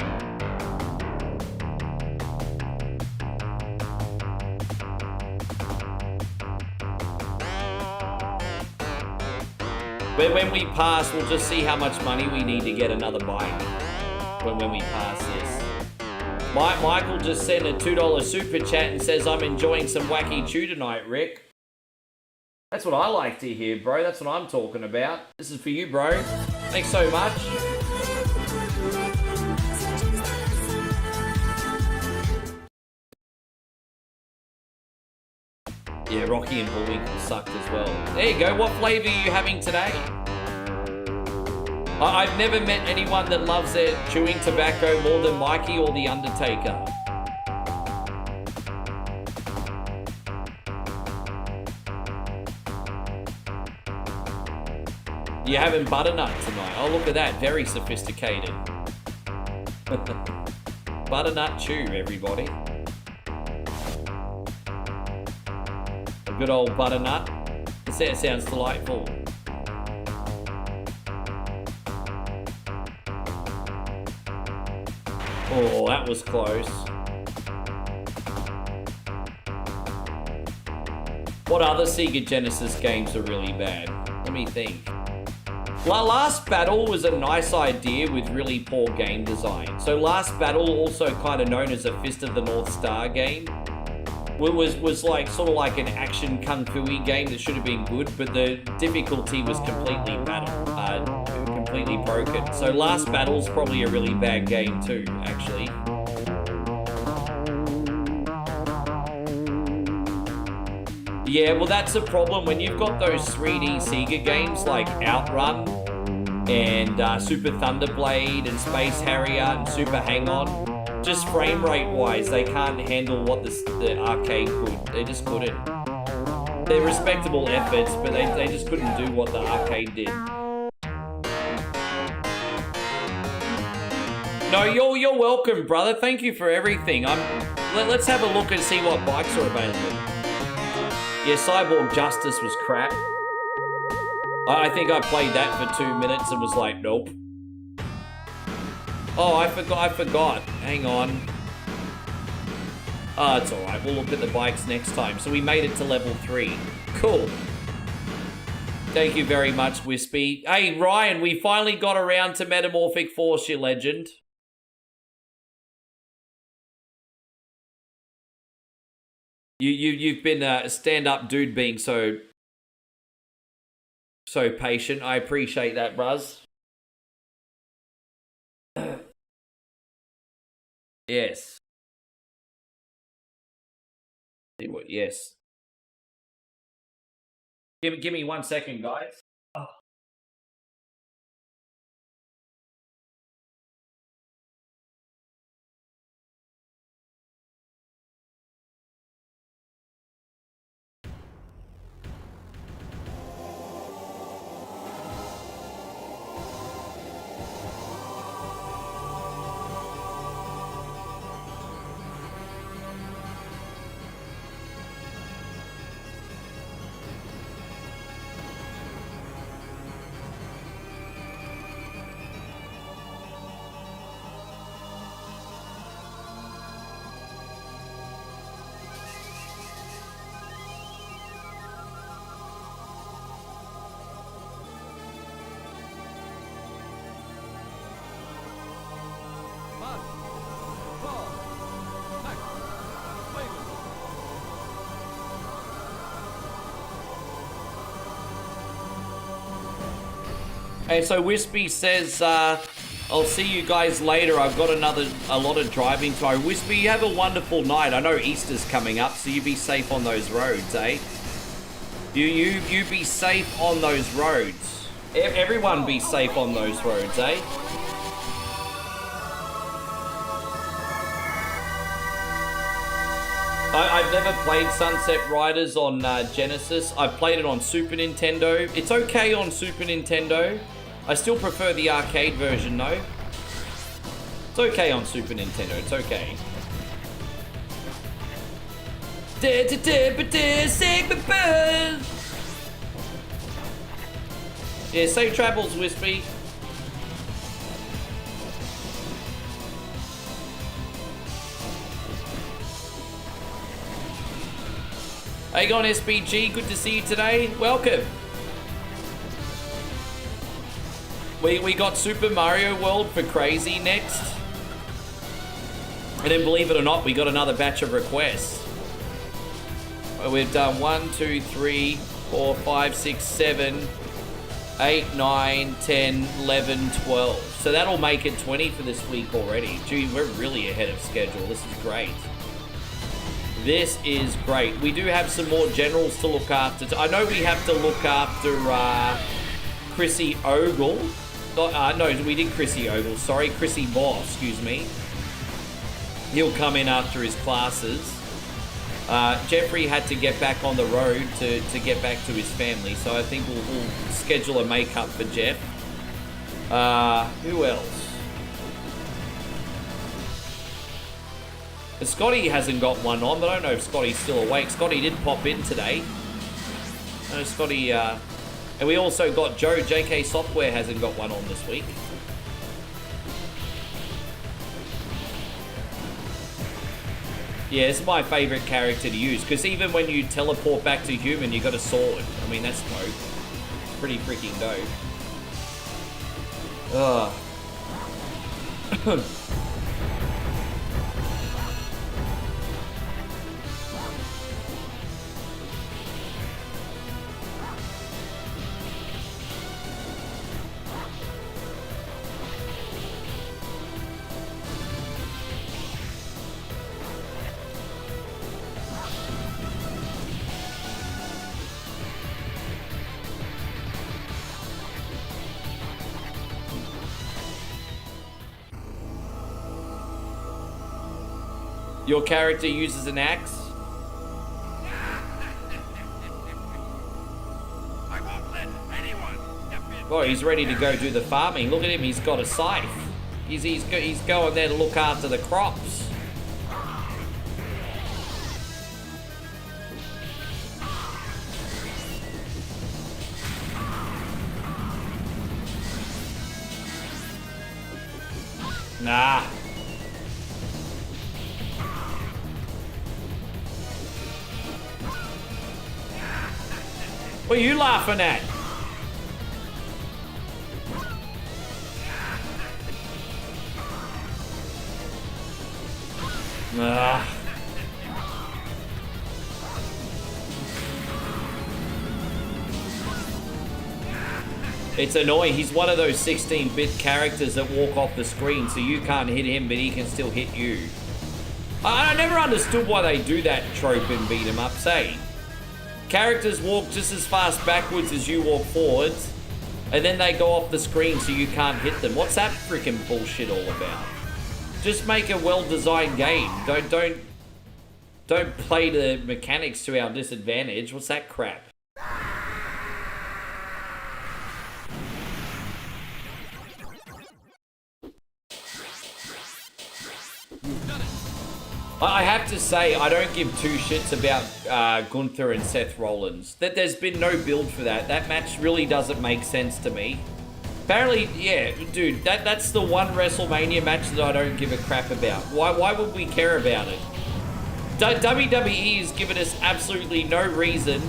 But when we pass, we'll just see how much money we need to get another bike. When we pass this. Michael just sent a $2 super chat and says, I'm enjoying some wacky chew tonight, Rick. That's what I like to hear, bro. That's what I'm talking about. This is for you, bro. Thanks so much. Yeah, Rocky and Bullwinkle sucked as well. There you go. What flavor are you having today? I've never met anyone that loves their chewing tobacco more than Mikey or The Undertaker. You're having butternut tonight. Oh, look at that. Very sophisticated. Butternut chew, everybody. A good old butternut. It sounds delightful. Oh, that was close. What other Sega Genesis games are really bad? Let me think. Last Battle was a nice idea with really poor game design. So Last Battle, also kind of known as a Fist of the North Star game, was like sort of like an action kung fu-y game that should have been good, but the difficulty was completely completely broken. So Last Battle's probably a really bad game too, actually. Yeah, well that's a problem when you've got those 3D Sega games like Outrun and Super Thunderblade and Space Harrier and Super Hang-On. Just frame rate wise, they can't handle what the arcade could. They just couldn't. They're respectable efforts, but they just couldn't do what the arcade did. No, you're welcome, brother. Thank you for everything. Let's have a look and see what bikes are available. Yeah, Cyborg Justice was crap. I think I played that for 2 minutes and was like, nope. Oh, I forgot. Hang on. Oh, it's alright. We'll look at the bikes next time. So we made it to level 3. Cool. Thank you very much, Wispy. Hey, Ryan, we finally got around to Metamorphic Force, you legend. You've been a stand-up dude being so patient. I appreciate that, bruz. Yes. Yes. Give me 1 second, guys. Oh. Hey, so Wispy says, I'll see you guys later. I've got a lot of driving tomorrow. Wispy, you have a wonderful night. I know Easter's coming up, so you be safe on those roads, eh? You be safe on those roads. Everyone be safe on those roads, eh? I've never played Sunset Riders on Genesis. I've played it on Super Nintendo. It's okay on Super Nintendo. I still prefer the arcade version, though. It's okay on Super Nintendo. It's okay. Yeah, safe travels, Wispy. How you going, SBG? Good to see you today. Welcome. We got Super Mario World for Crazy next. And then, believe it or not, we got another batch of requests. We've done 1, 2, 3, 4, 5, 6, 7, 8, 9, 10, 11, 12. So that'll make it 20 for this week already. Gee, we're really ahead of schedule. This is great. This is great. We do have some more generals to look after. I know we have to look after Chrissy Ogle. No, we did Chrissy Ogle. Sorry, Chrissy Boss, excuse me. He'll come in after his classes. Jeffrey had to get back on the road to get back to his family, so I think we'll schedule a make-up for Jeff. Who else? Scotty hasn't got one on, but I don't know if Scotty's still awake. Scotty did pop in today. No, Scotty, and we also got Joe. JK Software hasn't got one on this week. Yeah, it's my favorite character to use, because even when you teleport back to human, you got a sword. I mean, that's dope. It's pretty freaking dope. Ugh. Your character uses an axe? I won't let anyone step in. Oh, he's ready to go do the farming. Look at him, he's got a scythe. He's going there to look after the crops. Nah. What are you laughing at? Ah. It's annoying. He's one of those 16-bit characters that walk off the screen, so you can't hit him, but he can still hit you. I never understood why they do that trope in beat 'em ups, eh? Characters walk just as fast backwards as you walk forwards, and then they go off the screen so you can't hit them. What's that freaking bullshit all about? Just make a well-designed game. Don't play the mechanics to our disadvantage. What's that crap? I have to say, I don't give two shits about Gunther and Seth Rollins. That there's been no build for that. That match really doesn't make sense to me. Apparently, yeah, dude, that's the one WrestleMania match that I don't give a crap about. Why would we care about it? WWE has given us absolutely no reason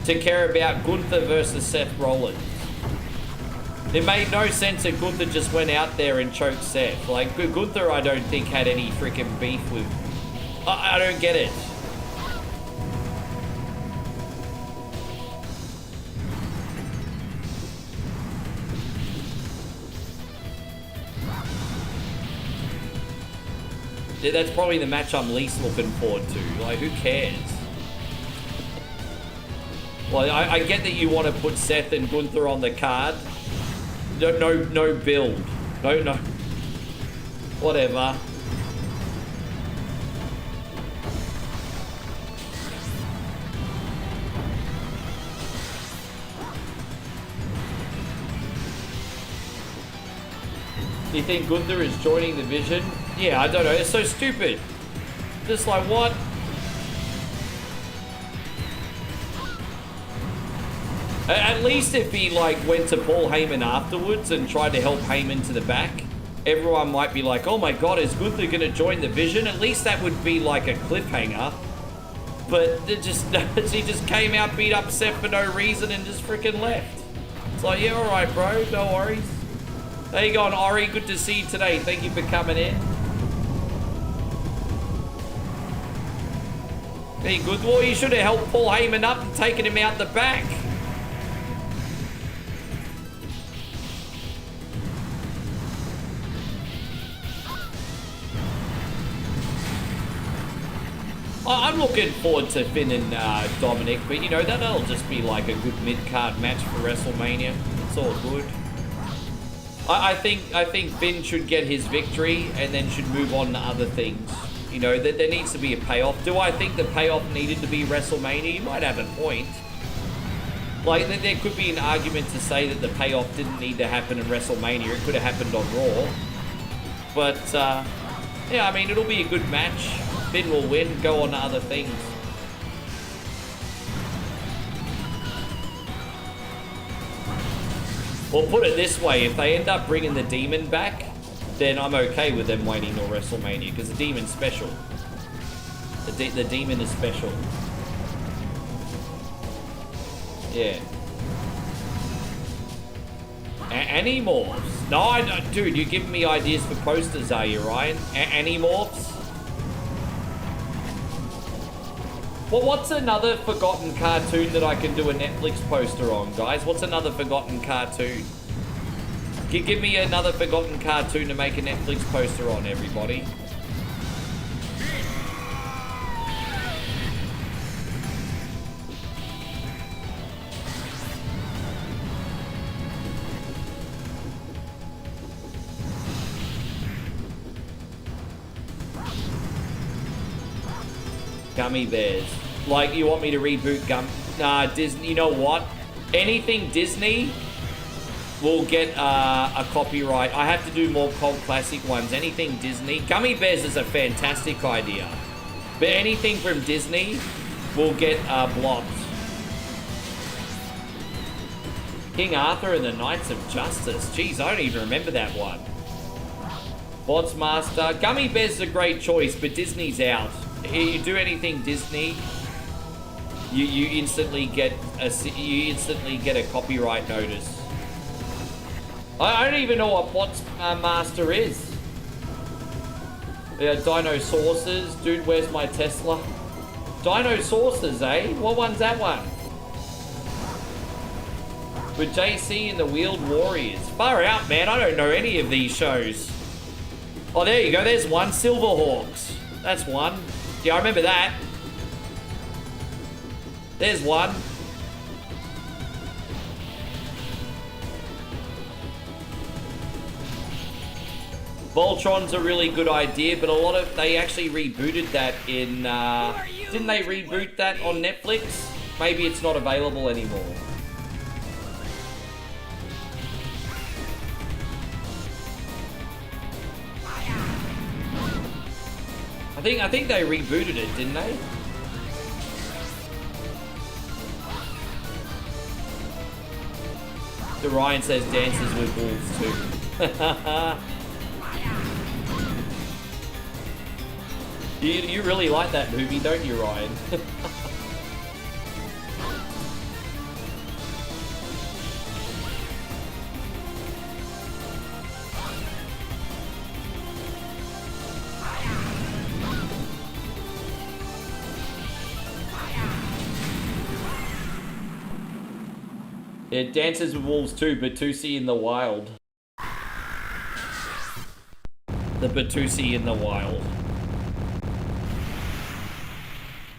to care about Gunther versus Seth Rollins. It made no sense that Gunther just went out there and choked Seth. Like, Gunther, I don't think, had any freaking beef with... I don't get it. Yeah, that's probably the match I'm least looking forward to. Like, who cares? Well, I get that you want to put Seth and Gunther on the card. No build. No. Whatever. You think Gunther is joining the Vision? Yeah, I don't know. It's so stupid. Just like, what? At least if he like went to Paul Heyman afterwards and tried to help Heyman to the back, everyone might be like, oh my god, it's good they're gonna join the Vision. At least that would be like a cliffhanger. But it just, he just came out, beat upset for no reason and just freaking left. It's like, yeah, alright bro, no worries. How you going, Ori? Good to see you today. Thank you for coming in. Very good. Well, you should have helped Paul Heyman up and taken him out the back. I'm looking forward to Finn and Dominic, but you know, that'll just be like a good mid-card match for WrestleMania. It's all good. I think Finn should get his victory and then should move on to other things. You know, there needs to be a payoff. Do I think the payoff needed to be WrestleMania? You might have a point. Like, there could be an argument to say that the payoff didn't need to happen in WrestleMania. It could have happened on Raw. But, yeah, I mean, it'll be a good match. Finn will win, go on to other things. Well, put it this way, if they end up bringing the Demon back, then I'm okay with them waiting till WrestleMania, because the Demon's special. The Demon is special. Yeah. Animorphs. No, dude, you're giving me ideas for posters, are you, Ryan? Animorphs? Well, what's another forgotten cartoon that I can do a Netflix poster on, guys? What's another forgotten cartoon? Give me another forgotten cartoon to make a Netflix poster on, everybody. Gummy bears. Like, you want me to reboot Nah, Disney, you know what? Anything Disney will get a copyright. I have to do more cult classic ones. Anything Disney. Gummy bears is a fantastic idea. But anything from Disney will get blocked. King Arthur and the Knights of Justice. Jeez, I don't even remember that one. Bots Master. Gummy bears is a great choice, but Disney's out. You do anything Disney, you instantly get a copyright notice. I don't even know what Bots Master is. Yeah, Dino Saucers. Dude, where's my Tesla? Dino Saucers, eh? What one's that one? With JC and the Wheeled Warriors. Far out, man. I don't know any of these shows. Oh, there you go. There's one. Silverhawks. That's one. Yeah, I remember that. There's one. Voltron's a really good idea, but they actually rebooted that in, didn't they reboot that on Netflix? Maybe it's not available anymore. I think they rebooted it, didn't they? Ryan says Dances with Wolves too. You really like that movie, don't you, Ryan? Yeah, Dances with Wolves too, Batusi in the Wild. The Batusi in the Wild.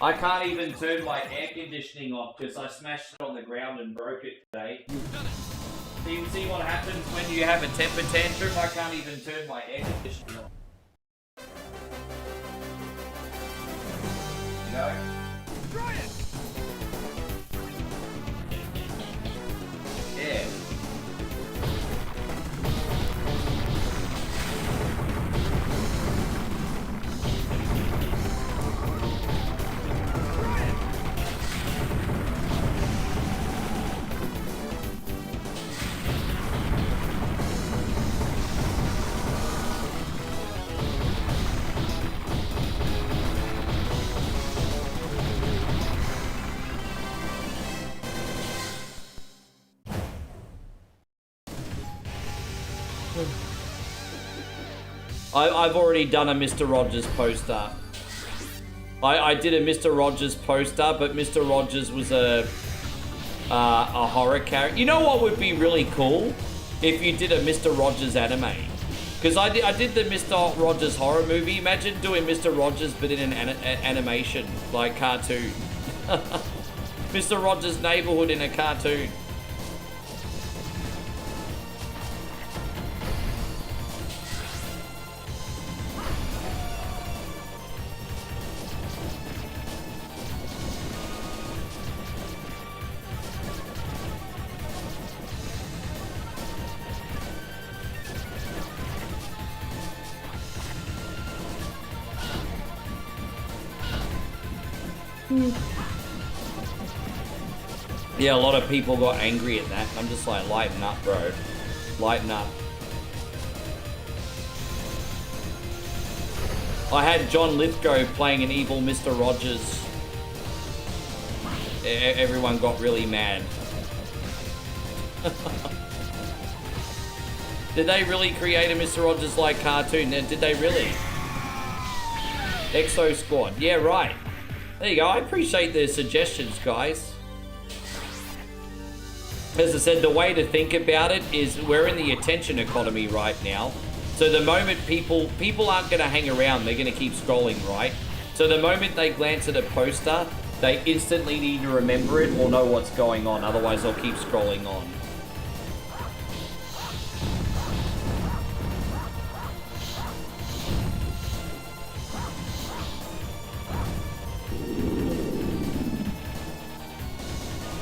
I can't even turn my air conditioning off because I smashed it on the ground and broke it today. So you can see what happens when you have a temper tantrum. I can't even turn my air conditioning off. You know? Try it! Yeah. I've already done a Mr. Rogers poster. I did a Mr. Rogers poster, but Mr. Rogers was a horror character. You know what would be really cool? If you did a Mr. Rogers anime. Because I did the Mr. Rogers horror movie. Imagine doing Mr. Rogers but in an animation, like cartoon. Mr. Rogers' Neighborhood in a cartoon. Yeah, a lot of people got angry at that. I'm just like, lighten up, bro. Lighten up. I had John Lithgow playing an evil Mr. Rogers. Everyone got really mad. Did they really create a Mr. Rogers-like cartoon? Did they really? Exo Squad. Yeah, right. There you go. I appreciate the suggestions, guys. As I said, the way to think about it is we're in the attention economy right now. So the moment people aren't going to hang around, they're going to keep scrolling, right? So the moment they glance at a poster, they instantly need to remember it or know what's going on. Otherwise, they'll keep scrolling on.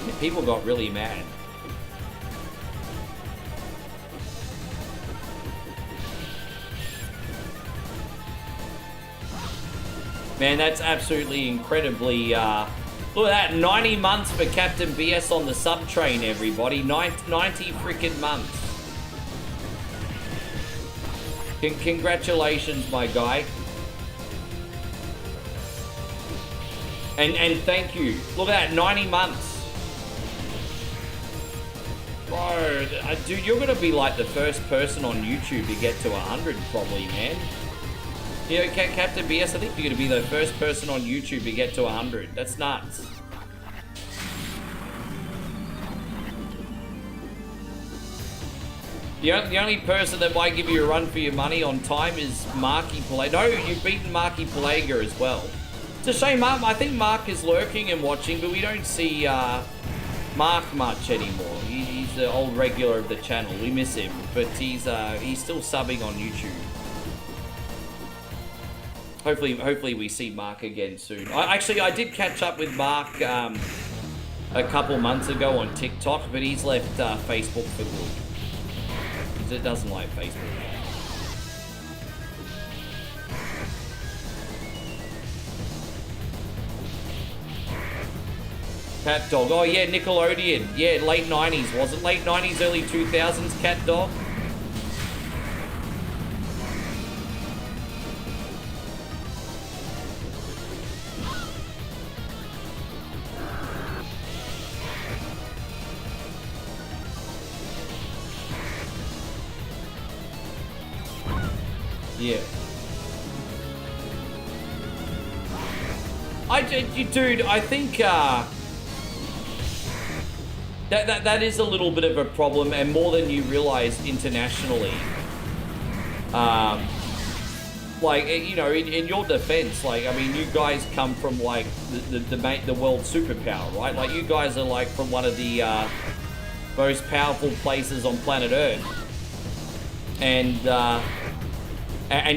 Yeah, people got really mad. Man, that's absolutely incredibly, look at that, 90 months for Captain BS on the sub train, everybody. 90 freaking months. Congratulations, my guy. And thank you. Look at that, 90 months. Bro, dude, you're gonna be like the first person on YouTube to get to 100 probably, man. Yeah, Captain BS, I think you're going to be the first person on YouTube to get to 100. That's nuts. The only person that might give you a run for your money on time is Marky Palaga. No, you've beaten Marky Palaga as well. It's a shame, Mark. I think Mark is lurking and watching, but we don't see Mark much anymore. He's the old regular of the channel. We miss him, but he's still subbing on YouTube. Hopefully we see Mark again soon. I did catch up with Mark a couple months ago on TikTok, but he's left Facebook for good. Because it doesn't like Facebook. Cat Dog. Oh yeah, Nickelodeon. Yeah, late 90s, was it? Late 90s, early 2000s, Cat Dog. Yeah. Dude, I think that is a little bit of a problem, and more than you realize internationally. Like, you know, in your defense, like, I mean, you guys come from like the world superpower, right? Like, you guys are like from one of the most powerful places on planet Earth, and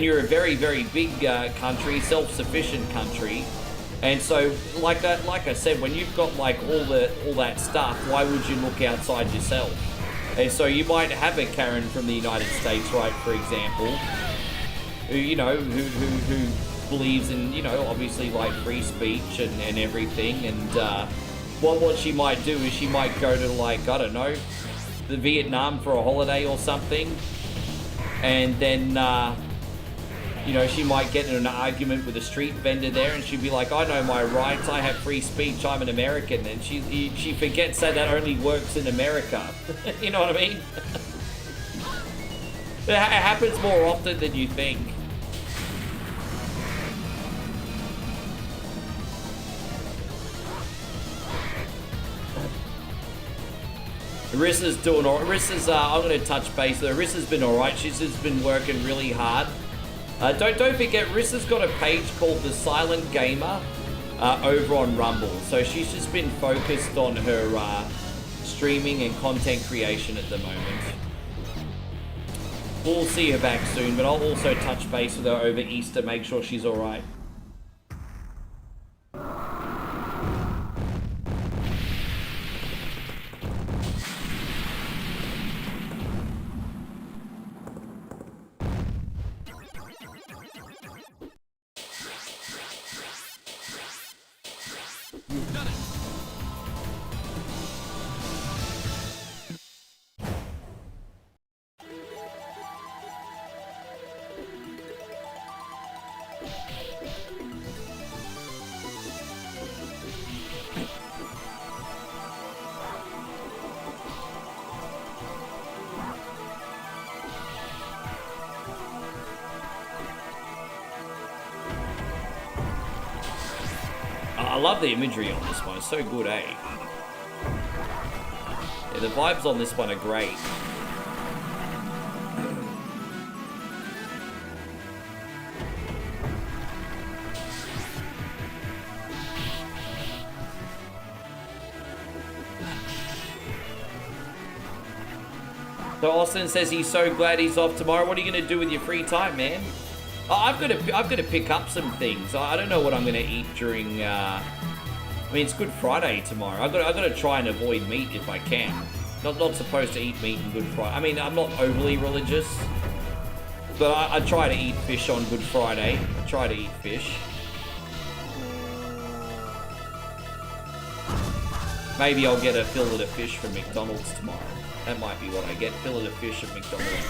you're a very, very big country, self-sufficient country. And so, like I said, when you've got like all that stuff, why would you look outside yourself? And so you might have a Karen from the United States, right, for example, who, you know, who believes in, you know, obviously like free speech and everything. And what she might do is she might go to, like, I don't know, the Vietnam for a holiday or something, and then you know, she might get in an argument with a street vendor there, and she'd be like, I know my rights, I have free speech, I'm an American. And she forgets that only works in America. You know what I mean? It happens more often than you think. Arissa's doing all right. Arissa's, I'm going to touch base with her. Arissa's been all right. She's just been working really hard. Don't forget, Arissa's got a page called The Silent Gamer over on Rumble. So she's just been focused on her streaming and content creation at the moment. We'll see her back soon, but I'll also touch base with her over Easter, make sure she's all right. I love the imagery on this one. It's so good, eh? Yeah, the vibes on this one are great. So Austin says he's so glad he's off tomorrow. What are you going to do with your free time, man? Oh, I've got to pick up some things. I don't know what I'm going to eat during. I mean, it's Good Friday tomorrow. I've got to try and avoid meat if I can. Not supposed to eat meat on Good Friday. I mean, I'm not overly religious, but I try to eat fish on Good Friday. I try to eat fish. Maybe I'll get a fillet of fish from McDonald's tomorrow. That might be what I get. Fillet of fish at McDonald's.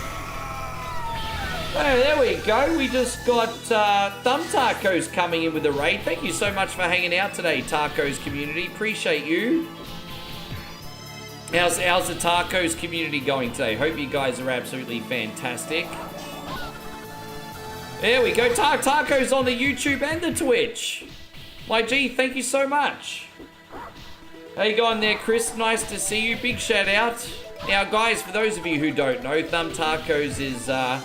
Oh, there we go. We just got Thumb Tacos coming in with a raid. Thank you so much for hanging out today, Tacos community. Appreciate you. How's the Tacos community going today? Hope you guys are absolutely fantastic. There we go. Tacos on the YouTube and the Twitch. My G, thank you so much. How you going there, Chris? Nice to see you. Big shout out. Now, guys, for those of you who don't know, Thumb Tacos is a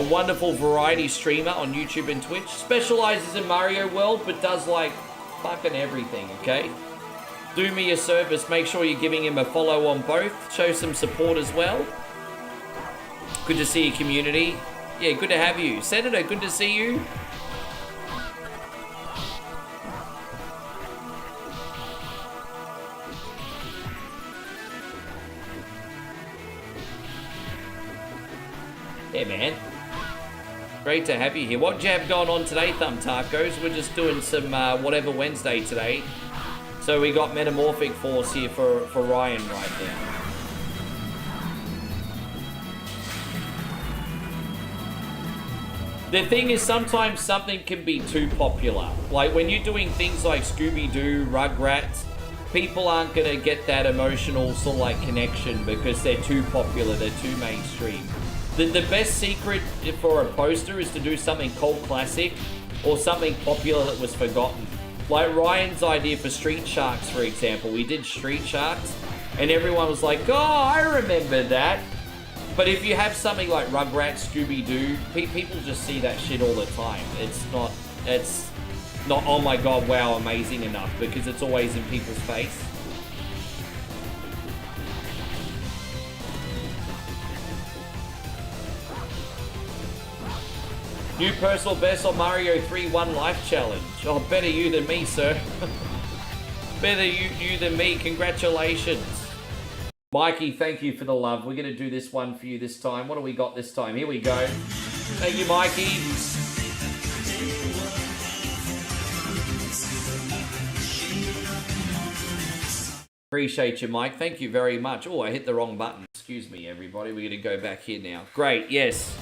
wonderful variety streamer on YouTube and Twitch. Specializes in Mario World, but does like fucking everything, okay? Do me a service, make sure you're giving him a follow on both. Show some support as well. Good to see you, community. Yeah, good to have you. Senator, good to see you. Yeah, man. Great to have you here. What do you have going on today, Thumb Tacos? We're just doing some Whatever Wednesday today. So we got Metamorphic Force here for Ryan right now. The thing is, sometimes something can be too popular. Like when you're doing things like Scooby-Doo, Rugrats, people aren't going to get that emotional sort of like connection because they're too popular, they're too mainstream. The best secret for a poster is to do something cult classic or something popular that was forgotten. Like Ryan's idea for Street Sharks, for example. We did Street Sharks and everyone was like, oh, I remember that. But if you have something like Rugrats, Scooby-Doo, people just see that shit all the time. It's not, oh my god, wow, amazing enough, because it's always in people's face. New personal best on Mario 3-1 Life Challenge. Oh, better you than me, sir. Better you than me. Congratulations. Mikey, thank you for the love. We're going to do this one for you this time. What do we got this time? Here we go. Thank you, Mikey. Appreciate you, Mike. Thank you very much. Oh, I hit the wrong button. Excuse me, everybody. We're going to go back here now. Great, yes.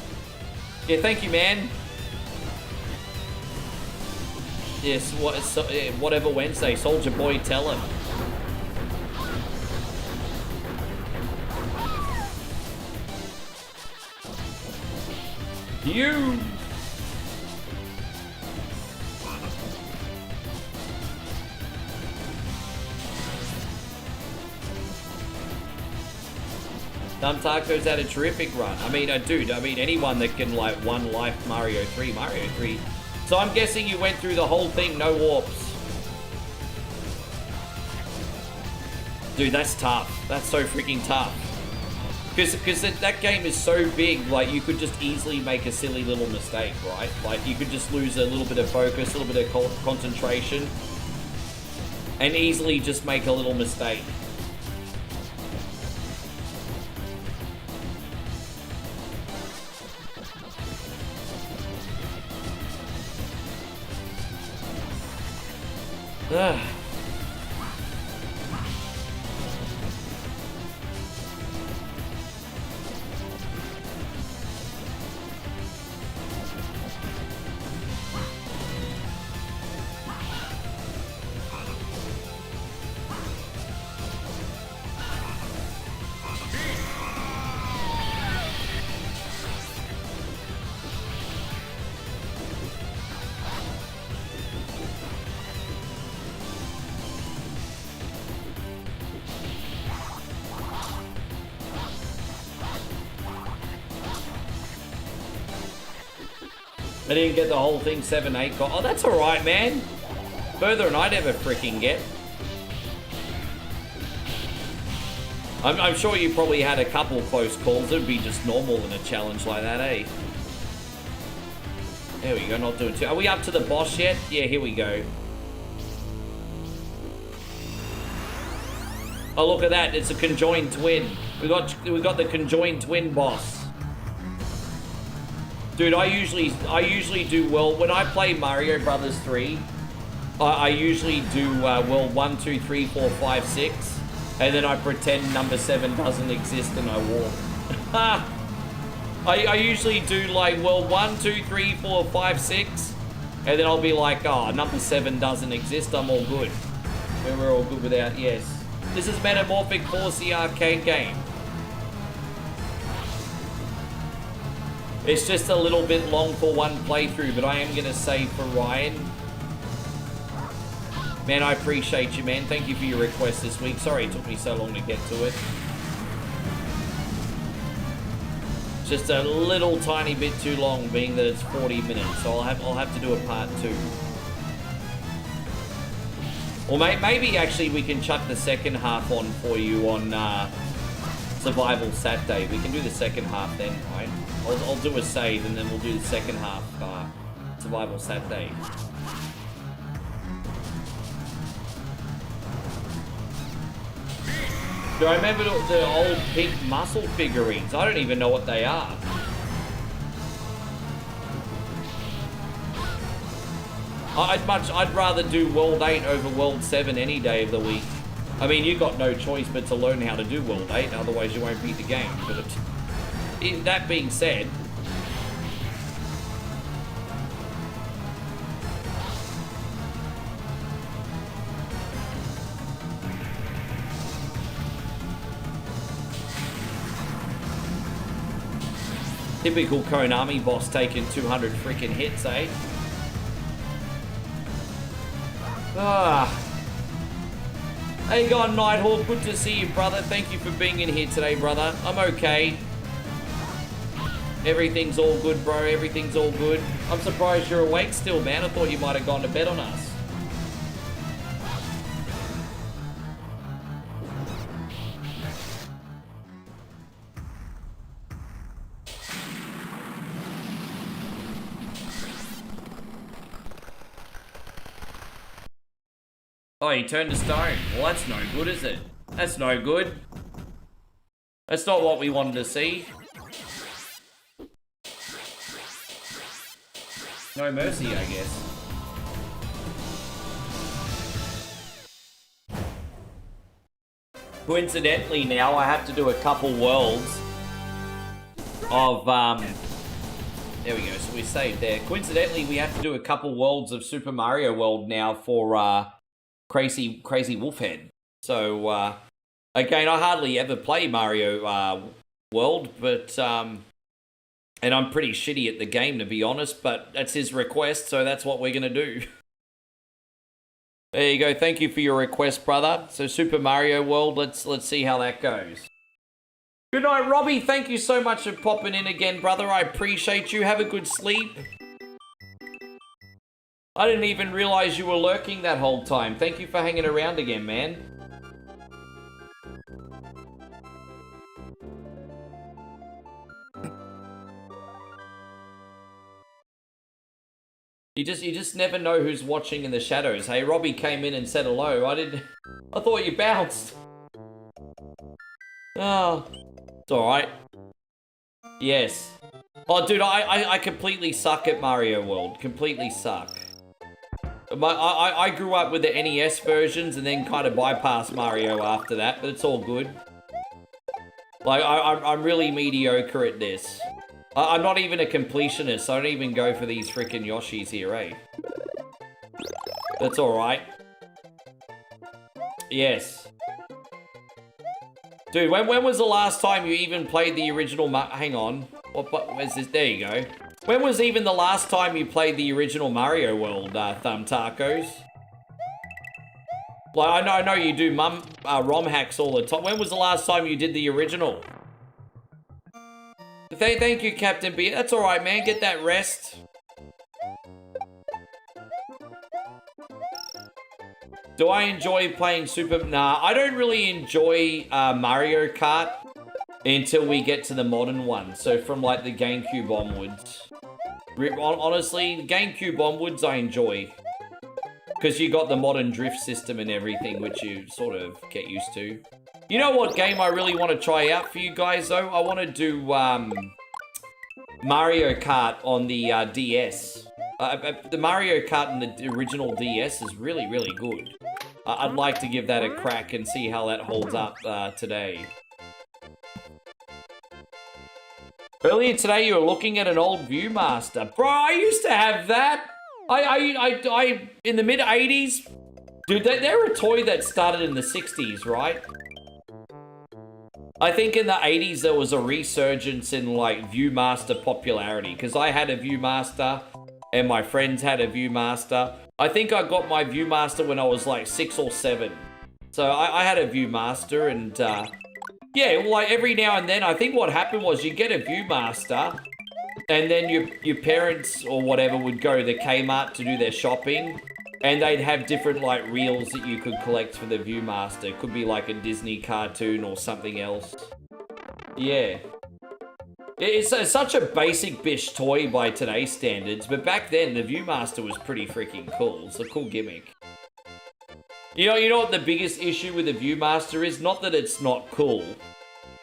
Yeah, thank you, man. Yes, Whatever Wednesday. Soldier Boy, tell him. You. Taco's had a terrific run. I mean, dude, I mean, anyone that can, like, one life Mario 3. So I'm guessing you went through the whole thing, no warps. Dude, that's tough. That's so freaking tough. Because that game is so big, like, you could just easily make a silly little mistake, right? Like, you could just lose a little bit of focus, a little bit of concentration, and easily just make a little mistake. Ugh. I didn't get the whole thing 7-8. Oh, that's alright, man. Further than I'd ever freaking get. I'm sure you probably had a couple close calls. It'd be just normal in a challenge like that, eh? There we go, not doing too... Are we up to the boss yet? Yeah, here we go. Oh, look at that. It's a conjoined twin. We got the conjoined twin boss. Dude, I usually do well when I play Mario Brothers 3. I usually do world 1, 2, 3, 4, 5, 6, and then I pretend number 7 doesn't exist and I walk. I usually do like world 1, 2, 3, 4, 5, 6, and then I'll be like, oh, number 7 doesn't exist. I'm all good. We're all good without. Yes, this is Metamorphic Force, the arcade game. It's just a little bit long for one playthrough, but I am going to say for Ryan. Man, I appreciate you, man. Thank you for your request this week. Sorry it took me so long to get to it. Just a little tiny bit too long, being that it's 40 minutes. So I'll have to do a part 2. Or maybe actually we can chuck the second half on for you on Survival Saturday. We can do the second half then, right? I'll do a save and then we'll do the second half Survival Saturday. Do I remember the old pink muscle figurines? I don't even know what they are. I'd rather do World 8 over World 7 any day of the week. I mean, you got no choice but to learn how to do World 8, otherwise you won't beat the game. But that being said, typical Konami boss taking 200 freaking hits, eh? Hey, God, Nighthawk, good to see you, brother. Thank you for being in here today, brother. I'm okay. Everything's all good, bro. Everything's all good. I'm surprised you're awake still, man. I thought you might have gone to bed on us. Oh, he turned to stone. Well, that's no good, is it? That's no good. That's not what we wanted to see. No mercy, I guess. Coincidentally, now I have to do a couple worlds of, there we go, so we saved there. Coincidentally, we have to do a couple worlds of Super Mario World now for, Crazy Wolfhead. So, again, I hardly ever play Mario World, but, and I'm pretty shitty at the game, to be honest, but that's his request, so that's what we're going to do. There you go. Thank you for your request, brother. So, Super Mario World, let's see how that goes. Good night, Robbie. Thank you so much for popping in again, brother. I appreciate you. Have a good sleep. I didn't even realize you were lurking that whole time. Thank you for hanging around again, man. You just never know who's watching in the shadows. Hey, Robbie came in and said hello. I thought you bounced. Oh, it's alright. Yes. Oh, dude, I completely suck at Mario World. Completely suck. I grew up with the NES versions and then kind of bypassed Mario after that, but it's all good. Like, I'm really mediocre at this. I'm not even a completionist. I don't even go for these freaking Yoshis here, eh? That's alright. Yes. Dude, when was the last time you even played the original hang on. Where's this? There you go. When was even the last time you played the original Mario World, Thumb Tacos? Like, I know you do ROM hacks all the time. When was the last time you did the original? Thank you, Captain B. That's alright, man. Get that rest. Do I enjoy playing Super... Nah, I don't really enjoy Mario Kart until we get to the modern one. So from, like, the GameCube onwards. Honestly, the GameCube onwards I enjoy. Because you got the modern drift system and everything, which you sort of get used to. You know what game I really want to try out for you guys, though? I want to do Mario Kart on the DS. The Mario Kart on the original DS is really, really good. I'd like to give that a crack and see how that holds up today. Earlier today, you were looking at an old Viewmaster. Bro, I used to have that. I in the mid-80s. Dude, they're a toy that started in the 60s, right? I think in the 80s there was a resurgence in like Viewmaster popularity because I had a Viewmaster and my friends had a Viewmaster. I think I got my Viewmaster when I was like 6 or 7. So I had a Viewmaster and yeah, like every now and then I think what happened was you get a Viewmaster and then your parents or whatever would go to the Kmart to do their shopping. And they'd have different, like, reels that you could collect for the Viewmaster. It could be, like, a Disney cartoon or something else. Yeah. It's such a basic bish toy by today's standards, but back then, the Viewmaster was pretty freaking cool. It's a cool gimmick. You know what the biggest issue with the Viewmaster is? Not that it's not cool,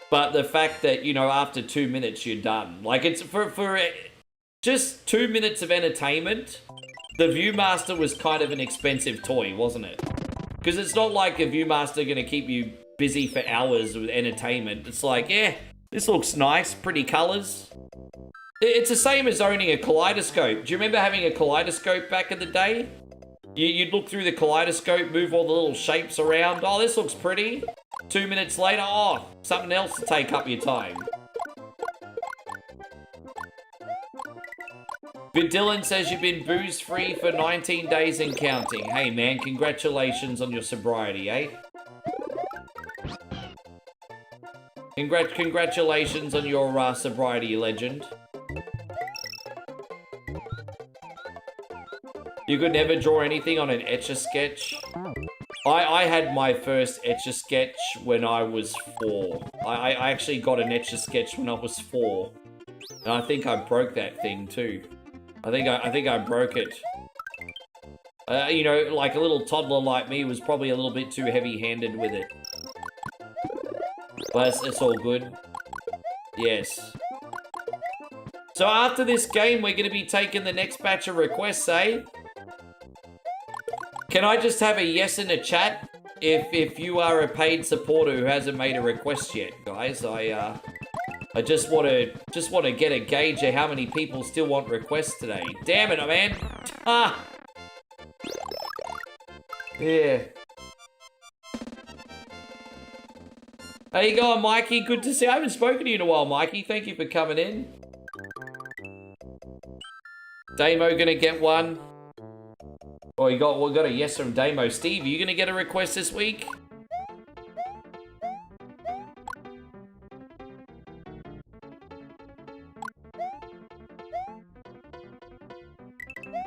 but the fact that, you know, after 2 minutes, you're done. Like, it's for just 2 minutes of entertainment... The Viewmaster was kind of an expensive toy, wasn't it? Because it's not like a Viewmaster going to keep you busy for hours with entertainment. It's like, yeah, this looks nice, pretty colors. It's the same as owning a kaleidoscope. Do you remember having a kaleidoscope back in the day? You'd look through the kaleidoscope, move all the little shapes around. Oh, this looks pretty. 2 minutes later, oh, something else to take up your time. But Dylan says you've been booze-free for 19 days and counting. Hey, man, congratulations on your sobriety, eh? Congratulations on your sobriety, legend. You could never draw anything on an Etch-a-Sketch? I had my first Etch-a-Sketch when I was 4. I actually got an Etch-a-Sketch when I was 4. And I think I broke that thing, too. I think I broke it. You know, like a little toddler like me was probably a little bit too heavy-handed with it. But it's all good. Yes. So after this game, we're going to be taking the next batch of requests, eh? Can I just have a yes in the chat if you are a paid supporter who hasn't made a request yet, guys? I just want to get a gauge of how many people still want requests today. Damn it, man. Ah. Yeah. How you going, Mikey? Good to see you. I haven't spoken to you in a while, Mikey. Thank you for coming in. Damo gonna get one. Oh, we got a yes from Damo. Steve, are you gonna get a request this week?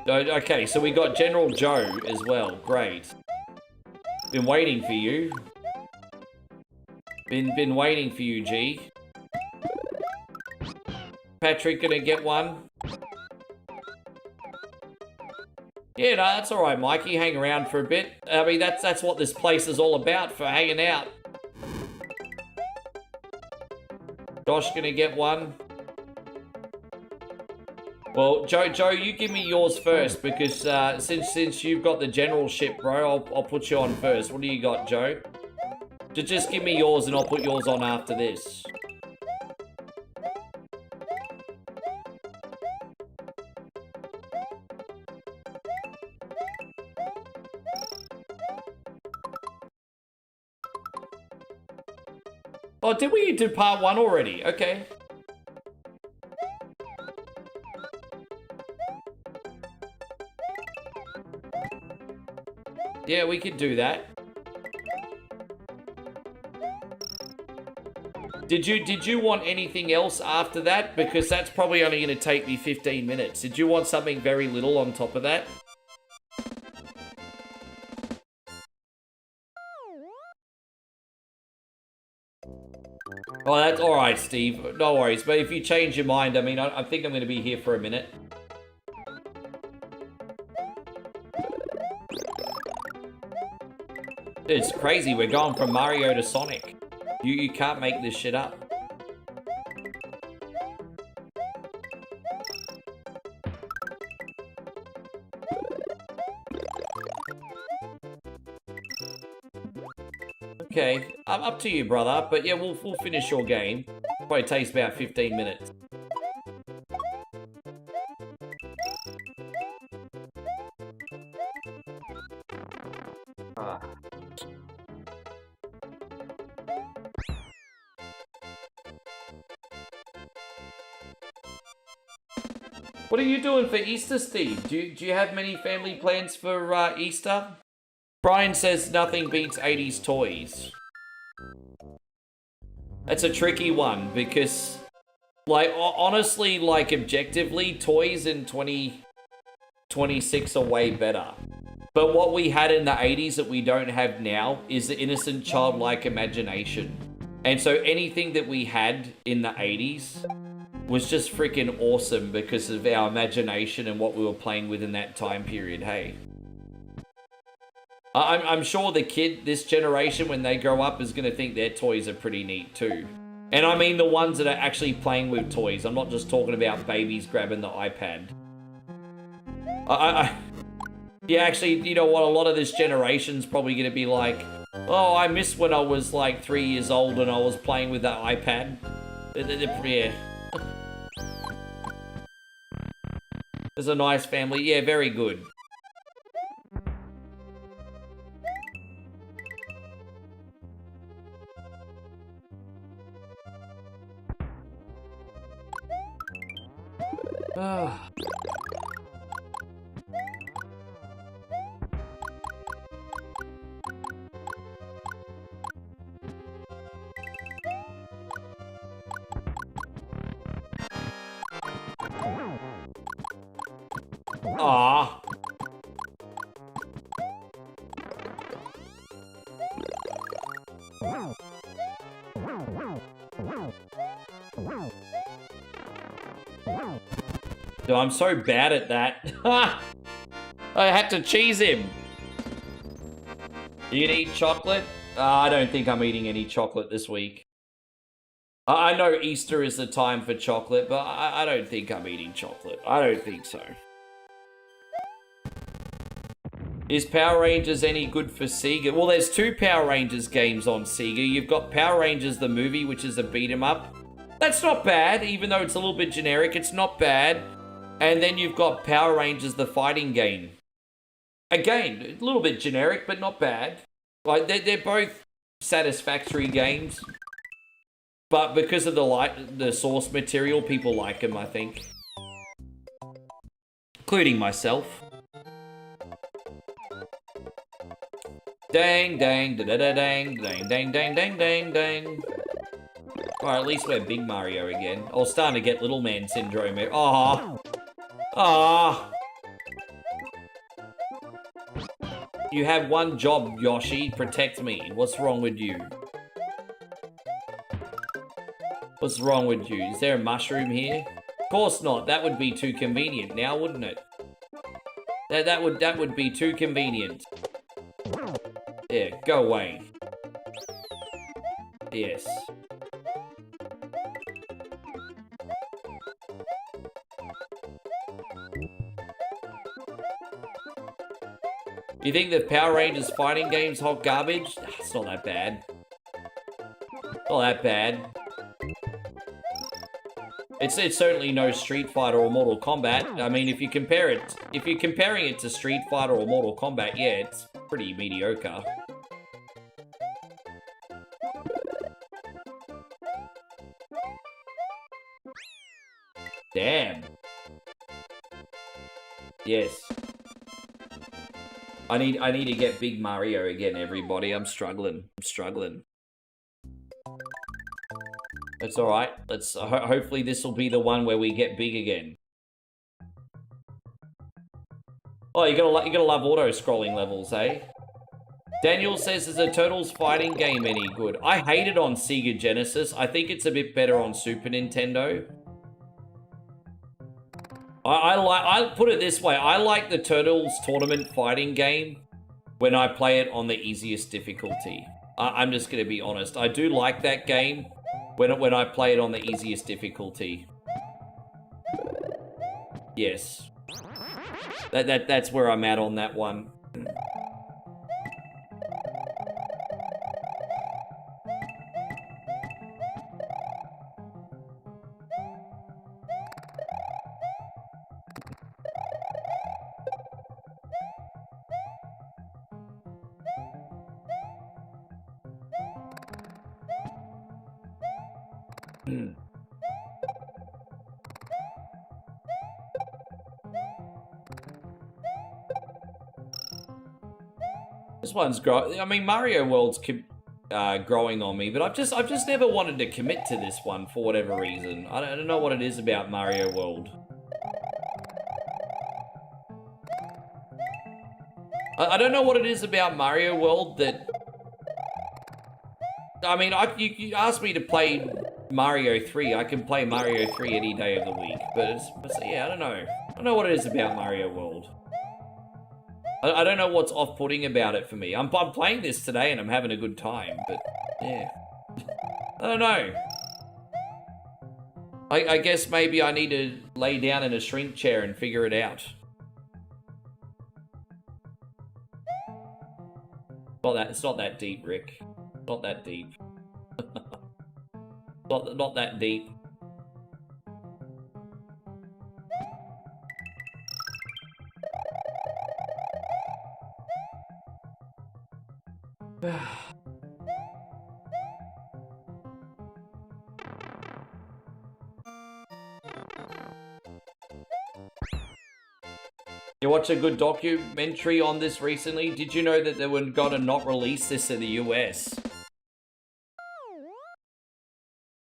Okay, so we got General Joe as well. Great. Been waiting for you. Been waiting for you, G. Patrick gonna get one. Yeah, no, that's all right, Mikey. Hang around for a bit. I mean, that's what this place is all about, for hanging out. Josh gonna get one. Well, Joe, you give me yours first, because since you've got the generalship, bro, I'll put you on first. What do you got, Joe? Just give me yours, and I'll put yours on after this. Oh, did we do part 1 already? Okay. Yeah, we could do that. Did you want anything else after that? Because that's probably only going to take me 15 minutes. Did you want something very little on top of that? Oh, that's alright, Steve. No worries. But if you change your mind, I mean, I think I'm going to be here for a minute. It's crazy. We're going from Mario to Sonic. You can't make this shit up. Okay, up to you, brother. But yeah, we'll finish your game. Probably takes about 15 minutes. What are you doing for Easter, Steve? Do you have many family plans for Easter? Brian says nothing beats 80s toys. That's a tricky one because, like, honestly, like, objectively, toys in 2026 are way better. But what we had in the 80s that we don't have now is the innocent childlike imagination. And so anything that we had in the 80s was just freaking awesome because of our imagination and what we were playing with in that time period, hey. I'm sure this generation, when they grow up, is going to think their toys are pretty neat too. And I mean the ones that are actually playing with toys. I'm not just talking about babies grabbing the iPad. Yeah, actually, you know what? A lot of this generation's probably going to be like, oh, I miss when I was like 3 years old and I was playing with that iPad. Yeah. There's a nice family. Yeah, very good. Aww. Dude, I'm so bad at that. I had to cheese him. You gonna eat chocolate? I don't think I'm eating any chocolate this week. I know Easter is the time for chocolate, but I don't think I'm eating chocolate. I don't think so. Is Power Rangers any good for Sega? Well, there's 2 Power Rangers games on Sega. You've got Power Rangers the movie, which is a beat-em-up. That's not bad, even though it's a little bit generic. It's not bad. And then you've got Power Rangers the fighting game. Again, a little bit generic, but not bad. Like, they're both satisfactory games. But because of the source material, people like them, I think. Including myself. Dang, dang, da da da dang, dang, dang, dang, dang, dang, dang. Alright, at least we're Big Mario again. I was starting to get Little Man Syndrome here. Aww. Aww. You have one job, Yoshi. Protect me. What's wrong with you? What's wrong with you? Is there a mushroom here? Of course not. That would be too convenient now, wouldn't it? That would be too convenient. Yeah, go away. Yes. You think the Power Rangers fighting game's hot garbage? It's not that bad. Not that bad. It's certainly no Street Fighter or Mortal Kombat. I mean, if you're comparing it to Street Fighter or Mortal Kombat, yeah, it's pretty mediocre. Damn. Yes. I need to get Big Mario again, everybody. I'm struggling. That's all right. Let's hopefully this will be the one where we get big again. Oh, you gotta love auto-scrolling levels, eh? Daniel says, is the Turtles fighting game any good? I hate it on Sega Genesis. I think it's a bit better on Super Nintendo. I put it this way. I like the Turtles tournament fighting game when I play it on the easiest difficulty. I'm just gonna be honest. I do like that game when I play it on the easiest difficulty. Yes. That's where I'm at on that one. This one's growing. I mean, Mario World's growing on me, but I've just never wanted to commit to this one for whatever reason. I don't know what it is about Mario World. I don't know what it is about Mario World that. I mean, you asked me to play Mario 3. I can play Mario 3 any day of the week, but yeah, I don't know. I don't know what it is about Mario World. I don't know what's off-putting about it for me. I'm playing this today and I'm having a good time, but yeah. I don't know. I guess maybe I need to lay down in a shrink chair and figure it out. It's not that deep, Rick. Not that deep. not that deep. You watched a good documentary on this recently? Did you know that they were gonna not release this in the US?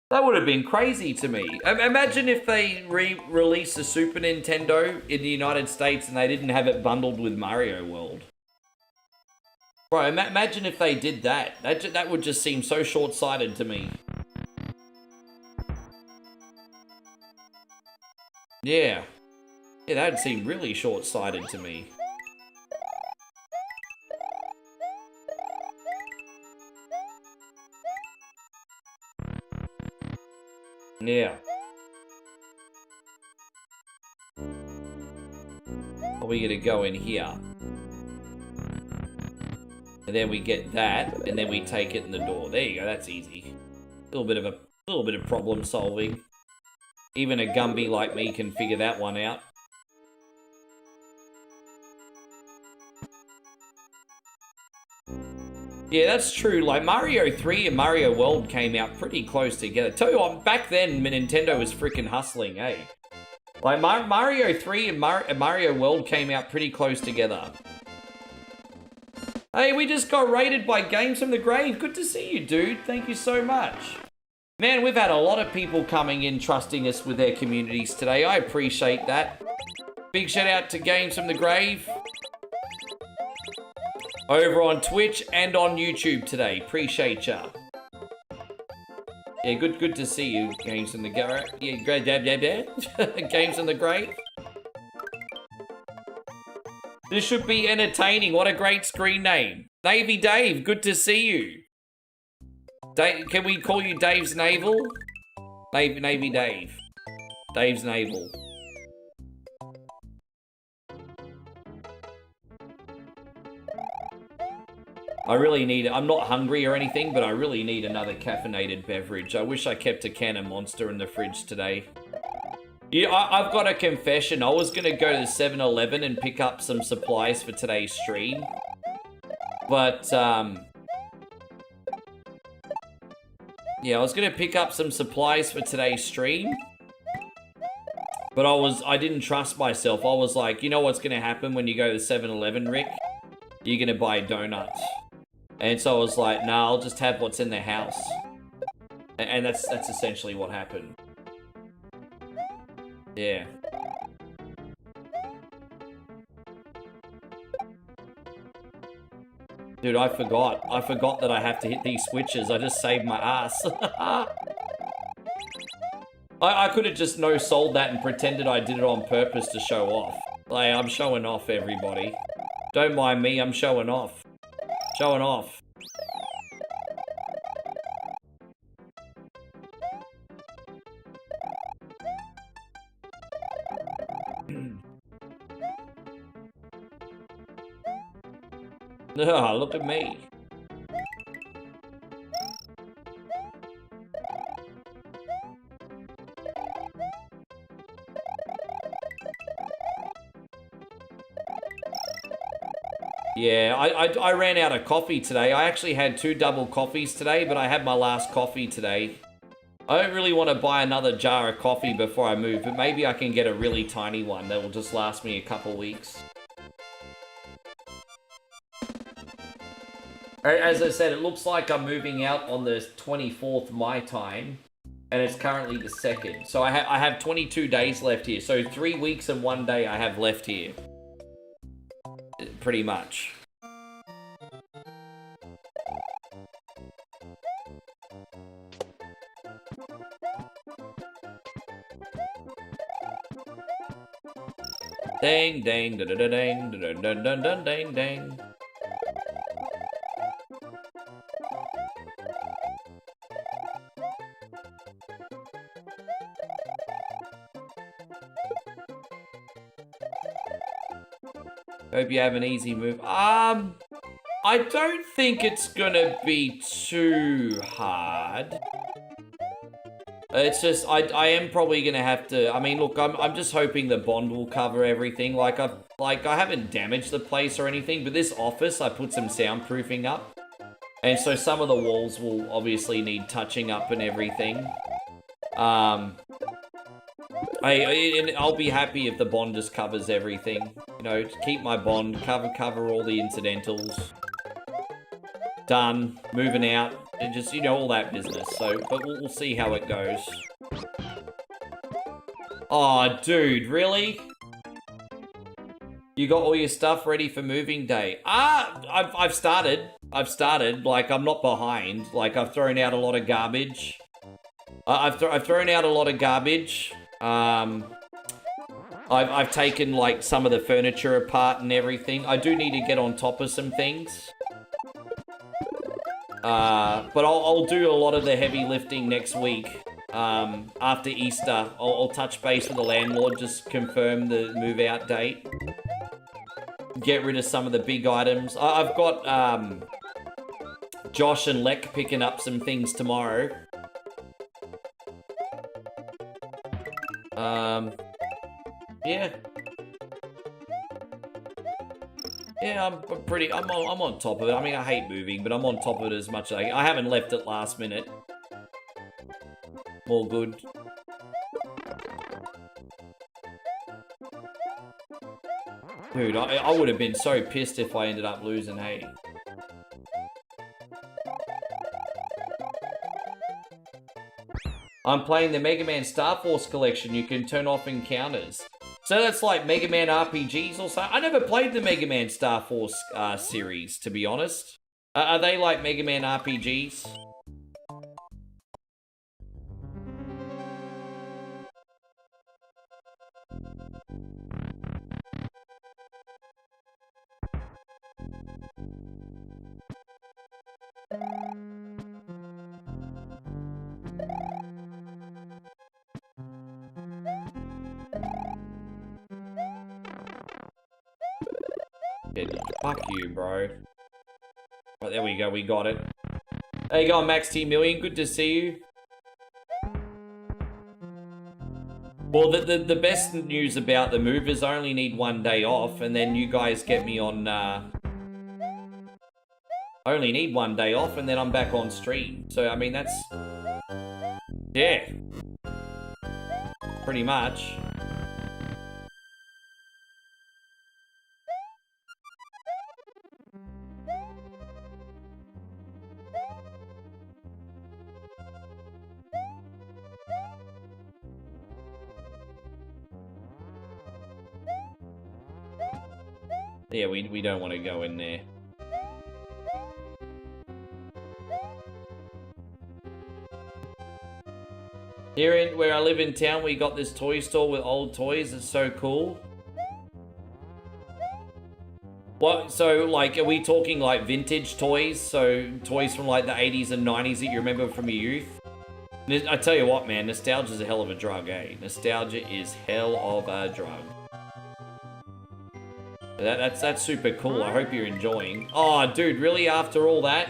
That would have been crazy to me. Imagine if they re-released the Super Nintendo in the United States and they didn't have it bundled with Mario World. Bro, imagine if they did that. That would just seem so short-sighted to me. Yeah. Yeah, that'd seem really short-sighted to me. Yeah. Are we gonna go in here? And then we get that, and then we take it in the door. There you go, that's easy. A little bit of problem solving. Even a Gumby like me can figure that one out. Yeah, that's true. Like, Mario 3 and Mario World came out pretty close together. Tell you what, back then, Nintendo was freaking hustling, eh? Like, Mario 3 and Mario World came out pretty close together. Hey, we just got raided by Games from the Grave. Good to see you, dude. Thank you so much. Man, we've had a lot of people coming in, trusting us with their communities today. I appreciate that. Big shout out to Games from the Grave. over on Twitch and on YouTube today. Appreciate ya. Yeah, good to see you, Games in the Garage. Yeah, great, Games in the Great. This should be entertaining. What a great screen name. Navy Dave, good to see you. Dave, can we call you Dave's Naval? Navy Dave. Dave's Naval. I really need it. I'm not hungry or anything, but I really need another caffeinated beverage. I wish I kept a can of Monster in the fridge today. Yeah, I've got a confession. I was going to go to 7-Eleven and pick up some supplies for today's stream. But, yeah, I was going to pick up some supplies for today's stream. But I didn't trust myself. I was like, you know what's going to happen when you go to 7-Eleven, Rick? You're going to buy donuts. And so I was like, nah, I'll just have what's in the house. And that's essentially what happened. Yeah. Dude, I forgot. I forgot that I have to hit these switches. I just saved my ass. I could have just no-sold that and pretended I did it on purpose to show off. Like, I'm showing off, everybody. Don't mind me, I'm showing off. Showing off. Oh, look at me. Yeah, I ran out of coffee today. I actually had 2 double coffees today, but I had my last coffee today. I don't really want to buy another jar of coffee before I move, but maybe I can get a really tiny one that will just last me a couple weeks. As I said, it looks like I'm moving out on the 24th my time, and it's currently the 2nd. So I have 22 days left here. So 3 weeks and 1 day I have left here. Pretty much. Dang, dang, da da da dang, da da da da da dang, dang. Hope you have an easy move. I don't think it's gonna be too hard. It's just, I am probably gonna have to, I mean, look, I'm just hoping the bond will cover everything. Like, I haven't damaged the place or anything, but this office, I put some soundproofing up. And so some of the walls will obviously need touching up and everything. I'll be happy if the bond just covers everything. You know, keep my bond, cover all the incidentals. Done, moving out, and just, you know, all that business. So, but we'll see how it goes. Oh, dude, really? You got all your stuff ready for moving day? I've started. Like, I'm not behind. Like, I've thrown out a lot of garbage. I've thrown out a lot of garbage. I've taken, like, some of the furniture apart and everything. I do need to get on top of some things. But I'll do a lot of the heavy lifting next week. After Easter, I'll touch base with the landlord, just confirm the move-out date. Get rid of some of the big items. I've got, Josh and Lek picking up some things tomorrow. Yeah. Yeah, I'm on top of it. I mean, I hate moving, but I'm on top of it as much as I haven't left it last minute. All good. Dude, I would have been so pissed if I ended up losing, hey. I'm playing the Mega Man Star Force collection. You can turn off encounters. So that's like Mega Man RPGs or something. I never played the Mega Man Star Force series, to be honest. Are they like Mega Man RPGs? Fuck you, bro. Right, there we go, we got it. There you go, Max T Million, good to see you. Well, the best news about the move is I only need 1 day off, and then you guys get me on, I only need 1 day off, and then I'm back on stream. So, I mean, that's... yeah. Pretty much. Yeah, we don't want to go in there. Here in where I live in town, we got this toy store with old toys. It's so cool. What? So, like, are we talking like vintage toys? So, toys from like the 80s and 90s that you remember from your youth? I tell you what, man, nostalgia is a hell of a drug, eh? Nostalgia is hell of a drug. That's super cool. I hope you're enjoying. Oh, dude, really? After all that?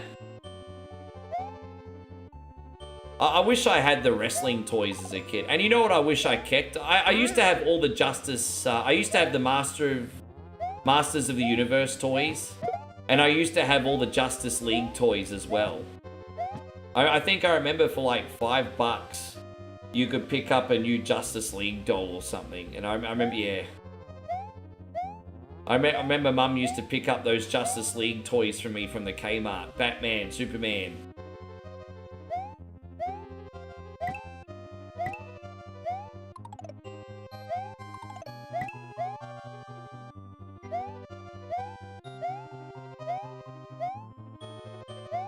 I wish I had the wrestling toys as a kid. And you know what I wish I kept? I used to have all the Justice... I used to have the Masters of the Universe toys. And I used to have all the Justice League toys as well. I think I remember for like $5, you could pick up a new Justice League doll or something. And I remember, yeah... I remember Mum used to pick up those Justice League toys for me from the Kmart. Batman, Superman.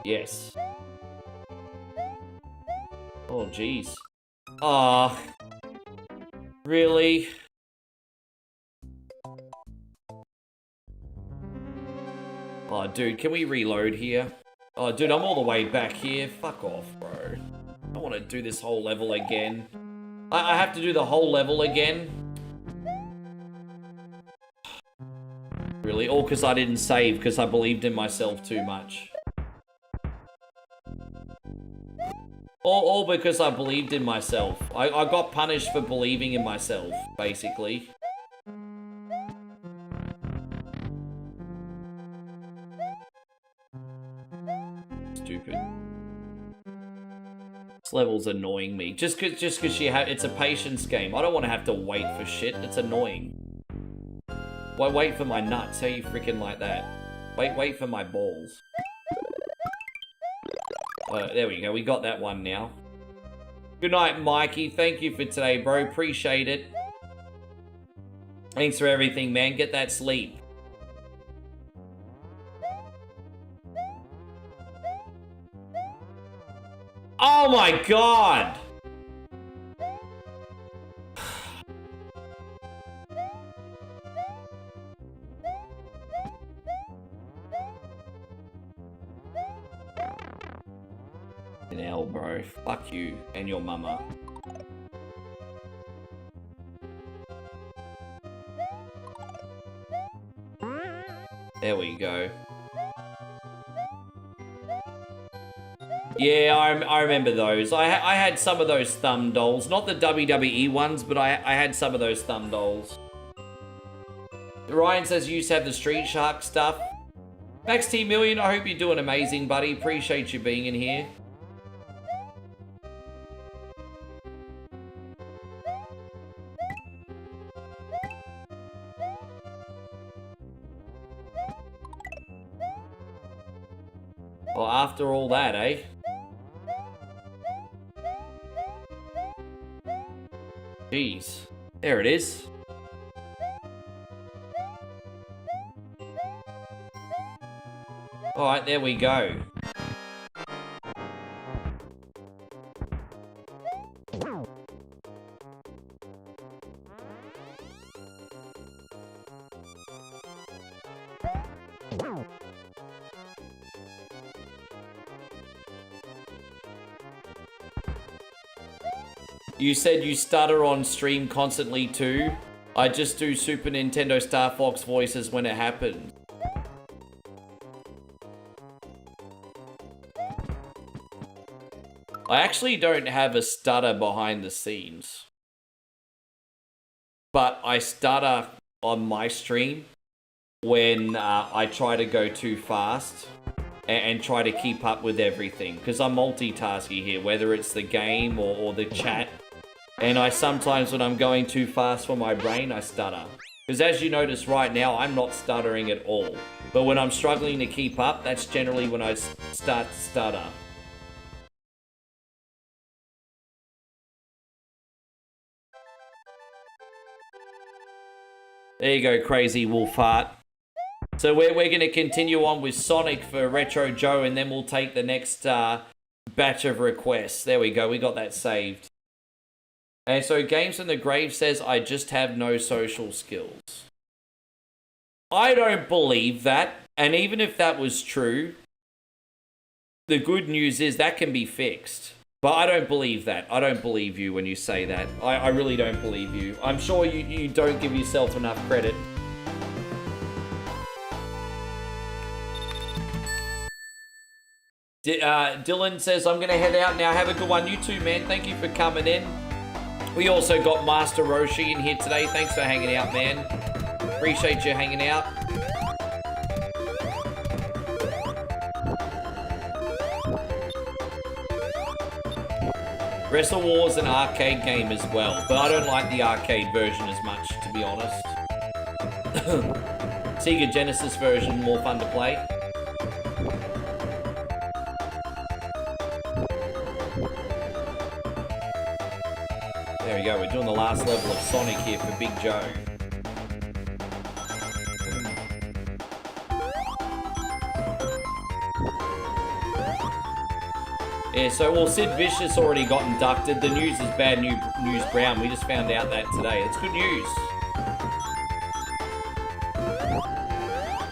Yes. Oh, jeez. Ah. Really? Oh, dude, can we reload here? Oh, dude, I'm all the way back here. Fuck off, bro. I want to do this whole level again. I have to do the whole level again? Really? All because I didn't save, because I believed in myself too much. All because I believed in myself. I got punished for believing in myself, basically. Stupid. This level's annoying me. Just cause it's a patience game. I don't want to have to wait for shit. It's annoying. Wait for my nuts. How you freaking like that? Wait for my balls. There we go. We got that one now. Good night, Mikey. Thank you for today, bro. Appreciate it. Thanks for everything, man. Get that sleep. Oh my god! Hell, bro. Fuck you and your mama. There we go. Yeah, I remember those. I had some of those thumb dolls. Not the WWE ones, but I had some of those thumb dolls. Ryan says you used to have the Street Shark stuff. Max T Million, I hope you're doing amazing, buddy. Appreciate you being in here. Well, after all that, eh? Jeez. There it is. Alright, there we go. You said you stutter on stream constantly too. I just do Super Nintendo Star Fox voices when it happens. I actually don't have a stutter behind the scenes. But I stutter on my stream when I try to go too fast and try to keep up with everything. Because I'm multitasking here, whether it's the game or the chat. And I sometimes, when I'm going too fast for my brain, I stutter. Because as you notice right now, I'm not stuttering at all. But when I'm struggling to keep up, that's generally when I start to stutter. There you go, Crazy Wolf Heart. So we're going to continue on with Sonic for Retro Joe, and then we'll take the next batch of requests. There we go, we got that saved. And so Games in the Grave says, I just have no social skills. I don't believe that. And even if that was true, the good news is that can be fixed. But I don't believe that. I don't believe you when you say that. I really don't believe you. I'm sure you don't give yourself enough credit. Dylan says, I'm going to head out now. Have a good one. You too, man. Thank you for coming in. We also got Master Roshi in here today. Thanks for hanging out, man. Appreciate you hanging out. Wrestle War's an arcade game as well, but I don't like the arcade version as much, to be honest. Sega Genesis version, more fun to play. There we go, we're doing the last level of Sonic here for Big Joe. Yeah, so, well, Sid Vicious already got inducted. The news is bad news brown. We just found out that today. It's good news.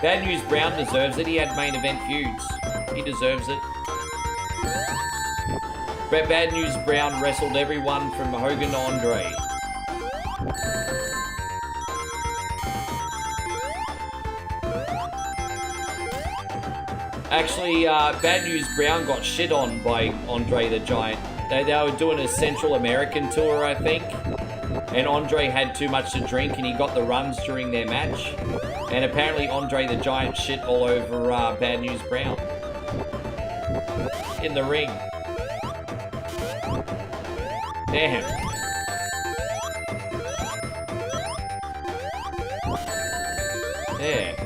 Bad News Brown deserves it. He had main event feuds. He deserves it. Bad News Brown wrestled everyone from Hogan to Andre. Actually, Bad News Brown got shit on by Andre the Giant. They were doing a Central American tour, I think. And Andre had too much to drink and he got the runs during their match. And apparently Andre the Giant shit all over Bad News Brown. In the ring. Damn. There.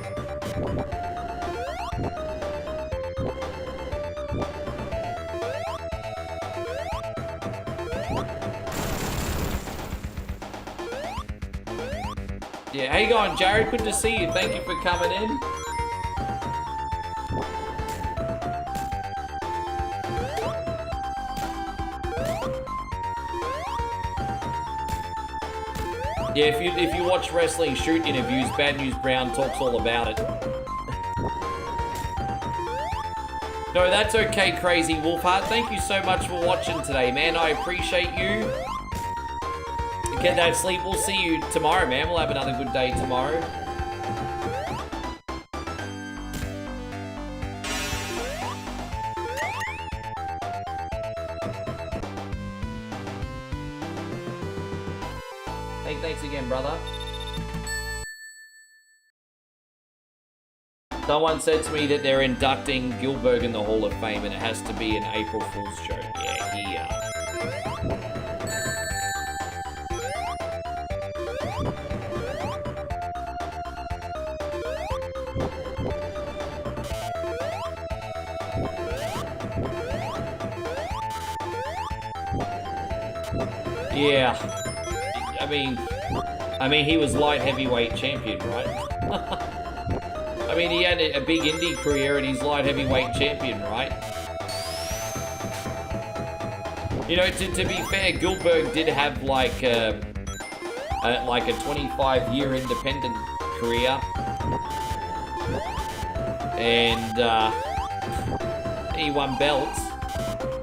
Yeah, how you going, Jared? Good to see you. Thank you for coming in. Yeah, if you watch wrestling shoot interviews, Bad News Brown talks all about it. No, that's okay, Crazy Wolfheart. Thank you so much for watching today, man. I appreciate you. Get that sleep. We'll see you tomorrow, man. We'll have another good day tomorrow. Thanks again, brother. Someone said to me that they're inducting Gilbert in the Hall of Fame and it has to be an April Fool's joke. Yeah, Yeah. I mean, he was light heavyweight champion, right? I mean, he had a big indie career and he's light heavyweight champion, right? You know, to be fair, Gilbert did have like a 25-year independent career. And he won belts,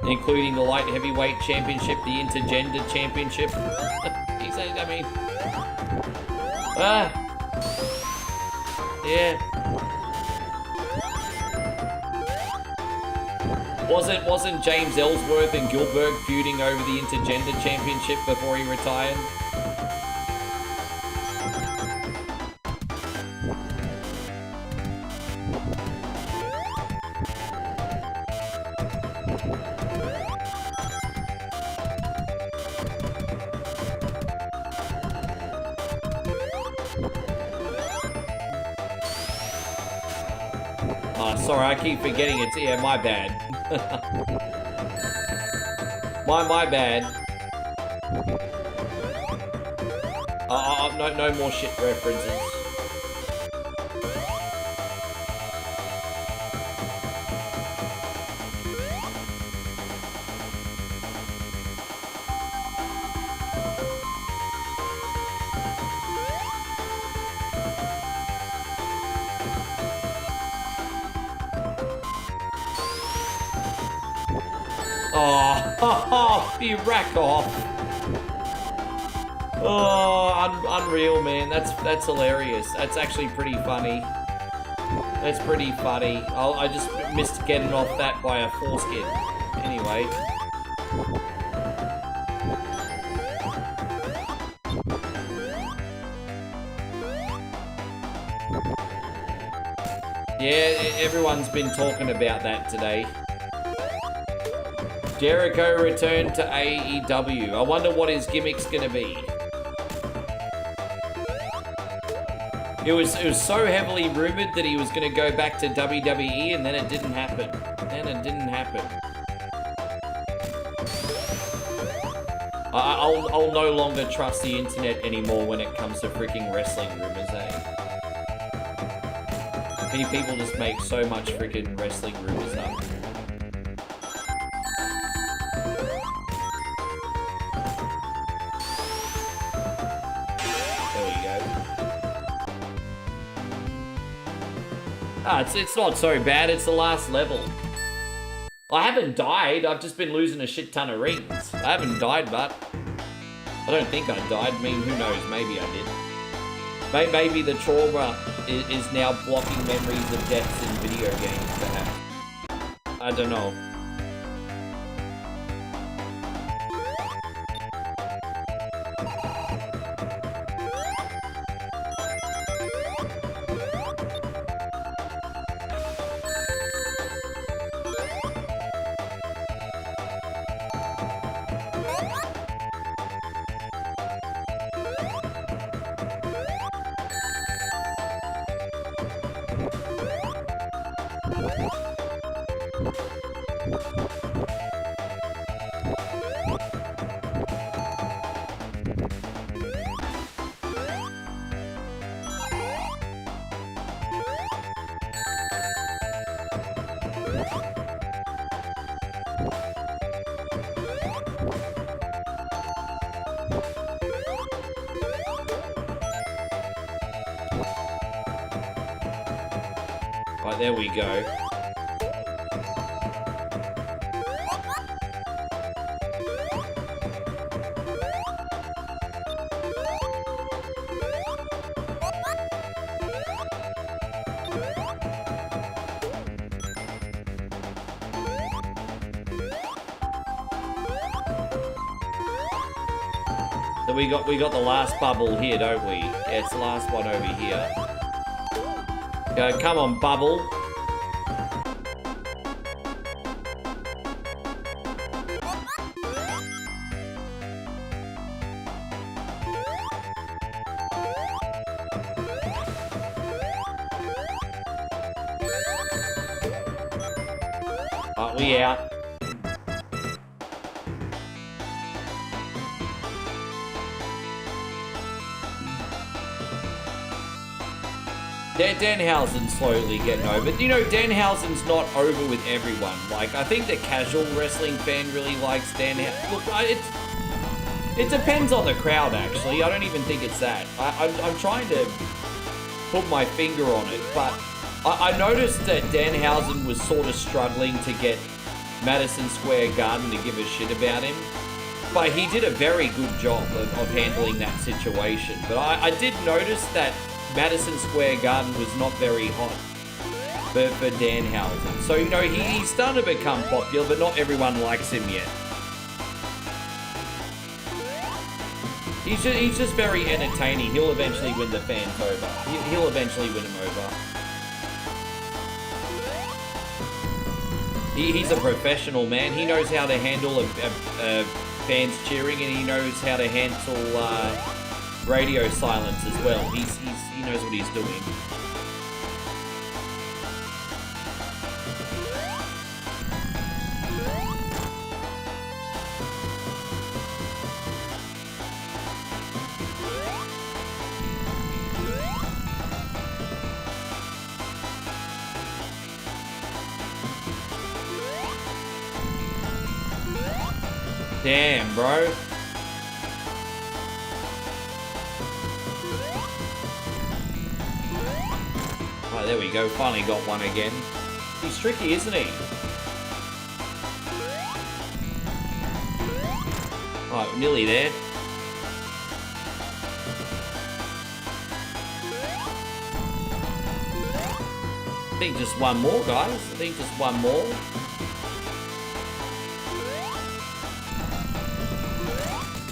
including the light heavyweight championship, the intergender championship. He's, I mean, yeah. Wasn't James Ellsworth and Gilbert feuding over the intergender championship before he retired? Oh, sorry, I keep forgetting it's, yeah, my bad. my bad. No more shit references. Oh, you rack off. Oh, unreal, man. That's hilarious. That's actually pretty funny. That's pretty funny. I just missed getting off that by a foreskin. Anyway. Yeah, everyone's been talking about that today. Jericho returned to AEW. I wonder what his gimmick's gonna be. It was so heavily rumored that he was gonna go back to WWE, and then it didn't happen. I'll no longer trust the internet anymore when it comes to freaking wrestling rumors, eh? Many people just make so much freaking wrestling rumors up. It's not so bad, it's the last level. I haven't died, I've just been losing a shit ton of rings. I haven't died, but I don't think I died. I mean, who knows, maybe I did. Maybe the trauma is now blocking memories of deaths in video games, perhaps. I don't know. Right, there we go. So we got the last bubble here, don't we? Yeah, it's the last one over here. Go, come on, bubble. We out. Danhausen's slowly getting over. You know, Danhausen's not over with everyone. Like, I think the casual wrestling fan really likes Danhausen. Look, it depends on the crowd, actually. I don't even think it's that. I'm trying to put my finger on it, but I noticed that Danhausen was sort of struggling to get Madison Square Garden to give a shit about him. But he did a very good job of handling that situation. But I did notice that Madison Square Garden was not very hot for Danhausen. So, you know, he's starting to become popular, but not everyone likes him yet. He's just very entertaining. He'll eventually win the fans over. He'll eventually win them over. He's a professional, man. He knows how to handle fans cheering, and he knows how to handle radio silence as well. He knows what he's doing. Damn, bro. Oh, there we go. Finally got one again. He's tricky, isn't he? Alright, we're nearly there. I think just one more, guys. I think just one more.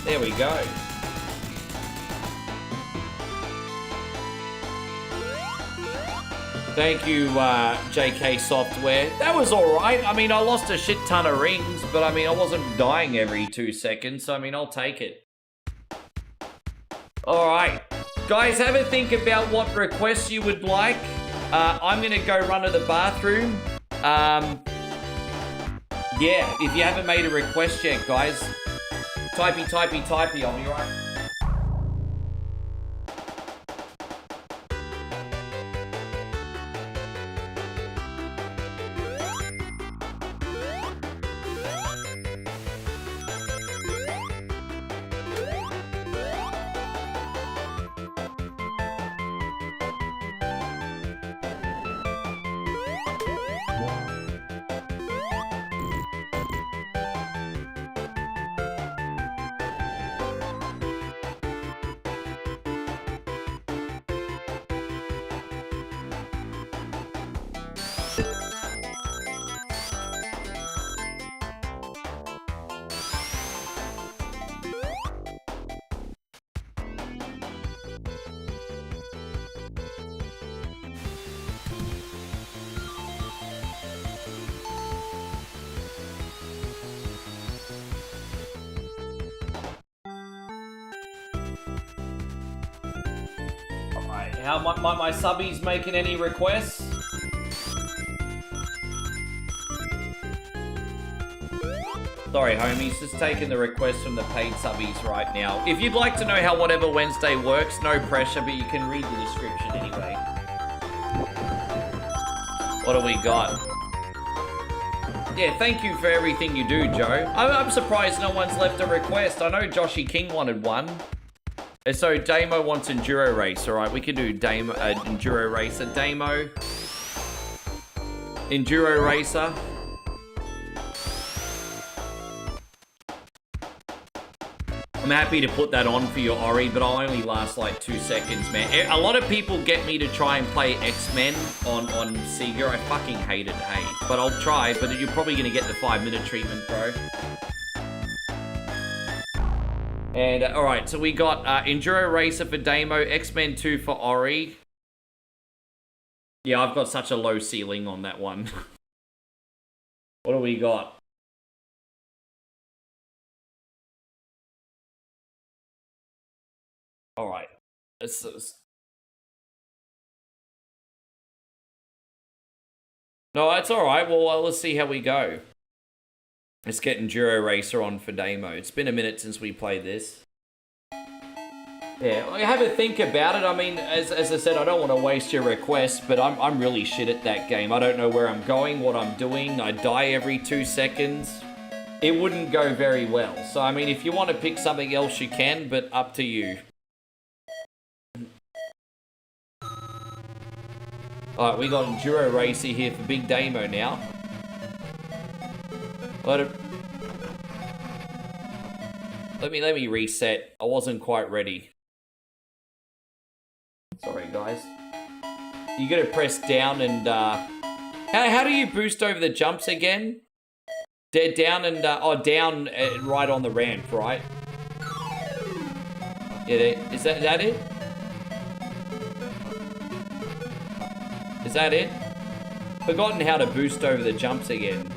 There we go. Thank you, JK Software. That was alright. I mean, I lost a shit ton of rings, but I mean, I wasn't dying every 2 seconds, so I mean, I'll take it. Alright. Guys, have a think about what requests you would like. I'm gonna go run to the bathroom. Yeah, if you haven't made a request yet, guys, typey, I'll be right. How my subbies making any requests? Sorry, homies, just taking the requests from the paid subbies right now. If you'd like to know how Whatever Wednesday works, no pressure, but you can read the description anyway. What do we got? Yeah, thank you for everything you do, Joe. I'm surprised no one's left a request. I know Joshy King wanted one. And so Damo wants Enduro Race. Alright, we can do Enduro Racer. Damo. Enduro Racer. I'm happy to put that on for your Ori, but I'll only last like 2 seconds, man. A lot of people get me to try and play X-Men on Sega. I fucking hate it, hey. But I'll try, but you're probably going to get the 5-minute treatment, bro. And, alright, so we got Enduro Racer for Damo, X-Men 2 for Ori. Yeah, I've got such a low ceiling on that one. What do we got? Alright. No, it's alright. Well, let's see how we go. Let's get Enduro Racer on for Damo. It's been a minute since we played this. Yeah, have a think about it. I mean, as I said, I don't want to waste your request, but I'm really shit at that game. I don't know where I'm going, what I'm doing. I die every 2 seconds. It wouldn't go very well. So, I mean, if you want to pick something else, you can, but up to you. Alright, we got Enduro Racer here for Big Damo now. Let me reset. I wasn't quite ready. Sorry, guys. You gotta press down and, how do you boost over the jumps again? Down and, down right on the ramp, right? Yeah, is that it? Is that it? Forgotten how to boost over the jumps again.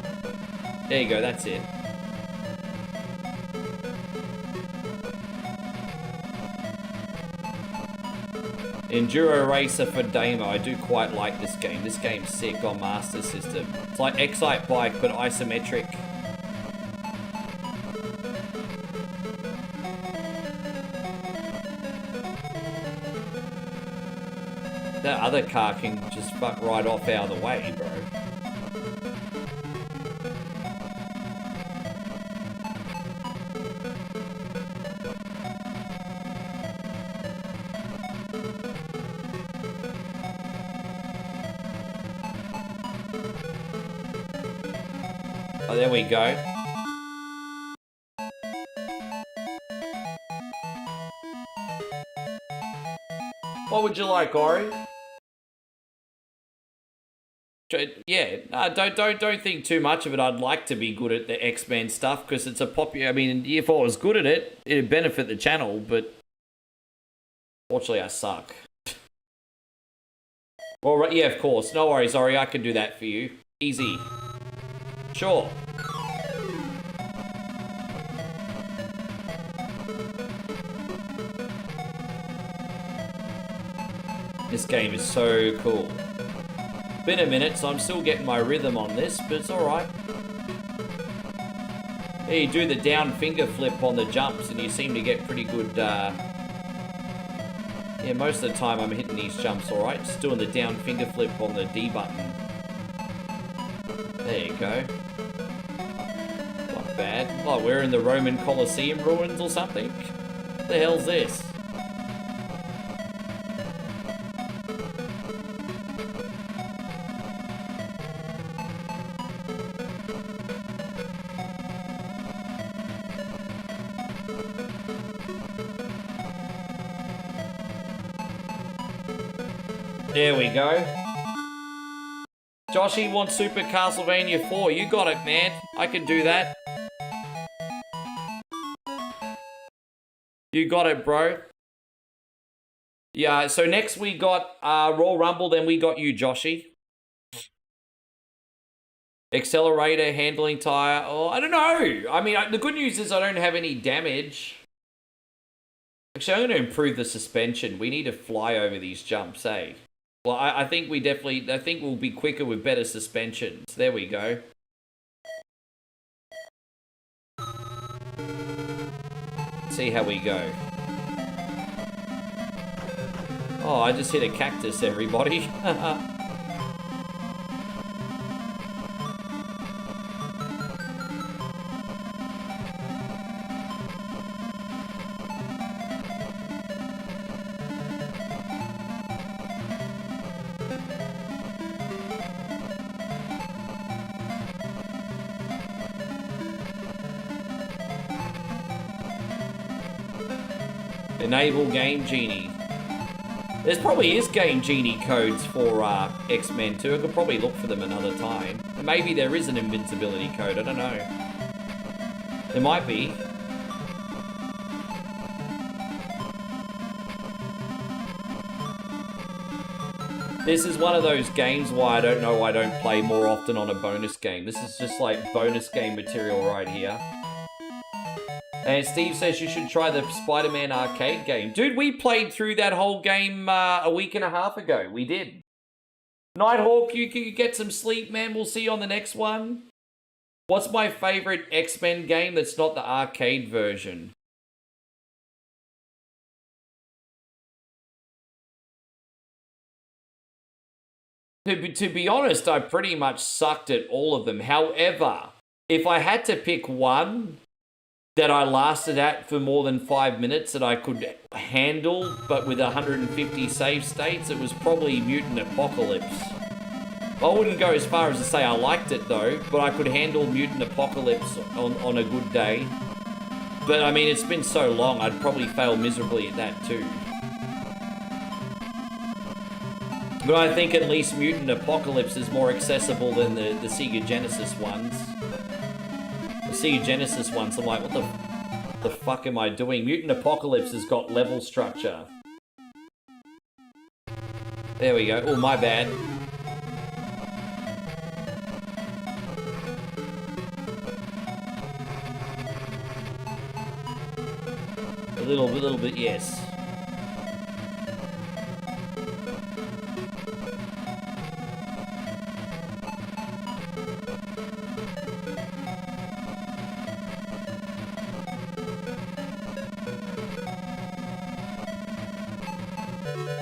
There you go, that's it. Enduro Racer for Damo. I do quite like this game. This game's sick on Master System. It's like Excite Bike, but isometric. That other car can just fuck right off out of the way, bro. Oh, there we go. What would you like, Ori? Yeah, don't think too much of it. I'd like to be good at the X-Men stuff because it's a popular. I mean, if I was good at it, it'd benefit the channel. But fortunately, I suck. Well, right, yeah, of course. No worries, Ori. I can do that for you. Easy. Sure. This game is so cool. Been a minute, so I'm still getting my rhythm on this, but it's alright. Yeah, you do the down finger flip on the jumps and you seem to get pretty good, yeah, most of the time I'm hitting these jumps alright. Just doing the down finger flip on the D button. There you go. Not bad. Oh, we're in the Roman Colosseum ruins or something? What the hell's this? There we go. Joshy wants Super Castlevania 4. You got it, man. I can do that. You got it, bro. Yeah, so next we got Royal Rumble, then we got you, Joshy. Accelerator, handling tire. Oh, I don't know. I mean, the good news is I don't have any damage. Actually, I'm going to improve the suspension. We need to fly over these jumps, eh? Well, I think we definitely... I think we'll be quicker with better suspensions. There we go. See how we go. Oh, I just hit a cactus, everybody. Enable Game Genie. There's probably is Game Genie codes for X-Men too. I could probably look for them another time. And maybe there is an invincibility code. I don't know. There might be. This is one of those games why I don't know why I don't play more often on a bonus game. This is just like bonus game material right here. And Steve says you should try the Spider-Man arcade game. Dude, we played through that whole game a week and a half ago. We did. Nighthawk, you can get some sleep, man. We'll see you on the next one. What's my favorite X-Men game that's not the arcade version? To be honest, I pretty much sucked at all of them. However, if I had to pick one that I lasted at for more than 5 minutes that I could handle, but with 150 save states, it was probably Mutant Apocalypse. I wouldn't go as far as to say I liked it though, but I could handle Mutant Apocalypse on a good day. But I mean, it's been so long, I'd probably fail miserably at that too. But I think at least Mutant Apocalypse is more accessible than the Sega Genesis ones. The Sega Genesis ones, I'm like, what the fuck am I doing? Mutant Apocalypse has got level structure. There we go. Oh, my bad. A little bit, yes.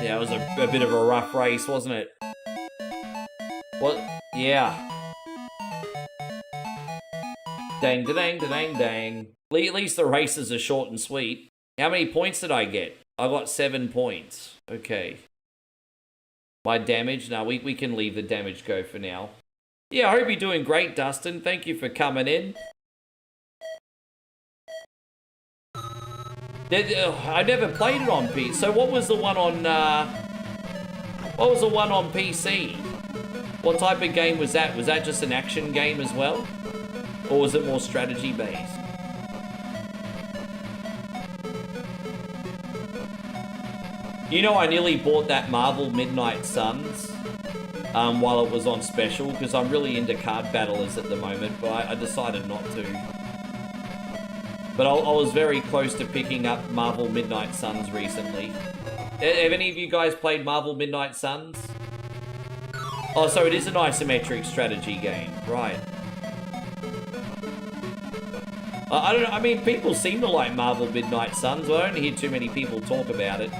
Yeah, it was a bit of a rough race, wasn't it? What? Yeah. Dang, da-dang, da-dang, dang. At least the races are short and sweet. How many points did I get? I got 7 points. Okay. My damage? No, we can leave the damage go for now. Yeah, I hope you're doing great, Dustin. Thank you for coming in. I never played it on PC. So what was the one on PC? What type of game was that? Was that just an action game as well? Or was it more strategy based? You know, I nearly bought that Marvel Midnight Suns while it was on special because I'm really into card battlers at the moment, but I decided not to. But I was very close to picking up Marvel Midnight Suns recently. Have any of you guys played Marvel Midnight Suns? Oh, so it is an isometric strategy game, right? I don't know, I mean, people seem to like Marvel Midnight Suns, but I don't hear too many people talk about it.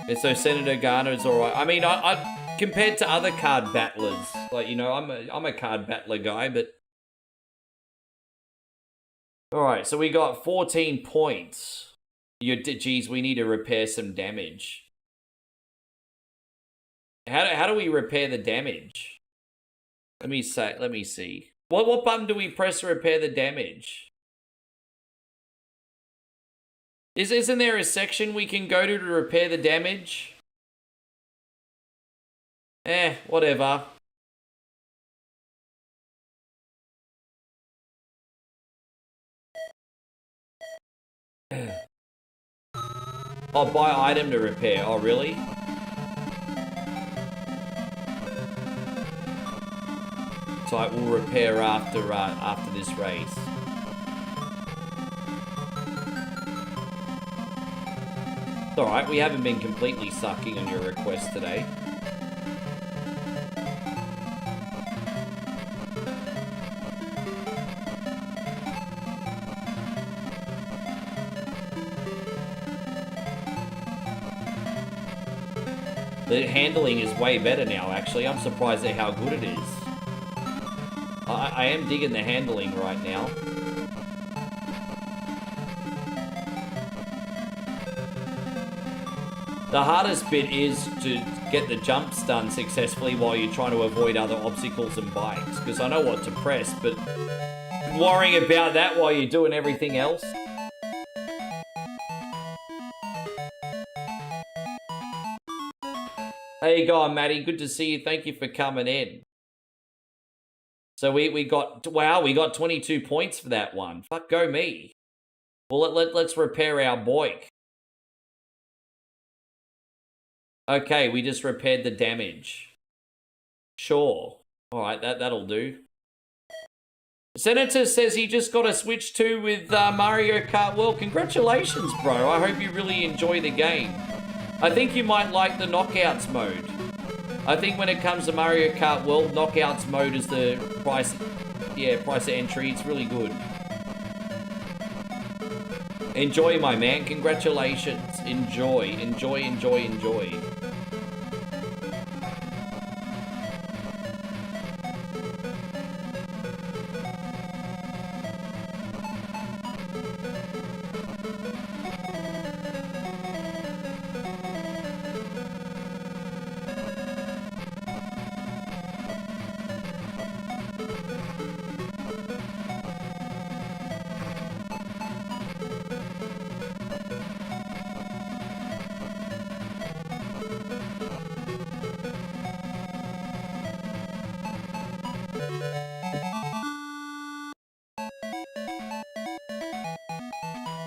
And so Senator Garner's alright. I mean, I compared to other card battlers, like, you know, I'm a card battler guy, but... Alright, so we got 14 points. Geez, we need to repair some damage. How do we repair the damage? Let me see. What button do we press to repair the damage? Isn't there a section we can go to repair the damage? Whatever. Oh, buy item to repair. Oh, really? So I will repair after this race. It's alright, we haven't been completely sucking on your request today. The handling is way better now, actually. I'm surprised at how good it is. I am digging the handling right now. The hardest bit is to get the jumps done successfully while you're trying to avoid other obstacles and bikes. Because I know what to press, but worrying about that while you're doing everything else. How you going, Matty? Good to see you. Thank you for coming in. So we got, wow, we got 22 points for that one. Fuck, go me. Well, let's repair our boik. Okay, we just repaired the damage. Sure. Alright, that'll do. Senator says he just got a Switch 2 with Mario Kart World. Congratulations, bro. I hope you really enjoy the game. I think you might like the Knockouts mode. I think when it comes to Mario Kart World, Knockouts mode is the price. Yeah, price of entry. It's really good. Enjoy, my man. Congratulations. Enjoy, enjoy, enjoy, enjoy.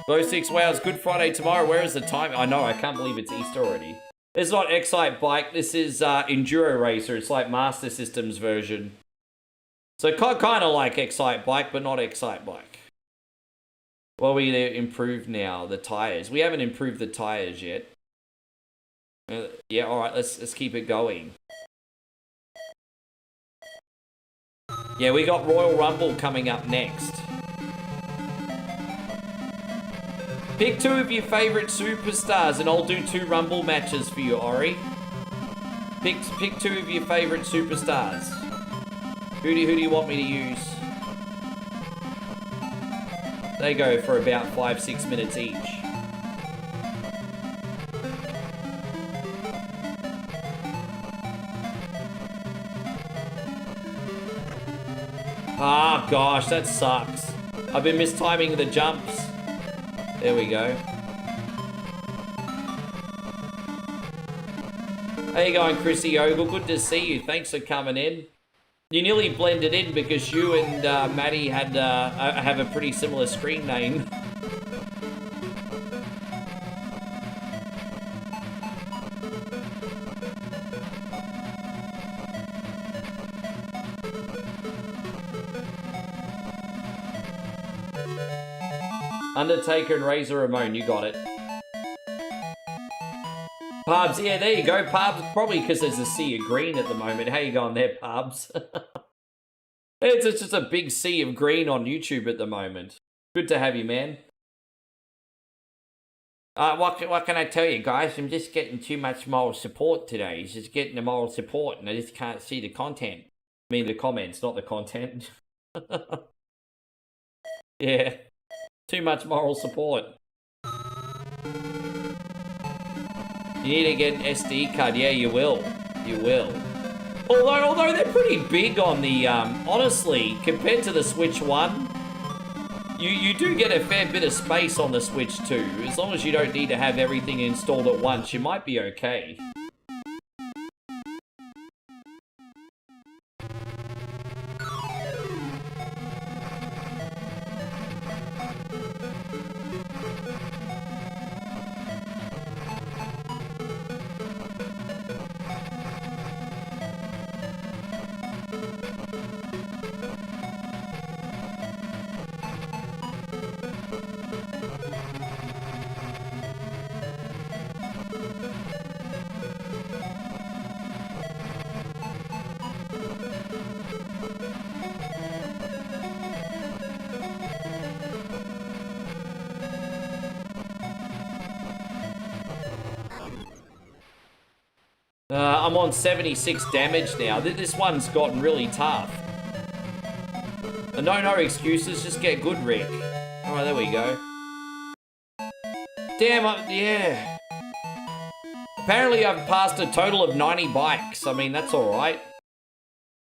Glow 6, wow, it's Good Friday tomorrow. Where is the time? I know, I can't believe it's Easter already. It's not Excite Bike, this is Enduro Racer. It's like Master System's version. So kind of like Excite Bike, but not Excite Bike. Well, we improved now the tires. We haven't improved the tires yet. Yeah, all right, let's keep it going. Yeah, we got Royal Rumble coming up next. Pick 2 of your favorite superstars and I'll do 2 Rumble matches for you, Ori. Pick 2 of your favorite superstars. Who do you want me to use? They go for about 5-6 minutes each. Ah, gosh, that sucks. I've been mistiming the jumps. There we go. How you going, Chrissy Ogle? Good to see you. Thanks for coming in. You nearly blended in because you and Maddie had have a pretty similar screen name. Undertaker and Razor Ramon, you got it. Parbs, yeah, there you go. Parbs, probably because there's a sea of green at the moment. How you going there, Parbs? It's just a big sea of green on YouTube at the moment. Good to have you, man. What can I tell you, guys? I'm just getting too much moral support today. It's just getting the moral support, and I just can't see the content. I mean, the comments, not the content. Yeah. Too much moral support. You need to get an SD card. Yeah, you will. You will. Although they're pretty big on the, honestly, compared to the Switch 1, you do get a fair bit of space on the Switch 2. As long as you don't need to have everything installed at once, you might be okay. I'm on 76 damage now. This one's gotten really tough. No excuses, just get good, Rick. Alright, there we go. Damn, yeah. Apparently I've passed a total of 90 bikes. I mean, that's alright.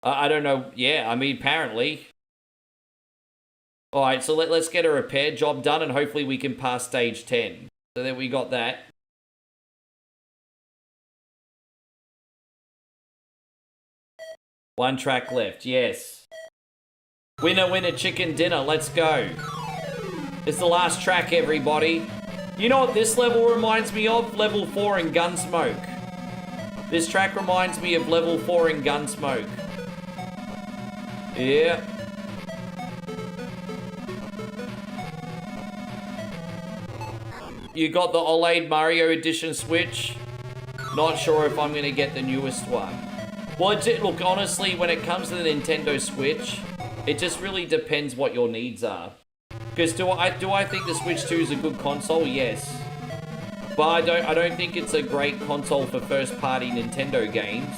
I don't know. Yeah, I mean, apparently. Alright, so let's get a repair job done and hopefully we can pass stage 10. So there we got that. One track left, yes. Winner, chicken dinner, let's go. It's the last track, everybody. You know what this level reminds me of? Level 4 in Gunsmoke. This track reminds me of level 4 in Gunsmoke. Yeah. You got the OLED Mario Edition Switch? Not sure if I'm going to get the newest one. Well, look, honestly, when it comes to the Nintendo Switch, it just really depends what your needs are. Because do I think the Switch 2 is a good console? Yes. But I don't think it's a great console for first-party Nintendo games.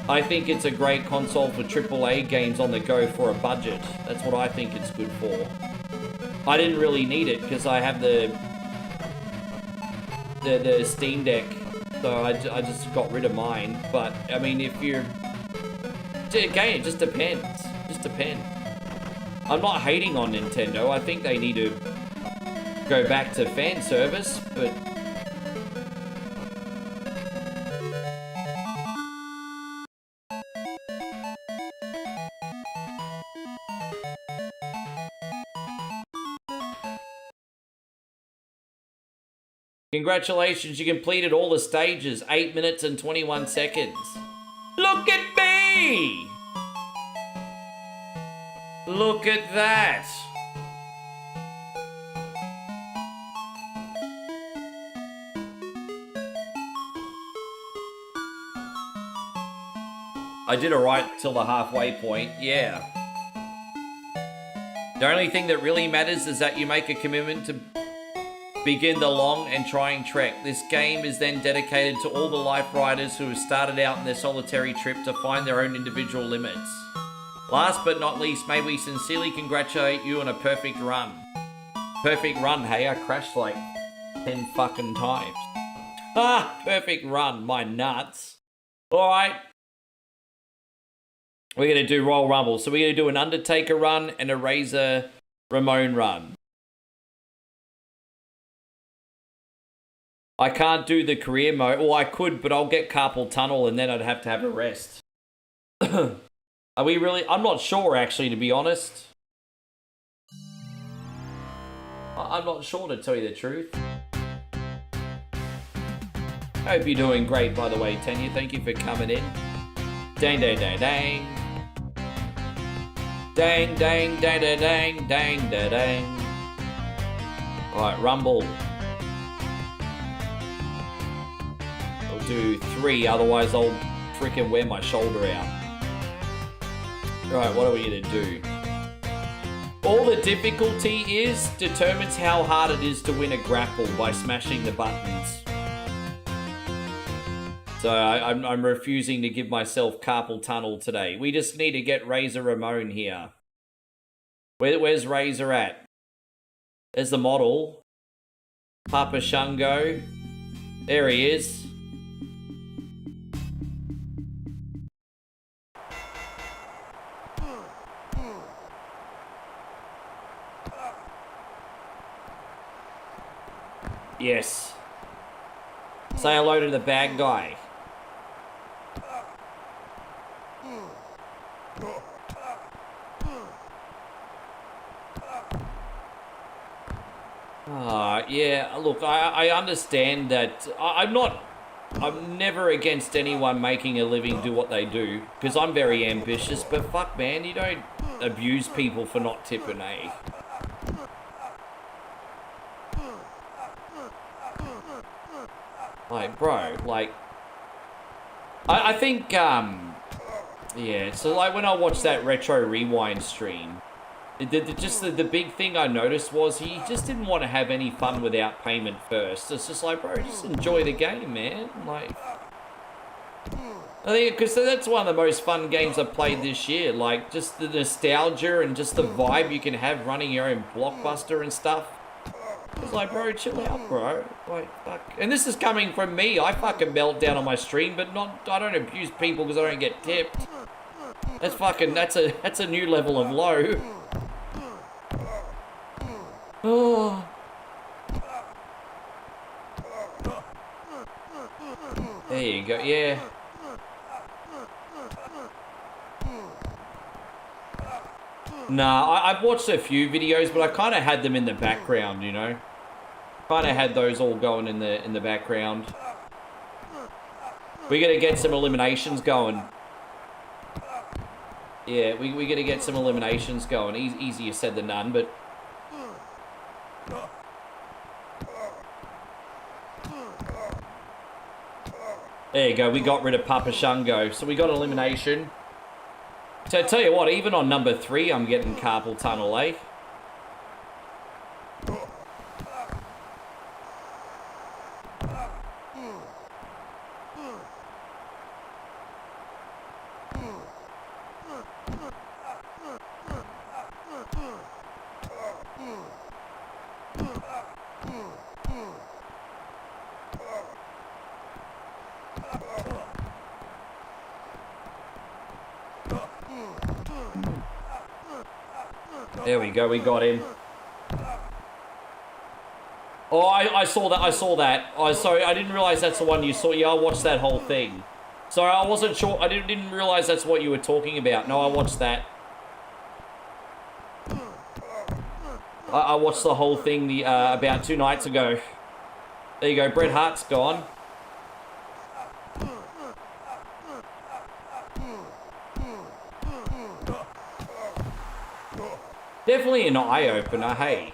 I think it's a great console for AAA games on the go for a budget. That's what I think it's good for. I didn't really need it because I have the Steam Deck, so I just got rid of mine. But I mean, if you're again, it just depends. Just depends. I'm not hating on Nintendo. I think they need to go back to fan service, but. Congratulations, you completed all the stages. 8 minutes and 21 seconds. Look at me! Look at that! I did alright till the halfway point, yeah. The only thing that really matters is that you make a commitment to begin the long and trying trek. This game is then dedicated to all the life riders who have started out in their solitary trip to find their own individual limits. Last but not least, may we sincerely congratulate you on a perfect run. Perfect run, hey? I crashed like 10 fucking times. Ah, perfect run, my nuts. Alright. We're going to do Royal Rumble. So we're going to do an Undertaker run and a Razor Ramon run. I can't do the career mode. Well, I could, but I'll get carpal tunnel and then I'd have to have a rest. Are we really? I'm not sure, actually, to be honest. I'm not sure, to tell you the truth. Hope you're doing great, by the way, Tanya. Thank you for coming in. Dang, dang, dang, dang. Dang, dang, dang, dang, dang, dang, dang, dang. Alright, Rumble. I'll do 3, otherwise I'll freaking wear my shoulder out. Alright, what are we gonna do? All the difficulty determines how hard it is to win a grapple by smashing the buttons. So I'm refusing to give myself carpal tunnel today. We just need to get Razor Ramon here. Where's Razor at? There's the model. Papa Shango. There he is. Yes. Say hello to the bad guy. Yeah, look, I understand that. I'm never against anyone making a living do what they do, because I'm very ambitious, but fuck, man, you don't abuse people for not tipping, eh? Like, bro, like, I think, yeah, so like when I watched that Retro Rewind stream, the big thing I noticed was he just didn't want to have any fun without payment first. It's just like, bro, just enjoy the game, man. Like, I think, because that's one of the most fun games I've played this year. Like, just the nostalgia and just the vibe you can have running your own Blockbuster and stuff. It's like, bro, chill out, bro. Like, fuck. And this is coming from me. I fucking melt down on my stream, but I don't abuse people because I don't get tipped. That's fucking, that's a new level of low. Oh. There you go, yeah. Nah, I've watched a few videos, but I kind of had them in the background, you know? Kind of had those all going in the background. We gotta get some eliminations going. Yeah, we gotta get some eliminations going. Easier said than done, but... There you go, we got rid of Papa Shango. So we got elimination. So I tell you what, even on number 3, I'm getting carpal tunnel, eh? There we go, we got him. Oh, I saw that. Oh, sorry, I didn't realize that's the one you saw. Yeah, I watched that whole thing. Sorry, I wasn't sure. I didn't realize that's what you were talking about. No, I watched that. I watched the whole thing about 2 nights ago. There you go, Bret Hart's gone. Definitely an eye-opener, hey.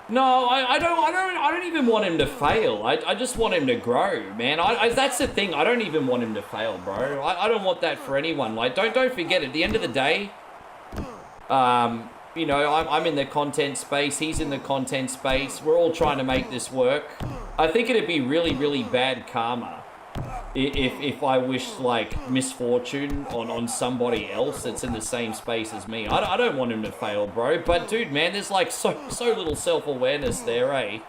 No, I don't even want him to fail. I just want him to grow, man. That's the thing. I don't even want him to fail, bro. I don't want that for anyone. Like, don't forget, at the end of the day, you know, I'm in the content space. He's in the content space. We're all trying to make this work. I think it'd be really, really bad karma if I wish, like, misfortune on somebody else that's in the same space as me. I don't want him to fail, bro. But, dude, man, there's, like, so little self-awareness there, eh?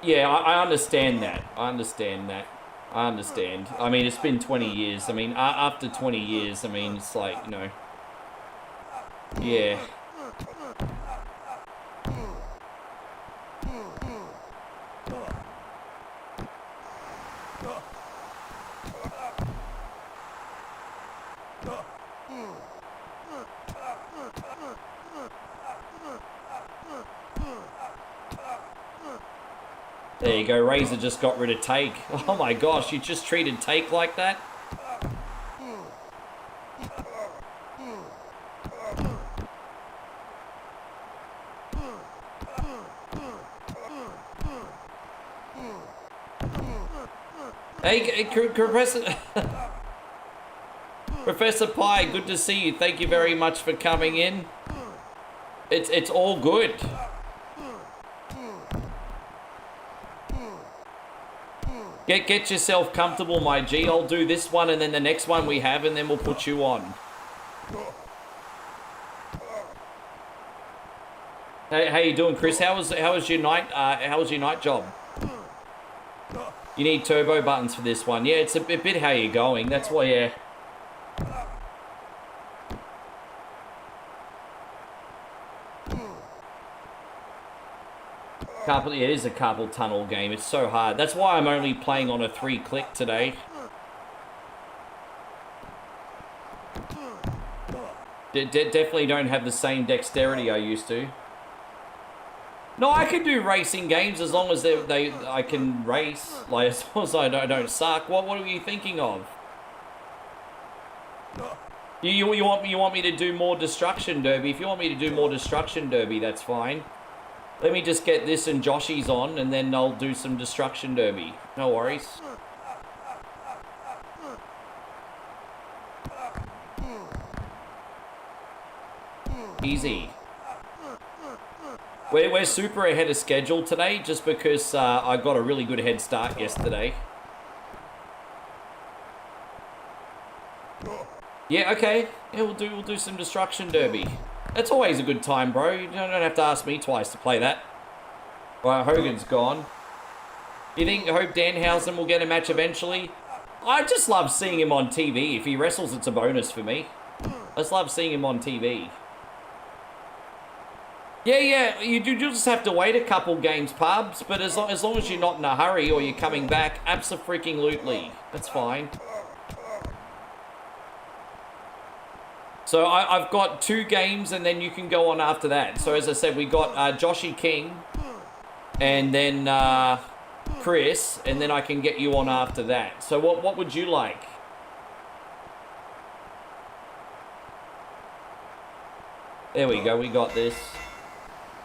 Yeah, I understand that. I understand. I mean, it's been 20 years. I mean, after 20 years, I mean, it's like, you know... Yeah. There you go, Razor just got rid of Take. Oh my gosh, you just treated Take like that? Hey, Professor... Professor Pie, good to see you. Thank you very much for coming in. It's all good. Get yourself comfortable, my G. I'll do this one and then the next one we have, and then we'll put you on. Hey, how you doing, Chris? How was your night? How was your night job? You need turbo buttons for this one. Yeah, it's a bit how you're going. That's why, yeah. Carpal, it is a carpal tunnel game. It's so hard. That's why I'm only playing on a 3-click today. Definitely don't have the same dexterity I used to. No, I can do racing games as long as I can race. Like, as long as I don't suck. What are you thinking of? You want me to do more Destruction Derby? If you want me to do more Destruction Derby, that's fine. Let me just get this and Joshy's on, and then I'll do some Destruction Derby. No worries. Easy. We're super ahead of schedule today, just because I got a really good head start yesterday. Yeah, okay. Yeah, we'll do some Destruction Derby. That's always a good time, bro. You don't have to ask me twice to play that. Right, Hogan's gone. You think Hope Danhausen will get a match eventually? I just love seeing him on TV. If he wrestles, it's a bonus for me. I just love seeing him on TV. Yeah, you just have to wait a couple games, pubs. But as long as you're not in a hurry or you're coming back, abso-freaking-lutely. That's fine. So I've got 2 games, and then you can go on after that. So as I said, we got Joshy King, and then Chris, and then I can get you on after that. So what would you like? There we go, we got this.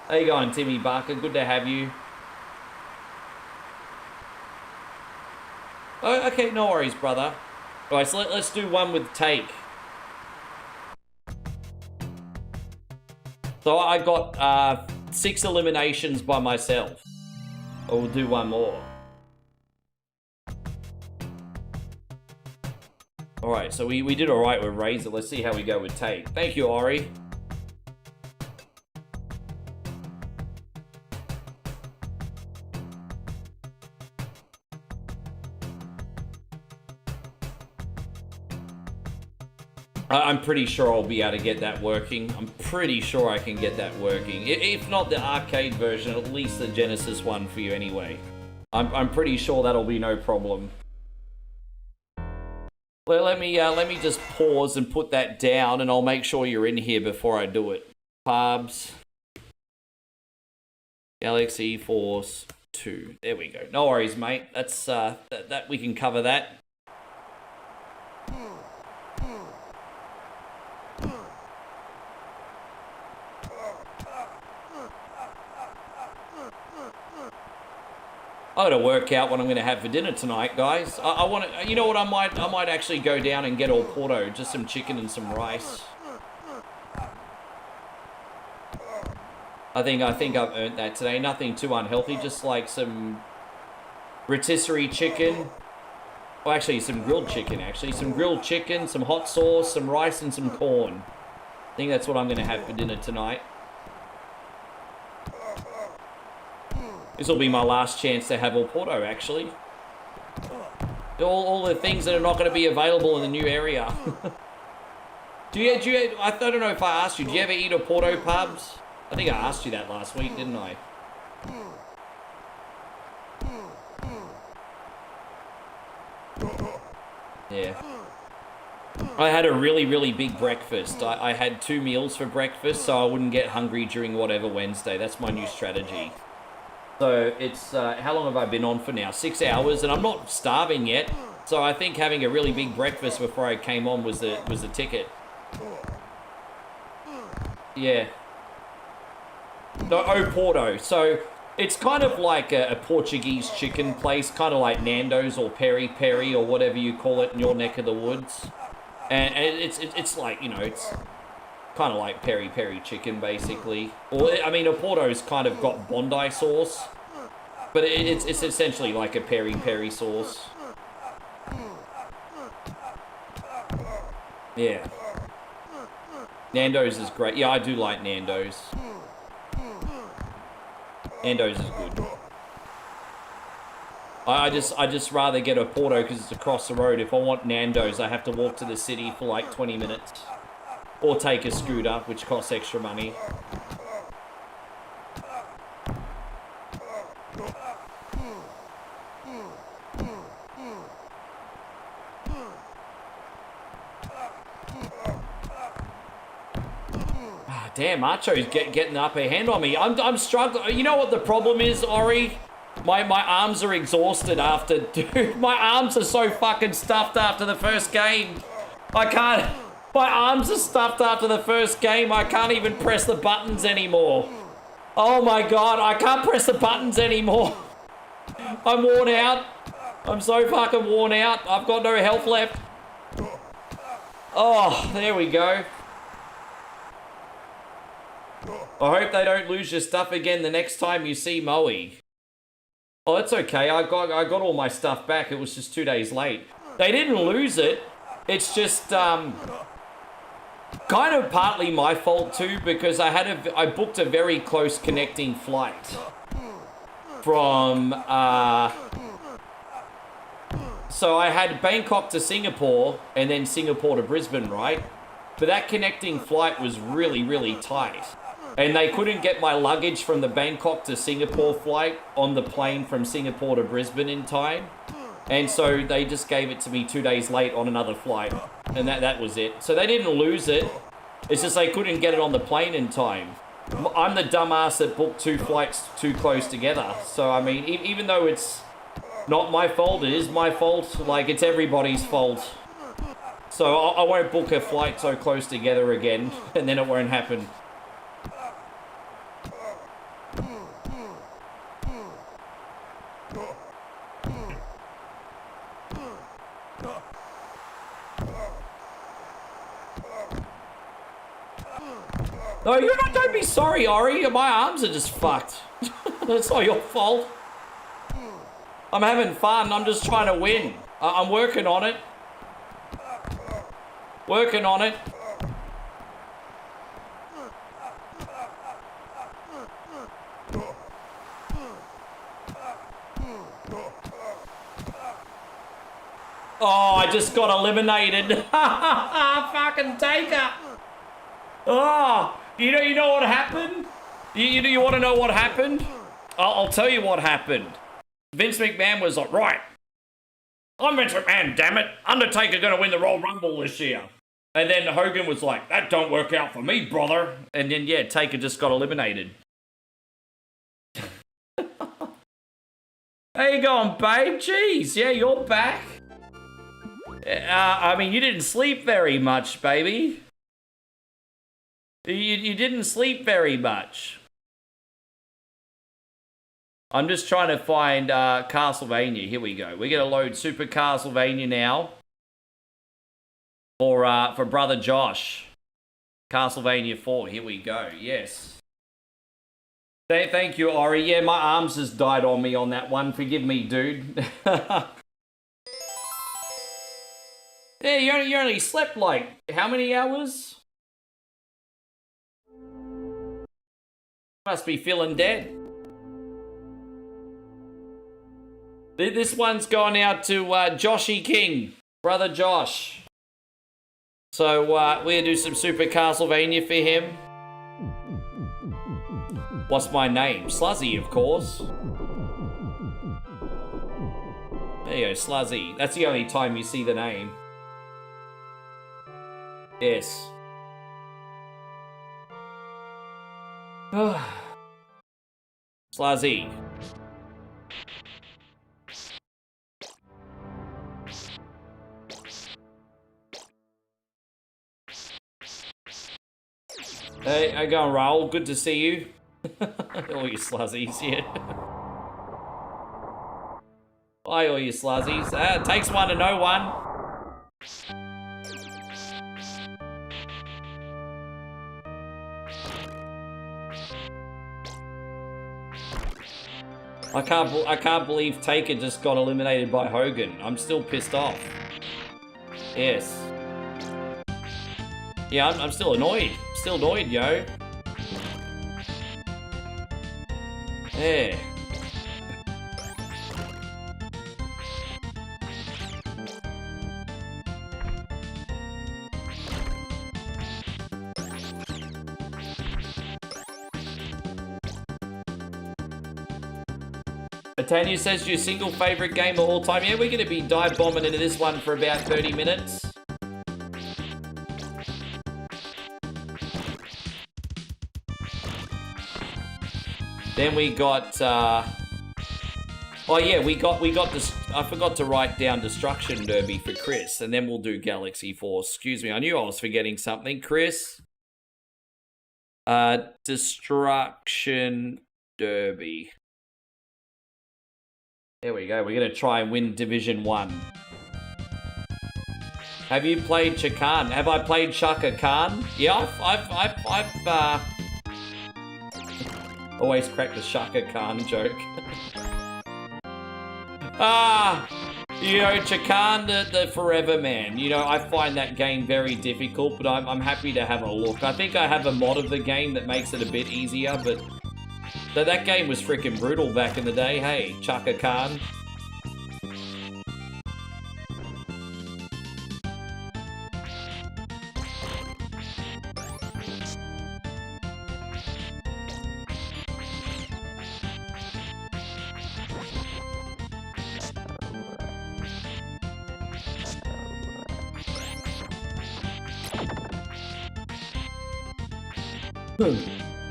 How you going, Timmy Barker? Good to have you. Oh, okay, no worries, brother. All right, so let's do one with take. So I got 6 eliminations by myself. We'll do one more. All right, so we did all right with Razor. Let's see how we go with take. Thank you, Ori. I'm pretty sure I'll be able to get that working. I'm pretty sure I can get that working. If not the arcade version, at least the Genesis one for you anyway. I'm pretty sure that'll be no problem. Well, let me just pause and put that down, and I'll make sure you're in here before I do it. Pubs. Galaxy Force 2. There we go. No worries, mate. That's that we can cover that. I gotta work out what I'm gonna have for dinner tonight, guys. I want to, you know what? I might actually go down and get all Porto, just some chicken and some rice. I think I've earned that today. Nothing too unhealthy, just like some rotisserie chicken. Well, actually, some grilled chicken. Actually, some grilled chicken, some hot sauce, some rice, and some corn. I think that's what I'm gonna have for dinner tonight. This will be my last chance to have all Porto, actually. All the things that are not going to be available in the new area. I don't know if I asked you, do you ever eat a Porto, Pubs? I think I asked you that last week, didn't I? Yeah. I had a really, really big breakfast. I had 2 meals for breakfast, so I wouldn't get hungry during whatever Wednesday. That's my new strategy. So it's, how long have I been on for now? 6 hours, and I'm not starving yet. So I think having a really big breakfast before I came on was the ticket. Yeah. No, Porto. So it's kind of like a Portuguese chicken place, kind of like Nando's or Peri Peri or whatever you call it in your neck of the woods. And it's like, you know, it's kind of like peri peri chicken, basically. Or, I mean, a Porto's kind of got Bondi sauce, but it's essentially like a peri peri sauce. Yeah. Nando's is great. Yeah, I do like Nando's. Nando's is good. I just rather get a Porto because it's across the road. If I want Nando's, I have to walk to the city for like 20 minutes. Or take a scooter, which costs extra money. Damn, Archo's getting the upper hand on me. I'm struggling. You know what the problem is, Ori? My arms are exhausted after... Dude, my arms are so fucking stuffed after the first game. I can't... My arms are stuffed after the first game. I can't even press the buttons anymore. Oh my god, I can't press the buttons anymore. I'm worn out. I'm so fucking worn out. I've got no health left. Oh, there we go. I hope they don't lose your stuff again the next time you see Moe. Oh, it's okay. I got all my stuff back. It was just 2 days late. They didn't lose it. It's just kind of partly my fault too, because I booked a very close connecting flight from so I had Bangkok to Singapore and then Singapore to Brisbane, right? But that connecting flight was really, really tight. And they couldn't get my luggage from the Bangkok to Singapore flight on the plane from Singapore to Brisbane in time. And so they just gave it to me 2 days late on another flight. And that was it. So they didn't lose it. It's just they couldn't get it on the plane in time. I'm the dumbass that booked 2 flights too close together. So, I mean, even though it's not my fault, it is my fault. Like, it's everybody's fault. So I won't book a flight so close together again. And then it won't happen. No, you're not. Don't be sorry, Ori. My arms are just fucked. That's not your fault. I'm having fun. I'm just trying to win. I'm working on it. Working on it. Oh, I just got eliminated. Fucking Taker. Oh, you know what happened? You want to know what happened? I'll tell you what happened. Vince McMahon was like, right, I'm Vince McMahon, damn it. Undertaker gonna win the Royal Rumble this year. And then Hogan was like, that don't work out for me, brother. And then, yeah, Taker just got eliminated. How you going, babe? Jeez, yeah, you're back. I mean, you didn't sleep very much, baby. You didn't sleep very much. I'm just trying to find Castlevania. Here we go. We're gonna load Super Castlevania now for brother Josh. Castlevania 4. Here we go. Yes. Thank you, Ori. Yeah, my arms just died on me on that one. Forgive me, dude. Yeah, you only slept like how many hours? Must be feeling dead. This one's gone out to Joshy King, brother Josh. So we're gonna do some Super Castlevania for him. What's my name? Sluzzy, of course. There you go, Sluzzy. That's the only time you see the name. Yes. Sluzzy. Hey, how you going, Raoul? Good to see you. All you sluzzies, yeah. Hi, all you sluzzies. It takes one to know one. I can't believe Taker just got eliminated by Hogan. I'm still pissed off. Yes. Yeah, I'm still annoyed. Still annoyed, yo. Yeah. Tanya says your single favorite game of all time. Yeah, we're going to be dive bombing into this one for about 30 minutes. Then we got, oh yeah, we got this. I forgot to write down Destruction Derby for Chris, and then we'll do Galaxy Force. Excuse me, I knew I was forgetting something. Chris, Destruction Derby. There we go. We're gonna try and win Division 1. Have you played Chakan? Have I played Chaka Khan? Yeah, I've always cracked the Shaka Khan joke. You know, Chakan, the Forever Man. You know, I find that game very difficult, but I'm happy to have a look. I think I have a mod of the game that makes it a bit easier, but that game was freaking brutal back in the day. Hey, Chaka Khan.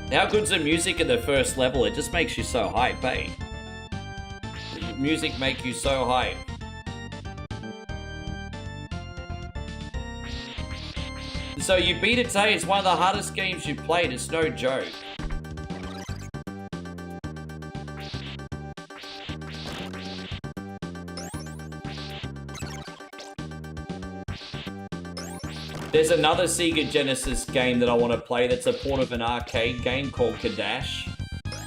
How good's the music in the first level? It just makes you so hype, eh? Music make you so hype. So you beat it today. It's one of the hardest games you've played. It's no joke. There's another Sega Genesis game that I want to play that's a port of an arcade game called Kadash.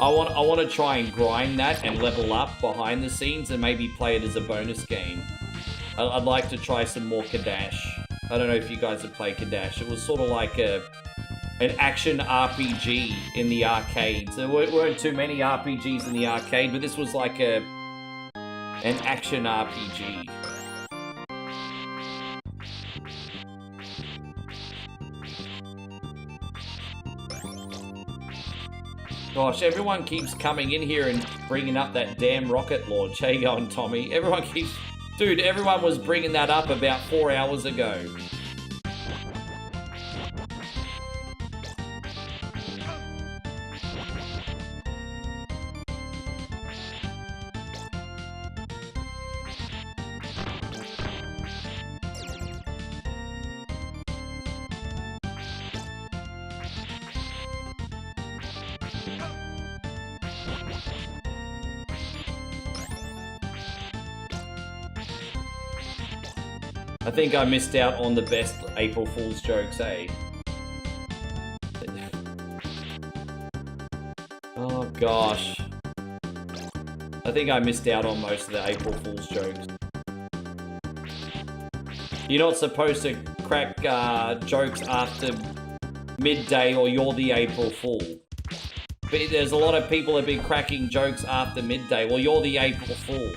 I want to try and grind that and level up behind the scenes and maybe play it as a bonus game. I'd like to try some more Kadash. I don't know if you guys have played Kadash. It was sort of like an action RPG in the arcades. There weren't too many RPGs in the arcade, but this was like an action RPG. Gosh, everyone keeps coming in here and bringing up that damn rocket launch. How you going, Tommy? Everyone keeps... Dude, everyone was bringing that up about 4 hours ago. I think I missed out on the best April Fool's jokes, eh? Oh gosh. I think I missed out on most of the April Fool's jokes. You're not supposed to crack jokes after midday or you're the April Fool. But there's a lot of people that have been cracking jokes after midday. Well, you're the April Fool.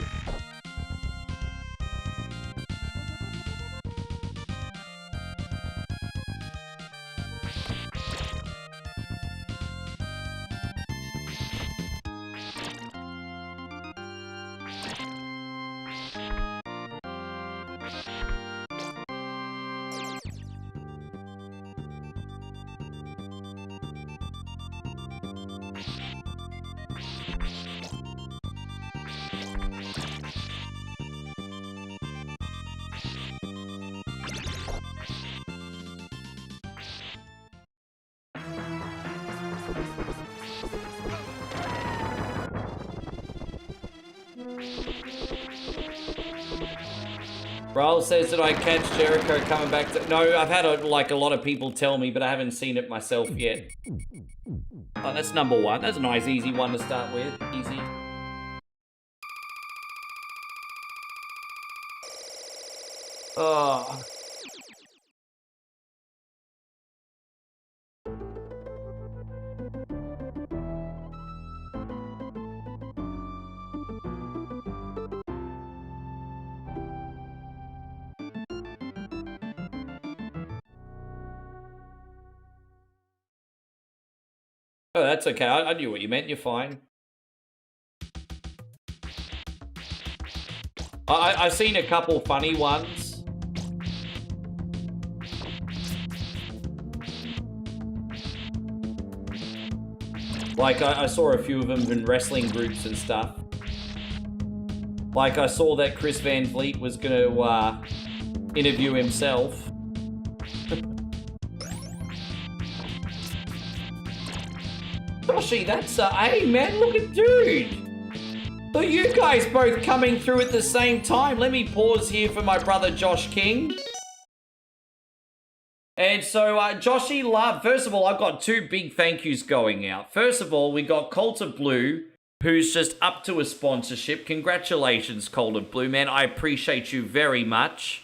Raul says that I catch Jericho coming back to... No, I've had a lot of people tell me, but I haven't seen it myself yet. Oh, that's number one. That's a nice, easy one to start with. Easy. Oh. Oh, that's okay. I knew what you meant. You're fine. I've seen a couple funny ones. Like, I saw a few of them in wrestling groups and stuff. Like, I saw that Chris Van Vliet was going to interview himself. Joshy, that's hey man, look at dude. Look, you guys both coming through at the same time. Let me pause here for my brother Josh King. And so, Joshy Love, first of all, I've got two big thank yous going out. First of all, we got Coulter Blue, who's just up to a sponsorship. Congratulations, Coulter Blue, man. I appreciate you very much.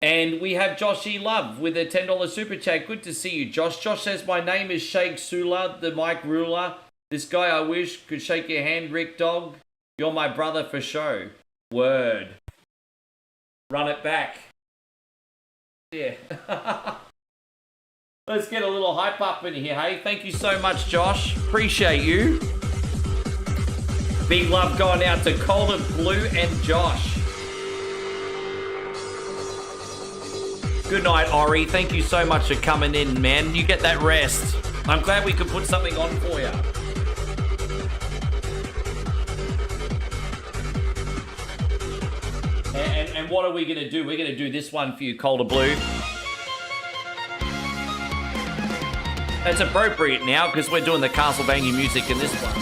And we have Joshy Love with a $10 super chat. Good to see you, Josh. Josh says, my name is Sheikh Sula, the Mike Ruler. This guy I wish could shake your hand, Rick Dog. You're my brother for show. Word. Run it back. Yeah. Let's get a little hype up in here, hey? Thank you so much, Josh. Appreciate you. Big love going out to Coulter Blue and Josh. Good night, Ori. Thank you so much for coming in, man. You get that rest. I'm glad we could put something on for you. And what are we going to do? We're going to do this one for you, Coulter Blue. That's appropriate now because we're doing the Castlevania music in this one.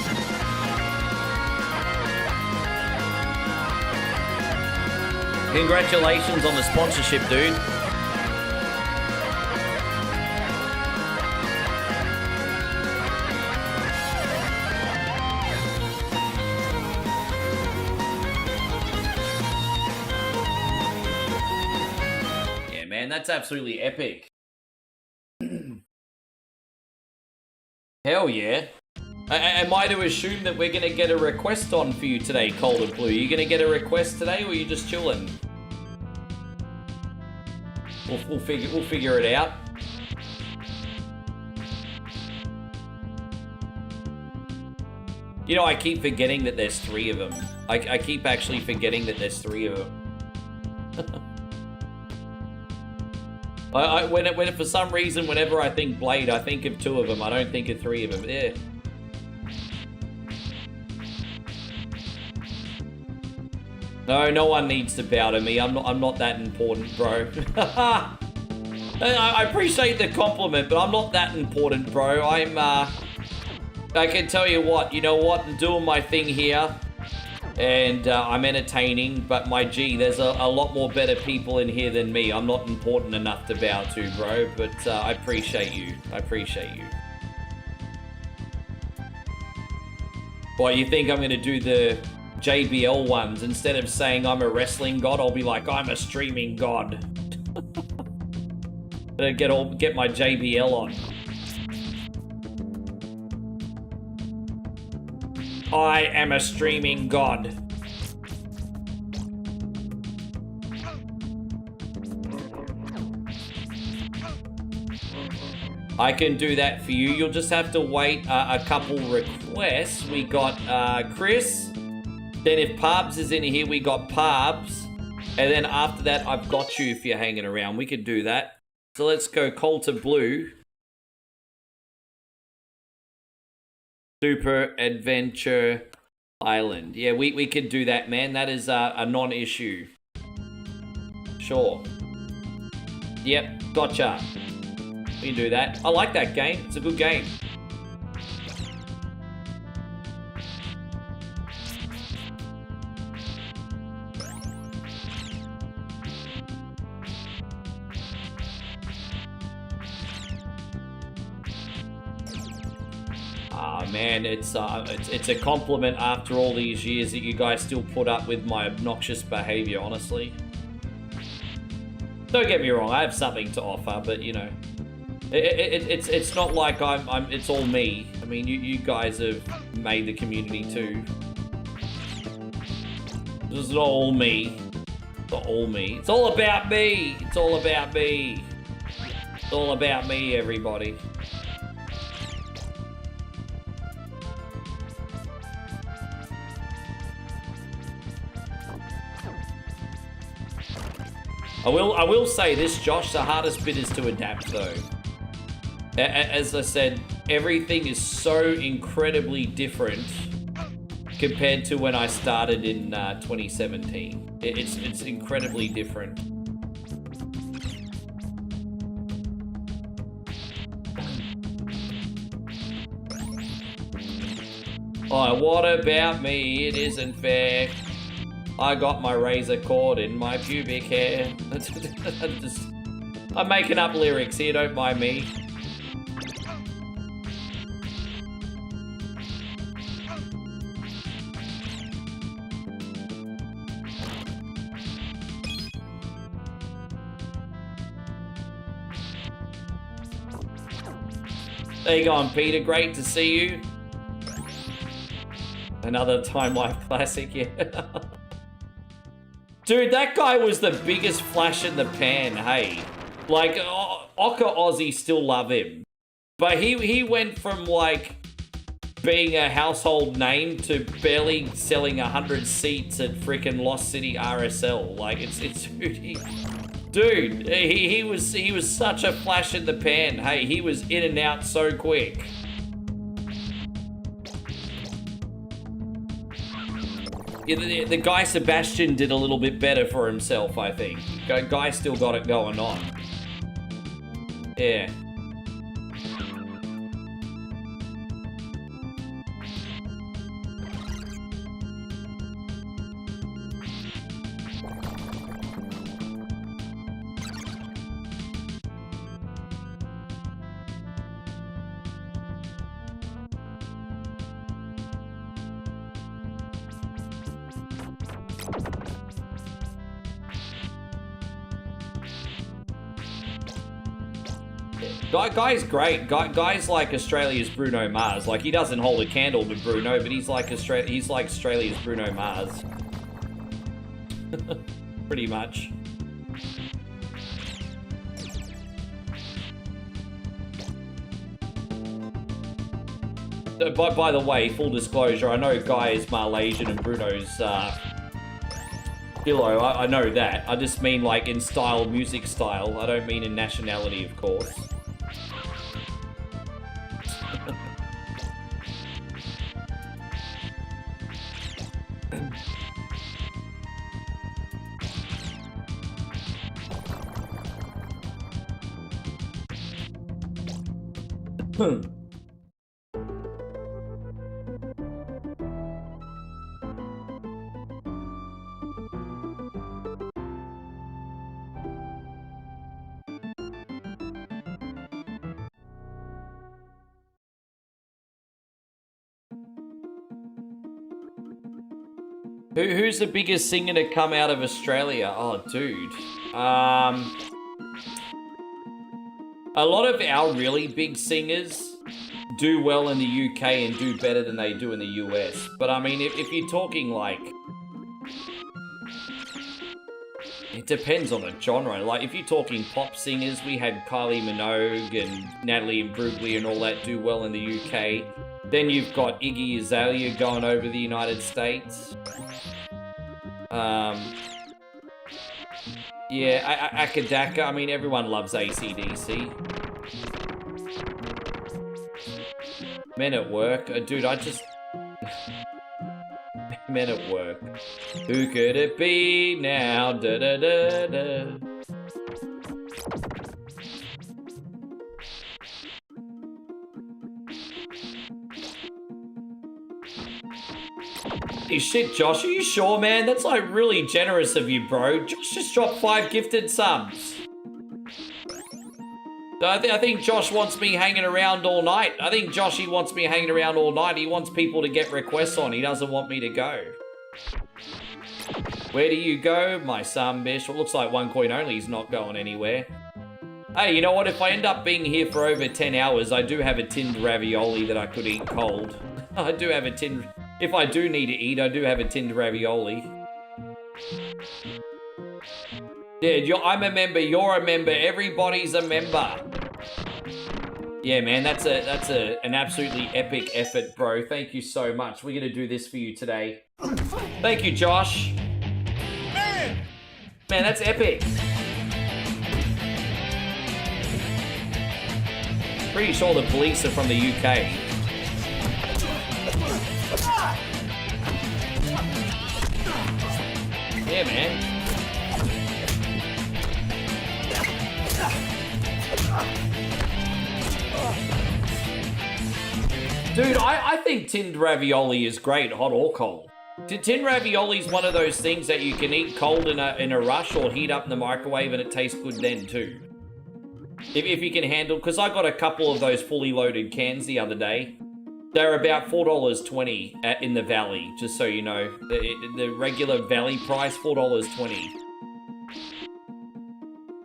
Congratulations on the sponsorship, dude. That's absolutely epic. Hell yeah. Am I to assume that we're going to get a request on for you today, Cold and Blue? Are you going to get a request today, or are you just chilling? We'll figure it out. You know, I keep forgetting that there's 3 of them. I keep actually forgetting that there's 3 of them. When for some reason, whenever I think Blade, I think of 2 of them. I don't think of 3 of them. Yeah. No one needs to bow to me. I'm not that important, bro. I appreciate the compliment, but I'm not that important, bro. I can tell you what. You know what? I'm doing my thing here, and I'm entertaining. But my G, there's a lot more better people in here than me. I'm not important enough to bow to, bro. But I appreciate you. I appreciate you. What, you think I'm gonna do the JBL ones? Instead of saying I'm a wrestling god, I'll be like, I'm a streaming god. Get my JBL on. I am a streaming god. I can do that for you. You'll just have to wait a couple requests. We got Chris. Then if Parbs is in here, we got Parbs. And then after that, I've got you if you're hanging around. We could do that. So let's go Cold to Blue. Super Adventure Island. Yeah, we could do that, man. That is a non-issue. Sure. Yep, gotcha. We can do that. I like that game. It's a good game. Man, it's a compliment after all these years that you guys still put up with my obnoxious behavior, honestly. Don't get me wrong, I have something to offer, but you know, it's not like it's all me. I mean, you guys have made the community too. This is not all me. It's not all me. It's all about me. It's all about me. It's all about me, everybody. I will say this, Josh, the hardest bit is to adapt, though. As I said, everything is so incredibly different compared to when I started in 2017. It's incredibly different. Oh, what about me? It isn't fair. I got my razor cord in my pubic hair. I'm making up lyrics here, don't mind me. There you go, Peter. Great to see you. Another Time Life classic, yeah. Dude, that guy was the biggest flash in the pan, hey. Like, Ocker Aussie still love him. But he went from, like, being a household name to barely selling 100 seats at freaking Lost City RSL. Like, dude, he was such a flash in the pan. Hey, he was in and out so quick. Yeah, the Guy Sebastian did a little bit better for himself, I think. Guy still got it going on. Yeah. Guy's great. Guy's like Australia's Bruno Mars. Like, he doesn't hold a candle to Bruno, but he's like Australia's Bruno Mars. Pretty much. By the way, full disclosure, I know Guy is Malaysian and Bruno's Philo. I know that. I just mean like in style, music style. I don't mean in nationality, of course. Who's the biggest singer to come out of Australia? Oh, dude. A lot of our really big singers do well in the UK and do better than they do in the US. But I mean, if you're talking like... It depends on the genre. Like, if you're talking pop singers, we had Kylie Minogue and Natalie Imbruglia and all that do well in the UK. Then you've got Iggy Azalea going over the United States. Yeah, Akadaka. I mean, everyone loves AC/DC. Men at Work. Dude, I just... Men at Work. Who could it be now? Da da da da. Hey, shit, Josh, are you sure, man? That's like really generous of you, bro. Josh just dropped 5 gifted subs. I think Josh wants me hanging around all night. I think Joshy wants me hanging around all night. He wants people to get requests on. He doesn't want me to go. Where do you go, my son, bish? Well, looks like one coin only. He's not going anywhere. Hey, you know what? If I end up being here for over 10 hours, I do have a tinned ravioli that I could eat cold. I do have a tinned... If I do need to eat, I do have a tinned ravioli. Yeah, I'm a member, you're a member, everybody's a member. Yeah, man, that's an absolutely epic effort, bro. Thank you so much. We're gonna do this for you today. Thank you, Josh. Man, that's epic. Pretty sure the police are from the UK. Yeah, man. Dude, I think tinned ravioli is great, hot or cold. Tinned ravioli is one of those things that you can eat cold in a rush or heat up in the microwave and it tastes good then too. If you can handle, because I got a couple of those fully loaded cans the other day. They're about $4.20 in the Valley, just so you know. The regular Valley price, $4.20.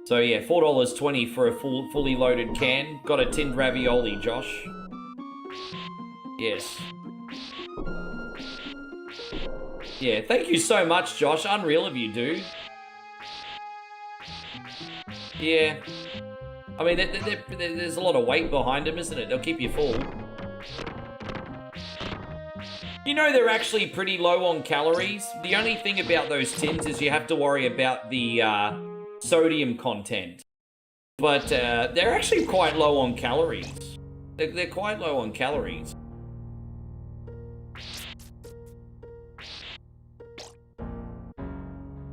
So yeah, $4.20 for a fully loaded can. Got a tinned ravioli, Josh. Yes. Yeah, thank you so much, Josh. Unreal of you, dude. Yeah. I mean, there's a lot of weight behind them, isn't it? They'll keep you full. You know they're actually pretty low on calories. The only thing about those tins is you have to worry about the sodium content. But they're actually quite low on calories. They're quite low on calories.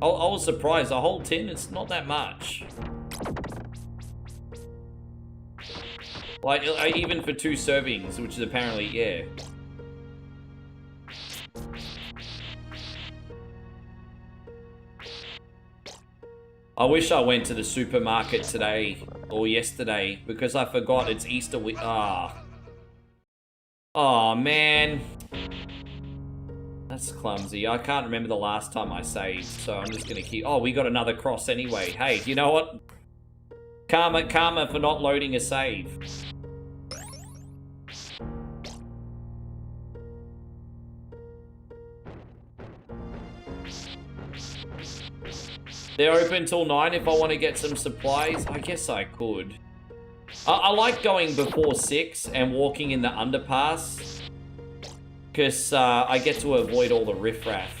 I was surprised. A whole tin, it's not that much. Like, even for 2 servings, which is apparently, yeah. I wish I went to the supermarket today or yesterday because I forgot it's Easter week. Oh, man. That's clumsy. I can't remember the last time I saved, so I'm just gonna keep... Oh, we got another cross anyway. Hey, you know what? Karma for not loading a save. They're open till 9 if I want to get some supplies. I guess I could. I like going before 6 and walking in the underpass. Because I get to avoid all the riffraff.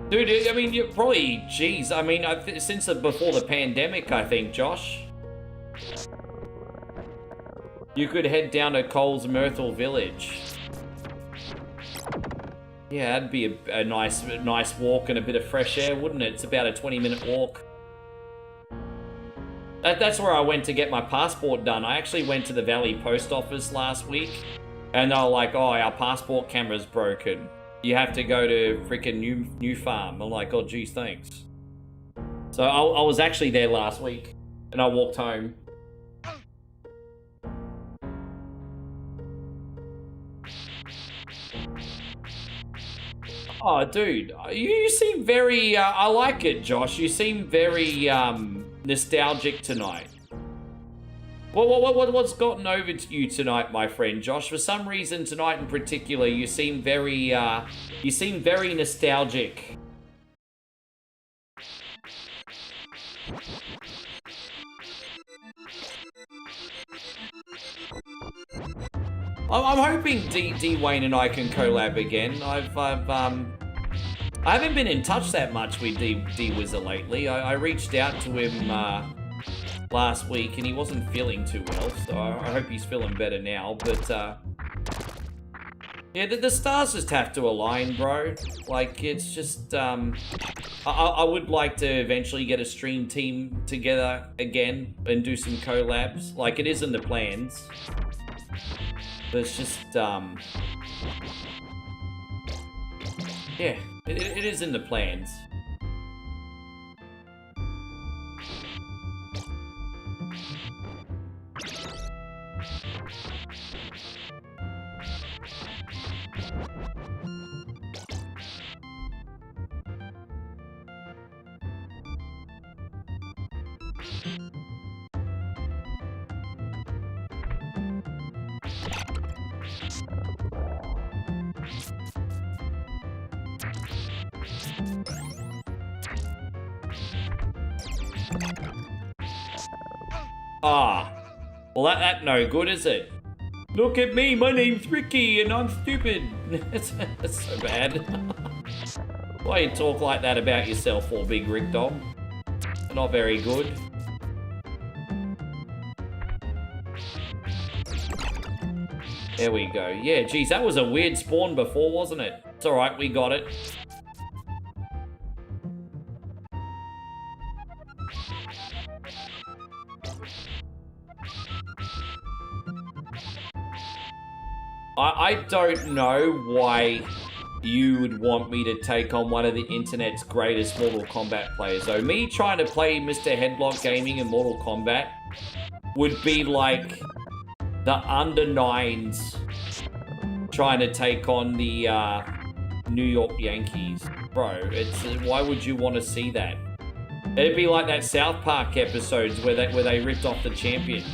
Dude, I mean, you're probably, geez, I mean, since before the pandemic, I think, Josh. You could head down to Coles Myrtle Village. Yeah, that'd be a nice walk and a bit of fresh air, wouldn't it? It's about a 20-minute walk. That's where I went to get my passport done. I actually went to the Valley Post Office last week, and they were like, oh, our passport camera's broken. You have to go to freaking New Farm. I'm like, oh, geez, thanks. So I was actually there last week, and I walked home. Oh, dude, you seem very, I like it, Josh. You seem very nostalgic tonight. What's gotten over to you tonight, my friend Josh? For some reason tonight in particular, you seem very nostalgic. I'm hoping D Wayne and I can collab again. I haven't been in touch that much with D Wizard lately. I reached out to him last week and he wasn't feeling too well, so I hope he's feeling better now. But yeah, the stars just have to align, bro. Like, it's just I would like to eventually get a stream team together again and do some collabs. Like, it is in the plans. But it's just, yeah, it is in the plans. Ah, well that no good, is it? Look at me, my name's Ricky and I'm stupid. That's so bad. Why you talk like that about yourself, or Big Rick Dog? Not very good. There we go. Yeah, geez, that was a weird spawn before, wasn't it? It's alright, we got it. I don't know why you would want me to take on one of the internet's greatest Mortal Kombat players, though. Me trying to play Mr. Headlock Gaming in Mortal Kombat would be like the under-9s trying to take on the New York Yankees. Bro, it's why would you want to see that? It'd be like that South Park episodes where they ripped off the champions.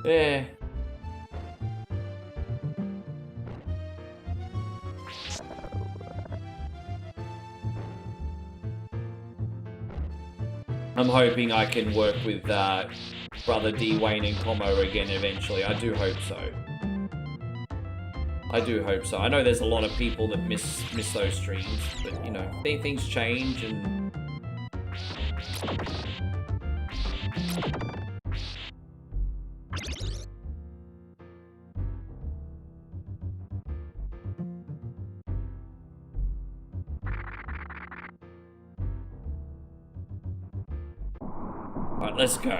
Yeah. I'm hoping I can work with brother D Wayne and Como again eventually. I do hope so. I do hope so. I know there's a lot of people that miss those streams, but you know, things change and Alright, let's go.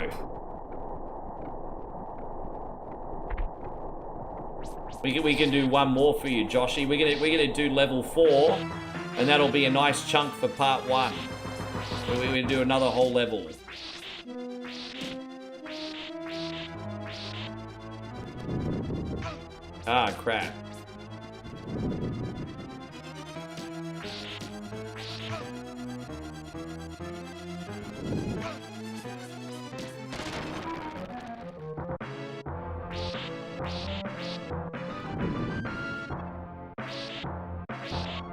We can do one more for you, Joshy. We're gonna do level 4, and that'll be a nice chunk for part 1. We're gonna do another whole level. Ah, crap.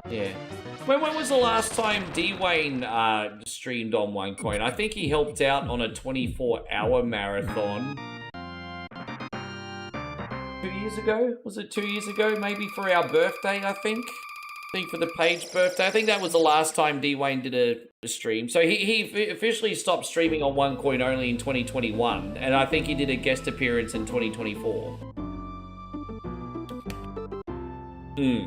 Yeah. When was the last time D-Wayne streamed on OneCoin? I think he helped out on a 24-hour marathon. 2 years ago? Was it 2 years ago? Maybe for our birthday, I think? For the Page birthday. I think that was the last time D-Wayne did a stream. So he officially stopped streaming on OneCoin only in 2021. And I think he did a guest appearance in 2024. Hmm.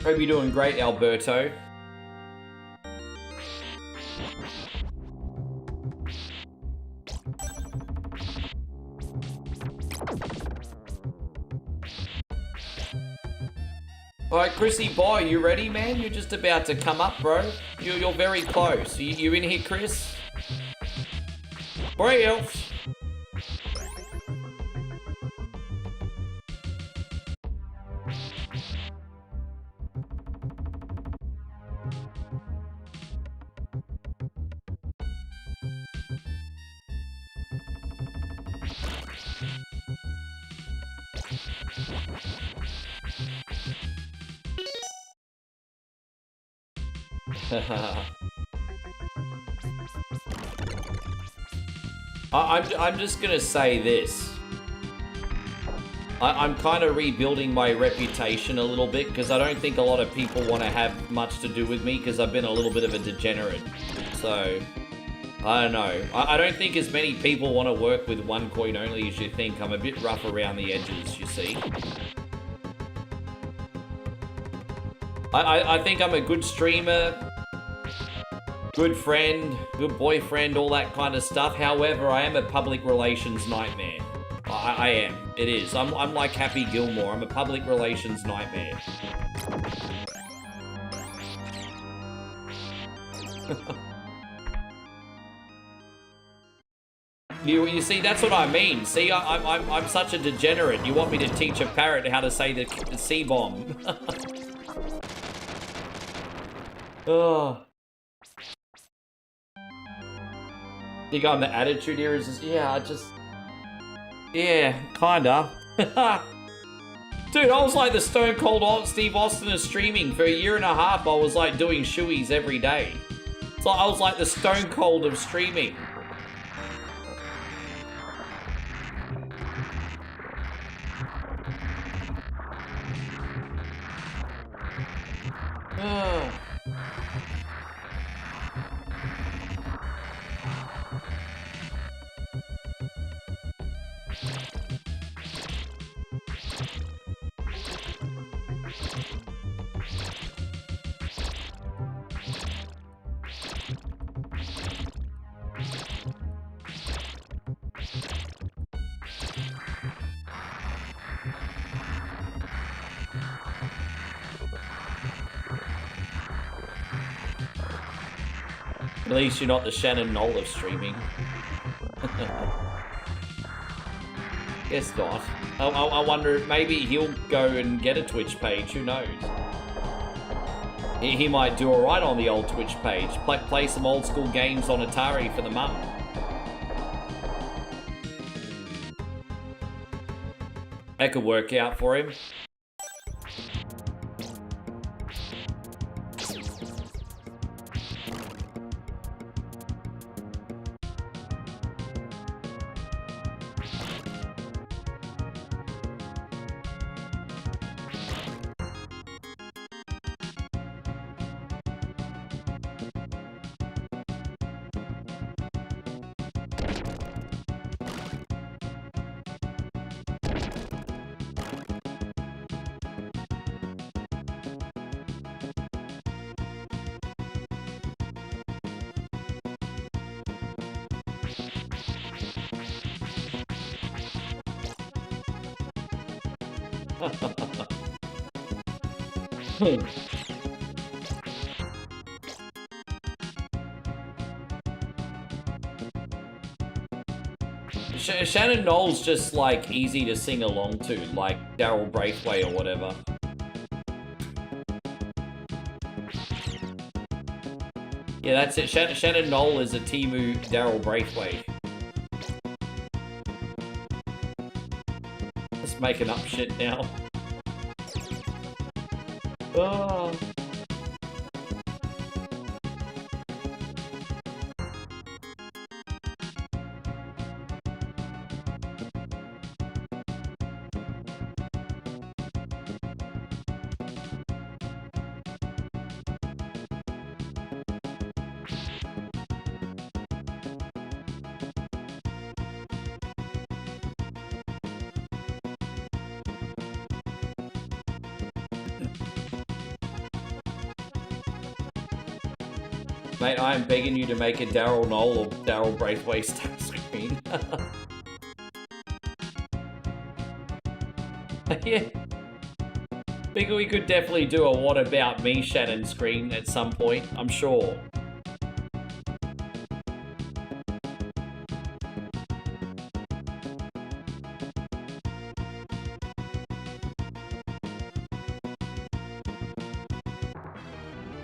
Hope you're doing great, Alberto. Alright, Chrissy Boy, you ready, man? You're just about to come up, bro. You're very close. You in here, Chris? Boy, else. I'm just gonna say this. I'm kind of rebuilding my reputation a little bit because I don't think a lot of people want to have much to do with me because I've been a little bit of a degenerate. So, I don't know. I don't think as many people want to work with OneCoin only as you think. I'm a bit rough around the edges, you see. I think I'm a good streamer, good friend, good boyfriend, all that kind of stuff. However, I am a public relations nightmare. I am. It is. I'm like Happy Gilmore. I'm a public relations nightmare. You see, that's what I mean. See, I'm such a degenerate. You want me to teach a parrot how to say the C-bomb. Oh. You got the attitude here is just, yeah, yeah, kinda. Dude, I was like the Stone Cold Steve Austin of streaming. For a year and a half, I was like doing shoeies every day. So I was like the Stone Cold of streaming. At least you're not the Shannon Knoll of streaming. Guess not. I wonder, maybe he'll go and get a Twitch page, who knows? He might do alright on the old Twitch page. Play some old school games on Atari for the mum. That could work out for him. Shannon Knoll's just like easy to sing along to, like Daryl Braithwaite or whatever. Yeah, that's it. Shannon Knoll is a Timu Daryl Braithwaite. Just making up shit now. Oh. Mate, I am begging you to make a Daryl Knoll or Daryl Braithwaite style screen. Yeah. Think we could definitely do a What About Me Shannon screen at some point, I'm sure.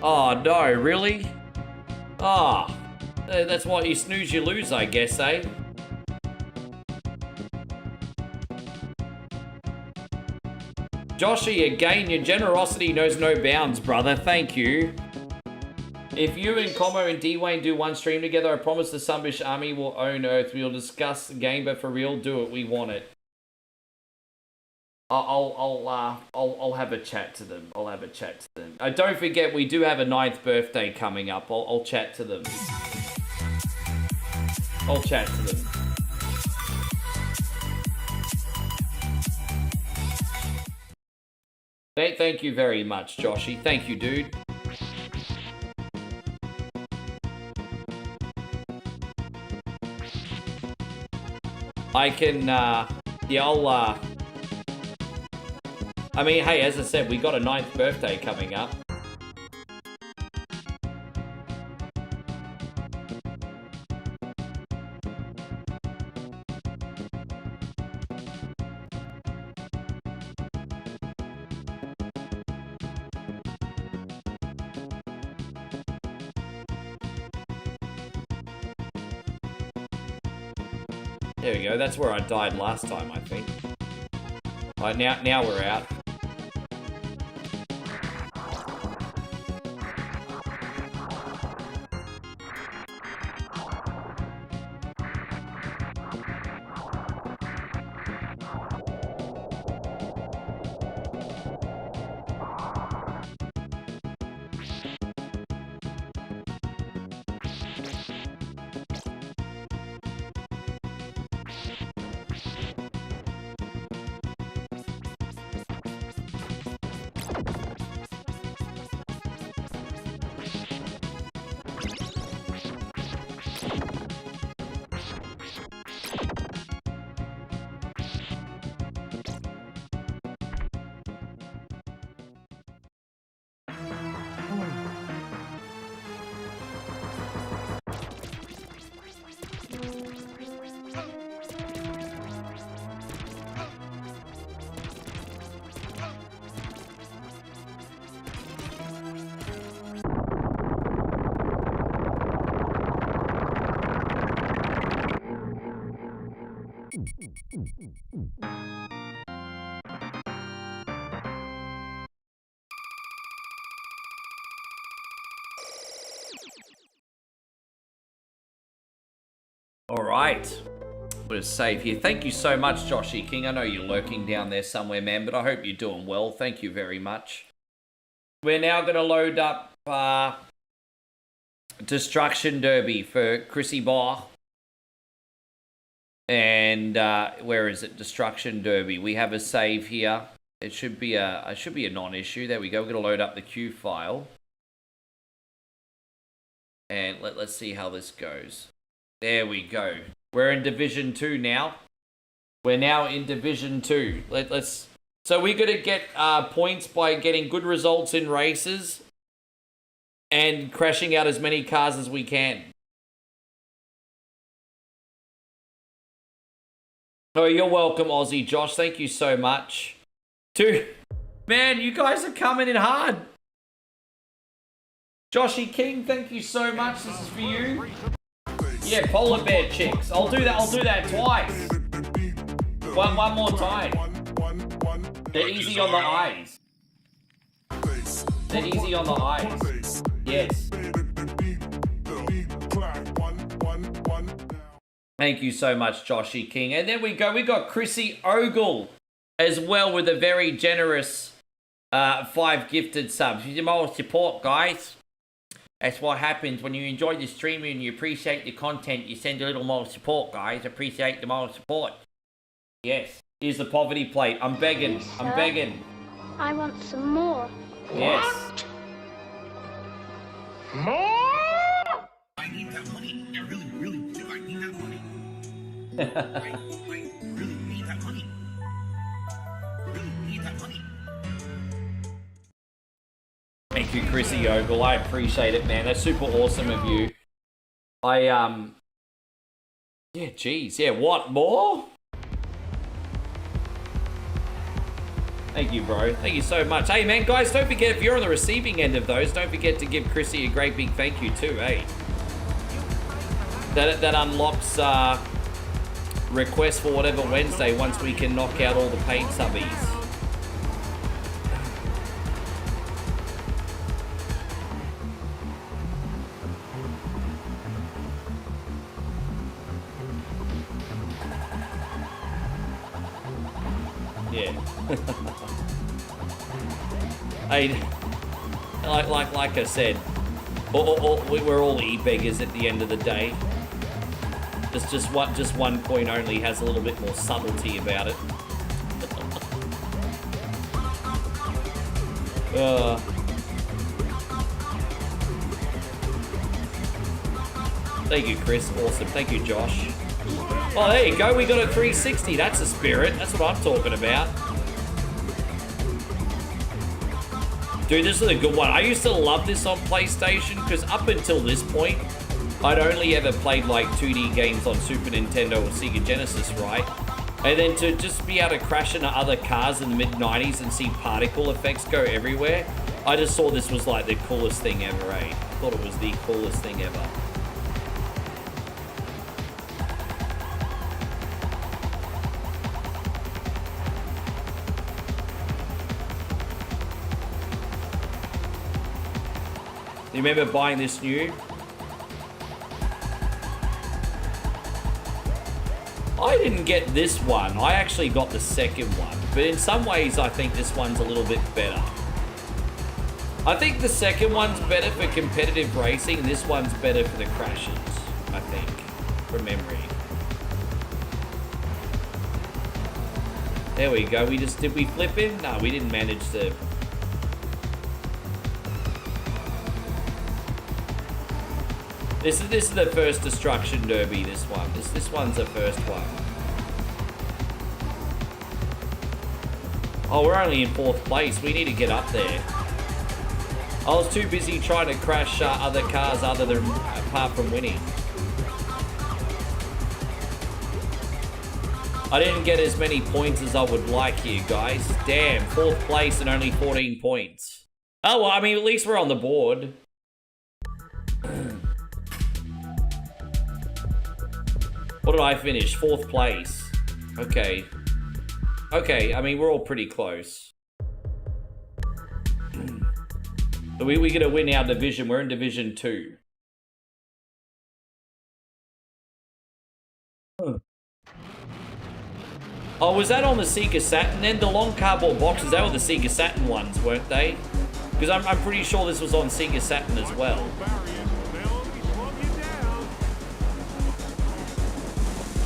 Oh no, really? Ah, that's why you snooze, you lose, I guess, eh? Joshy, again, your generosity knows no bounds, brother. Thank you. If you and Como and D-Wayne do one stream together, I promise the Sunbish Army will own Earth. We'll discuss the game, but for real, do it. We want it. I'll have a chat to them. I'll have a chat to them. Don't forget, we do have a 9th birthday coming up. I'll chat to them. I'll chat to them. Thank you very much, Joshy. Thank you, dude. I can, yeah, I mean, hey, as I said, we got a 9th birthday coming up. There we go, that's where I died last time, I think. Alright, now we're out. Alright, we'll save here. Thank you so much, Joshy King. I know you're lurking down there somewhere, man, but I hope you're doing well. Thank you very much. We're now going to load up Destruction Derby for Chrissy Barr. And where is it? Destruction Derby. We have a save here. It should be a non-issue. There we go. We're going to load up the Q file. And let's see how this goes. There we go. We're in Division 2 now. We're now in Division 2. Let's So we got to get points by getting good results in races and crashing out as many cars as we can. Oh, you're welcome, Aussie Josh. Thank you so much. Dude, man, you guys are coming in hard. Joshy King, thank you so much. This is for you. Yeah, polar bear chicks. I'll do that twice. One more time. They're easy on the eyes. They're easy on the eyes. Yes. Thank you so much, Joshy King. And then we got Chrissy Ogle as well with a very generous 5 gifted subs. Your moral support, guys. That's what happens when you enjoy the stream and you appreciate the content. You send a little moral support, guys. Appreciate the moral support. Yes. Here's the poverty plate. I'm begging. I'm begging. I want some more. Yes. More? I need that money. I really, really do. I need that money. I really need that money. Really need that money. Thank you, Chrissy Ogle. I appreciate it, man. That's super awesome of you. Yeah, geez. Yeah, what? More? Thank you, bro. Thank you so much. Hey, man, guys, don't forget, if you're on the receiving end of those, don't forget to give Chrissy a great big thank you, too, hey? That unlocks requests for whatever Wednesday once we can knock out all the paid subbies. Yeah. Hey, like I said, we're all e-beggars at the end of the day. Just one coin only has a little bit more subtlety about it. Thank you, Chris. Awesome. Thank you, Josh. Oh, there you go. We got a 360. That's a spirit. That's what I'm talking about. Dude, this is a good one. I used to love this on PlayStation because up until this point, I'd only ever played like 2D games on Super Nintendo or Sega Genesis, right? And then to just be able to crash into other cars in the mid-90s and see particle effects go everywhere, I just saw this was like the coolest thing ever, eh? I thought it was the coolest thing ever. You remember buying this new? I didn't get this one. I actually got the second one. But in some ways, I think this one's a little bit better. I think the second one's better for competitive racing, and this one's better for the crashes, I think, from memory. There we go. Did we flip him? No, we didn't manage to. This is the first destruction derby, this one. This one's the first one. Oh, we're only in 4th place. We need to get up there. I was too busy trying to crash other cars apart from winning. I didn't get as many points as I would like here, guys. Damn, 4th place and only 14 points. Oh, well, I mean, at least we're on the board. What did I finish? 4th place. Okay. Okay, I mean, we're all pretty close. We gotta win our division. We're in Division 2. Oh, was that on the Sega Saturn then? The long cardboard boxes, they were the Sega Saturn ones, weren't they? Because I'm pretty sure this was on Sega Saturn as well.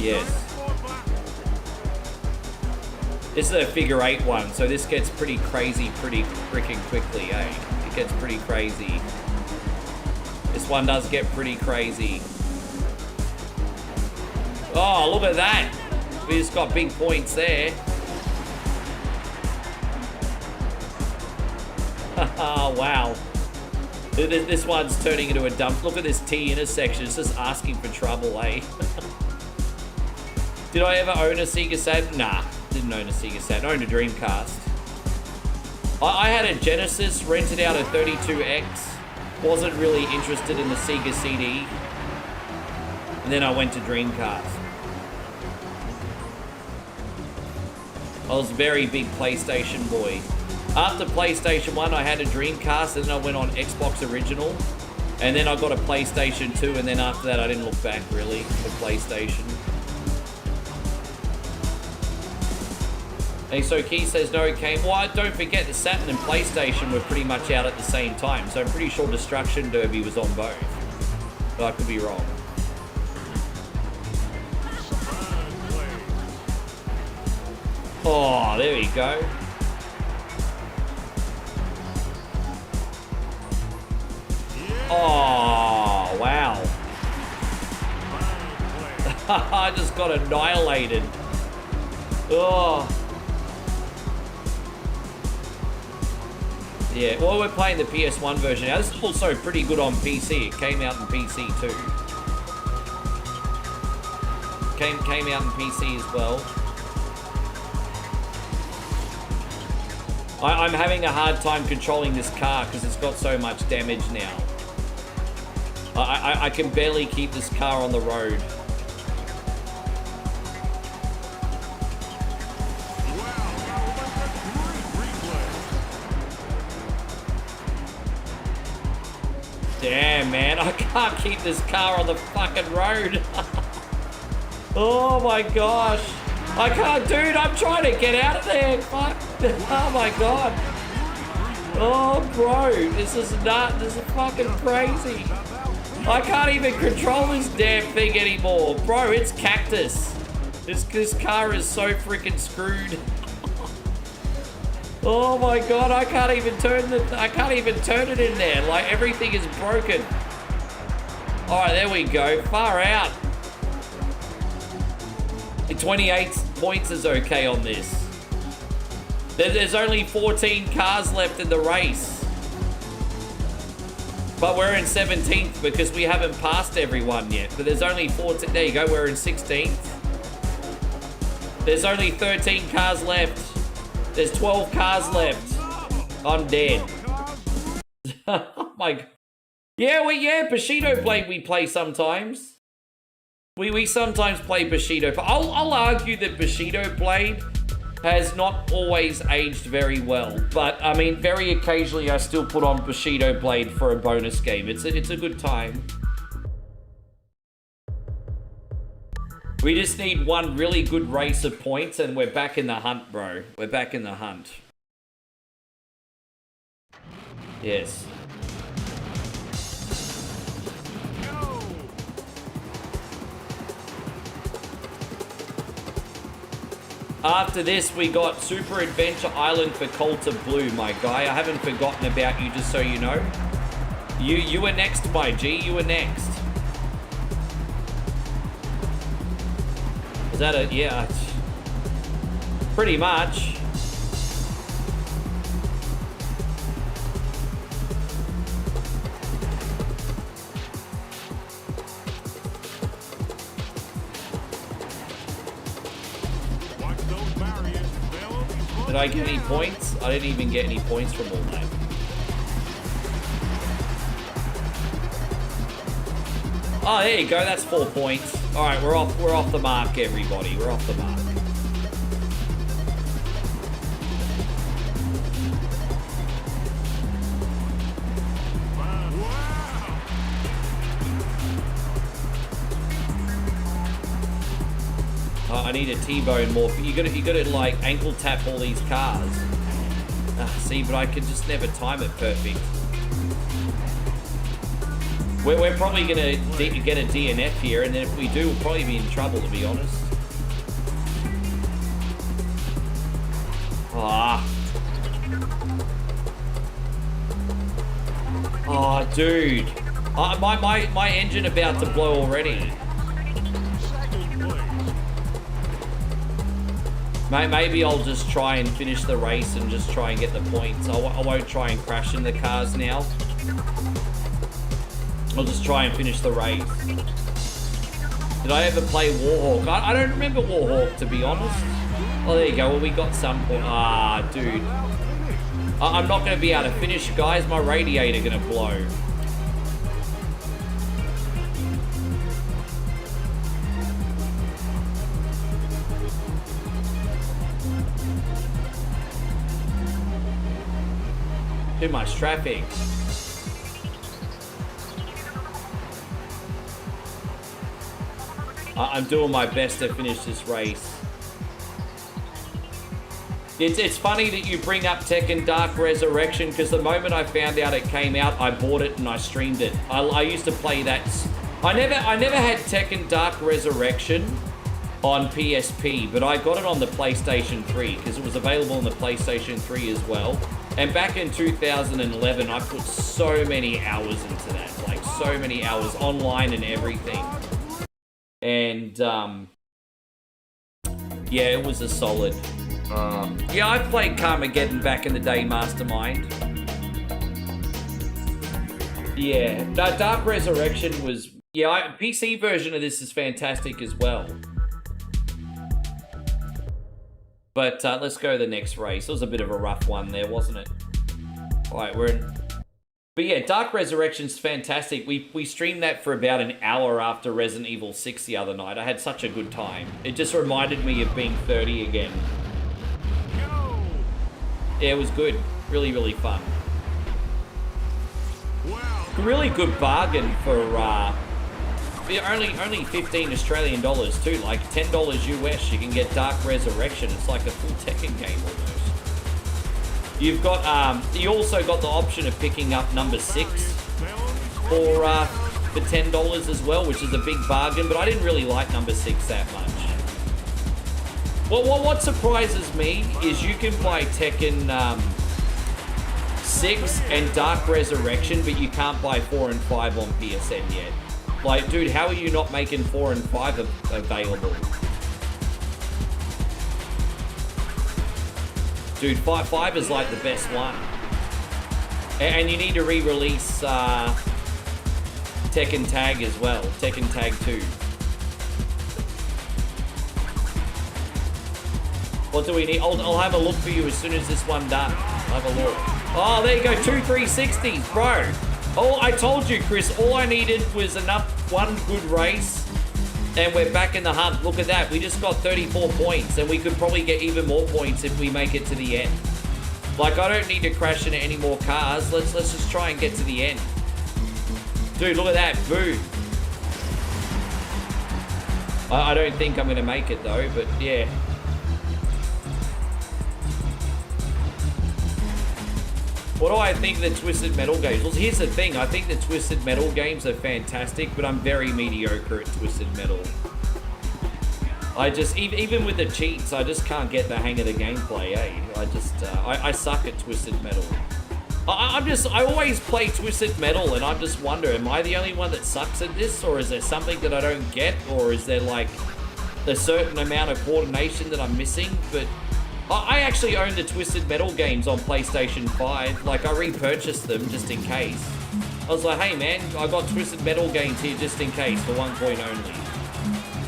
Yes. This is a figure 8 one, so this gets pretty crazy pretty freaking quickly, eh? It gets pretty crazy. This one does get pretty crazy. Oh, look at that. We just got big points there. Wow. This one's turning into a dump. Look at this T intersection. It's just asking for trouble, eh? Did I ever own a Sega Saturn? Nah, didn't own a Sega Saturn. Owned a Dreamcast. I had a Genesis, rented out a 32X. Wasn't really interested in the Sega CD. And then I went to Dreamcast. I was a very big PlayStation boy. After PlayStation 1, I had a Dreamcast, and then I went on Xbox Original. And then I got a PlayStation 2, and then after that, I didn't look back, really, for PlayStation. And so Key says, no, it came. Well, don't forget, the Saturn and PlayStation were pretty much out at the same time. So I'm pretty sure Destruction Derby was on both. But I could be wrong. Oh, there we go. Oh, wow. I just got annihilated. Oh. Yeah, well, we're playing the PS1 version now. This is also pretty good on PC. It came out in PC too. Came out in PC as well. I'm having a hard time controlling this car because it's got so much damage now. I can barely keep this car on the road. Damn, man, I can't keep this car on the fucking road. Oh my gosh. I can't, dude, I'm trying to get out of there. Fuck. Oh my god. Oh, bro, this is nuts. This is fucking crazy. I can't even control this damn thing anymore. Bro, it's cactus. This car is so freaking screwed. Oh my god, I can't even turn it in there. Like, everything is broken. Alright, there we go. Far out. 28 points is okay on this. There's only 14 cars left in the race. But we're in 17th because we haven't passed everyone yet. But there's only 14. There you go, we're in 16th. There's only 13 cars left. There's 12 cars left. I'm dead. Oh my god. Yeah, Bushido Blade we play sometimes. We sometimes play Bushido. I'll argue that Bushido Blade has not always aged very well. But, I mean, very occasionally I still put on Bushido Blade for a bonus game. It's a good time. We just need one really good race of points and we're back in the hunt, bro. We're back in the hunt. Yes. After this, we got Super Adventure Island for Coulter Blue, my guy. I haven't forgotten about you, just so you know. You were next, my G. You were next. Is that a... yeah. Pretty much. Did I get any points? I didn't even get any points from all that. Oh, there you go. That's 4 points. All right, we're off the mark, everybody. We're off the mark. I need a T-bone more. You gotta like ankle tap all these cars. See, but I can just never time it perfect. We're probably gonna get a DNF here, and then if we do, we'll probably be in trouble, to be honest. Ah. Oh, dude. My engine about to blow already. Maybe I'll just try and finish the race and just try and get the points. I won't try and crash in the cars now. I'll just try and finish the race. Did I ever play Warhawk? I don't remember Warhawk, to be honest. Oh, there you go. Well, we got some point. Ah, dude. I'm not going to be able to finish, guys. My radiator going to blow. Too much traffic. I'm doing my best to finish this race. It's funny that you bring up Tekken Dark Resurrection, because the moment I found out it came out, I bought it and I streamed it. I used to play that. I never had Tekken Dark Resurrection on PSP, but I got it on the PlayStation 3 because it was available on the PlayStation 3 as well. And back in 2011, I put so many hours into that, like so many hours online and everything. And yeah, it was a solid. Yeah, I played Carmageddon back in the day, Mastermind. Yeah, Dark Resurrection was, yeah, PC version of this is fantastic as well. But let's go to the next race. It was a bit of a rough one there, wasn't it? All right, we're in. But yeah, Dark Resurrection's fantastic. We streamed that for about an hour after Resident Evil 6 the other night. I had such a good time. It just reminded me of being 30 again. Yeah, it was good. Really, really fun. Really good bargain for only 15 Australian dollars too. Like $10 US, you can get Dark Resurrection. It's like a full Tekken game almost. You've got you also got the option of picking up number 6 for $10 as well, which is a big bargain. But I didn't really like number 6 that much. Well, what surprises me is you can buy Tekken 6 and Dark Resurrection, but you can't buy 4 and 5 on PSN yet. Like, dude, how are you not making 4 and 5 available? Dude, 5 is like the best one. And you need to re-release Tekken Tag as well. Tekken Tag 2. What do we need? I'll have a look for you as soon as this one done. I'll have a look. Oh, there you go. 2 360s, bro. Oh, I told you, Chris. All I needed was one good race, and we're back in the hunt. Look at that. We just got 34 points, and we could probably get even more points if we make it to the end. Like, I don't need to crash into any more cars. Let's just try and get to the end. Dude, look at that. Boom. I don't think I'm going to make it, though, but yeah. What do I think of the Twisted Metal games? Well, here's the thing. I think the Twisted Metal games are fantastic, but I'm very mediocre at Twisted Metal. I just, even with the cheats, I just can't get the hang of the gameplay, eh? I suck at Twisted Metal. I always play Twisted Metal, and I just wonder, am I the only one that sucks at this? Or is there something that I don't get? Or is there, like, a certain amount of coordination that I'm missing? But I actually own the Twisted Metal games on PlayStation 5. Like, I repurchased them just in case. I was like, hey man, I got Twisted Metal games here just in case for 1 point only.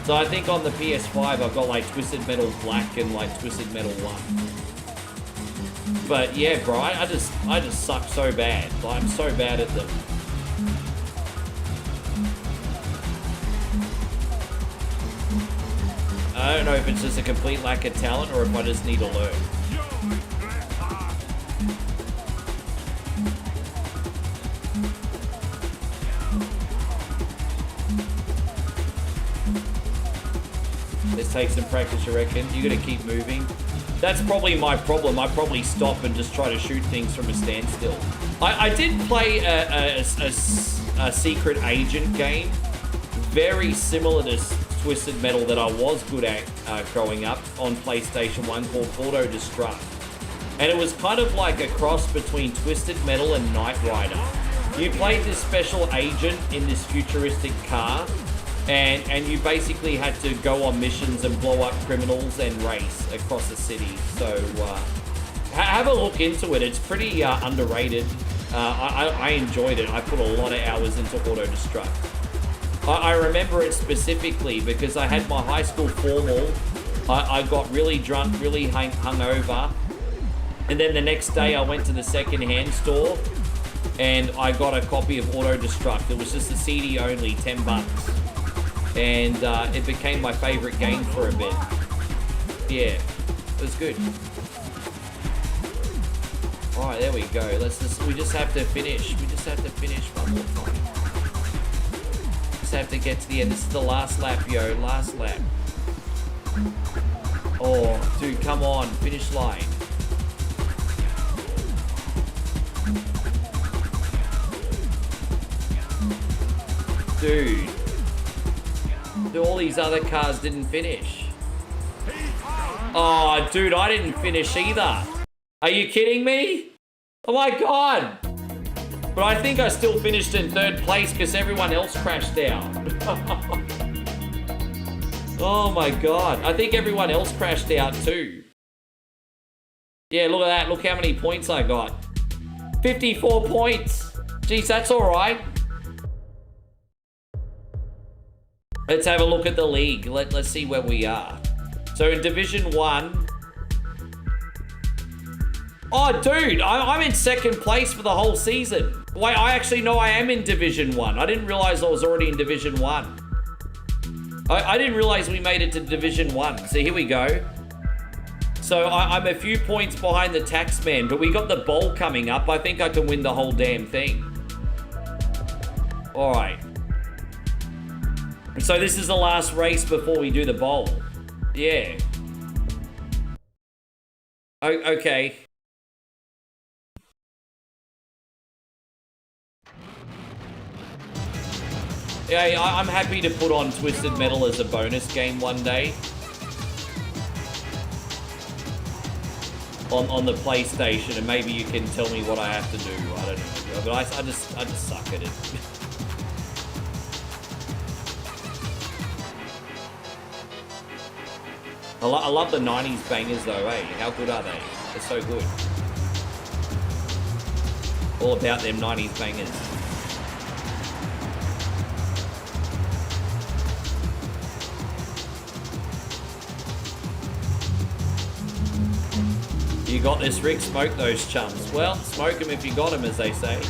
So I think on the PS5 I've got like Twisted Metal Black and like Twisted Metal 1. But yeah, bro, I just suck so bad. I'm so bad at them. I don't know if it's just a complete lack of talent or if I just need to learn. This takes some practice, you reckon? You gotta keep moving. That's probably my problem. I probably stop and just try to shoot things from a standstill. I did play a secret agent game, very similar to Twisted Metal that I was good at growing up on PlayStation 1 called Auto Destruct. And it was kind of like a cross between Twisted Metal and Knight Rider. You played this special agent in this futuristic car, and you basically had to go on missions and blow up criminals and race across the city. So have a look into it. It's pretty underrated. I enjoyed it. I put a lot of hours into Auto Destruct. I remember it specifically because I had my high school formal. I got really drunk, really hungover. And then the next day I went to the second-hand store and I got a copy of Auto Destruct. It was just a CD only, 10 bucks. And it became my favorite game for a bit. Yeah, it was good. All right, there we go. We just have to finish. We just have to finish one more time. Just have to get to the end. This is the last lap, yo. Last lap. Oh, dude, come on. Finish line. Dude. All these other cars didn't finish. Oh, dude, I didn't finish either. Are you kidding me? Oh my god. But I think I still finished in 3rd place because everyone else crashed out. Oh my god. I think everyone else crashed out too. Yeah, look at that. Look how many points I got. 54 points. Jeez, that's all right. Let's have a look at the league. Let's see where we are. So in Division 1... Oh, dude, I'm in 2nd place for the whole season. Wait, I actually know I am in Division 1. I didn't realize I was already in Division 1. I didn't realize we made it to Division 1. So here we go. So I'm a few points behind the Taxman, but we got the bowl coming up. I think I can win the whole damn thing. All right. So this is the last race before we do the bowl. Yeah. Okay. Yeah, I'm happy to put on Twisted Metal as a bonus game one day. On the PlayStation, and maybe you can tell me what I have to do. I don't know. But I just suck at it. I love the 90s bangers though, eh? How good are they? They're so good. All about them 90s bangers. You got this, Rick? Smoke those chums. Well, smoke them if you got them, as they say.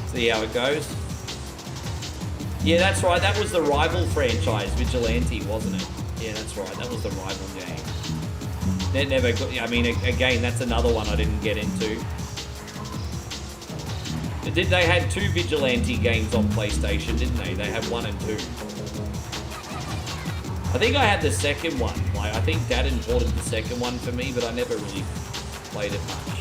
See how it goes. Yeah, that's right. That was the rival franchise, Vigilante, wasn't it? Yeah, that's right. That was the rival game. That never got... I mean, again, that's another one I didn't get into. They had 2 Vigilante games on PlayStation, didn't they? They had 1 and 2. I think I had the second one. Like, I think Dad imported the second one for me, but I never really played it much.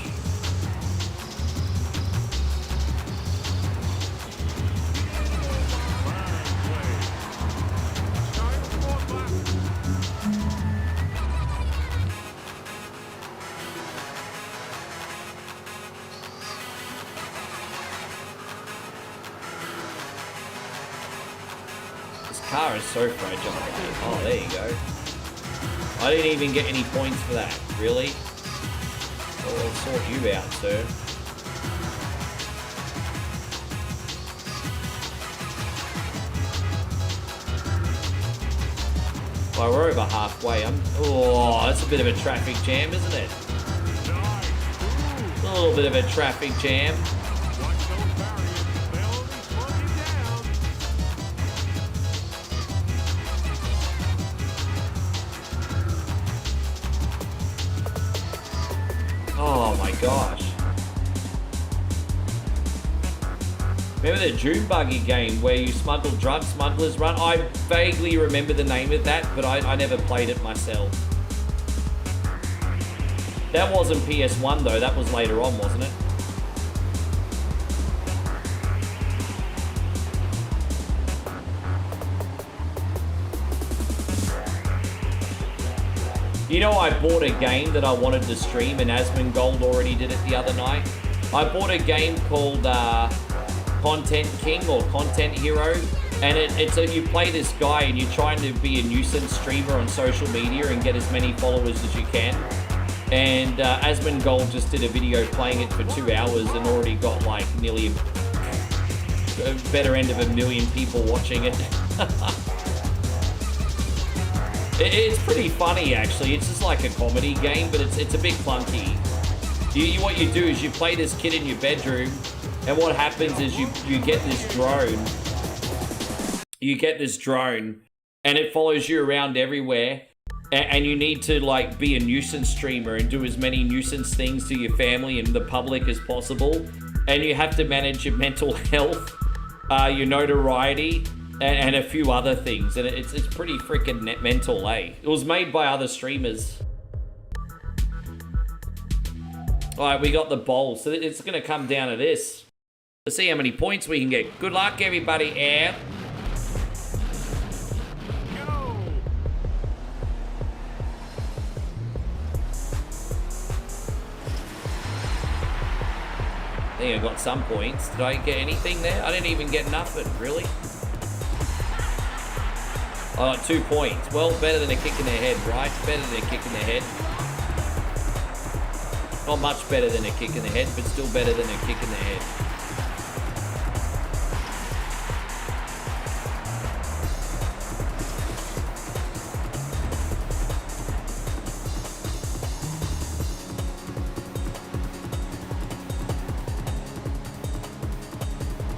Car is so fragile. Oh, there you go. I didn't even get any points for that. Really? Well, I'll sort you out, sir. Well, we're over halfway. Oh, that's a bit of a traffic jam, isn't it? A little bit of a traffic jam. Oh my gosh. Remember the June Buggy game where you smuggle drugs, Smuggler's Run? I vaguely remember the name of that, but I never played it myself. That wasn't PS1 though, that was later on, wasn't it? You know, I bought a game that I wanted to stream, and Asmongold already did it the other night. I bought a game called content king or content hero, and you play this guy and you're trying to be a nuisance streamer on social media and get as many followers as you can. And Asmongold just did a video playing it for 2 hours and already got like nearly a better end of 1 million people watching it. It's pretty funny actually. It's just like a comedy game, but it's a bit clunky. What you do is you play this kid in your bedroom, and what happens is you get this drone. You get this drone, and it follows you around everywhere. And you need to like be a nuisance streamer and do as many nuisance things to your family and the public as possible. And you have to manage your mental health, your notoriety, and a few other things. And it's pretty freaking mental, eh? It was made by other streamers. All right, we got the bowl, so it's gonna come down to this. Let's see how many points we can get. Good luck, everybody. Air. I think I got some points. Did I get anything there? I didn't even get nothing, really. I got 2 points. Well, better than a kick in the head, right? Better than a kick in the head. Not much better than a kick in the head, but still better than a kick in the head.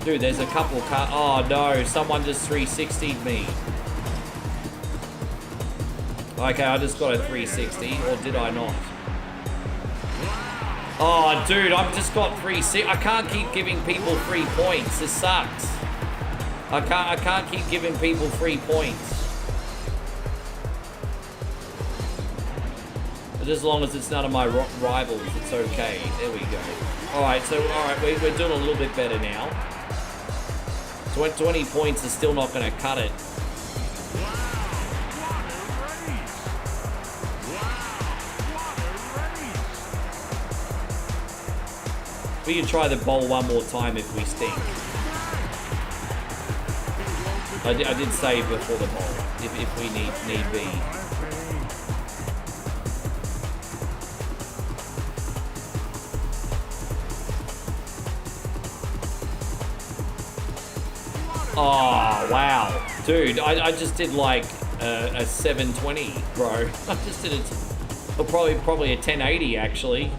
Dude, there's a couple car. Oh no, someone just 360'd me. Okay, I just got a 360, or did I not? Oh, dude, I've just got 360. I can't keep giving people free points. This sucks. I can't keep giving people free points. But as long as it's none of my rivals, it's okay. There we go. All right, we're doing a little bit better now. 20 points is still not going to cut it. We can try the bowl one more time if we stink. I did save before the bowl, if we need be. Oh, wow. Dude, I just did like a 720, bro. I just did it, probably a 1080 actually.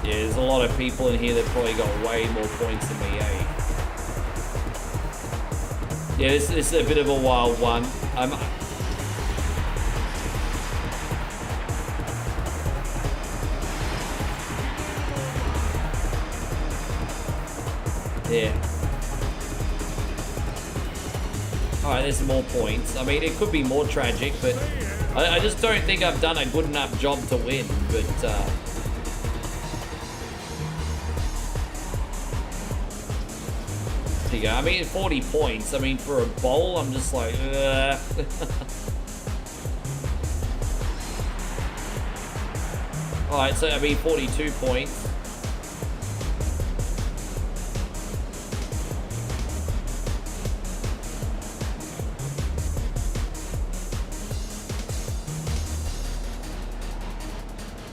Yeah, there's a lot of people in here that probably got way more points than me, eh? Yeah, this is a bit of a wild one. Yeah. Alright, there's more points. I mean, it could be more tragic, but I just don't think I've done a good enough job to win, but there you go. I mean, 40 points. I mean, for a bowl, I'm just like, Alright, so I mean, 42 points.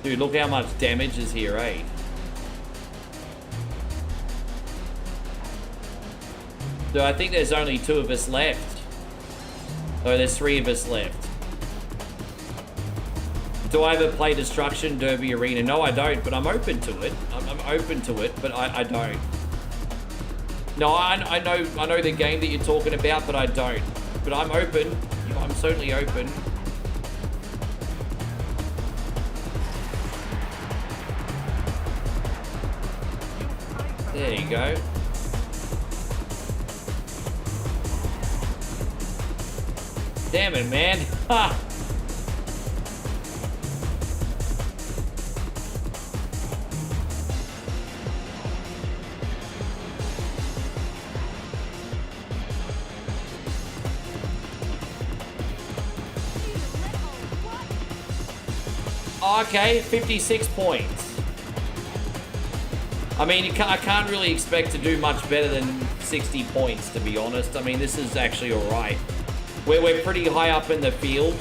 Dude, look how much damage is here, eh? So I think there's only 2 of us left. Oh, there's 3 of us left. Do I ever play Destruction Derby Arena? No, I don't, but I'm open to it. I'm open to it, but I don't. No, I know the game that you're talking about, but I don't. But I'm open. I'm certainly open. There you go. Damn it, man. Ha! Okay, 56 points. I mean, I can't really expect to do much better than 60 points, to be honest. I mean, this is actually alright. We're pretty high up in the field.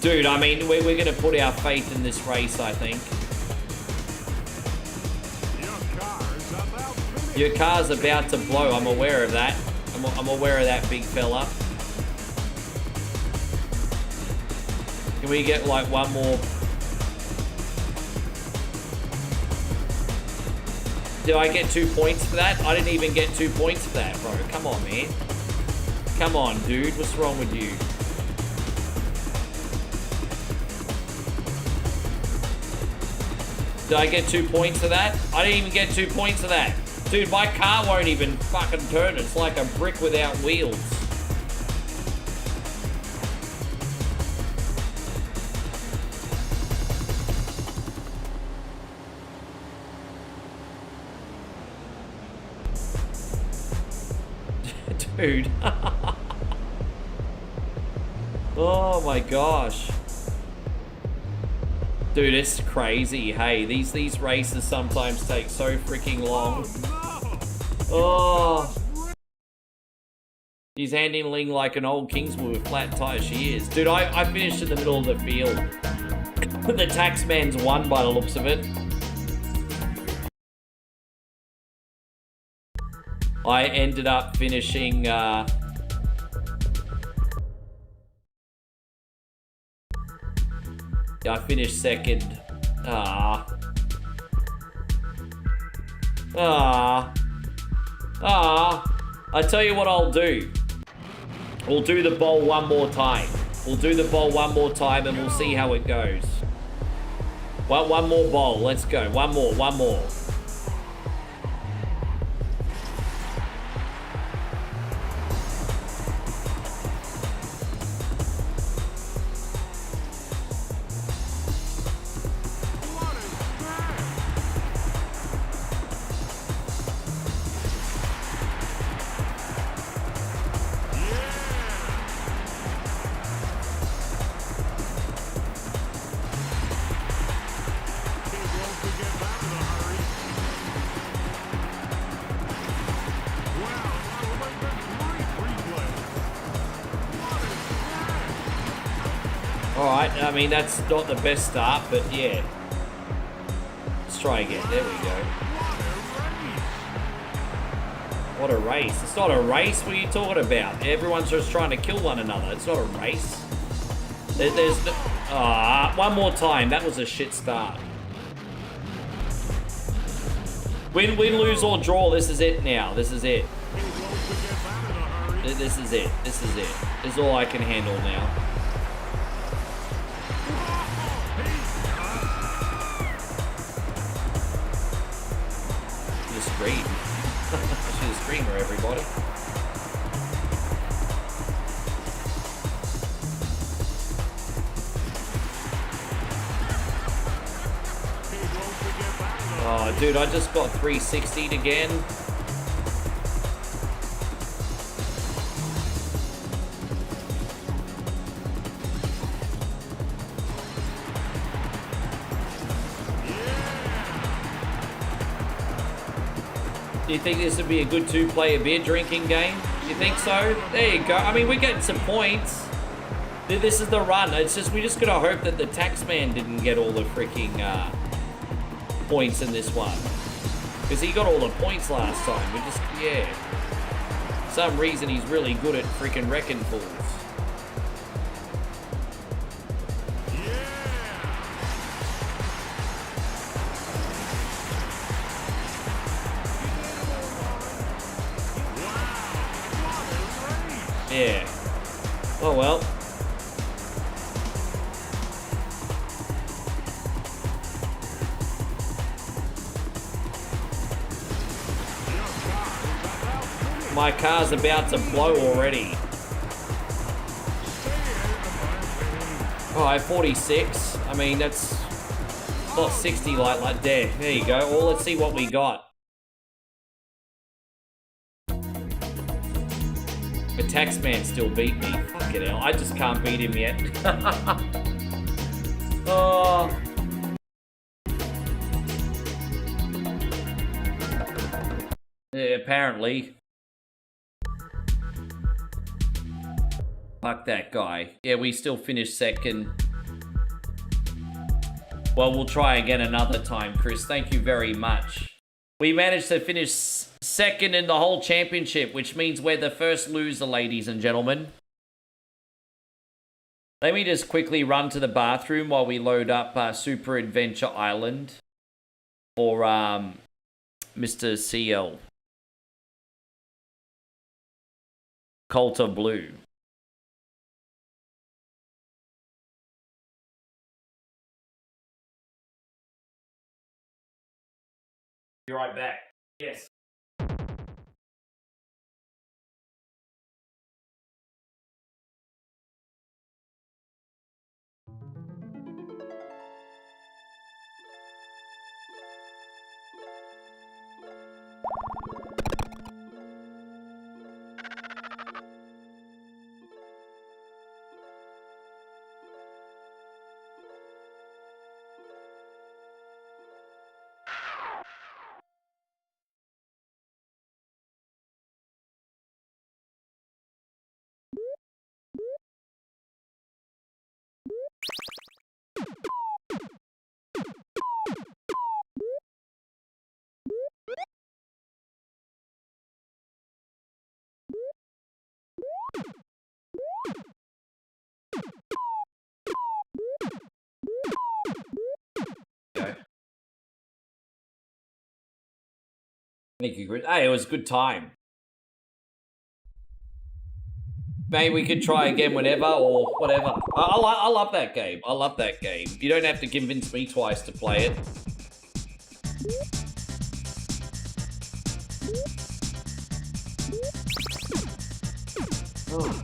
Dude, I mean, we're going to put our faith in this race, I think. Your car's about to blow. I'm aware of that. I'm aware of that, big fella. Can we get, like, one more... Did I get 2 points for that? I didn't even get 2 points for that, bro. Come on, man. Come on, dude. What's wrong with you? Did I get 2 points for that? I didn't even get 2 points for that. Dude, my car won't even fucking turn. It's like a brick without wheels. Dude. Oh my gosh. Dude, it's crazy. Hey, these races sometimes take so freaking long. Oh. She's handling like an old Kingswood with flat tires. She is. Dude, I finished in the middle of the field. The taxman's won by the looks of it. I ended up finishing, I finished second. I tell you what I'll do. We'll do the bowl one more time. We'll do the bowl one more time and we'll see how it goes. One more bowl. Let's go. One more. Alright, I mean, that's not the best start, but yeah. Let's try again. There we go. What a race. It's not a race. What are you talking about? Everyone's just trying to kill one another. It's not a race. There's no... one more time. That was a shit start. Win, lose, or draw. This is it now. This is it. This is it. This is it. This is all I can handle now. She's a screamer, everybody. Oh, dude, I just got 360'd again. Do you think this would be a good two-player beer drinking game? You think so? There you go. I mean, we're getting some points. This is the run. It's just, we just gotta hope that the taxman didn't get all the freaking points in this one. Because he got all the points last time. We just, yeah. For some reason, he's really good at freaking wrecking fools. Yeah. Oh well. My car's about to blow already. Oh, I have 46. I mean, that's not 60 like there. There you go. Well, let's see what we got. The taxman still beat me. Fucking hell. I just can't beat him yet. Oh. Yeah, apparently. Fuck that guy. Yeah, we still finished second. Well, we'll try again another time, Chris. Thank you very much. We managed to finish second in the whole championship, which means we're the first loser, ladies and gentlemen. Let me just quickly run to the bathroom while we load up Super Adventure Island for Mr. CL. Cult of Blue. Be right back. Yes. Thank you, Chris. Hey, it was a good time. Maybe we could try again whenever or whatever. I love that game. I love that game. You don't have to convince me twice to play it. Oh.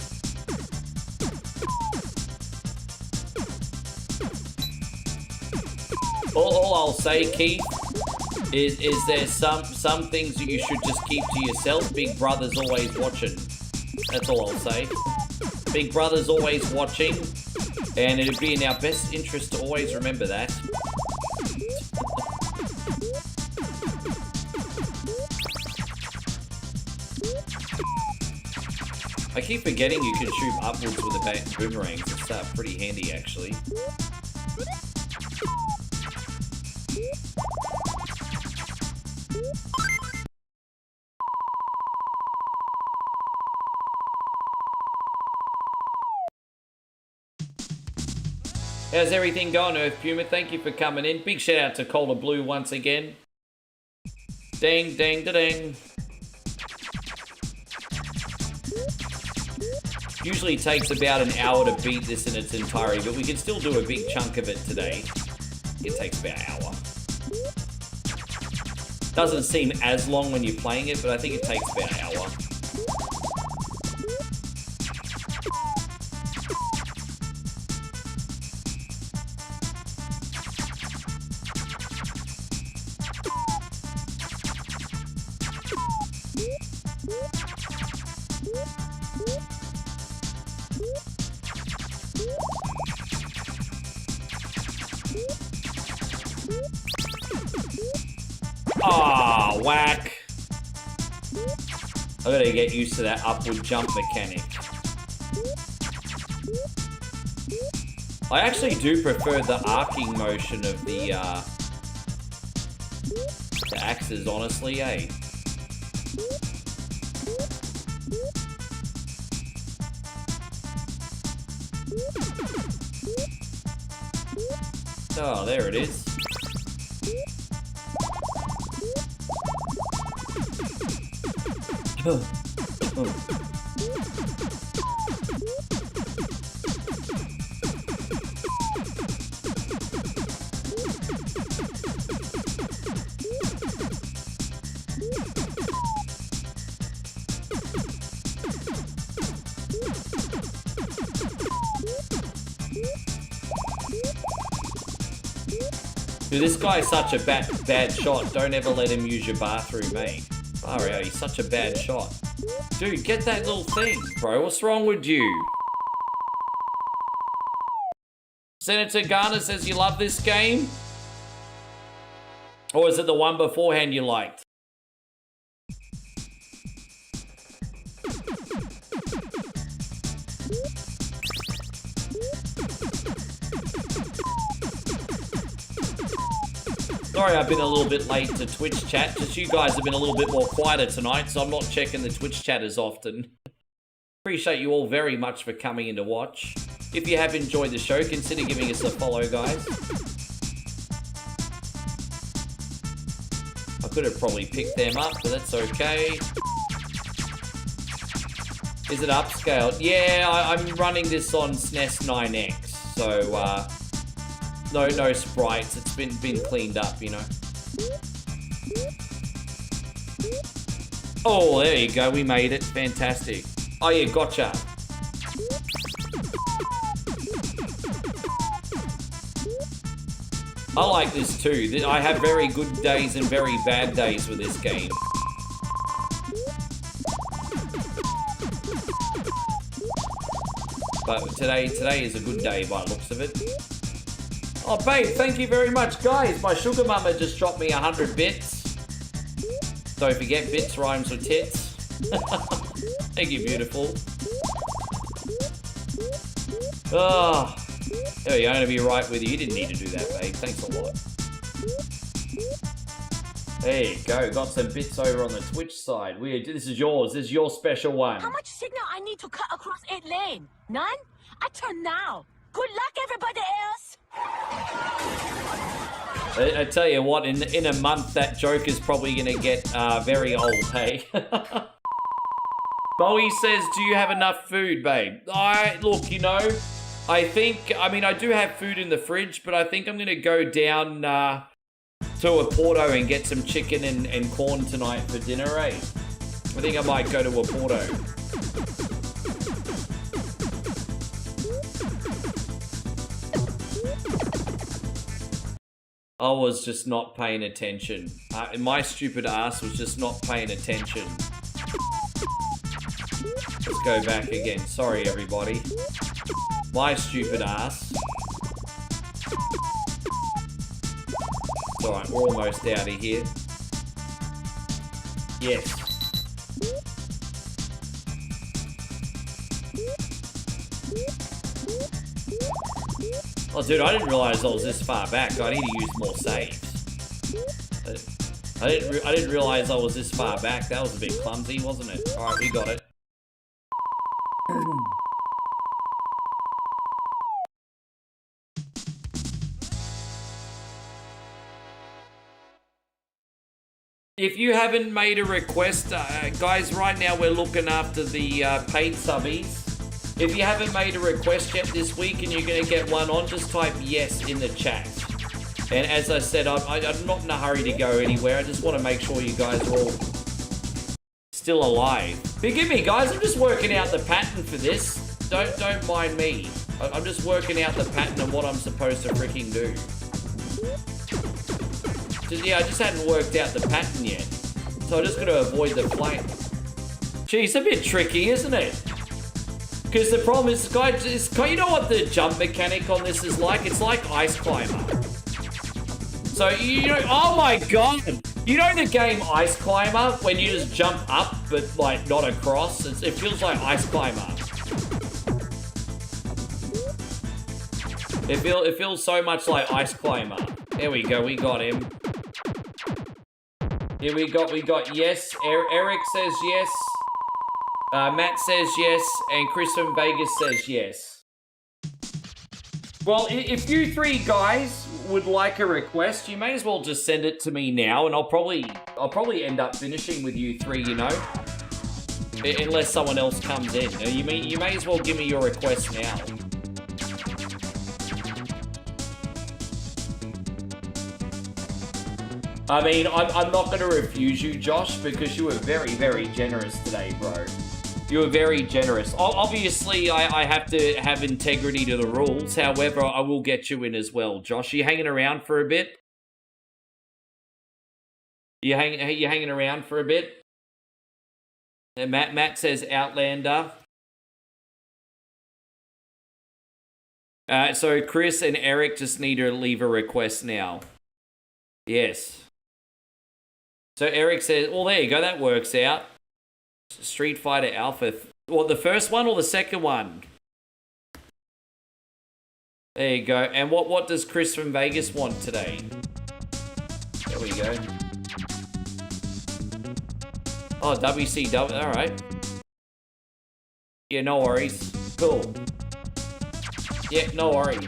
All I'll say, Keith, is there some things that you should just keep to yourself. Big Brother's always watching. That's all I'll say. Big Brother's always watching, and it'd be in our best interest to always remember that. I keep forgetting you can shoot upwards with the boomerangs. It's pretty handy, actually. How's everything going, Earth Puma? Thank you for coming in. Big shout out to Cola Blue once again. Ding, ding, da, ding. Usually takes about an hour to beat this in its entirety, but we can still do a big chunk of it today. It takes about an hour. Doesn't seem as long when you're playing it, but I think it takes about an hour. Ah, whack. I gotta get used to that upward jump mechanic. I actually do prefer the arcing motion of the axes, honestly, eh? Oh, there it is. Dude, this guy's such a bad shot. Don't ever let him use your bathroom, mate. Far out, he's such a bad shot. Dude, get that little thing, bro. What's wrong with you? Senator Garner says you love this game? Or is it the one beforehand you liked? Sorry I've been a little bit late to Twitch chat, just you guys have been a little bit more quieter tonight, so I'm not checking the Twitch chat as often. Appreciate you all very much for coming in to watch. If you have enjoyed the show, consider giving us a follow, guys. I could have probably picked them up, but that's okay. Is it upscaled? Yeah, I'm running this on SNES 9X, so no sprites. It's been cleaned up, you know. Oh, there you go. We made it. Fantastic. Oh yeah, gotcha. I like this too. I have very good days and very bad days with this game. But today is a good day by the looks of it. Oh, babe, thank you very much, guys. My sugar mama just dropped me 100 bits. Don't forget, bits rhymes with tits. Thank you, beautiful. Oh, there you go. I'm gonna be right with you. You didn't need to do that, babe. Thanks a lot. There you go. Got some bits over on the Twitch side. Weird. This is yours. This is your special one. How much signal I need to cut across 8 lane? None? I turn now. Good luck, everybody else. I tell you what, in a month, that joke is probably going to get very old, hey? Bowie says, do you have enough food, babe? Look, you know, I mean, I do have food in the fridge, but I think I'm going to go down to a Porto and get some chicken and corn tonight for dinner, eh? I think I might go to a Porto. I was just not paying attention. My stupid ass was just not paying attention. Let's go back again. Sorry, everybody. My stupid ass. It's alright, we're almost out of here. Yes. Oh, dude, I didn't realize I was this far back. I need to use more saves. I didn't realize I was this far back. That was a bit clumsy, wasn't it? All right, we got it. If you haven't made a request, guys, right now we're looking after the paid subbies. If you haven't made a request yet this week and you're going to get one on, just type yes in the chat. And as I said, I'm not in a hurry to go anywhere. I just want to make sure you guys are all still alive. Forgive me, guys. I'm just working out the pattern for this. Don't mind me. I'm just working out the pattern of what I'm supposed to freaking do. Yeah, I just hadn't worked out the pattern yet. So I'm just going to avoid the flame. Gee, it's a bit tricky, isn't it? Because the problem is, guys, you know what the jump mechanic on this is like? It's like Ice Climber. So, you know, oh my god! You know the game Ice Climber, when you just jump up, but, like, not across? It feels like Ice Climber. It feels so much like Ice Climber. There we go, we got him. Here we got yes. Eric says yes. Matt says yes, and Chris from Vegas says yes. Well, if you three guys would like a request, you may as well just send it to me now, and I'll probably end up finishing with you three, you know, unless someone else comes in. You may as well give me your request now. I mean, I'm not going to refuse you, Josh, because you were very, very generous today, bro. You were very generous. Obviously, I have to have integrity to the rules. However, I will get you in as well, Josh. You hanging around for a bit? You hanging around for a bit? And Matt says Outlander. So Chris and Eric just need to leave a request now. Yes. So Eric says, well, there you go. That works out. Street Fighter Alpha. Well, the first one or the second one? There you go. And what does Chris from Vegas want today? There we go. Oh, WCW. All right. Yeah, no worries. Cool. Yeah, no worries.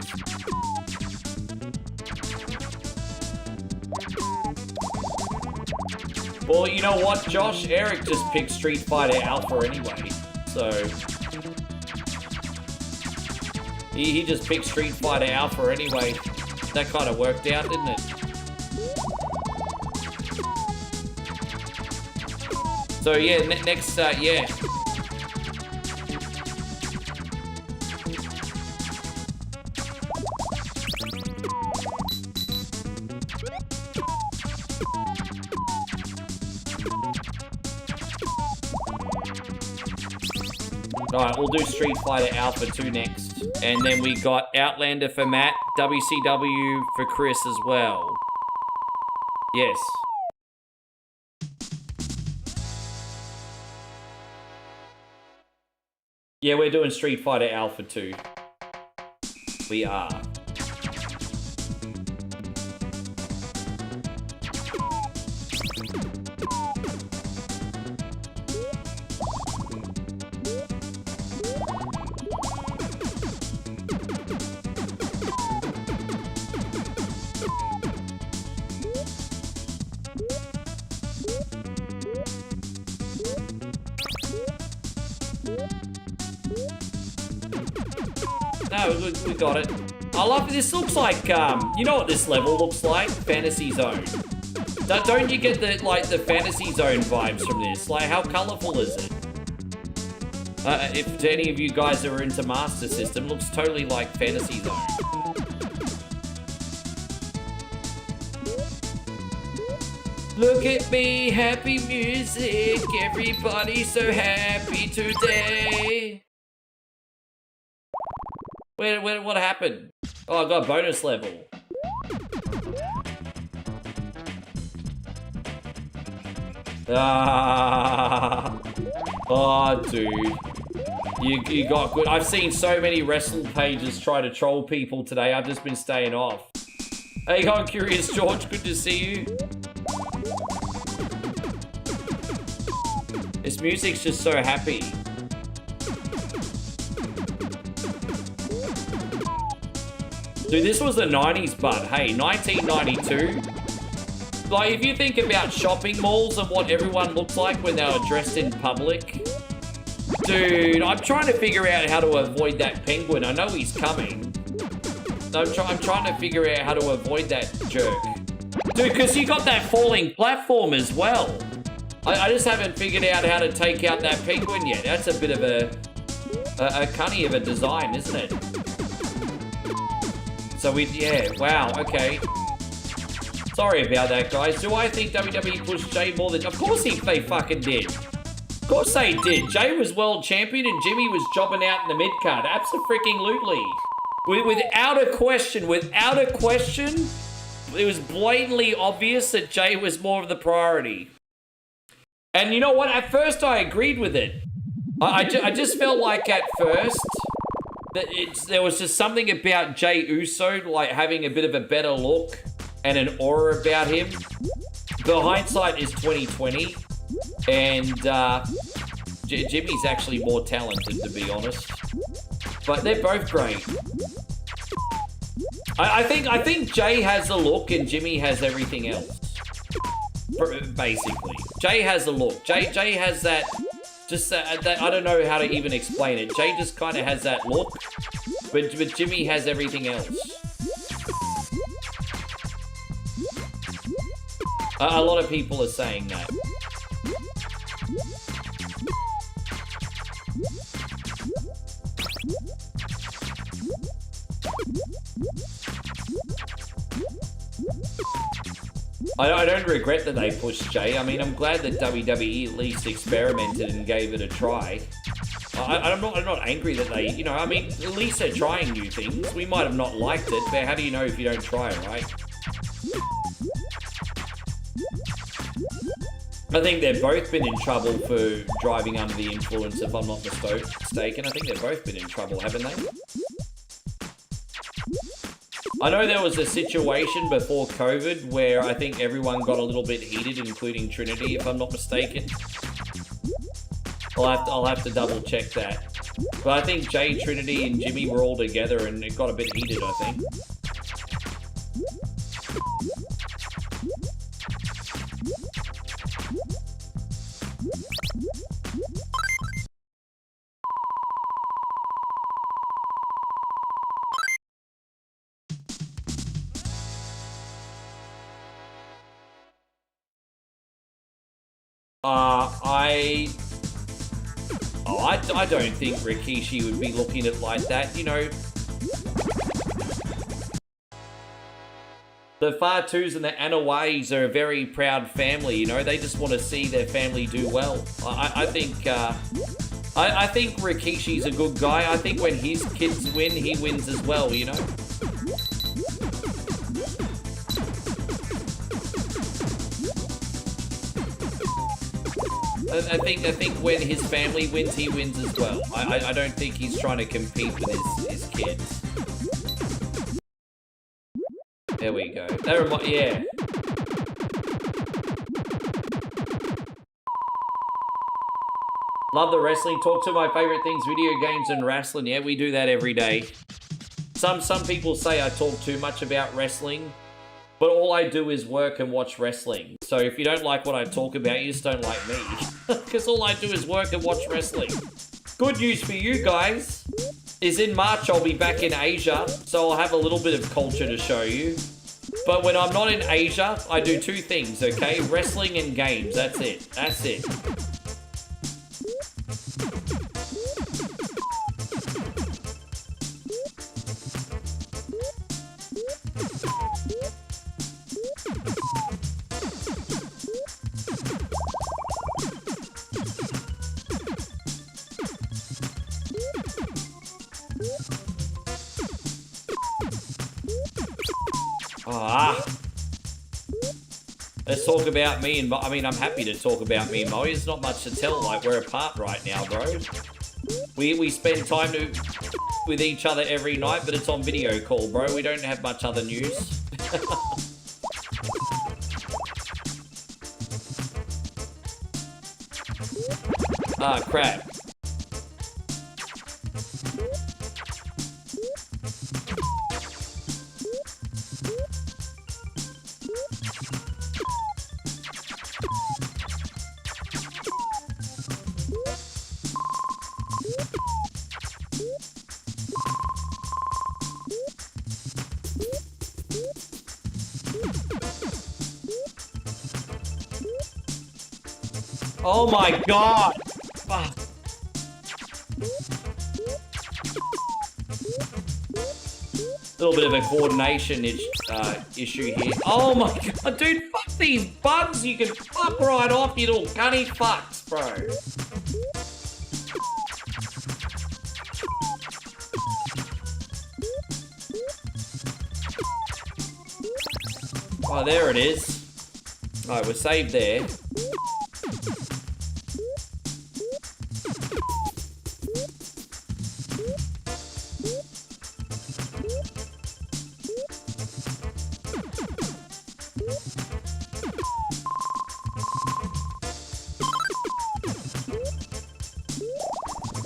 Well, you know what, Josh? Eric just picked Street Fighter Alpha anyway, so... He just picked Street Fighter Alpha anyway. That kind of worked out, didn't it? So yeah, next, yeah. Alright, we'll do Street Fighter Alpha 2 next. And then we got Outlander for Matt, WCW for Chris as well. Yes. Yeah, we're doing Street Fighter Alpha 2. We are. No, we got it. I love it. This looks like, you know what this level looks like? Fantasy Zone. Don't you get the, like, the Fantasy Zone vibes from this? Like, how colorful is it? If to any of you guys that are into Master System, looks totally like Fantasy Zone. Look at me, happy music. Everybody's so happy today. What happened? Oh, I got a bonus level. Ah. Oh, dude. You got good. I've seen so many wrestle pages try to troll people today. I've just been staying off. Hey, going Curious George. Good to see you. This music's just so happy. Dude, this was the 90s, but hey, 1992. Like, if you think about shopping malls and what everyone looked like when they were dressed in public. Dude, I'm trying to figure out how to avoid that penguin. I know he's coming. I'm trying to figure out how to avoid that jerk. Dude, because you got that falling platform as well. I just haven't figured out how to take out that penguin yet. That's a bit of a cunny of a design, isn't it? So yeah, wow, okay. Sorry about that, guys. Do I think WWE pushed Jay more than... Of course they fucking did. Of course they did. Jay was world champion and Jimmy was jobbing out in the mid-card. Abso-freaking-lutely. Without a question, it was blatantly obvious that Jay was more of the priority. And you know what? At first, I agreed with it. I just felt like at first... there was just something about Jey Uso, like having a bit of a better look and an aura about him. The hindsight is 2020, and Jimmy's actually more talented, to be honest. But they're both great. I think Jay has the look and Jimmy has everything else. Basically, Jay has the look. Jay has that. Just that, I don't know how to even explain it. Jay just kind of has that look, but Jimmy has everything else. A lot of people are saying that. I don't regret that they pushed Jay. I mean, I'm glad that WWE at least experimented and gave it a try. I'm not angry that they, you know, I mean, at least they're trying new things. We might have not liked it, but how do you know if you don't try it, right? I think they've both been in trouble for driving under the influence, if I'm not mistaken. I think they've both been in trouble, haven't they? I know there was a situation before COVID where I think everyone got a little bit heated, including Trinity, if I'm not mistaken. I'll have to double check that. But I think Jay, Trinity, and Jimmy were all together and it got a bit heated, I think. I don't think Rikishi would be looking at it like that, you know. The Fatus and the Anaways are a very proud family, you know. They just want to see their family do well. I think Rikishi's a good guy. I think when his kids win, he wins as well, you know. I think when his family wins, he wins as well. I don't think he's trying to compete with his kids. There we go. Yeah. Love the wrestling. Talk to my favorite things, video games and wrestling. Yeah, we do that every day. Some people say I talk too much about wrestling, but all I do is work and watch wrestling. So if you don't like what I talk about, you just don't like me. Because all I do is work and watch wrestling. Good news for you guys is in March I'll be back in Asia, so I'll have a little bit of culture to show you. But when I'm not in Asia, I do two things, okay? Wrestling and games, that's it. That's it. Let's talk about me and I mean, I'm happy to talk about me and Mo. There's not much to tell. Like, we're apart right now, bro. We spend time with each other every night, but it's on video call, bro. We don't have much other news. Ah, crap. Oh my god! Fuck. Little bit of a coordination issue here. Oh my god, dude, fuck these bugs! You can fuck right off, you little gunny fucks, bro. Oh, there it is. Alright, we're saved there.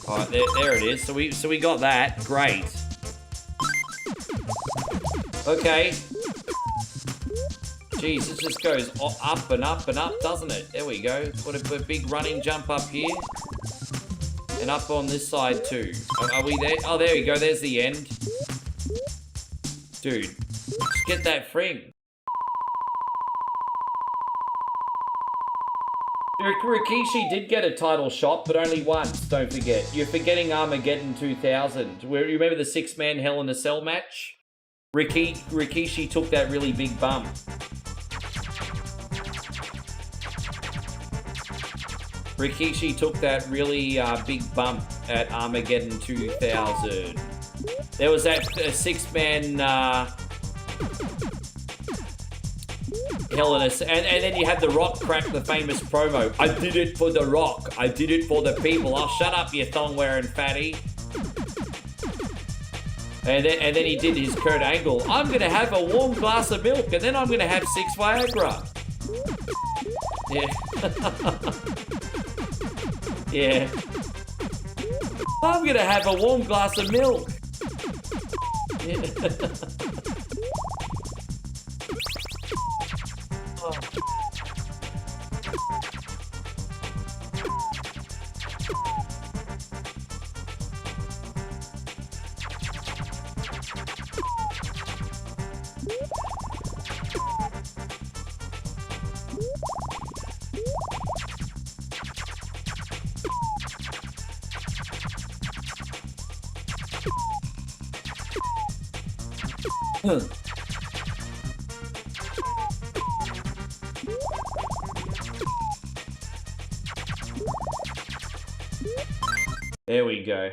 Alright, there it is. So we got that. Great. Okay. Jeez, this just goes up and up and up, doesn't it? There we go. Put a big running jump up here. And up on this side too. Are we there? Oh, there we go. There's the end. Dude, just get that fring. Rikishi did get a title shot, but only once, don't forget. You're forgetting Armageddon 2000. Where you remember the 6-man Hell in a Cell match? Rikishi took that really big bump. Rikishi took that really big bump. at Armageddon 2000. There was that 6-man Hell in a... And then you had The Rock crack the famous promo. I did it for The Rock. I did it for the people. Oh, shut up, you thong-wearing fatty. And then he did his Kurt Angle. I'm going to have a warm glass of milk, and then I'm going to have 6 Viagra. Yeah. Yeah. I'm going to have a warm glass of milk. Yeah. Oh. There we go.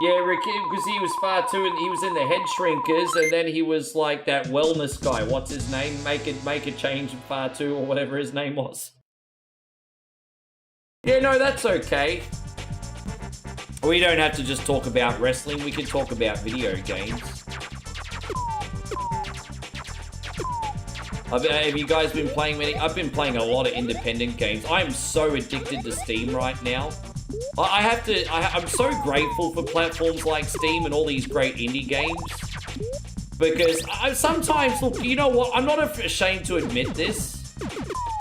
Yeah, Rick, because he was far too, and he was in the head shrinkers, and then he was like that wellness guy. What's his name? Make a change in far too, or whatever his name was. Yeah, no, that's okay. We don't have to just talk about wrestling. We can talk about video games. Have you guys been playing many? I've been playing a lot of independent games. I am so addicted to Steam right now. I'm so grateful for platforms like Steam and all these great indie games. Because sometimes, look, you know what? I'm not ashamed to admit this.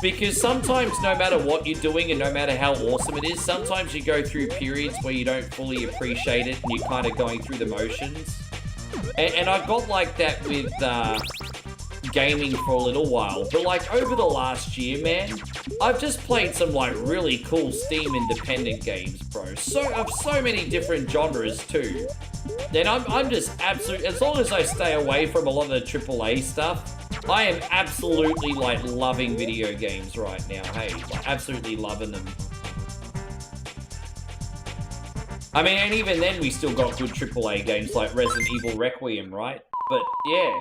Because sometimes, no matter what you're doing and no matter how awesome it is, sometimes you go through periods where you don't fully appreciate it and you're kind of going through the motions. And I've got like that with gaming for a little while. But like over the last year, man, I've just played some like really cool Steam independent games, bro. Of so many different genres too. Then I'm just absolutely, as long as I stay away from a lot of the AAA stuff, I am absolutely like loving video games right now. Hey, like, absolutely loving them. I mean, and even then we still got good AAA games like Resident Evil Requiem, right? But yeah,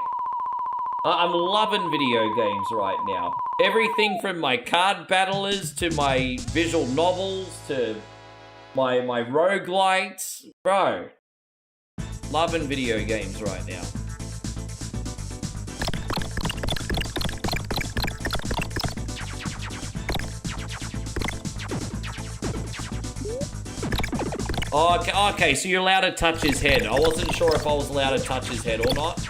I'm loving video games right now. Everything from my card battlers to my visual novels to my roguelites. Bro, loving video games right now. Oh, okay, so you're allowed to touch his head. I wasn't sure if I was allowed to touch his head or not.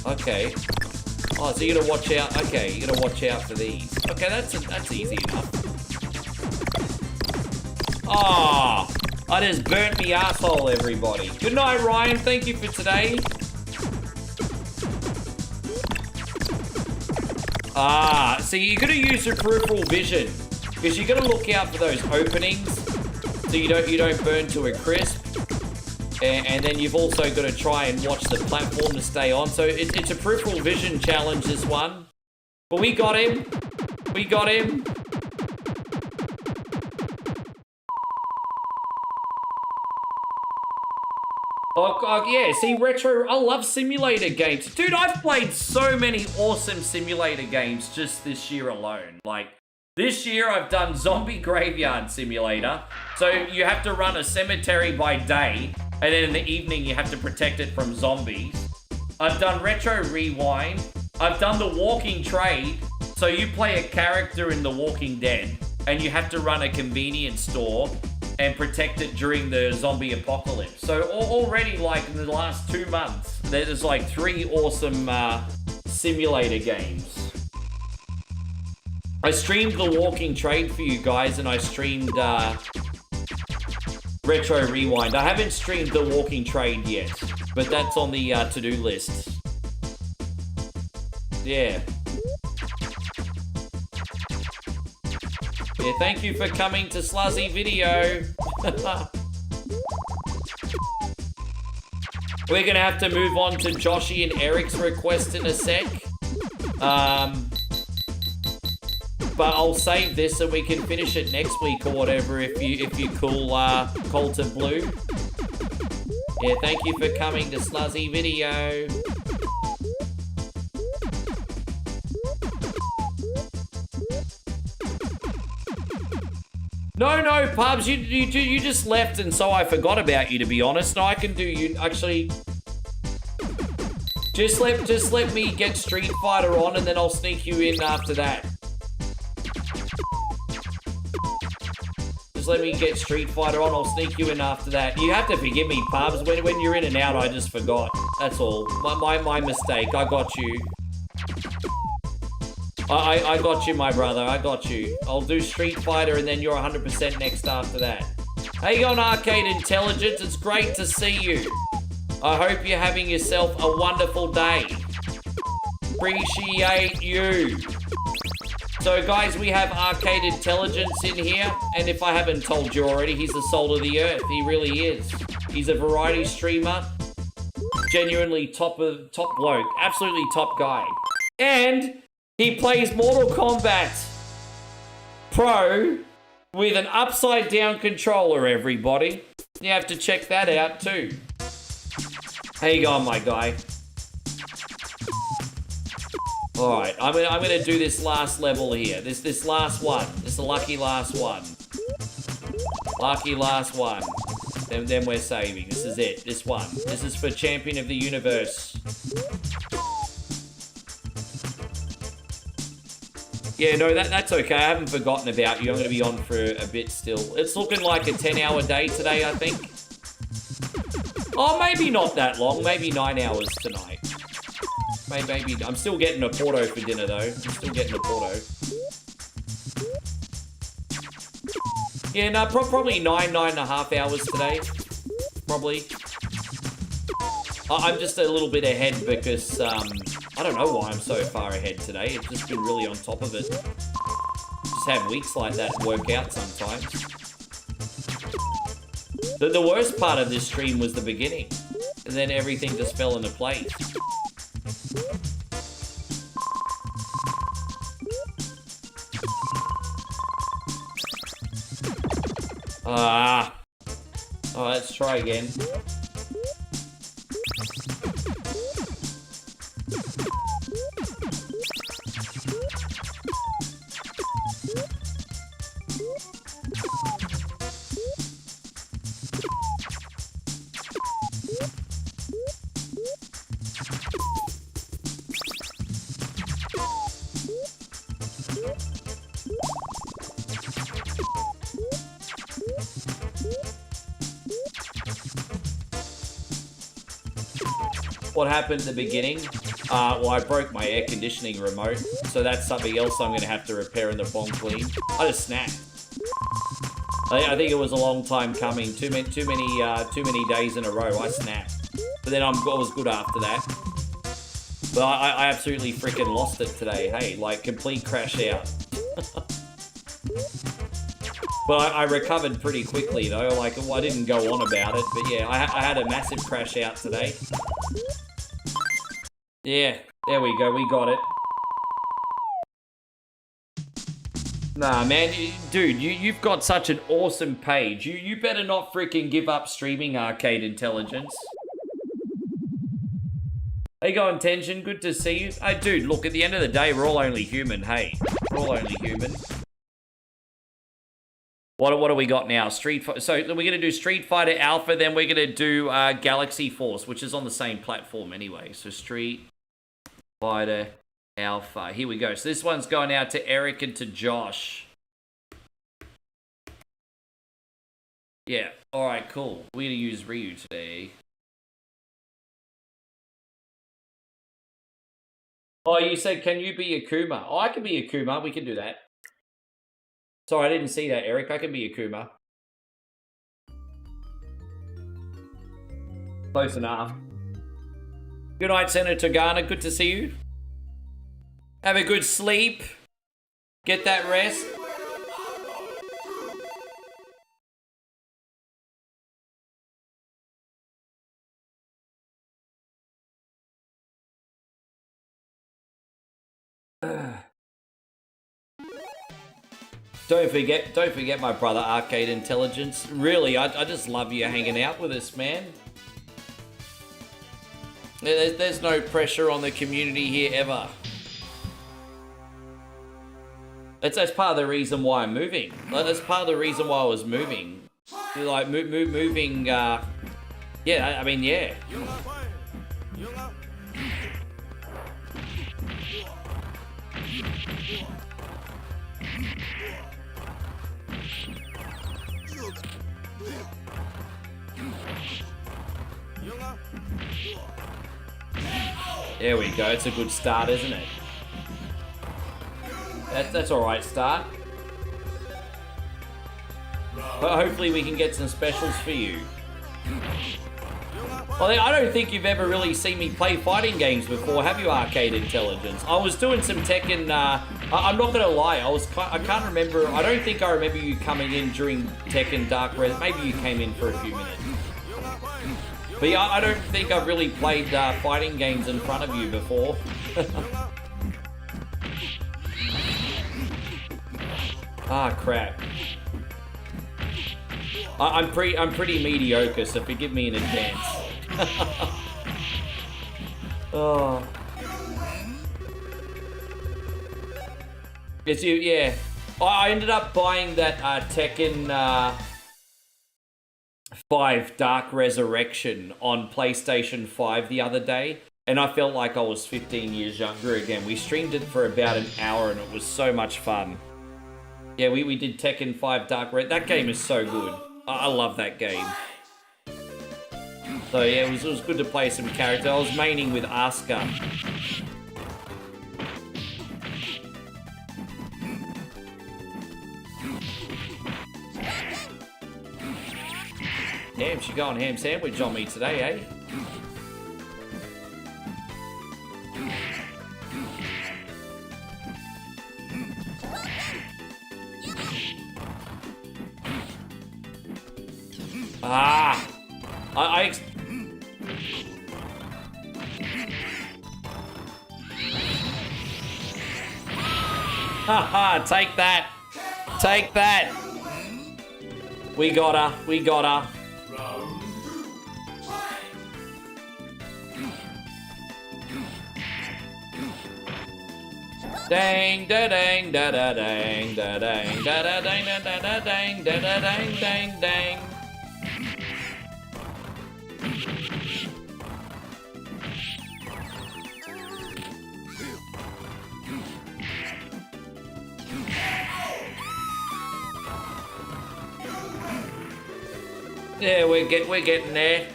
Okay. Oh, so you gotta watch out. Okay, you gotta watch out for these. Okay, that's easy enough. Oh, I just burnt me asshole, everybody. Good night, Ryan. Thank you for today. Ah, so you gotta use your peripheral vision. Because you got to look out for those openings so you don't burn to a crisp. And then you've also got to try and watch the platform to stay on. So it's a peripheral vision challenge, this one. But we got him. We got him. Oh, yeah, see, retro, I love simulator games. Dude, I've played so many awesome simulator games just this year alone. Like, this year, I've done Zombie Graveyard Simulator. So you have to run a cemetery by day, and then in the evening, you have to protect it from zombies. I've done Retro Rewind. I've done The Walking Trade. So you play a character in The Walking Dead, and you have to run a convenience store and protect it during the zombie apocalypse. So already, like, in the last 2 months, there's like 3 awesome simulator games. I streamed The Walking Trade for you guys, and I streamed Retro Rewind. I haven't streamed The Walking Trade yet, but that's on the to-do list. Yeah. Yeah, thank you for coming to Sluzzy Video. We're gonna have to move on to Joshy and Eric's request in a sec. but I'll save this and we can finish it next week or whatever if you cool, Colton Blue. Yeah, thank you for coming to Sluzzy Video. No, Pubs, you just left and so I forgot about you, to be honest. No, I can do you, actually. Just let me get Street Fighter on and then I'll sneak you in after that. Just let me get Street Fighter on, I'll sneak you in after that. You have to forgive me, Pubs. When you're in and out, I just forgot. That's all. My mistake. I got you. I got you, my brother. I got you. I'll do Street Fighter and then you're 100% next after that. How you going, Arcade Intelligence? It's great to see you. I hope you're having yourself a wonderful day. Appreciate you. So, guys, we have Arcade Intelligence in here. And if I haven't told you already, he's the salt of the earth. He really is. He's a variety streamer. Genuinely top bloke. Absolutely top guy. And he plays Mortal Kombat Pro with an upside down controller, everybody. You have to check that out too. How you going, my guy? Alright, I'm gonna do this last level here. This last one. This is the lucky last one. Lucky last one. Then we're saving. This is it. This one. This is for Champion of the Universe. Yeah, no, that's okay. I haven't forgotten about you. I'm going to be on for a bit still. It's looking like a 10-hour day today, I think. Oh, maybe not that long. Maybe 9 hours tonight. Maybe. I'm still getting a Porto for dinner, though. I'm still getting a Porto. Yeah, no, probably 9.5 hours today. Probably. I'm just a little bit ahead because, I don't know why I'm so far ahead today. I've just been really on top of it. Just have weeks like that work out sometimes. The worst part of this stream was the beginning. And then everything just fell into place. Oh, let's try again. What happened at the beginning? Well, I broke my air conditioning remote, so that's something else I'm going to have to repair in the bomb clean. I just snapped. I think it was a long time coming. Too many days in a row. I snapped, but then I was good after that. But I absolutely freaking lost it today. Hey, like complete crash out. But I recovered pretty quickly though. Like I didn't go on about it, but yeah, I had a massive crash out today. Yeah, there we go, we got it. Nah, man, dude, you've got such an awesome page. You better not freaking give up streaming, Arcade Intelligence. How you going, Tension? Good to see you. Hey, dude, look, at the end of the day, we're all only human, hey. We're all only human. What do we got now? So we're going to do Street Fighter Alpha, then we're going to do Galaxy Force, which is on the same platform anyway. So Street Fighter Alpha. Here we go. So this one's going out to Eric and to Josh. Yeah. All right, cool. We're going to use Ryu today. Oh, you said, can you be Akuma? Oh, I can be Akuma. We can do that. Sorry, I didn't see that, Eric. I can be Akuma. Close enough. Good night, Senator Garner. Good to see you. Have a good sleep. Get that rest. Don't forget my brother Arcade Intelligence. Really, I just love you hanging out with us, man. There's no pressure on the community here ever. That's part of the reason why I'm moving. That's part of the reason why I was moving. Like moving. Yeah, I mean, yeah. There we go. It's a good start, isn't it? That's all right start. But hopefully we can get some specials for you. Well, I don't think you've ever really seen me play fighting games before, have you, Arcade Intelligence? I was doing some Tekken. I'm not gonna lie. I can't remember. I don't think I remember you coming in during Tekken Dark Res. Maybe you came in for a few minutes. But yeah, I don't think I've really played fighting games in front of you before. Ah, crap. I'm pretty mediocre, so forgive me in advance. Oh. It's you, yeah. I ended up buying that Tekken 5 Dark Resurrection on PlayStation 5 the other day, and I felt like I was 15 years younger again. We streamed it for about an hour, and it was so much fun. Yeah, we did Tekken 5 Dark Red. That game is so good. I love that game. So yeah, it was good to play some characters. I was maining with Asuka. Damn, she going ham sandwich on me today, eh? Ah! Haha, take that! Take that! We got her, we got her. Dang da dang da da dang da dang da da dang da da da dang da da dang dang dang. Yeah, we're getting there.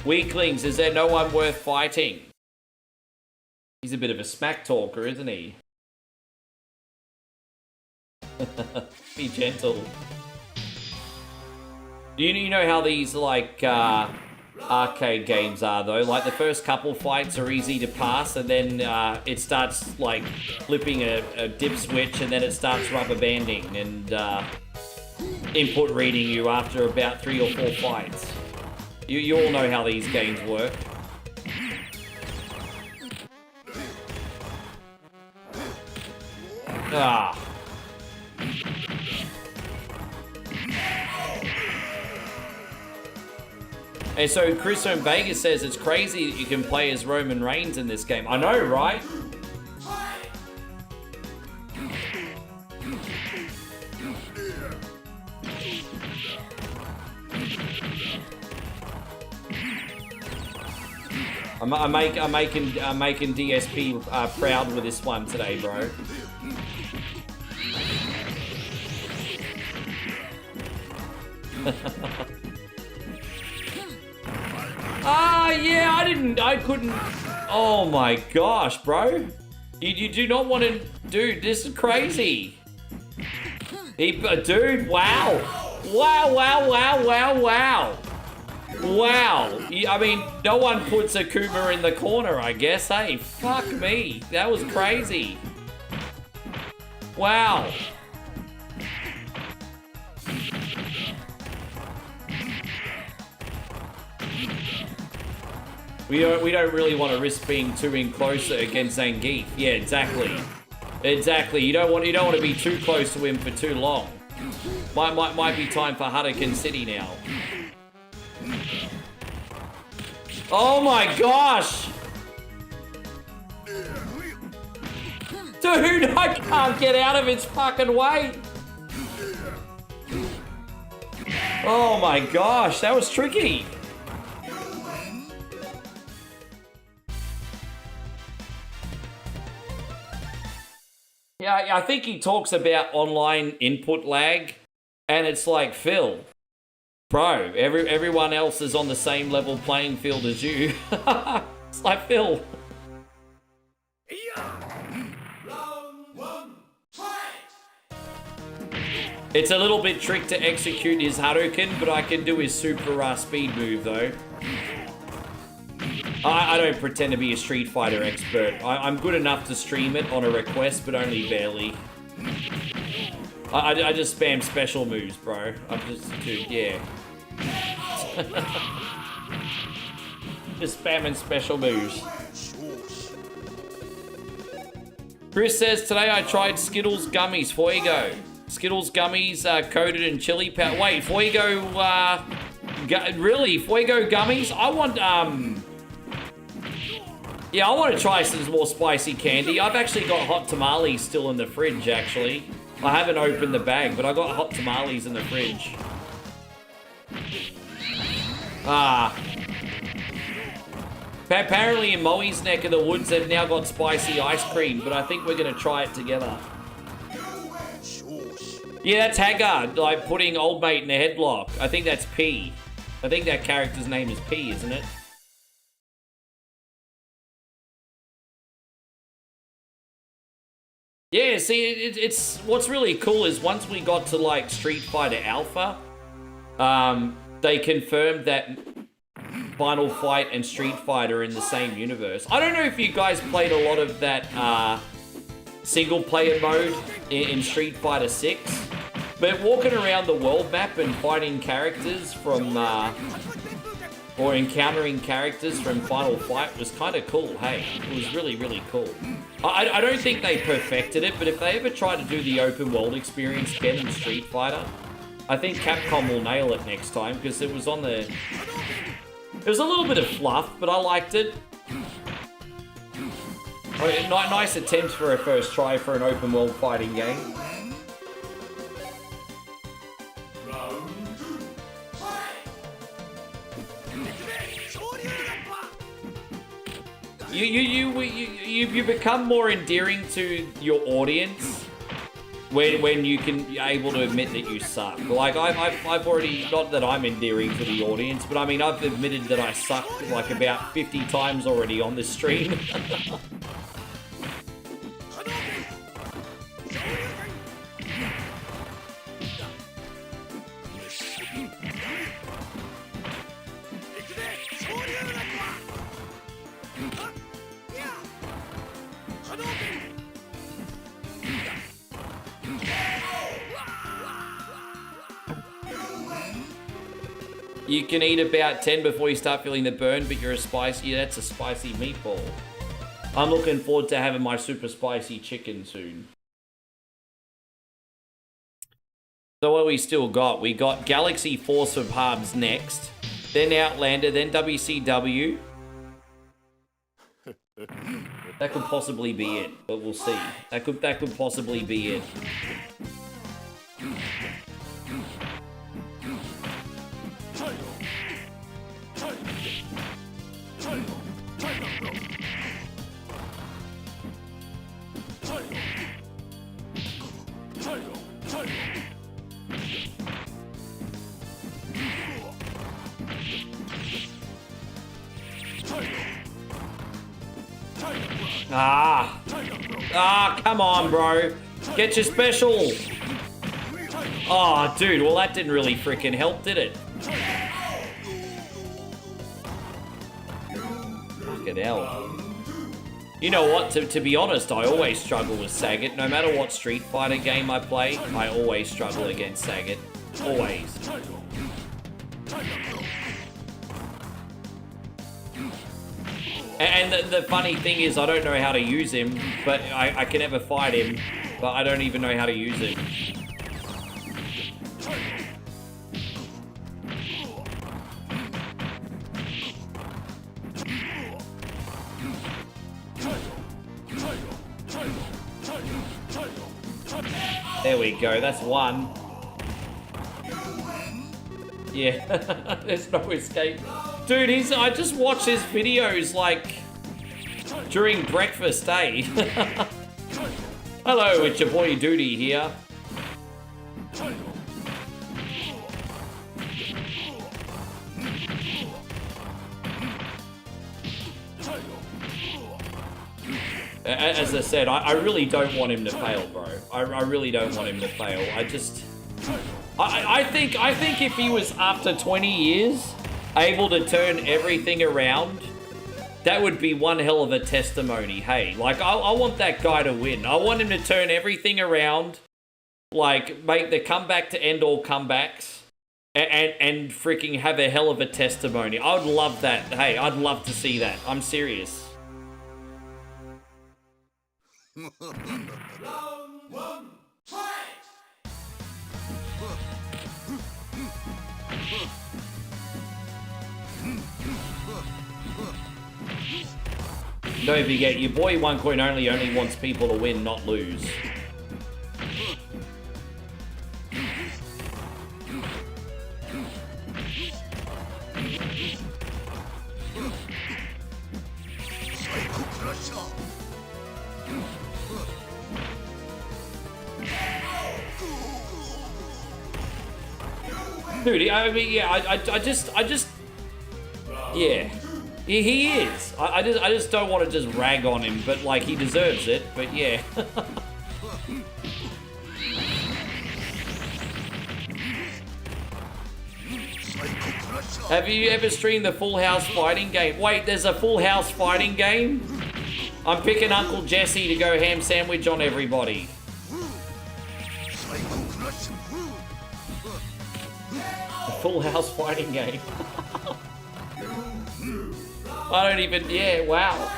Weaklings, is there no one worth fighting? He's a bit of a smack talker, isn't he? Be gentle. Do you know how these, like, arcade games are, though? Like, the first couple fights are easy to pass, and then it starts, like, flipping a dip switch, and then it starts rubber banding and input reading you after about 3 or 4 fights. You all know how these games work. Ah. And so Chris from Vegas says it's crazy that you can play as Roman Reigns in this game. I know, right? I'm making DSP proud with this one today, bro. Yeah, I couldn't. Oh my gosh, bro. You do not want to, dude, this is crazy. Dude, wow. Wow. I mean, no one puts a Kuma in the corner, I guess, hey? Fuck me. That was crazy. Wow. We don't really want to risk being too in closer against Zangief. Yeah, exactly. Exactly. You don't want to be too close to him for too long. Might be time for Hurricane City now. Oh my gosh! Dude, I can't get out of its fucking way! Oh my gosh, that was tricky! Yeah, I think he talks about online input lag, and it's like, Phil, bro, everyone else is on the same level playing field as you. It's like, Phil. It's a little bit trick to execute his Hadouken, but I can do his super speed move though. I don't pretend to be a Street Fighter expert. I'm good enough to stream it on a request, but only barely. I just spam special moves, bro. I'm just, dude, yeah. Just spamming special moves. Chris says, today I tried Skittles gummies. Fuego. Skittles gummies coated in chili powder. Wait, Fuego, really? Fuego gummies? I want, yeah, I want to try some more spicy candy. I've actually got hot tamales still in the fridge, actually. I haven't opened the bag, but I got hot tamales in the fridge. Apparently in Moe's neck of the woods, they've now got spicy ice cream, but I think we're going to try it together. Yeah, that's Haggard, like putting old mate in a headlock. I think that's P. I think that character's name is P, isn't it? Yeah, see, it's what's really cool is once we got to like Street Fighter Alpha, they confirmed that Final Fight and Street Fighter are in the same universe. I don't know if you guys played a lot of that single player mode in Street Fighter 6, but walking around the world map and fighting characters from or encountering characters from Final Fight was kind of cool, hey? It was really, really cool. I don't think they perfected it, but if they ever try to do the open world experience again in Street Fighter, I think Capcom will nail it next time, because it was on the... It was a little bit of fluff, but I liked it. Nice attempt for a first try for an open world fighting game. You become more endearing to your audience when you can be able to admit that you suck. Like I've already, not that I'm endearing to the audience, but I mean I've admitted that I suck like about 50 times already on this stream. You can eat about 10 before you start feeling the burn, but you're a spicy... Yeah, that's a spicy meatball. I'm looking forward to having my super spicy chicken soon. So what we still got? We got Galaxy Force of Harbs next. Then Outlander, then WCW. That could possibly be it, but we'll see. That could possibly be it. Come on, bro. Get your special. Oh, dude. Well, that didn't really freaking help, did it? Fucking hell. You know what? To be honest, I always struggle with Sagat. No matter what Street Fighter game I play, I always struggle against Sagat. Always. And the funny thing is, I don't know how to use him, but I can never fight him, but I don't even know how to use him. There we go, that's one. Yeah, there's no escape. Dude, I just watch his videos, like, during breakfast, eh? Hello, it's your boy Duty here. As I said, I really don't want him to fail, bro. I really don't want him to fail. I think if he was, after 20 years, able to turn everything around, that would be one hell of a testimony. Hey, like, I want that guy to win. I want him to turn everything around, like, make the comeback to end all comebacks, and freaking have a hell of a testimony. I would love that. Hey, I'd love to see that. I'm serious. Round one, fight! Don't forget, your boy One Coin only wants people to win, not lose. Dude, I mean, yeah, I just, yeah, he is. I just don't want to just rag on him, but like, he deserves it. But yeah. Have you ever streamed the Full House fighting game? Wait, there's a Full House fighting game? I'm picking Uncle Jesse to go ham sandwich on everybody. Full House fighting game. I don't even, yeah, wow.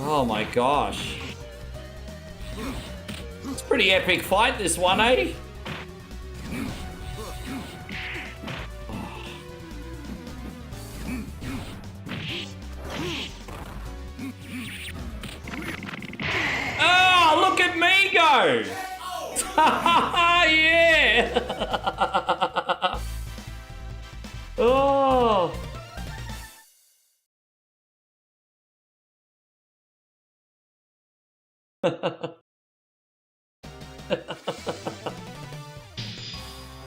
Oh my gosh. It's a pretty epic fight, this one, eh? Oh, look at me go! Yeah! Oh!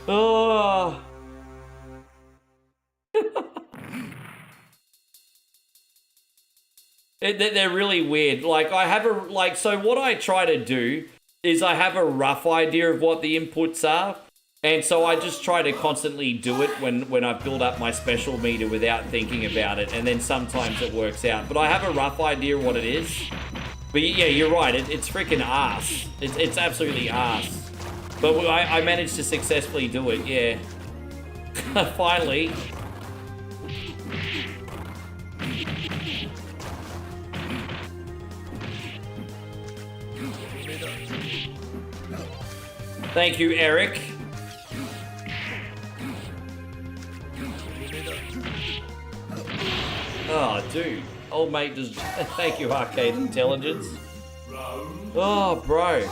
Oh. They're really weird. Like, I have so what I try to do is I have a rough idea of what the inputs are. And so I just try to constantly do it when I build up my special meter without thinking about it. And then sometimes it works out. But I have a rough idea what it is. But yeah, you're right. It's freaking ass. It's absolutely ass. But I managed to successfully do it, yeah. Finally. Thank you, Eric. Oh, dude. Old mate just... Thank you, Arcade Intelligence. Oh, bro.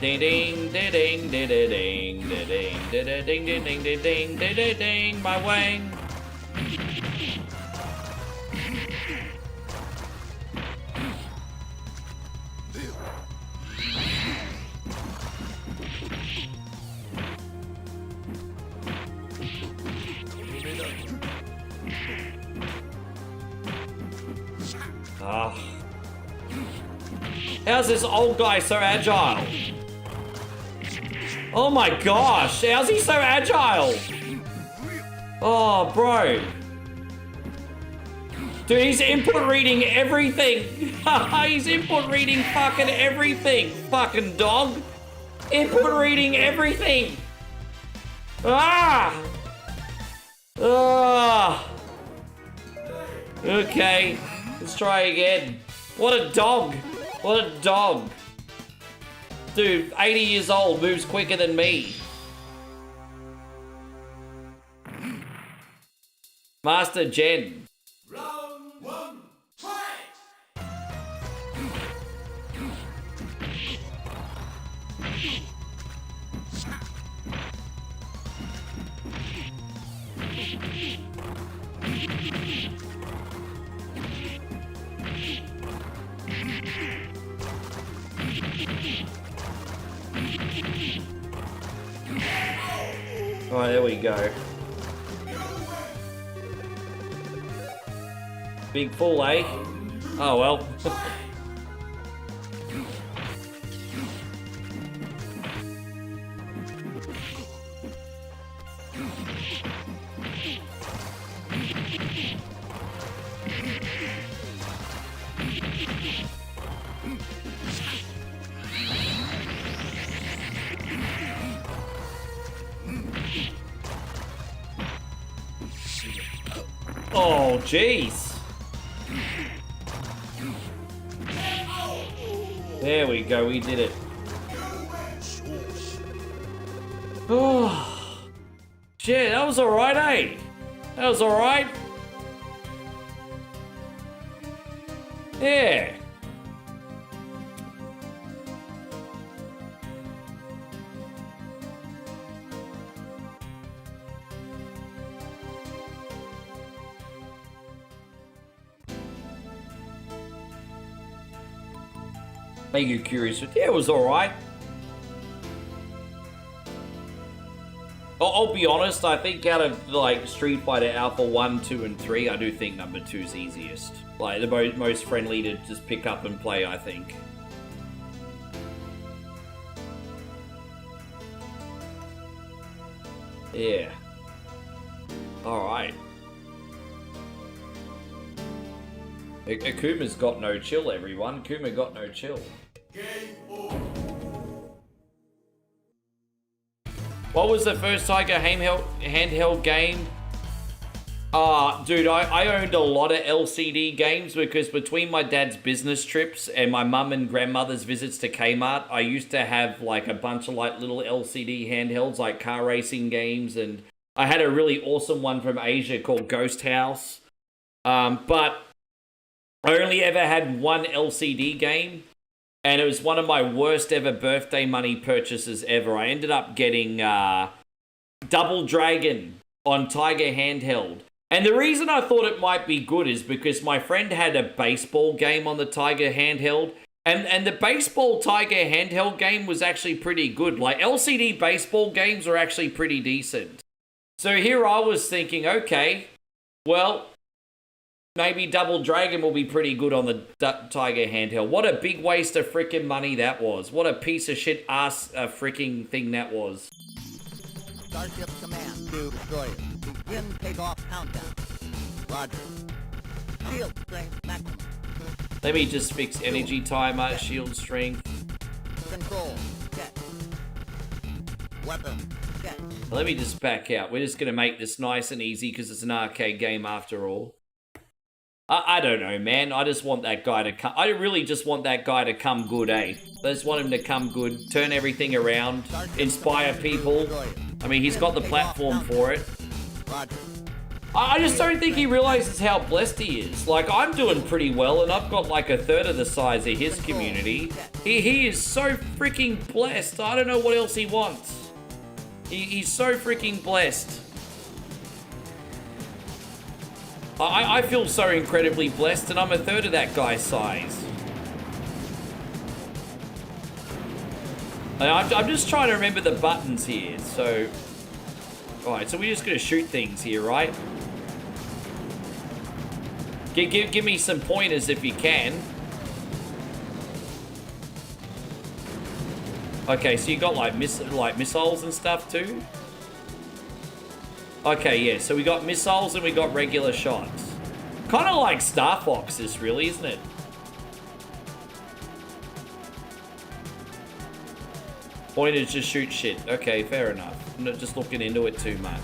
Ding ding ding ding ding ding ding ding ding ding ding ding ding ding ding my wang. Ah. How's this old guy so agile? Oh my gosh, how's he so agile? Oh, bro. Dude, he's input reading everything. He's input reading fucking everything. Fucking dog. Input reading everything. Ah! Ah! Okay, let's try again. What a dog. What a dog. Dude, 80 years old, moves quicker than me. Master Gen. Round one, fight! Oh, there we go. Big fool, eh? Oh well. Oh, jeez. There we go, we did it. Oh, shit, that was alright, eh? That was alright. Yeah. Make you curious. Yeah, it was alright. I'll be honest, I think out of like Street Fighter Alpha 1, 2, and 3, I do think number 2 is easiest. Like the most friendly to just pick up and play, I think. Yeah. Alright. Akuma's got no chill, everyone. Akuma got no chill. What was the first Tiger handheld game? Dude, I owned a lot of LCD games because between my dad's business trips and my mum and grandmother's visits to Kmart, I used to have like a bunch of like little LCD handhelds, like car racing games, and I had a really awesome one from Asia called Ghost House. But I only ever had one LCD game, and it was one of my worst ever birthday money purchases ever. I ended up getting Double Dragon on Tiger handheld. And the reason I thought it might be good is because my friend had a baseball game on the Tiger handheld, and the baseball Tiger handheld game was actually pretty good. Like, LCD baseball games are actually pretty decent. So here I was thinking, okay, well, maybe Double Dragon will be pretty good on the Tiger handheld. What a big waste of freaking money that was. What a piece of shit ass freaking thing that was. Starship command to destroyer. Begin takeoff countdown. Roger. Shield strength maximum. Let me just fix energy timer, shield strength. Control check. Weapon check. Let me just back out. We're just going to make this nice and easy because it's an arcade game after all. I don't know, man. I just want that guy to come. I really just want that guy to come good, eh? I just want him to come good, turn everything around, inspire people. I mean, he's got the platform for it. I just don't think he realizes how blessed he is. Like, I'm doing pretty well, and I've got like a third of the size of his community. He is so freaking blessed. I don't know what else he wants. He's so freaking blessed. I feel so incredibly blessed, and I'm a third of that guy's size. I'm just trying to remember the buttons here, so... Alright, so we're just going to shoot things here, right? Give me some pointers if you can. Okay, so you got like missiles and stuff too? Okay, yeah, so we got missiles and we got regular shots. Kind of like Star Fox, this really, isn't it? Point is just shoot shit. Okay, fair enough. I'm not just looking into it too much.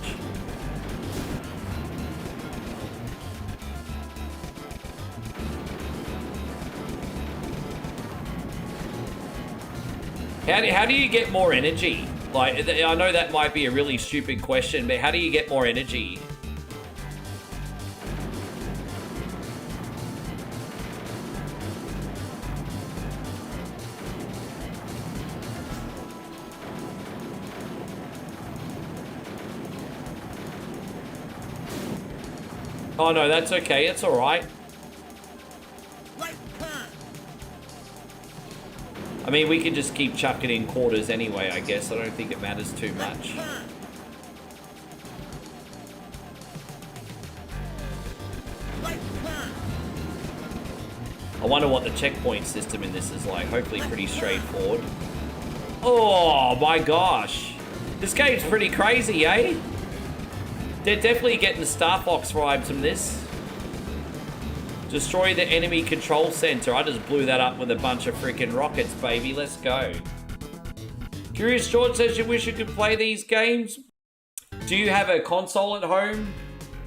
How do you get more energy? Like, I know that might be a really stupid question, but how do you get more energy? Oh no, that's okay. It's all right. I mean, we can just keep chucking in quarters anyway, I guess. I don't think it matters too much. I wonder what the checkpoint system in this is like. Hopefully pretty straightforward. Oh my gosh. This game's pretty crazy, eh? They're definitely getting the Star Fox vibes from this. Destroy the enemy control center. I just blew that up with a bunch of freaking rockets, baby. Let's go. Curious George says you wish you could play these games. Do you have a console at home?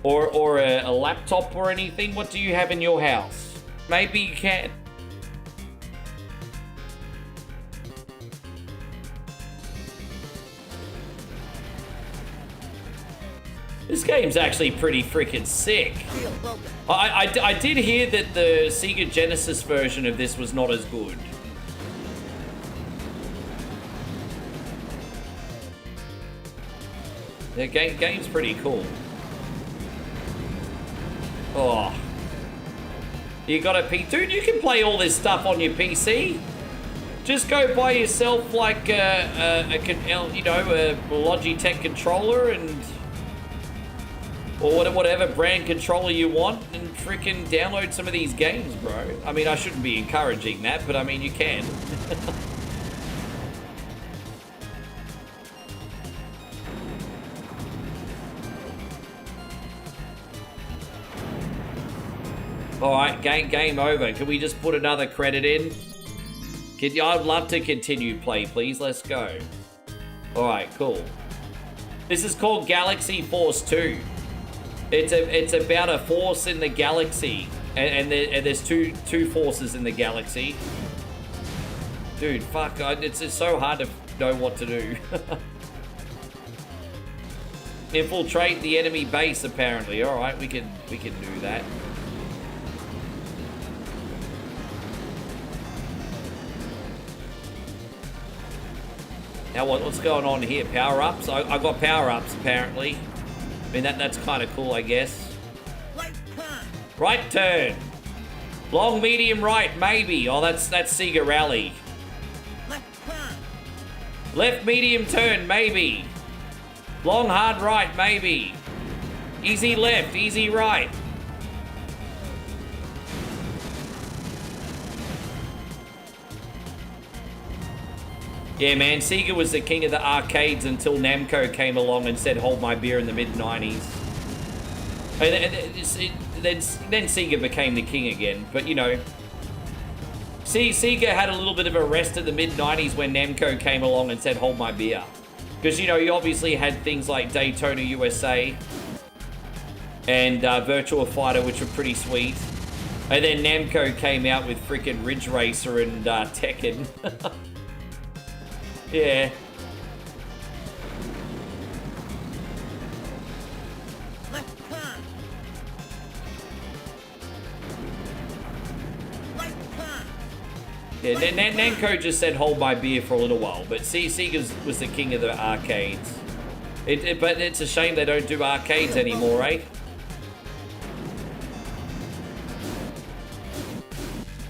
Or a laptop or anything? What do you have in your house? Maybe you can. This game's actually pretty freaking sick. I did hear that the Sega Genesis version of this was not as good. The game's pretty cool. Oh. You got a PC? Dude, you can play all this stuff on your PC. Just go buy yourself like a Logitech controller and... or whatever brand controller you want and freaking download some of these games, bro. I mean, I shouldn't be encouraging that, but I mean, you can. Alright, game over. Can we just put another credit in? I'd love to continue play, please. Let's go. Alright, cool. This is called Galaxy Force 2. It's about a force in the galaxy, and there's two forces in the galaxy. Dude, fuck, it's so hard to know what to do. Infiltrate the enemy base, apparently. All right, we can do that. Now what's going on here? Power ups? I got power ups apparently. I mean, that's kind of cool, I guess. Right turn. Long, medium, right, maybe. Oh, that's Sega Rally. Left, medium, turn, maybe. Long, hard, right, maybe. Easy left, easy right. Yeah, man, Sega was the king of the arcades until Namco came along and said, hold my beer in the mid-90s. Then Sega became the king again. But, you know, Sega had a little bit of a rest in the mid-90s when Namco came along and said, hold my beer. Because, you know, you obviously had things like Daytona USA and Virtua Fighter, which were pretty sweet. And then Namco came out with freaking Ridge Racer and Tekken. Yeah. Yeah, Namco just said hold my beer for a little while, but Sega was the king of the arcades. But it's a shame they don't do arcades anymore, eh?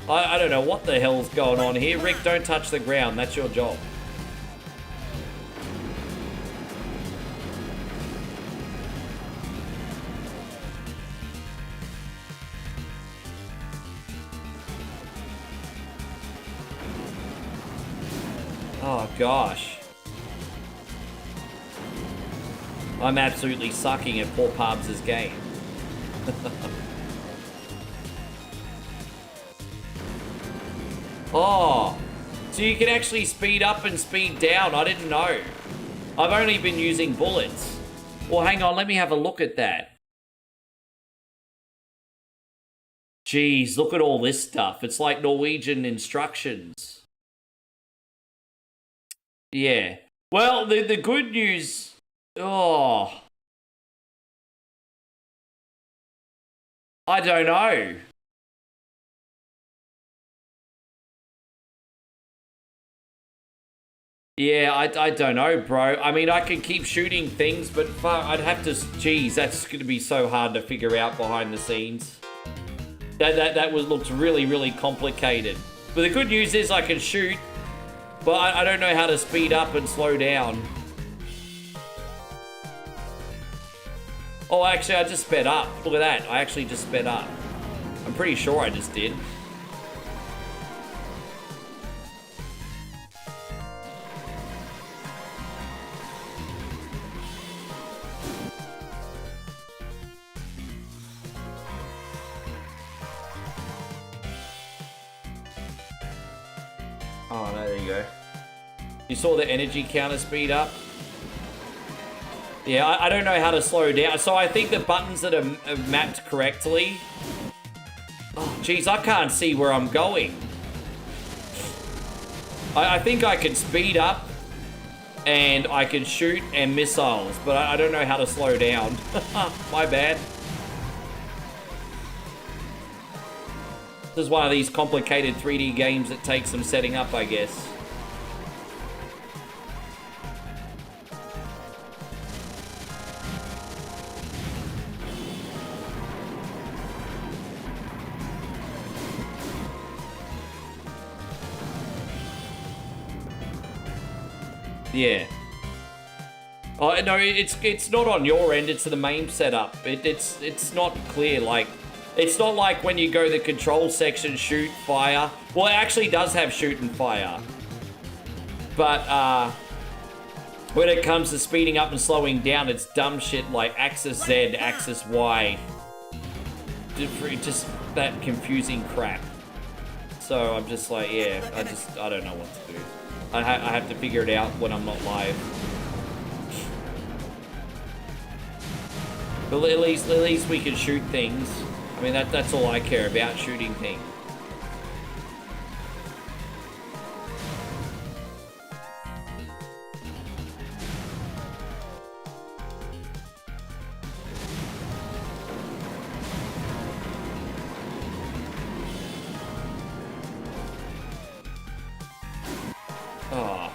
I don't know what the hell's going on here. Rick, don't touch the ground. That's your job. Oh, gosh. I'm absolutely sucking at poor Pubs' game. Oh, so you can actually speed up and speed down. I didn't know. I've only been using bullets. Well, hang on. Let me have a look at that. Jeez, look at all this stuff. It's like Norwegian instructions. Yeah. Well, the good news... Oh. I don't know. Yeah, I don't know, bro. I mean, I could keep shooting things, but I'd have to... Jeez, that's going to be so hard to figure out behind the scenes. That looks really, really complicated. But the good news is I can shoot, but I don't know how to speed up and slow down. Oh, actually, I just sped up. Look at that. I actually just sped up. I'm pretty sure I just did. Oh, no, there you go. You saw the energy counter speed up? Yeah, I don't know how to slow down. So I think the buttons that are mapped correctly... Oh, jeez, I can't see where I'm going. I think I can speed up and I can shoot and missiles, but I don't know how to slow down. My bad. This is one of these complicated 3D games that takes some setting up, I guess. Yeah. Oh no, it's not on your end. It's the main setup. It's not clear. Like, it's not like when you go to the control section, shoot, fire. Well, it actually does have shoot and fire. But when it comes to speeding up and slowing down, it's dumb shit like axis Z, axis Y. Just that confusing crap. So I'm just like, yeah, I don't know what to do. I have to figure it out when I'm not live. But at least we can shoot things. I mean, that's all I care about, shooting things. Oh.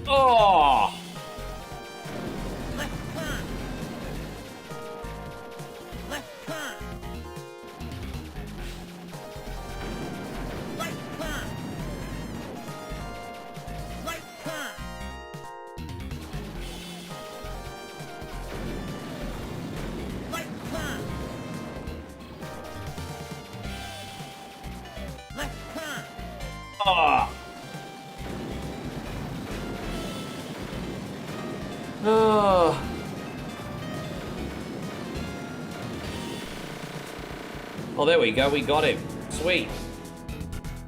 Oh! Oh. Oh. Oh, there we go. We got him. Sweet.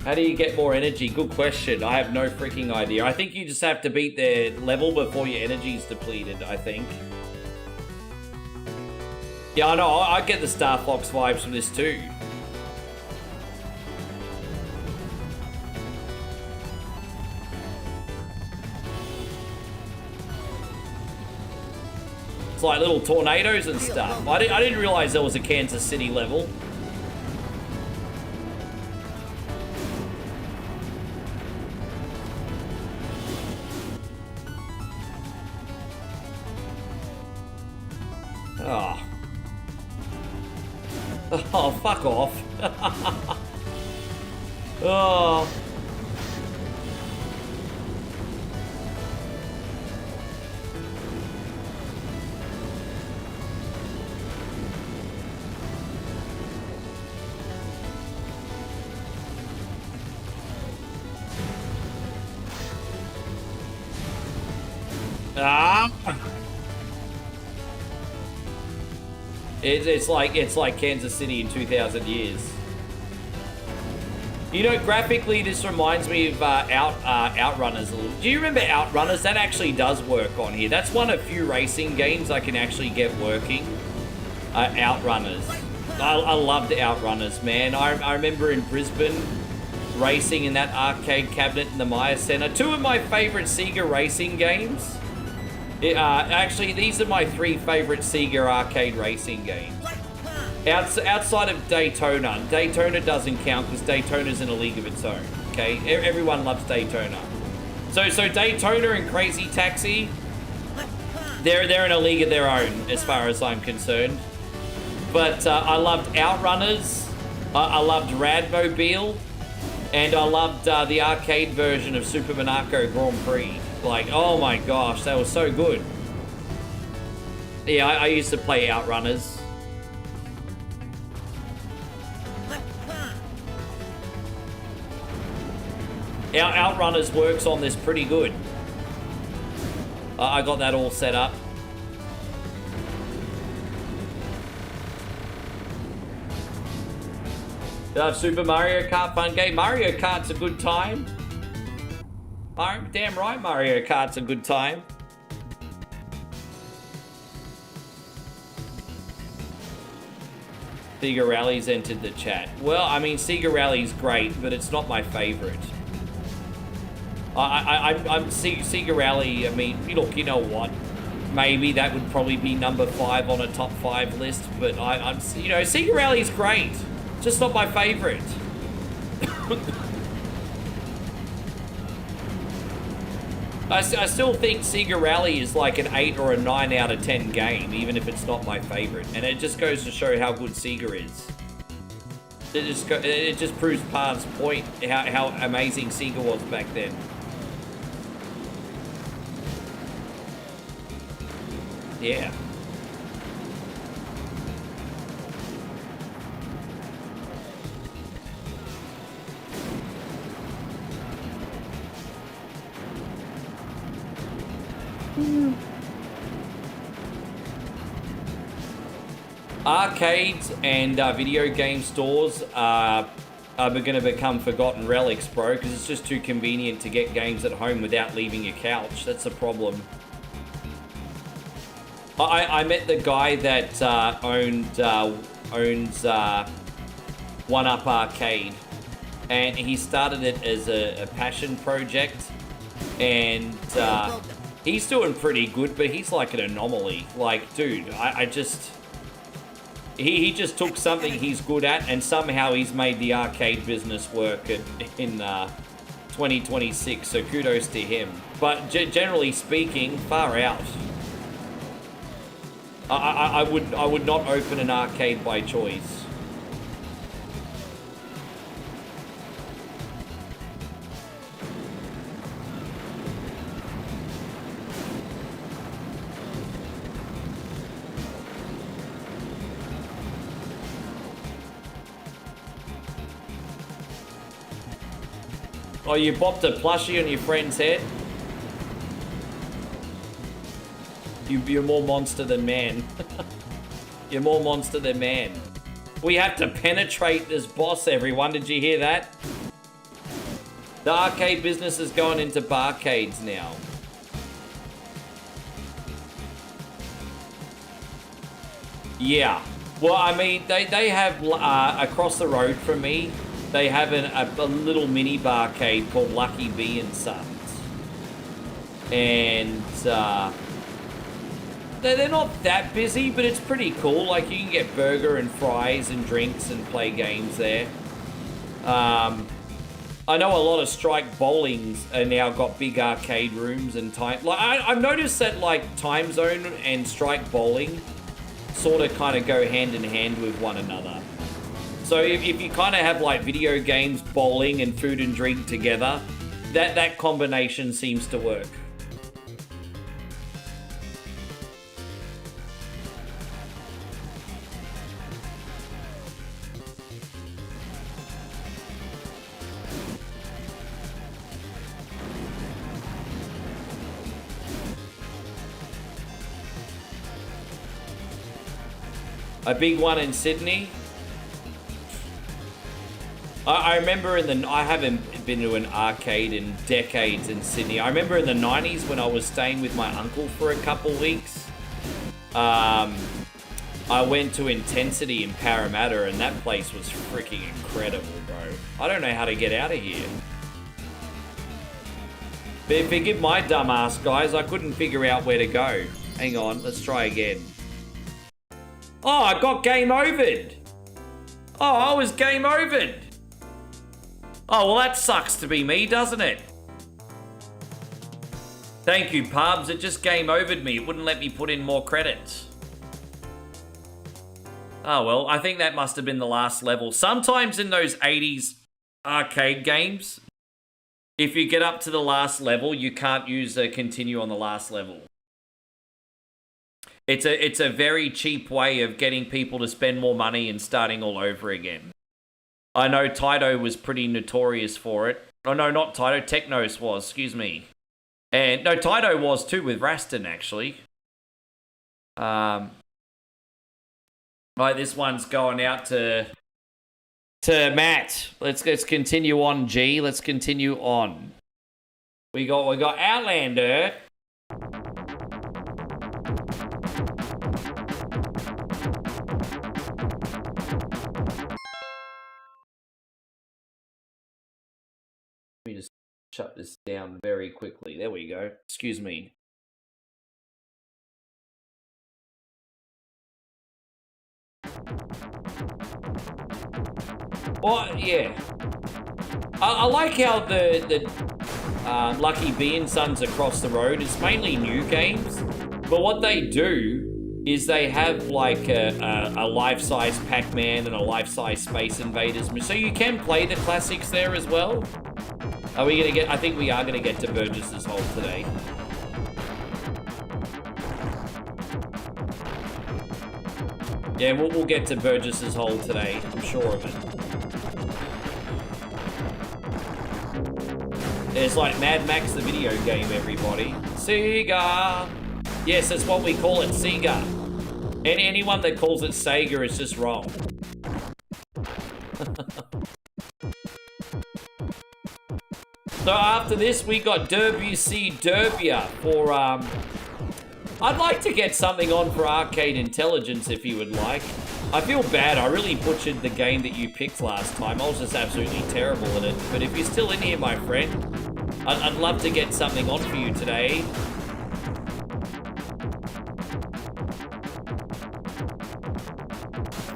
How do you get more energy? Good question. I have no freaking idea. I think you just have to beat their level before your energy's depleted, I think. Yeah, I know. I get the Star Fox vibes from this too. It's like little tornadoes and stuff. I didn't realize there was a Kansas City level. Oh. Oh, fuck off. Oh. Ah. It's like Kansas City in 2,000 years. You know, graphically, this reminds me of Outrunners a little. Do you remember Outrunners? That actually does work on here. That's one of few racing games I can actually get working. Outrunners. I loved Outrunners, man. I remember in Brisbane racing in that arcade cabinet in the Maya Center. Two of my favorite Sega racing games. Actually, these are my three favorite Sega arcade racing games. Outside of Daytona. Daytona doesn't count because Daytona's in a league of its own. Okay, everyone loves Daytona. So Daytona and Crazy Taxi, they're in a league of their own as far as I'm concerned. But I loved Outrunners. I loved Radmobile, and I loved the arcade version of Super Monaco Grand Prix. Like, oh my gosh, that was so good. Yeah, I used to play Outrunners. Outrunners works on this pretty good. I got that all set up. Super Mario Kart fun game. Mario Kart's a good time. Damn right, Mario Kart's a good time. Sega Rally's entered the chat. Well, I mean, Sega Rally's great, but it's not my favorite. I'm Sega Rally. I mean, look, you know what? Maybe that would probably be number 5 on a top 5 list, but I'm you know, Sega Rally's great, just not my favorite. I still think Sega Rally is like an 8 or a 9 out of 10 game, even if it's not my favorite. And it just goes to show how good Sega is. It just proves Parv's point, how amazing Sega was back then. Yeah. Arcades and video game stores are going to become forgotten relics, bro, because it's just too convenient to get games at home without leaving your couch. That's the problem. I met the guy that owns 1UP Arcade, and he started it as a passion project, and he's doing pretty good, but he's like an anomaly. Like, dude, he just took something he's good at, and somehow he's made the arcade business work in 2026, so kudos to him. But generally speaking, far out. I would not open an arcade by choice. Oh, you bopped a plushie on your friend's head? You're more monster than man. You're more monster than man. We have to penetrate this boss, everyone. Did you hear that? The arcade business is going into barcades now. Yeah. Well, I mean, they have, across the road from me, they have a little mini barcade called Lucky Bee and Sons. And, they're not that busy, but it's pretty cool. Like, you can get burger and fries and drinks and play games there. I know a lot of Strike Bowlings are now got big arcade rooms and time. Like, I've noticed that, like, Time Zone and Strike Bowling sort of kind of go hand in hand with one another. So if you kind of have like video games, bowling, and food and drink together, that combination seems to work. A big one in Sydney. I remember I haven't been to an arcade in decades in Sydney. I remember in the 90s when I was staying with my uncle for a couple weeks. I went to Intensity in Parramatta and that place was freaking incredible, bro. I don't know how to get out of here. But forgive my dumb ass, guys. I couldn't figure out where to go. Hang on, let's try again. Oh, I got game overed. Oh, I was game overed. Oh, well, that sucks to be me, doesn't it? Thank you, Pubs. It just game overed me. It wouldn't let me put in more credits. Oh, well, I think that must have been the last level. Sometimes in those 80s arcade games, if you get up to the last level, you can't use a continue on the last level. It's a very cheap way of getting people to spend more money and starting all over again. I know Taito was pretty notorious for it. Oh, no, not Taito. Technos was, excuse me. And, no, Taito was too with Raston, actually. Right, this one's going out to Matt. Let's continue on, G. Let's continue on. We got Outlander. Let me just shut this down very quickly. There we go. Excuse me. Well, yeah. I like how the Lucky Bee and Sons across the road is mainly new games, but what they do is they have like a life-size Pac-Man and a life-size Space Invaders, so you can play the classics there as well. Are we gonna get? I think we are gonna get to Burgess's Hole today. Yeah, we'll get to Burgess's Hole today. I'm sure of it. There's like Mad Max the video game, everybody. Sega. Yes, that's what we call it, Sega. Anyone that calls it Sega is just wrong. So after this, we got Debussy Derbia for, I'd like to get something on for Arcade Intelligence if you would like. I feel bad, I really butchered the game that you picked last time. I was just absolutely terrible at it. But if you're still in here, my friend, I'd love to get something on for you today.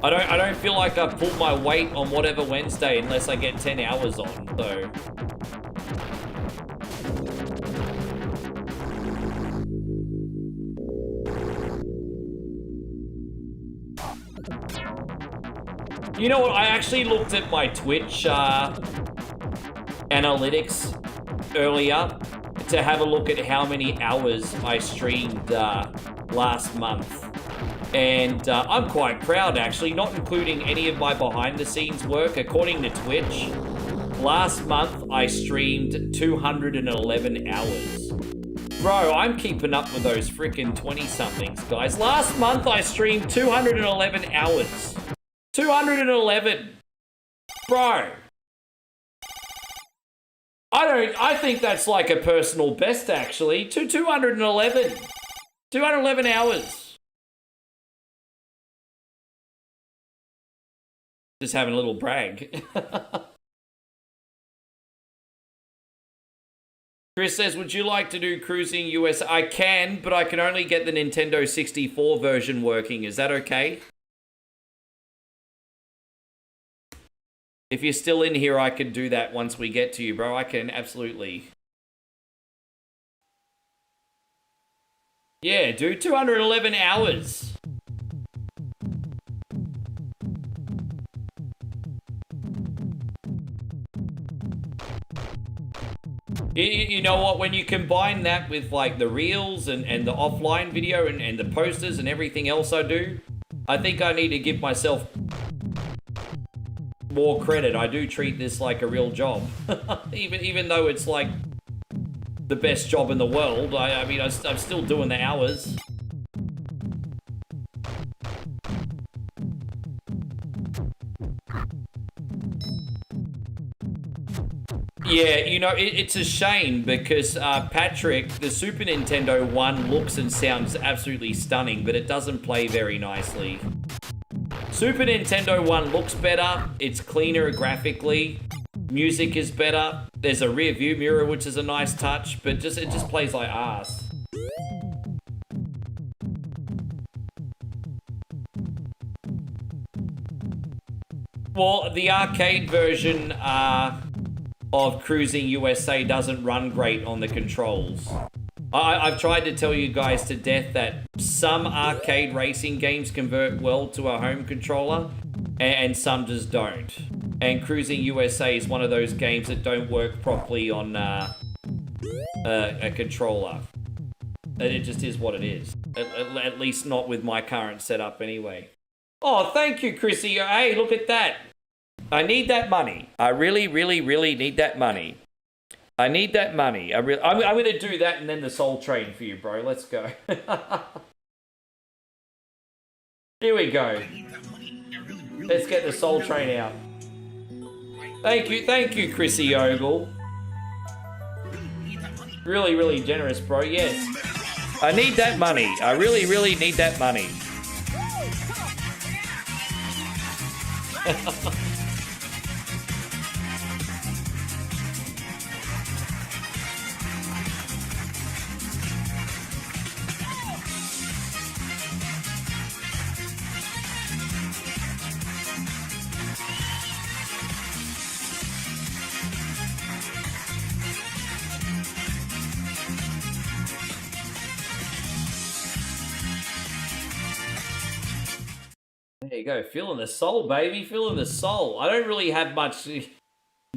I don't feel like I've pulled my weight on whatever Wednesday unless I get 10 hours on, so. You know what, I actually looked at my Twitch analytics earlier to have a look at how many hours I streamed last month. And I'm quite proud, actually, not including any of my behind-the-scenes work. According to Twitch, last month I streamed 211 hours. Bro, I'm keeping up with those freaking 20-somethings, guys. Last month I streamed 211 hours. 211. Bro. I think that's like a personal best, actually. 211. 211 hours. Just having a little brag. Chris says, would you like to do Cruising US? I can, but I can only get the Nintendo 64 version working. Is that okay? If you're still in here, I could do that once we get to you, bro. I can, absolutely. Yeah, dude, 211 hours. You know what? When you combine that with like the reels and the offline video and the posters and everything else I do, I think I need to give myself more credit. I do treat this like a real job, even though it's like the best job in the world. I mean, I'm still doing the hours. Yeah, you know, it's a shame because Patrick, the Super Nintendo one looks and sounds absolutely stunning, but it doesn't play very nicely. Super Nintendo one looks better, it's cleaner graphically, music is better, there's a rear view mirror which is a nice touch, but it just plays like ass. Well, the arcade version of Cruising USA doesn't run great on the controls. I've tried to tell you guys to death that some arcade racing games convert well to a home controller and some just don't. And Cruising USA is one of those games that don't work properly on a controller. It just is what it is. At least not with my current setup anyway. Oh, thank you, Chrissy. Hey, look at that. I need that money. I really, really, really need that money. I need that money. I'm going to do that and then the Soul Train for you, bro. Let's go. Here we go. Let's get the Soul Train out. Thank you, Chrissy Ogle. Really, really generous, bro. Yes. I need that money. I really, really need that money. There you go, feeling the soul, baby, feeling the soul. I don't really have much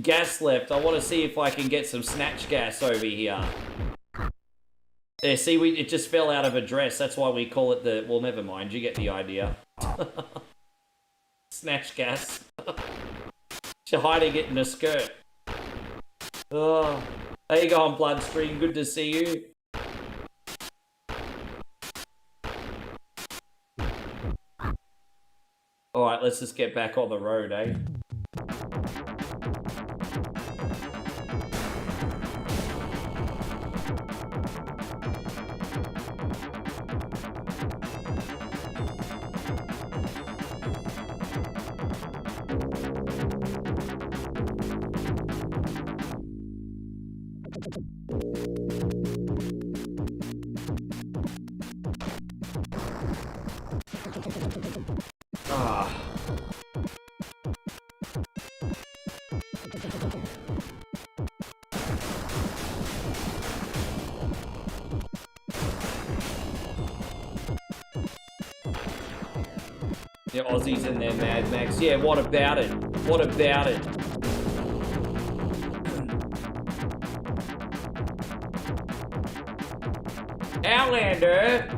gas left. I want to see if I can get some snatch gas over here. There, see, it just fell out of a dress. That's why we call it the... Well, never mind, you get the idea. Snatch gas. She's hiding it in a skirt. Oh, there you go on Bloodstream, good to see you. Alright, let's just get back on the road, eh? Yeah, Aussies and their Mad Max. Yeah, what about it? What about it? Outlander!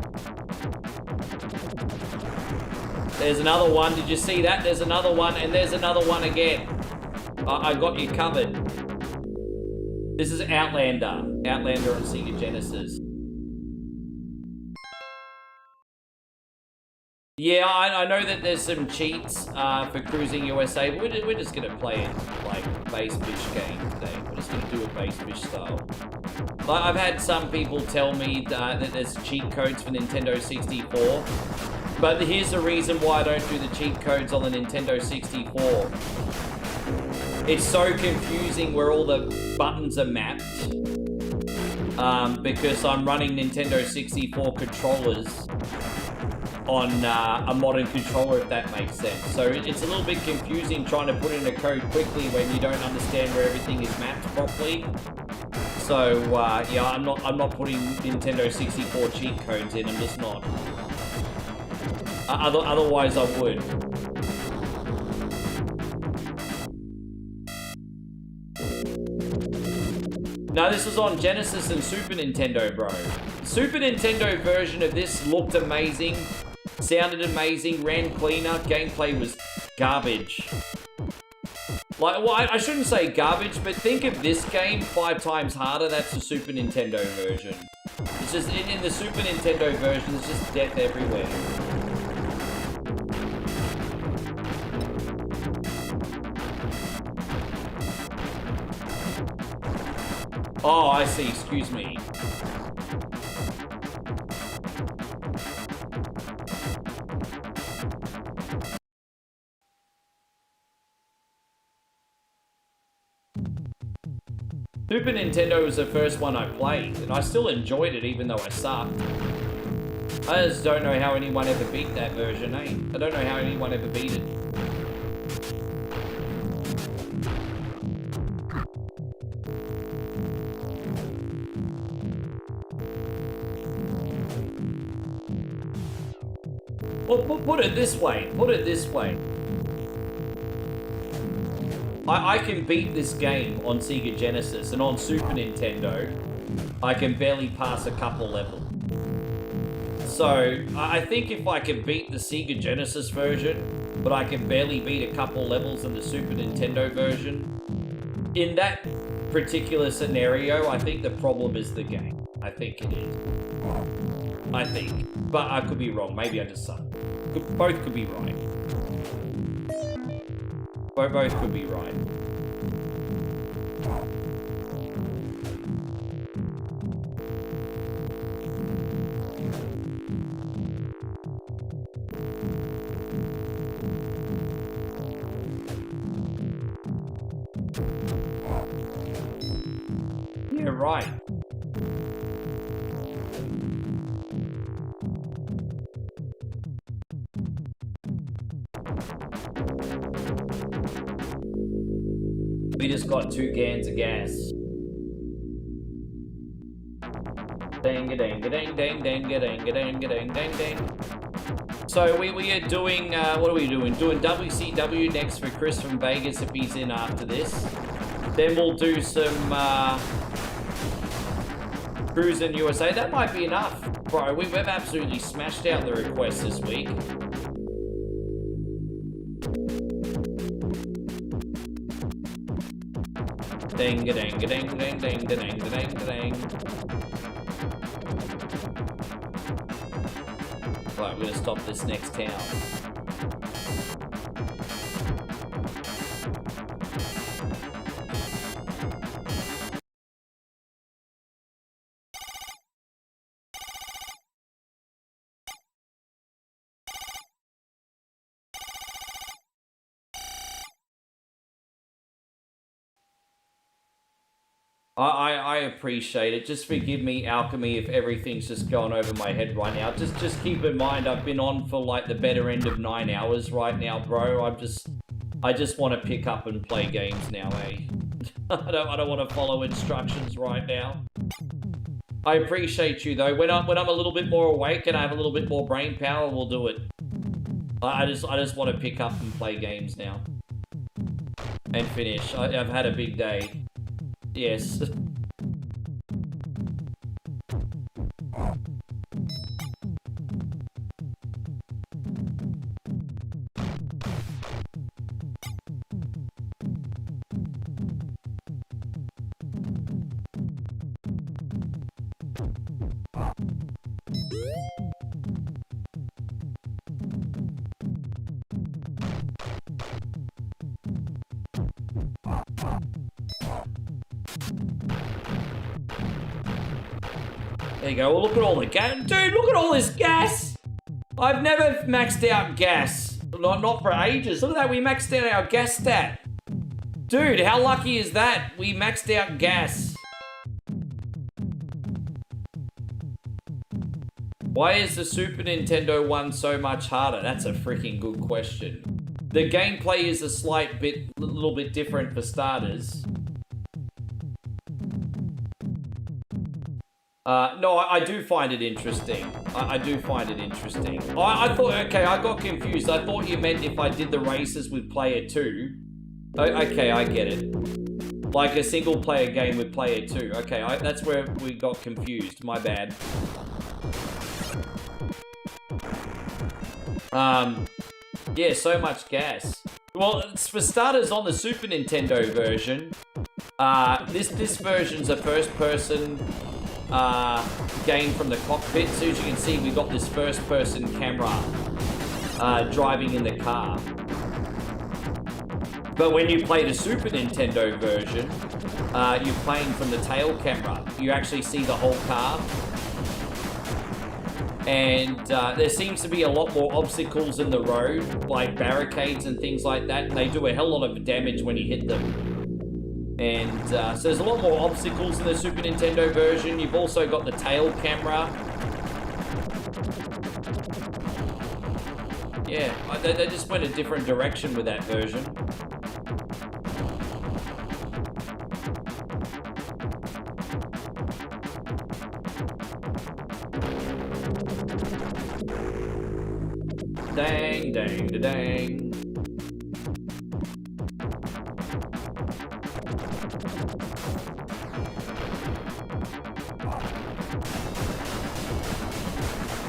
There's another one. Did you see that? There's another one, and there's another one again. I got you covered. This is Outlander. Outlander on Sega Genesis. Yeah, I know that there's some cheats for Cruising USA, but we're just going to play it like base fish game today. We're just going to do it base fish style. Like, I've had some people tell me that there's cheat codes for Nintendo 64, but here's the reason why I don't do the cheat codes on the Nintendo 64. It's so confusing where all the buttons are mapped, because I'm running Nintendo 64 controllers on a modern controller, if that makes sense. So it's a little bit confusing trying to put in a code quickly when you don't understand where everything is mapped properly. So yeah, I'm not putting Nintendo 64 cheat codes in. I'm just not. Otherwise, I would. No, this was on Genesis and Super Nintendo, bro. Super Nintendo version of this looked amazing, sounded amazing, ran cleaner, gameplay was garbage. Like, well, I shouldn't say garbage, but think of this game 5 times harder. That's the Super Nintendo version. It's just, in the Super Nintendo version, it's just death everywhere. Oh, I see, excuse me. Super Nintendo was the first one I played, and I still enjoyed it even though I sucked. I just don't know how anyone ever beat that version, eh? I don't know how anyone ever beat it. Well, put it this way, I can beat this game on Sega Genesis, and on Super Nintendo, I can barely pass a couple levels. So, I think if I can beat the Sega Genesis version, but I can barely beat a couple levels in the Super Nintendo version, in that particular scenario, I think the problem is the game. I think it is. I think. But I could be wrong. Maybe I just suck. Both could be right. Both could be right. Yeah, right. We just got 2 cans of gas. Dang-a-dang-a-dang-dang-dang-a-dang-a-dang-a-dang-a-dang-dang. So we are doing, what are we doing? Doing WCW next for Chris from Vegas if he's in after this. Then we'll do some Cruising USA. That might be enough. Bro, we've absolutely smashed out the requests this week. Dang-a-dang-a-dang-dang-dang-a-dang-a-dang-a-dang-a-dang. Right, we're gonna stop this next town. I appreciate it. Just forgive me, Alchemy, if everything's just going over my head right now. Just keep in mind, I've been on for like the better end of 9 hours right now, bro. I just want to pick up and play games now, eh? I don't want to follow instructions right now. I appreciate you though. When I'm a little bit more awake and I have a little bit more brain power, we'll do it. I just want to pick up and play games now. And finish. I've had a big day. Yes. There you go. Well, look at all the gas. Dude, look at all this gas. I've never maxed out gas. Not for ages. Look at that. We maxed out our gas stat. Dude, how lucky is that? We maxed out gas. Why is the Super Nintendo one so much harder? That's a freaking good question. The gameplay is a little bit different for starters. No, I do find it interesting. I do find it interesting. I thought, okay, I got confused. I thought you meant if I did the races with player 2. Okay, I get it. Like a single player game with player 2. Okay, that's where we got confused. My bad. Yeah, so much gas. Well, for starters, on the Super Nintendo version, this version's a first-person game from the cockpit. So as you can see, we got this first-person camera driving in the car. But when you play the Super Nintendo version, you're playing from the tail camera. You actually see the whole car. And there seems to be a lot more obstacles in the road, like barricades and things like that. And they do a hell lot of damage when you hit them. And so there's a lot more obstacles in the Super Nintendo version. You've also got the tail camera. Yeah, they just went a different direction with that version. Dang, dang, da dang.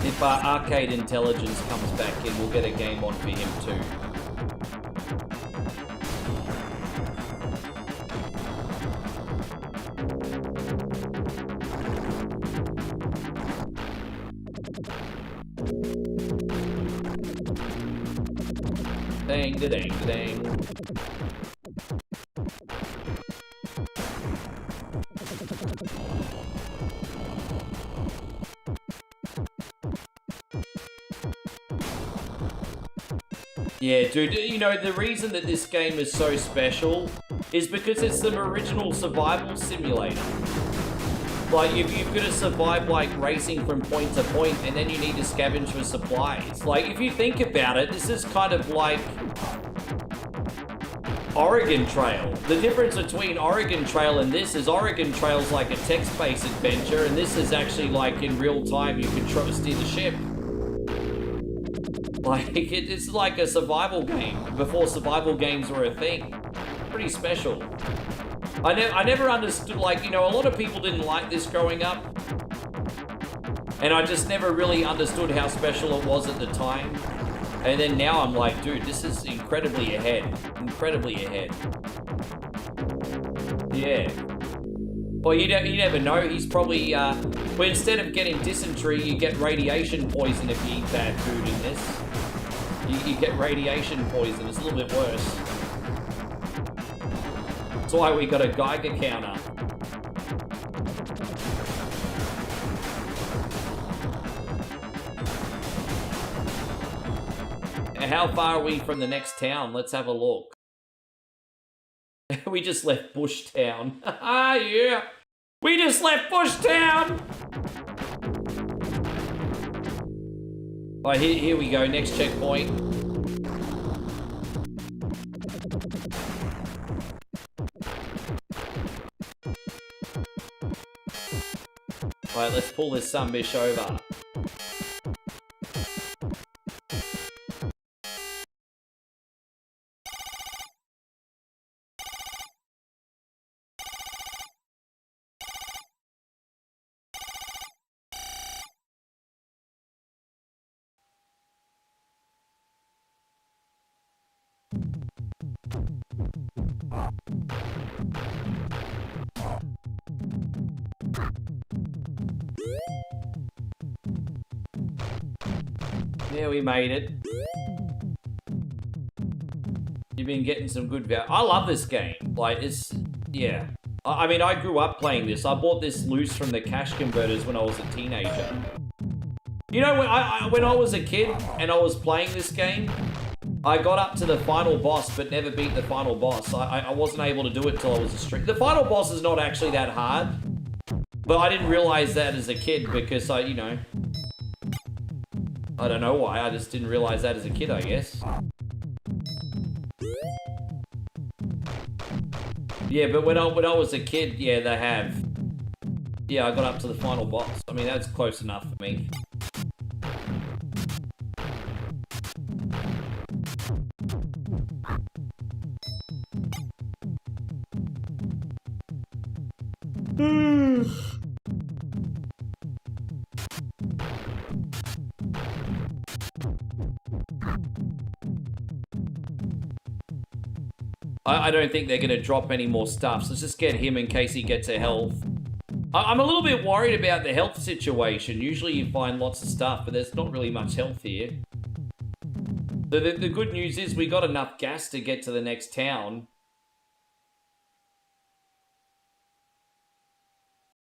If our arcade intelligence comes back in, we'll get a game on for him too. Dang, da dang, da dang. Yeah, dude, you know, the reason that this game is so special is because it's the original survival simulator. Like, you've got to survive, like, racing from point to point, and then you need to scavenge for supplies. Like, if you think about it, this is kind of like Oregon Trail. The difference between Oregon Trail and this is Oregon Trail's like a text-based adventure, and this is actually, like, in real time, you can steer the ship. Like, it's like a survival game, before survival games were a thing. Pretty special. I never understood, like, you know, a lot of people didn't like this growing up. And I just never really understood how special it was at the time. And then now I'm like, dude, this is incredibly ahead. Incredibly ahead. Yeah. Well, you never know. He's probably, well, instead of getting dysentery, you get radiation poison if you eat bad food in this. You get radiation poison. It's a little bit worse. That's why we got a Geiger counter. How far are we from the next town? Let's have a look. We just left Bush Town. Ah, yeah. We just left Bush Town. Alright, here we go. Next checkpoint. Alright, let's pull this sunbish over. Yeah, we made it. You've been getting some good value. I love this game. Like, it's... Yeah. I mean, I grew up playing this. I bought this loose from the cash converters when I was a teenager. You know, when I was a kid and I was playing this game, I got up to the final boss, but never beat the final boss. I wasn't able to do it till I was a street. The final boss is not actually that hard, but I didn't realize that as a kid because you know... I don't know why, I just didn't realize that as a kid, I guess. Yeah, but when I was a kid, yeah, they have. Yeah, I got up to the final boss. I mean, that's close enough for me. I don't think they're going to drop any more stuff, so let's just get him in case he gets a health. I'm a little bit worried about the health situation. Usually you find lots of stuff, but there's not really much health here. So the good news is we got enough gas to get to the next town.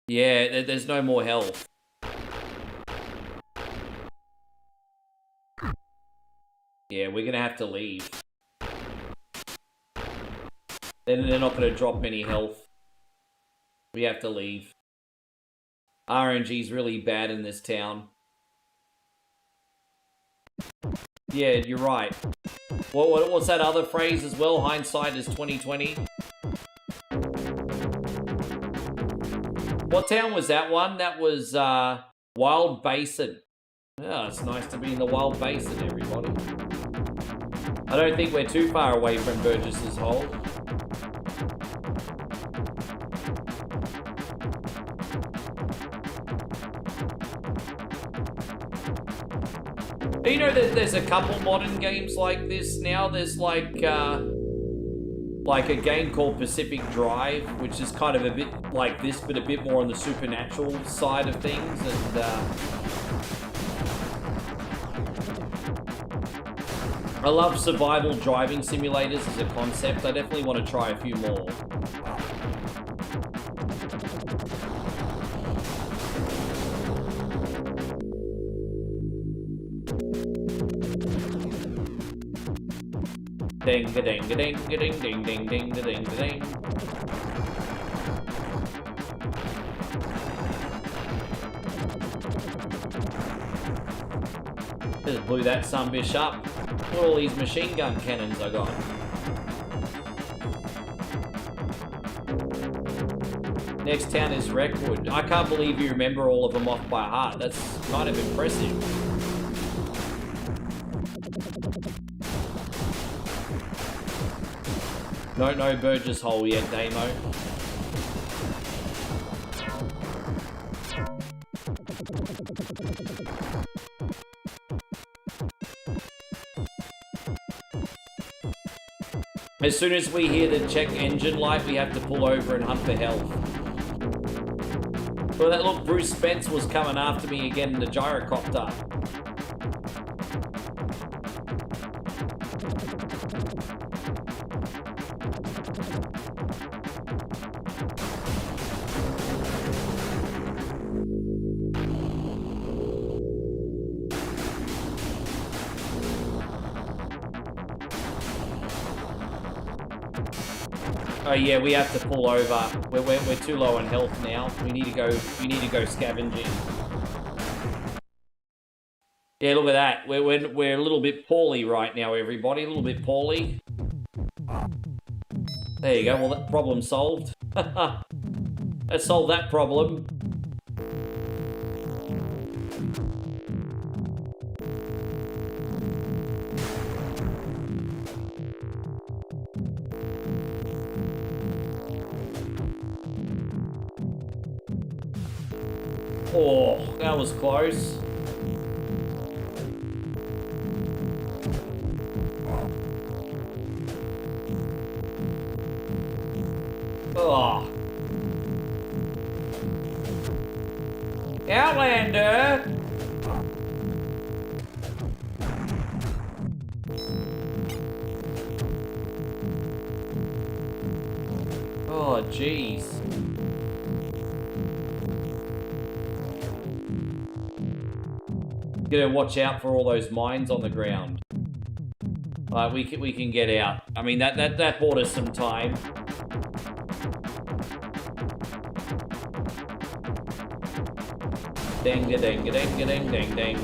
Yeah, there's no more health. Yeah, we're going to have to leave. Then they're not going to drop any health. We have to leave. RNG's really bad in this town. Yeah, you're right. What's that other phrase as well? Hindsight is 20/20. What town was that one? That was Wild Basin. Oh, it's nice to be in the Wild Basin, everybody. I don't think we're too far away from Burgess's Hole. You know that there's a couple modern games like this now. There's like a game called Pacific Drive, which is kind of a bit like this, but a bit more on the supernatural side of things. And I love survival driving simulators as a concept. I definitely want to try a few more. Ding a ding a ding a ding ding ding ding a ding a ding. Just blew that sunbish up. Look at all these machine gun cannons I got. Next town is Wreckwood. I can't believe you remember all of them off by heart. That's kind of impressive. No Burgess Hole yet, Damo. As soon as we hear the check engine light, we have to pull over and hunt for health. Well, that look, Bruce Spence was coming after me again in the gyrocopter. Oh yeah, we have to pull over. We're too low on health now. We need to go scavenging. Yeah, look at that. We're a little bit poorly right now, everybody. A little bit poorly. There you go. Well, that problem solved. Let's solve that problem. Oh, that was close. Oh. Outlander! Oh, jeez. Gotta watch out for all those mines on the ground. We can get out. I mean, that bought us some time. Ding a ding a ding a ding ding ding.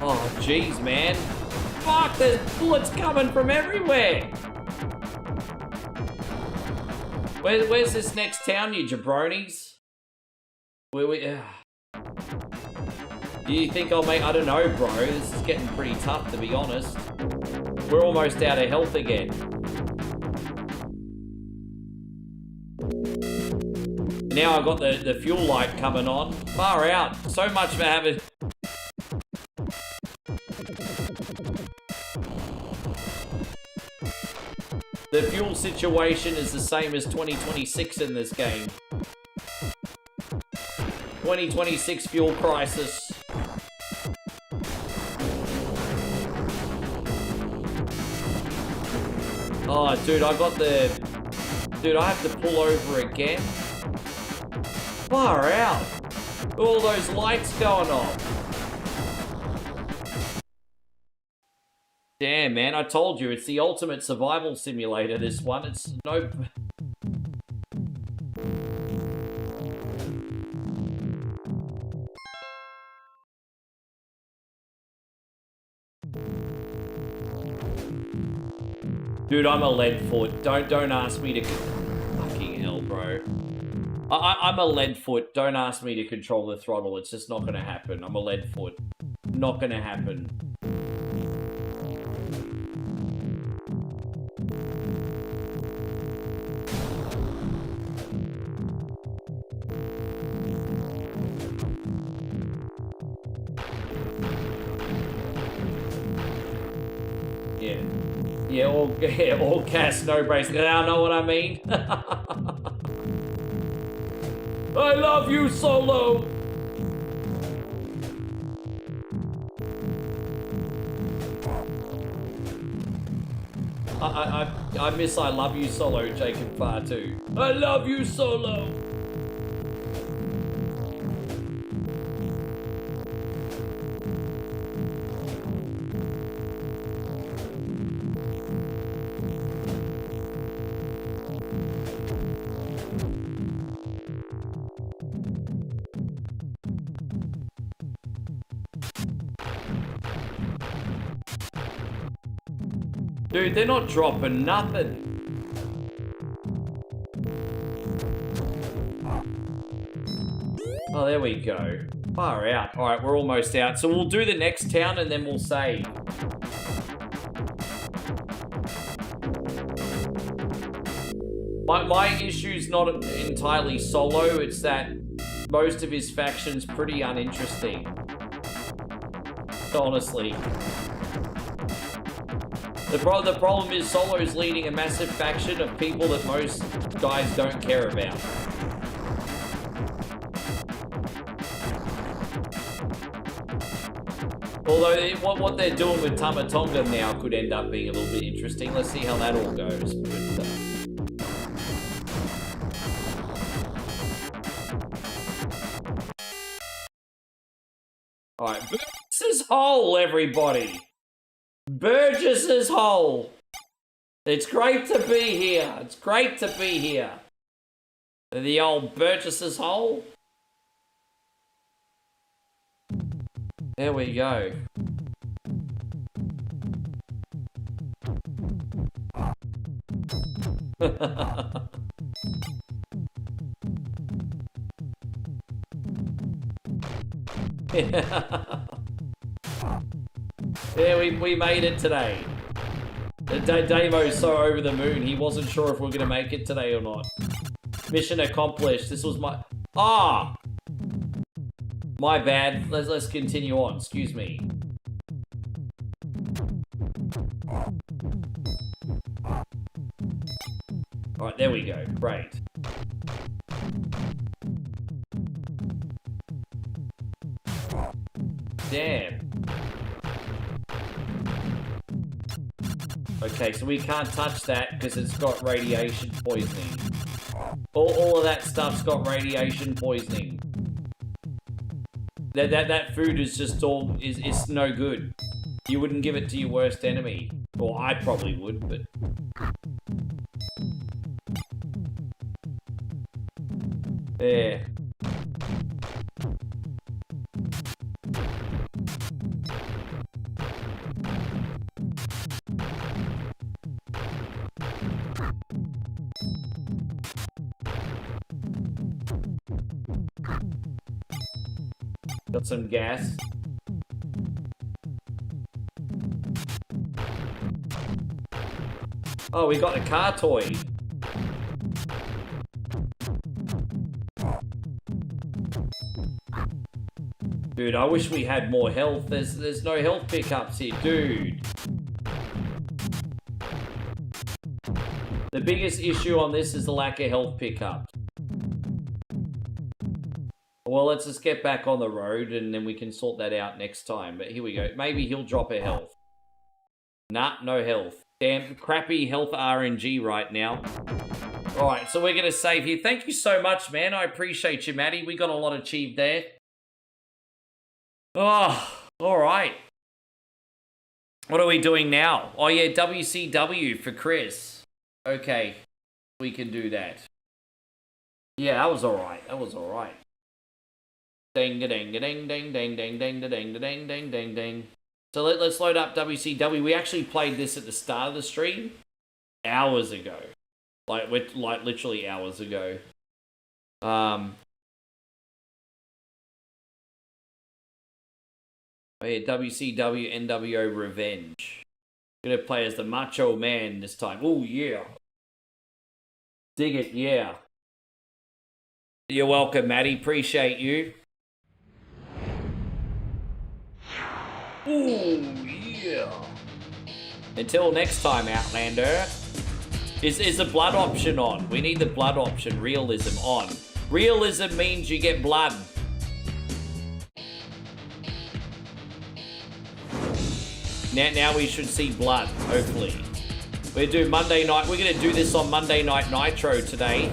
Oh, jeez, man. Fuck, there's bullets coming from everywhere. Where's this next town, you jabronis? Do you think I'll make... I don't know, bro. This is getting pretty tough, to be honest. We're almost out of health again. Now I've got the fuel light coming on. Far out. So much for having... The fuel situation is the same as 2026 in this game. 2026 fuel crisis. Oh, dude, I got the... Dude, I have to pull over again. Far out. All those lights going on. Damn, man, I told you, it's the ultimate survival simulator, this one. It's no... Dude, I'm a lead foot. Don't ask me to... Fucking hell, bro. I'm a lead foot. Don't ask me to control the throttle. It's just not gonna happen. I'm a lead foot. Not gonna happen. Yeah, all gas, no brakes. Now know what I mean? I love you, Solo! I miss I love you, Solo, Jacob Farr too. I love you, Solo! Dude, they're not dropping nothing. Oh, there we go. Far out. Alright, we're almost out. So we'll do the next town and then we'll save. My issue's not entirely Solo, it's that most of his faction's pretty uninteresting. Honestly. The problem is Solo's leading a massive faction of people that most guys don't care about. Although what they're doing with Tamatonga now could end up being a little bit interesting. Let's see how that all goes. But, alright, Burgess's Hole, everybody! Burgess's Hole! It's great to be here. It's great to be here. The old Burgess's Hole. There we go. Yeah, we made it today. Damo's so over the moon, he wasn't sure if we're going to make it today or not. Mission accomplished. This was my... Ah! My bad. Let's continue on. Excuse me. Alright, there we go. Great. Damn. Okay, so we can't touch that because it's got radiation poisoning. All of that stuff's got radiation poisoning. That food is just all... it's no good. You wouldn't give it to your worst enemy. Or I probably would, but... There. Got some gas. Oh, we got a car toy. Dude, I wish we had more health. There's no health pickups here, dude. The biggest issue on this is the lack of health pickups. Well, let's just get back on the road and then we can sort that out next time. But here we go. Maybe he'll drop a health. Nah, no health. Damn, crappy health RNG right now. Alright, so we're going to save here. Thank you so much, man. I appreciate you, Matty. We got a lot achieved there. Oh, alright. What are we doing now? Oh, yeah, WCW for Chris. Okay, we can do that. Yeah, that was alright. That was alright. Ding a ding a ding ding ding ding ding ding ding ding ding ding. So let's load up WCW. We actually played this at the start of the stream hours ago. Like literally hours ago. Oh yeah, WCW NWO Revenge. Gonna play as the Macho Man this time. Oh yeah. Dig it, yeah. You're welcome, Matty. Appreciate you. Ooh, yeah. Until next time, Outlander. Is the blood option on? We need the blood option. Realism on. Realism means you get blood. Now we should see blood, hopefully. We're doing Monday night. We're going to do this on Monday Night Nitro today.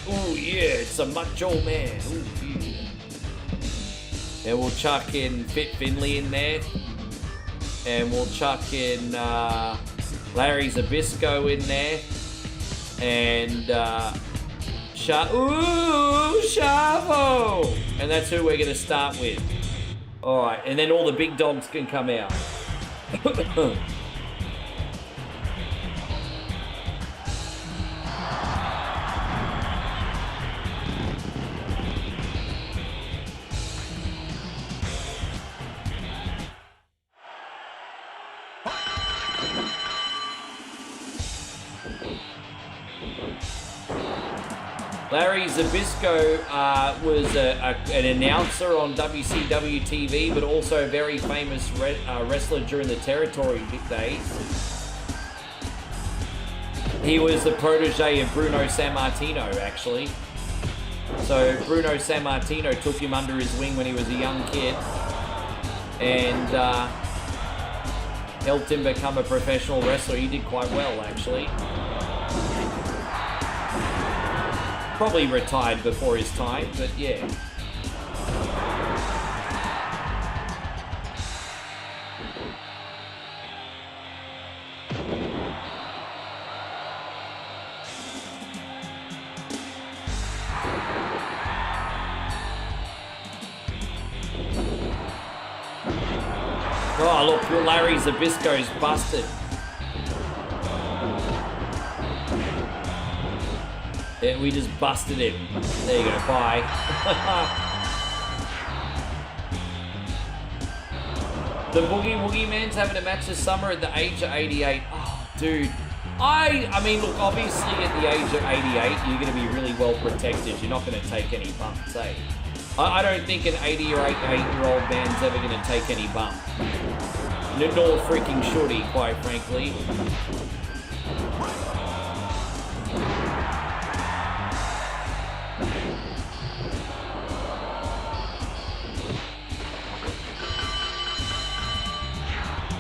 Ooh, yeah, it's a Macho Man. Ooh, yeah. And we'll chuck in Fit Finley in there. And we'll chuck in Larry Zbyszko in there. And Chavo! And that's who we're going to start with. Alright, and then all the big dogs can come out. Larry Zbyszko was an announcer on WCW TV, but also a very famous wrestler during the territory days. He was the protege of Bruno Sammartino, actually. So Bruno Sammartino took him under his wing when he was a young kid and helped him become a professional wrestler. He did quite well, actually. Probably retired before his time, but yeah. Oh, look, Larry Zbyszko's busted. Yeah, we just busted him. There you go, bye. The Boogie Woogie Man's having a match this summer at the age of 88. Oh, dude. I mean, look, obviously at the age of 88, you're going to be really well protected. You're not going to take any bumps, eh? I don't think an 80 or 88-year-old man's ever going to take any bump. Nor freaking should he, quite frankly.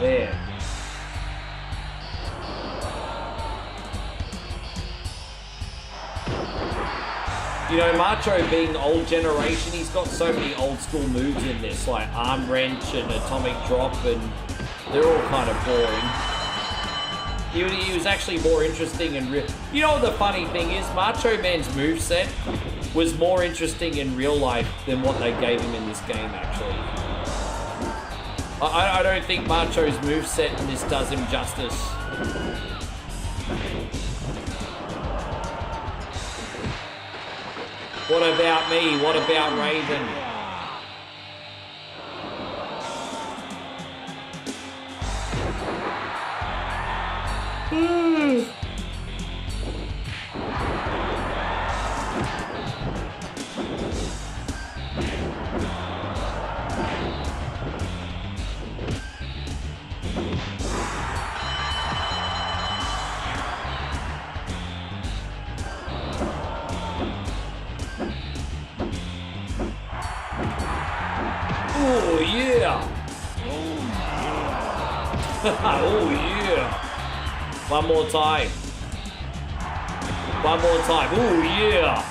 There. You know, Macho being old generation, he's got so many old school moves in this, like arm wrench and atomic drop, and they're all kind of boring. He was actually more interesting and real. You know what the funny thing is? Macho Man's moveset was more interesting in real life than what they gave him in this game, actually. I don't think Macho's moveset in this does him justice. What about me? What about Raven? Oh yeah! Oh yeah! One more time. One more time. Oh yeah!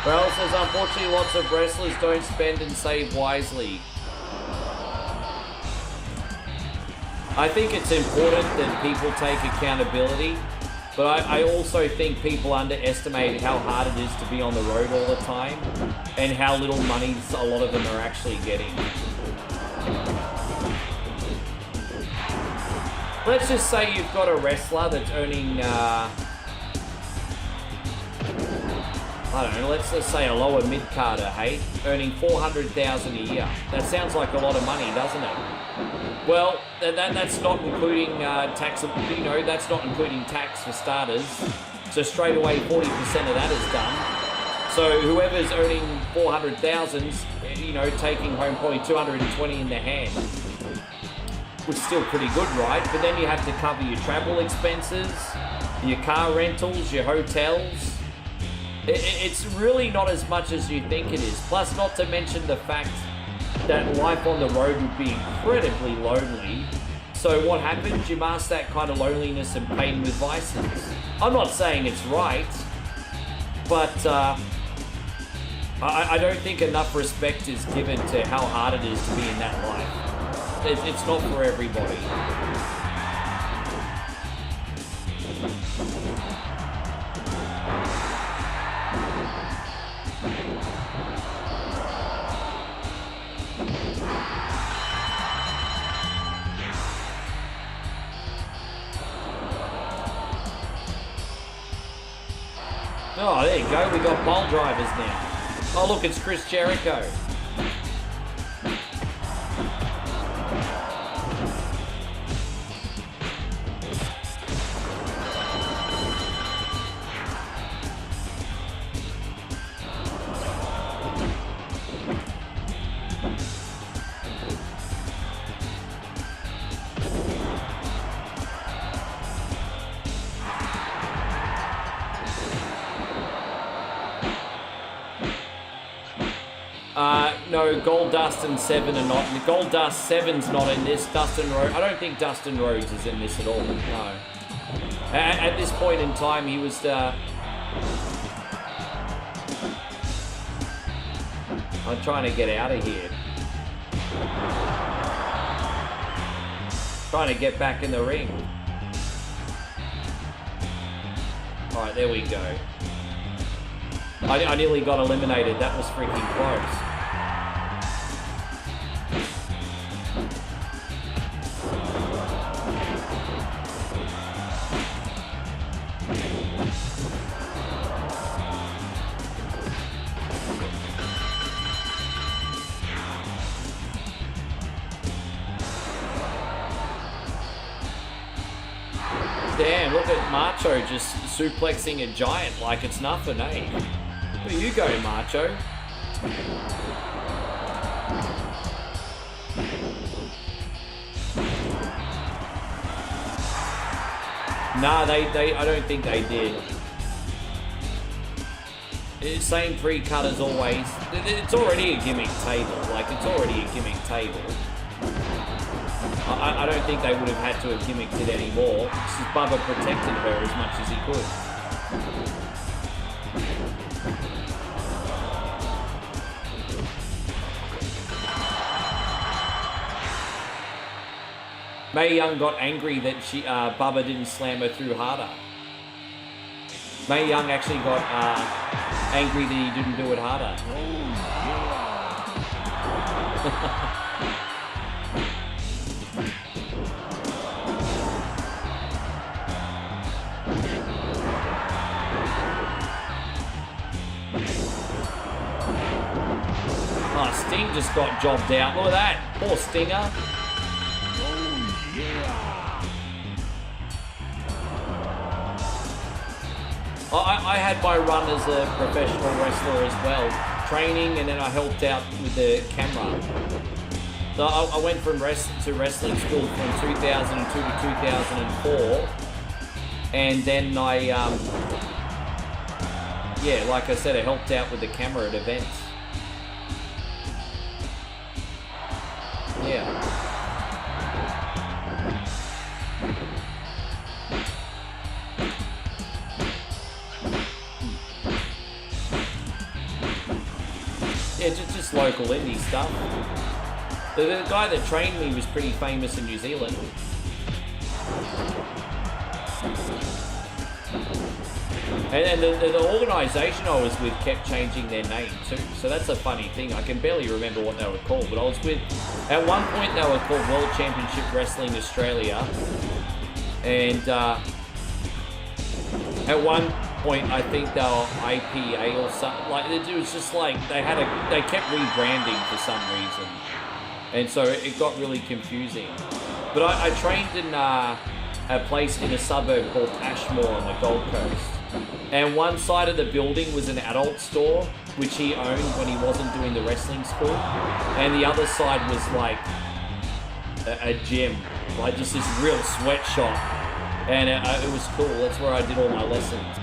Well, says unfortunately lots of wrestlers don't spend and save wisely. I think it's important that people take accountability, but I also think people underestimate how hard it is to be on the road all the time and how little money a lot of them are actually getting. Let's just say you've got a wrestler that's earning, I don't know, let's just say a lower mid-carder, hey, earning $400,000 a year. That sounds like a lot of money, doesn't it? Well, that's not including tax, you know, that's not including tax for starters. So straight away, 40% of that is done. So whoever's earning 400,000, you know, taking home probably 220 in their hand, which is still pretty good, right? But then you have to cover your travel expenses, your car rentals, your hotels. It's really not as much as you think it is. Plus, not to mention the fact that life on the road would be incredibly lonely. So what happens? You mask that kind of loneliness and pain with vices. I'm not saying it's right, but I don't think enough respect is given to how hard it is to be in that life. It's not for everybody. Oh, there you go. We got pole drivers now. Oh, look, it's Chris Jericho. No, Gold Dust and Seven are not. Gold Dust 7's not in this. Dustin Rhodes. I don't think Dustin Rhodes is in this at all. No. At this point in time, he was. I'm trying to get out of here. Trying to get back in the ring. All right, there we go. I nearly got eliminated. That was freaking close. Damn, look at Macho just suplexing a giant like it's nothing, eh? Where you go, Macho? Nah, I don't think they did. Same 3 cut as always. It's already a gimmick table. Like, it's already a gimmick table. I don't think they would have had to have gimmicked it anymore. Bubba protected her as much as he could. Mae Young got angry that Bubba didn't slam her through harder. Mae Young actually got angry that he didn't do it harder. Oh, Sting just got jobbed out. Look at that. Poor Stinger. I had my run as a professional wrestler as well, training, and then I helped out with the camera. So I went from to wrestling school from 2002 to 2004, and then I, yeah, like I said, I helped out with the camera at events. Yeah. Yeah, just local indie stuff. The guy that trained me was pretty famous in New Zealand. And the organisation I was with kept changing their name too. So that's a funny thing. I can barely remember what they were called, but I was with... At one point they were called World Championship Wrestling Australia. And at one point I think they were IPA or something. Like, it was just like they kept rebranding for some reason. And so it got really confusing. But I trained in a place in a suburb called Ashmore on the Gold Coast. And one side of the building was an adult store, which he owned when he wasn't doing the wrestling school. And the other side was like a gym, like just this real sweatshop. And it was cool. That's where I did all my lessons.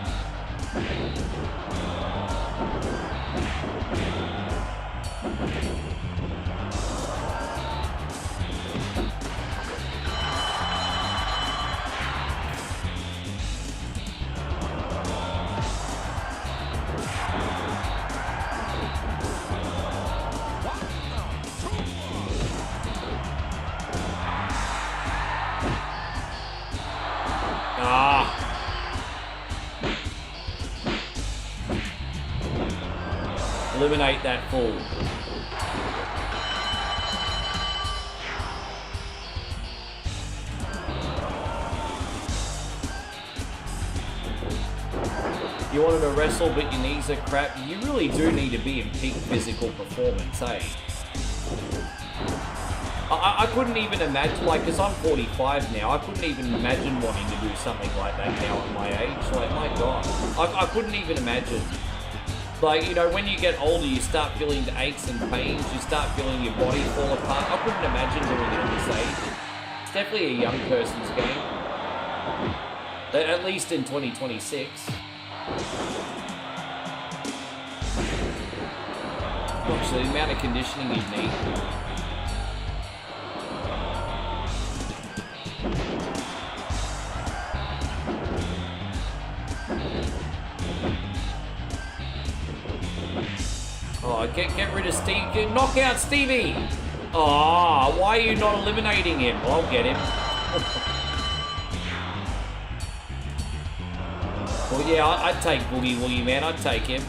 Eliminate that fool. You wanted to wrestle but your knees are crap, you really do need to be in peak physical performance, eh? I couldn't even imagine, like, because I'm 45 now, I couldn't even imagine wanting to do something like that now at my age. Like, my God. I couldn't even imagine. Like, you know, when you get older, you start feeling the aches and pains, you start feeling your body fall apart. I couldn't imagine doing it at this age. It's definitely a young person's game. At least in 2026. Gosh, the amount of conditioning you'd need. Oh, get rid of Steve. Knock out Stevie. Oh, why are you not eliminating him? I'll get him. Well, yeah, I'd take Boogie Woogie, man. I'd take him.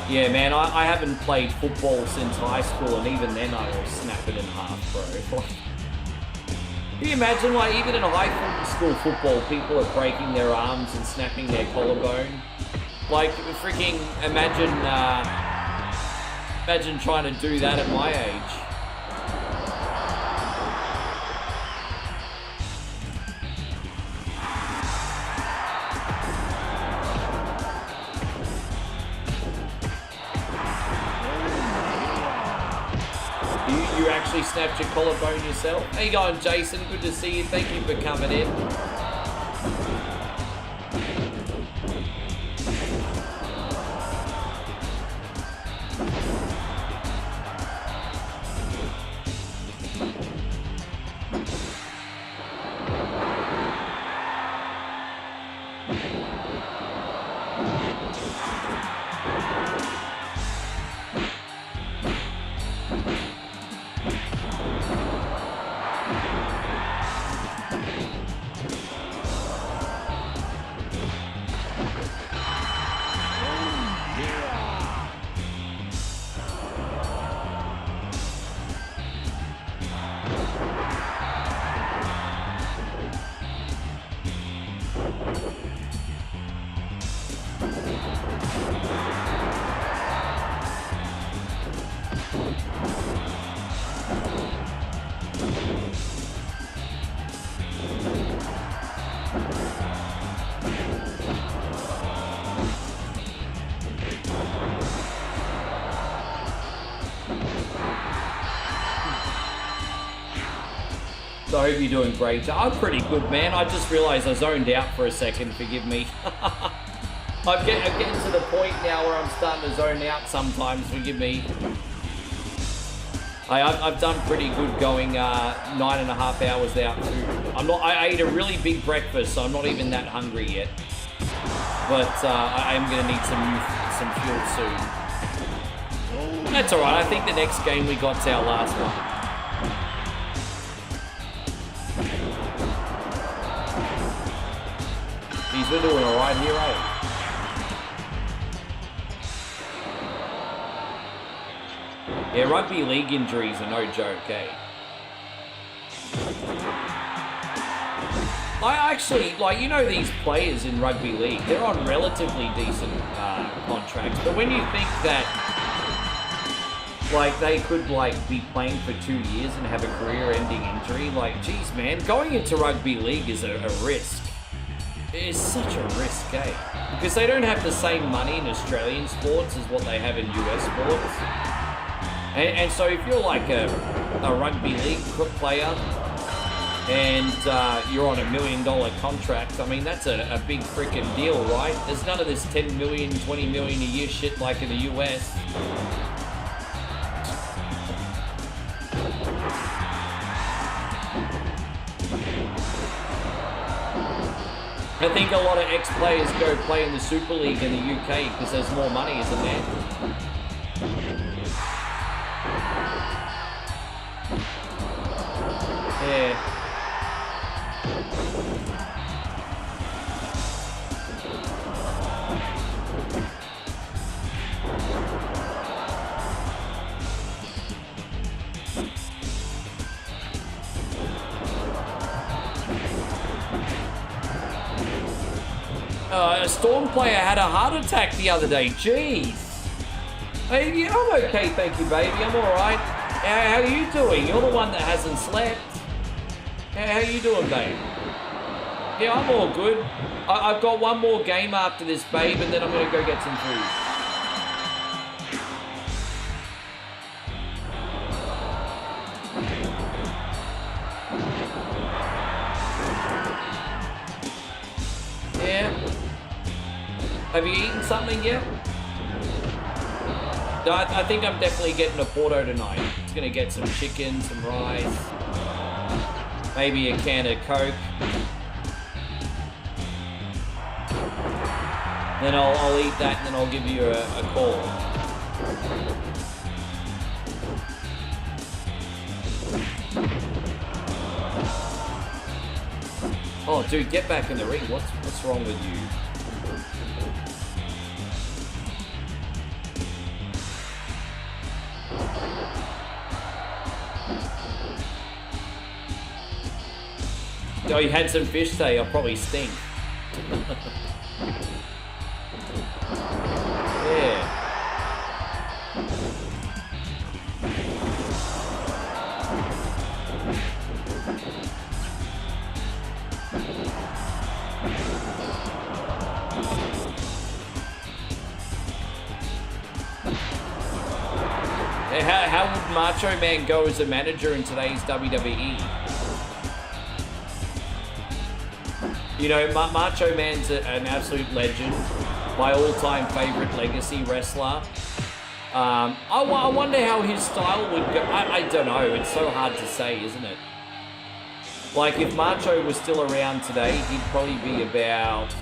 Yeah, man, I haven't played football since high school, and even then I will snap it in half, bro. Can you imagine, like, even in high school football, people are breaking their arms and snapping their collarbone? Like, freaking imagine trying to do that at my age. You actually snapped your collarbone yourself? How you going, Jason? Good to see you. Thank you for coming in. hope you're doing great. I'm pretty good, man. I just realized I zoned out for a second. Forgive me. I'm getting to the point now where I'm starting to zone out sometimes. Forgive me. I've done pretty good going 9.5 hours without food. I ate a really big breakfast, so I'm not even that hungry yet. But I am going to need some fuel soon. That's alright. I think the next game we got's our last one. Geez, we're doing alright here, eh? Yeah, rugby league injuries are no joke, eh? I actually, like, you know, these players in rugby league, they're on relatively decent contracts, but when you think that, like, they could, like, be playing for 2 years and have a career-ending injury, like, geez, man, going into rugby league is a risk. It is such a risk, eh? Because they don't have the same money in Australian sports as what they have in US sports. And so if you're like a rugby league player and you're on $1 million contract, I mean, that's a big freaking deal, right? There's none of this 10 million, 20 million a year shit like in the US. I think a lot of ex-players go play in the Super League in the UK because there's more money, isn't there? Yeah. A Storm player had a heart attack the other day. Jeez. Hey, yeah, I'm okay, thank you, baby. I'm all right. How are you doing? You're the one that hasn't slept. How you doing, babe? Yeah, I'm all good. I've got one more game after this, babe, and then I'm gonna go get some food. Yeah. Have you eaten something yet? No, I think I'm definitely getting a Porto tonight. It's gonna get some chicken, some rice. Maybe a can of Coke. Then I'll eat that and then I'll give you a call. Oh, dude, get back in the ring. What's wrong with you? Oh, you had some fish today. I'll probably stink. Yeah. How would Macho Man go as a manager in today's WWE? You know, Macho Man's an absolute legend, my all-time favorite legacy wrestler. I wonder how his style would go. I don't know, it's so hard to say, isn't it? Like, if Macho was still around today, he'd probably be about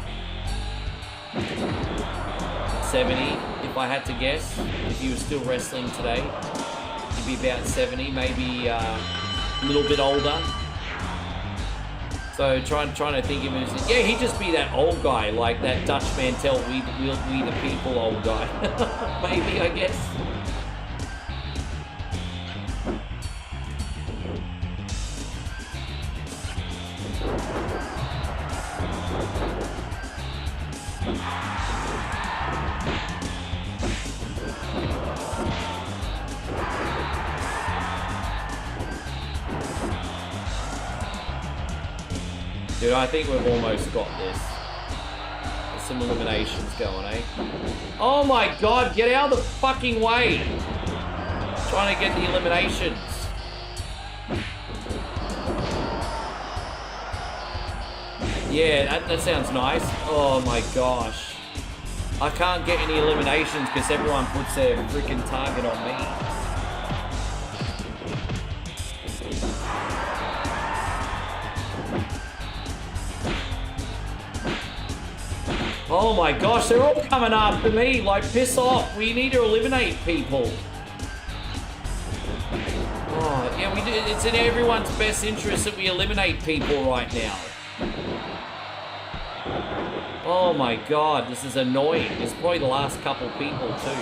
70, if I had to guess. If he was still wrestling today, he'd be about 70, maybe a little bit older. So trying to think of him as, yeah, he'd just be that old guy, like that Dutch Mantel, we the people old guy. Maybe, I guess. Dude, I think we've almost got this. There's some eliminations going, eh? Oh my god, get out of the fucking way! Trying to get the eliminations. Yeah, that sounds nice. Oh my gosh. I can't get any eliminations because everyone puts their freaking target on me. Oh my gosh, they're all coming after me. Like, piss off. We need to eliminate people. Oh, yeah, we do. It's in everyone's best interest that we eliminate people right now. Oh my god, this is annoying. It's probably the last couple people too.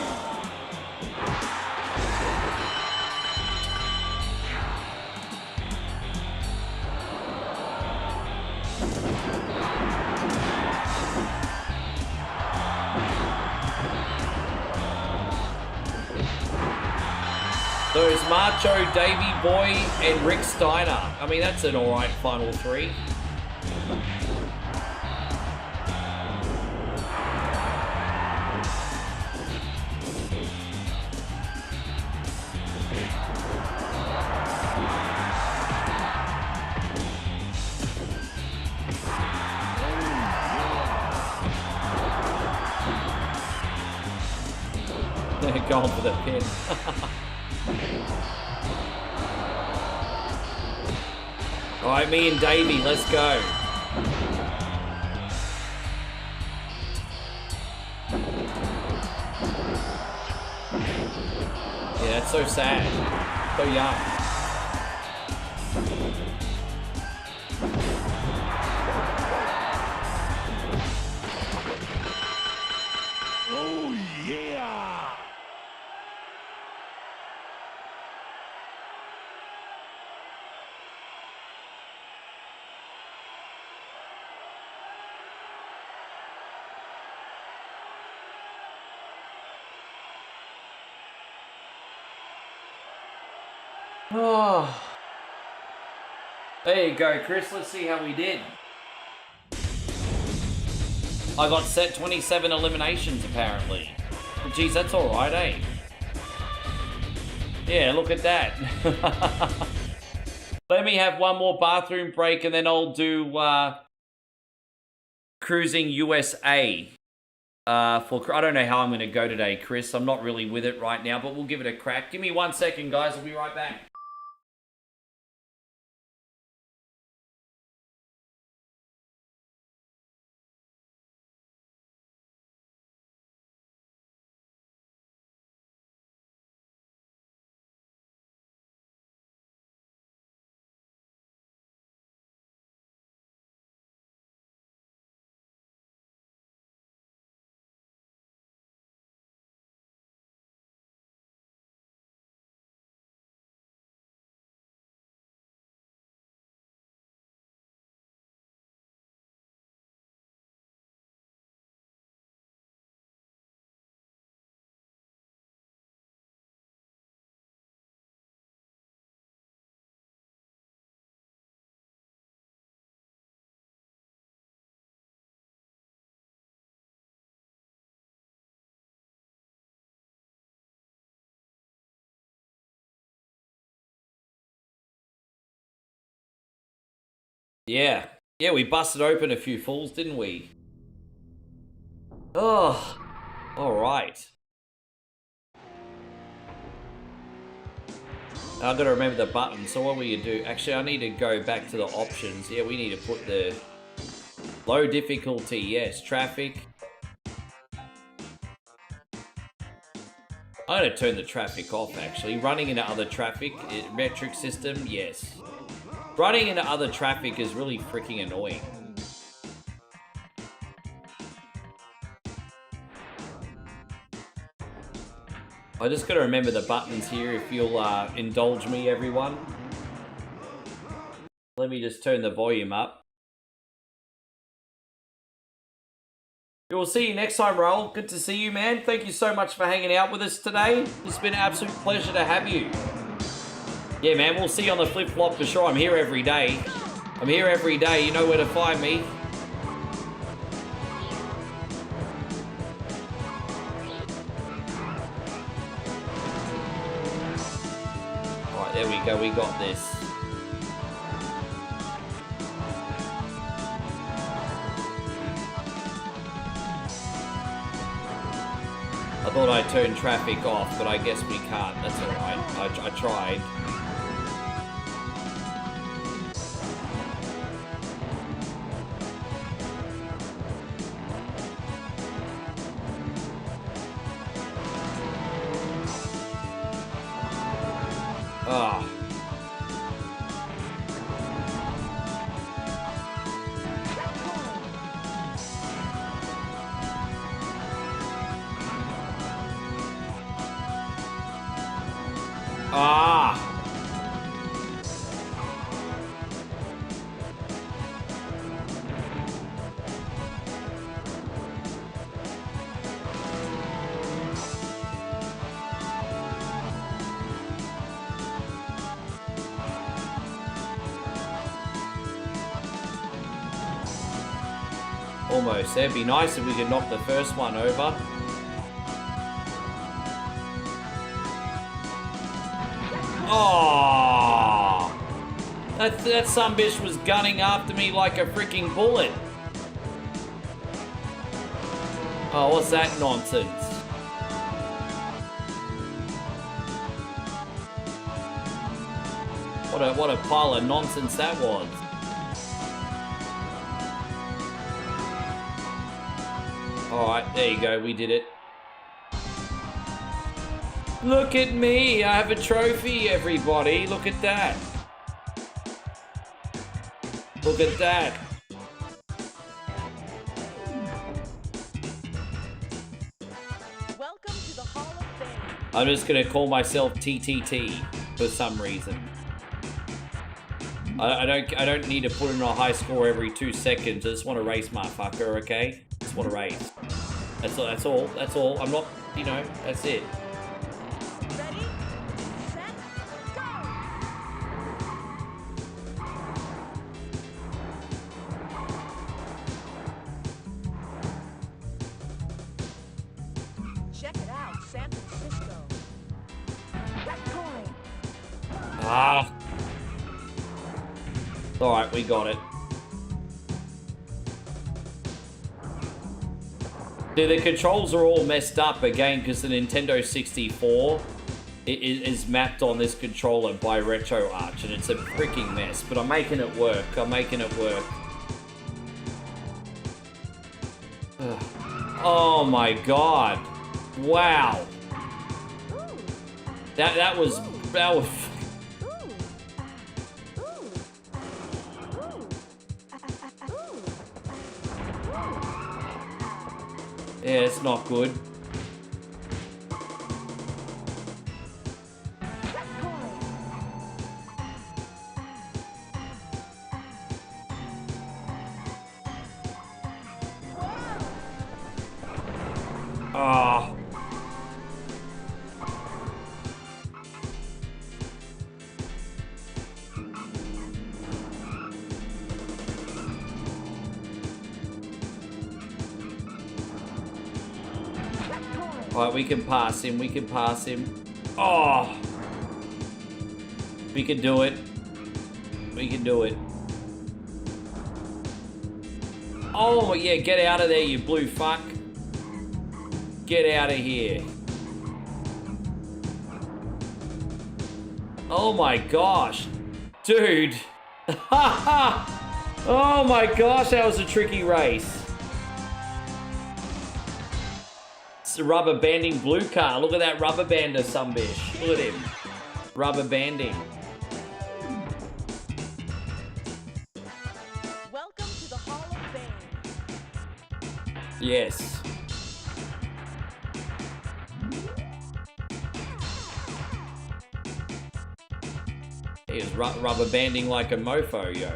So it's Macho, Davey Boy, and Rick Steiner. I mean, that's an alright final three. They're going for the pin. Alright, me and Davey, let's go. Yeah, that's so sad. So young. Oh, yeah! Oh. There you go, Chris. Let's see how we did. I got set 27 eliminations, apparently. But geez, that's alright, eh? Yeah, look at that. Let me have one more bathroom break and then I'll do Cruising USA. I don't know how I'm going to go today, Chris. I'm not really with it right now, but we'll give it a crack. Give me 1 second, guys. I'll be right back. Yeah, we busted open a few fools, didn't we? Oh, alright. I've got to remember the button, so what will you do? Actually, I need to go back to the options. Yeah, we need to put the low difficulty, yes, traffic. I'm going to turn the traffic off, actually. Running into other traffic, metric system, yes. Running into other traffic is really freaking annoying. I just gotta remember the buttons here if you'll indulge me, everyone. Let me just turn the volume up. We'll see you next time, Raul. Good to see you, man. Thank you so much for hanging out with us today. It's been an absolute pleasure to have you. Yeah, man, we'll see you on the flip-flop for sure. I'm here every day. I'm here every day. You know where to find me. Alright, there we go. We got this. I thought I turned traffic off, but I guess we can't. That's alright. I tried. Ah. Ah! Almost. It'd be nice if we could knock the first one over. Oh! That sumbitch was gunning after me like a freaking bullet. Oh, what's that nonsense? What a pile of nonsense that was. Alright, there you go, we did it. Look at me, I have a trophy, everybody. Look at that. Look at that. Welcome to the Hall of Fame. I'm just gonna call myself TTT for some reason. I don't need to put in a high score every 2 seconds. I just want to race, motherfucker, okay? Just want to race. That's all. I'm not, you know, that's it. Ready, set, go! Check it out, San Francisco. Red coin. Ah. Alright, we got it. See, the controls are all messed up again because the Nintendo 64 is mapped on this controller by RetroArch, and it's a freaking mess. But I'm making it work. I'm making it work. Ugh. Oh my god! Wow! That was. Yeah, it's not good. Ah. Alright, we can pass him, we can pass him. Oh! We can do it. We can do it. Oh, yeah, get out of there, you blue fuck. Get out of here. Oh my gosh. Dude. Oh my gosh, that was a tricky race. It's a rubber banding blue car. Look at that rubber bander, sumbitch. Look at him. Rubber banding. Welcome to the Hall of Fame. Yes. He was rubber banding like a mofo, yo.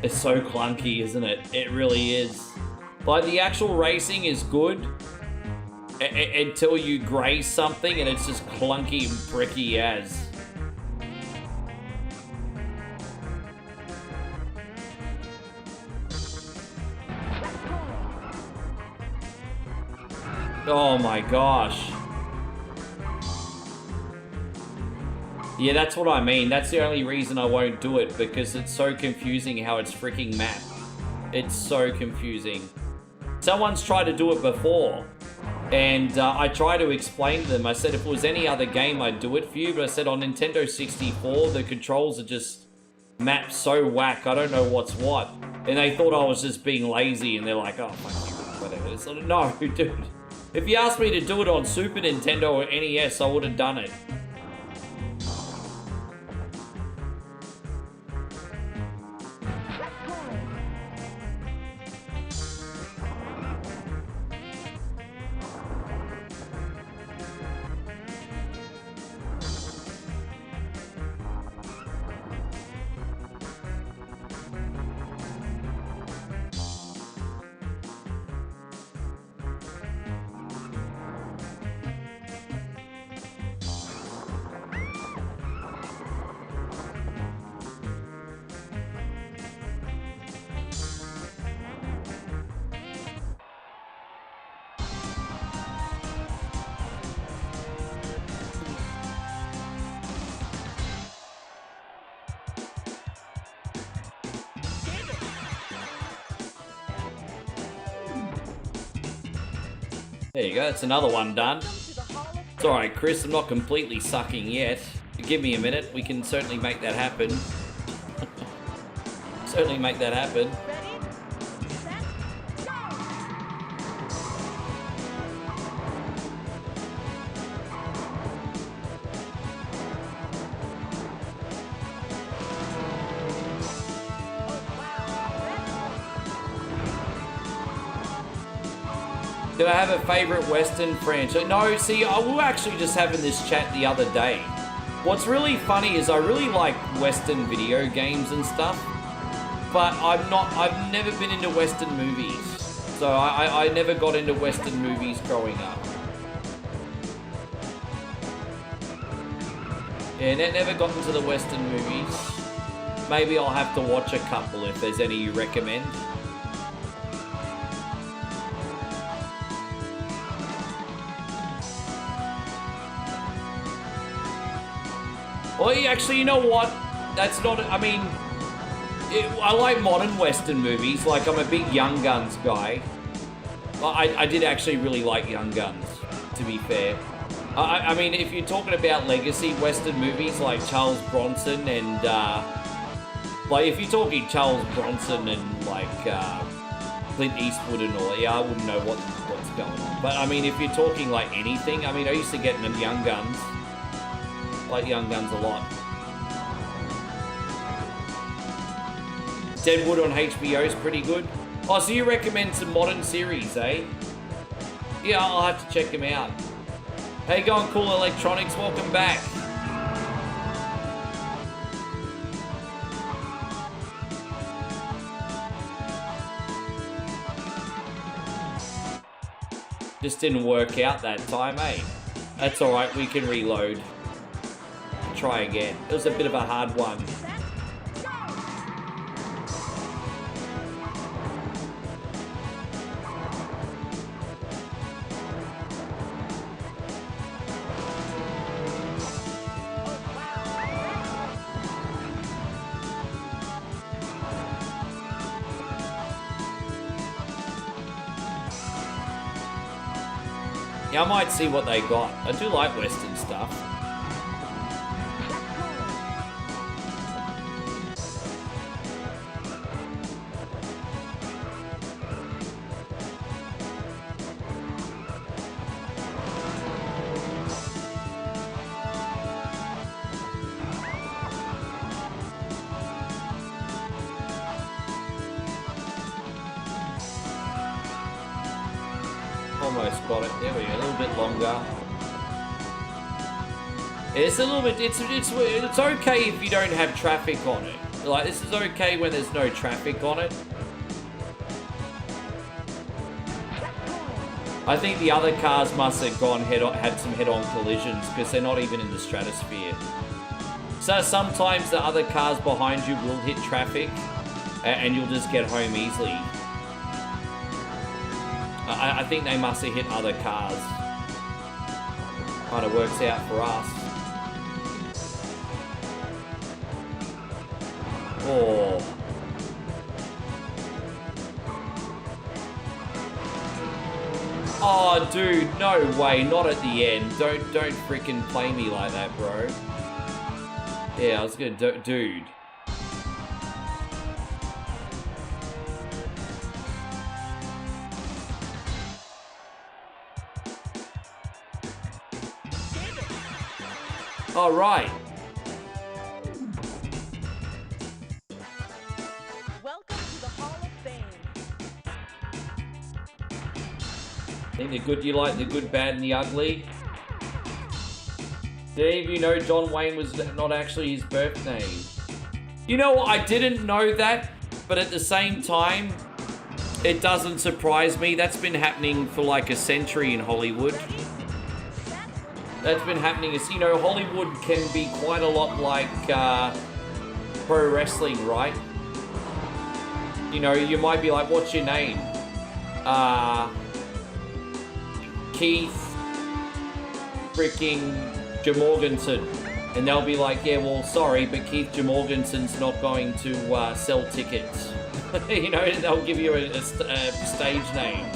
It's so clunky, isn't it? It really is. Like, the actual racing is good until you graze something and it's just clunky and bricky as. Oh my gosh. Yeah, that's what I mean. That's the only reason I won't do it, because it's so confusing how it's freaking mapped. It's so confusing. Someone's tried to do it before, and I tried to explain to them. I said if it was any other game, I'd do it for you, but I said on Nintendo 64, the controls are just mapped so whack, I don't know what's what. And they thought I was just being lazy, and they're like, oh, fuck you, whatever. It's like, no, dude. If you asked me to do it on Super Nintendo or NES, I would have done it. There you go, that's another one done. It's alright, Chris, I'm not completely sucking yet. Give me a minute, we can certainly make that happen. Certainly make that happen. Do I have a favorite Western franchise? No, see, I was actually just having this chat the other day. What's really funny is I really like Western video games and stuff, but I've never been into Western movies. So I never got into Western movies growing up. Yeah, never got into the Western movies. Maybe I'll have to watch a couple if there's any you recommend. Well, actually, you know what? That's not... I mean, I like modern Western movies. Like, I'm a big Young Guns guy. I did actually really like Young Guns, to be fair. I mean, if you're talking about legacy Western movies like Charles Bronson and... like, if you're talking Charles Bronson and, like, Clint Eastwood and all that, yeah, I wouldn't know what's going on. But, I mean, if you're talking, like, anything... I mean, I used to get them Young Guns. Like Young Guns a lot. Deadwood on HBO is pretty good. Oh, so you recommend some modern series, eh? Yeah, I'll have to check them out. How you going, Cool Electronics? Welcome back. Just didn't work out that time, eh? That's alright, we can reload. Try again. It was a bit of a hard one. Yeah, I might see what they got. I do like Western stuff. Almost got it. There we go. A little bit longer. It's a little bit. It's okay if you don't have traffic on it. Like, this is okay when there's no traffic on it. I think the other cars must have had some head-on collisions because they're not even in the stratosphere. So sometimes the other cars behind you will hit traffic, and you'll just get home easily. I think they must have hit other cars. Kind of works out for us. Oh. Oh, dude, no way, not at the end. Don't freaking play me like that, bro. Yeah, I was gonna dude. All right. Welcome to the Hall of Fame. Think the good, you like the good, bad, and the ugly? Did any of you know John Wayne was not actually his birth name? You know what? I didn't know that, but at the same time, it doesn't surprise me. That's been happening for like a century in Hollywood. That's been happening. As you know, Hollywood can be quite a lot like pro wrestling, right? You know, you might be like, what's your name? Keith freaking Jamorgensen. And they'll be like, yeah, well, sorry, but Keith Jamorgensen's not going to sell tickets. You know, they'll give you a stage name.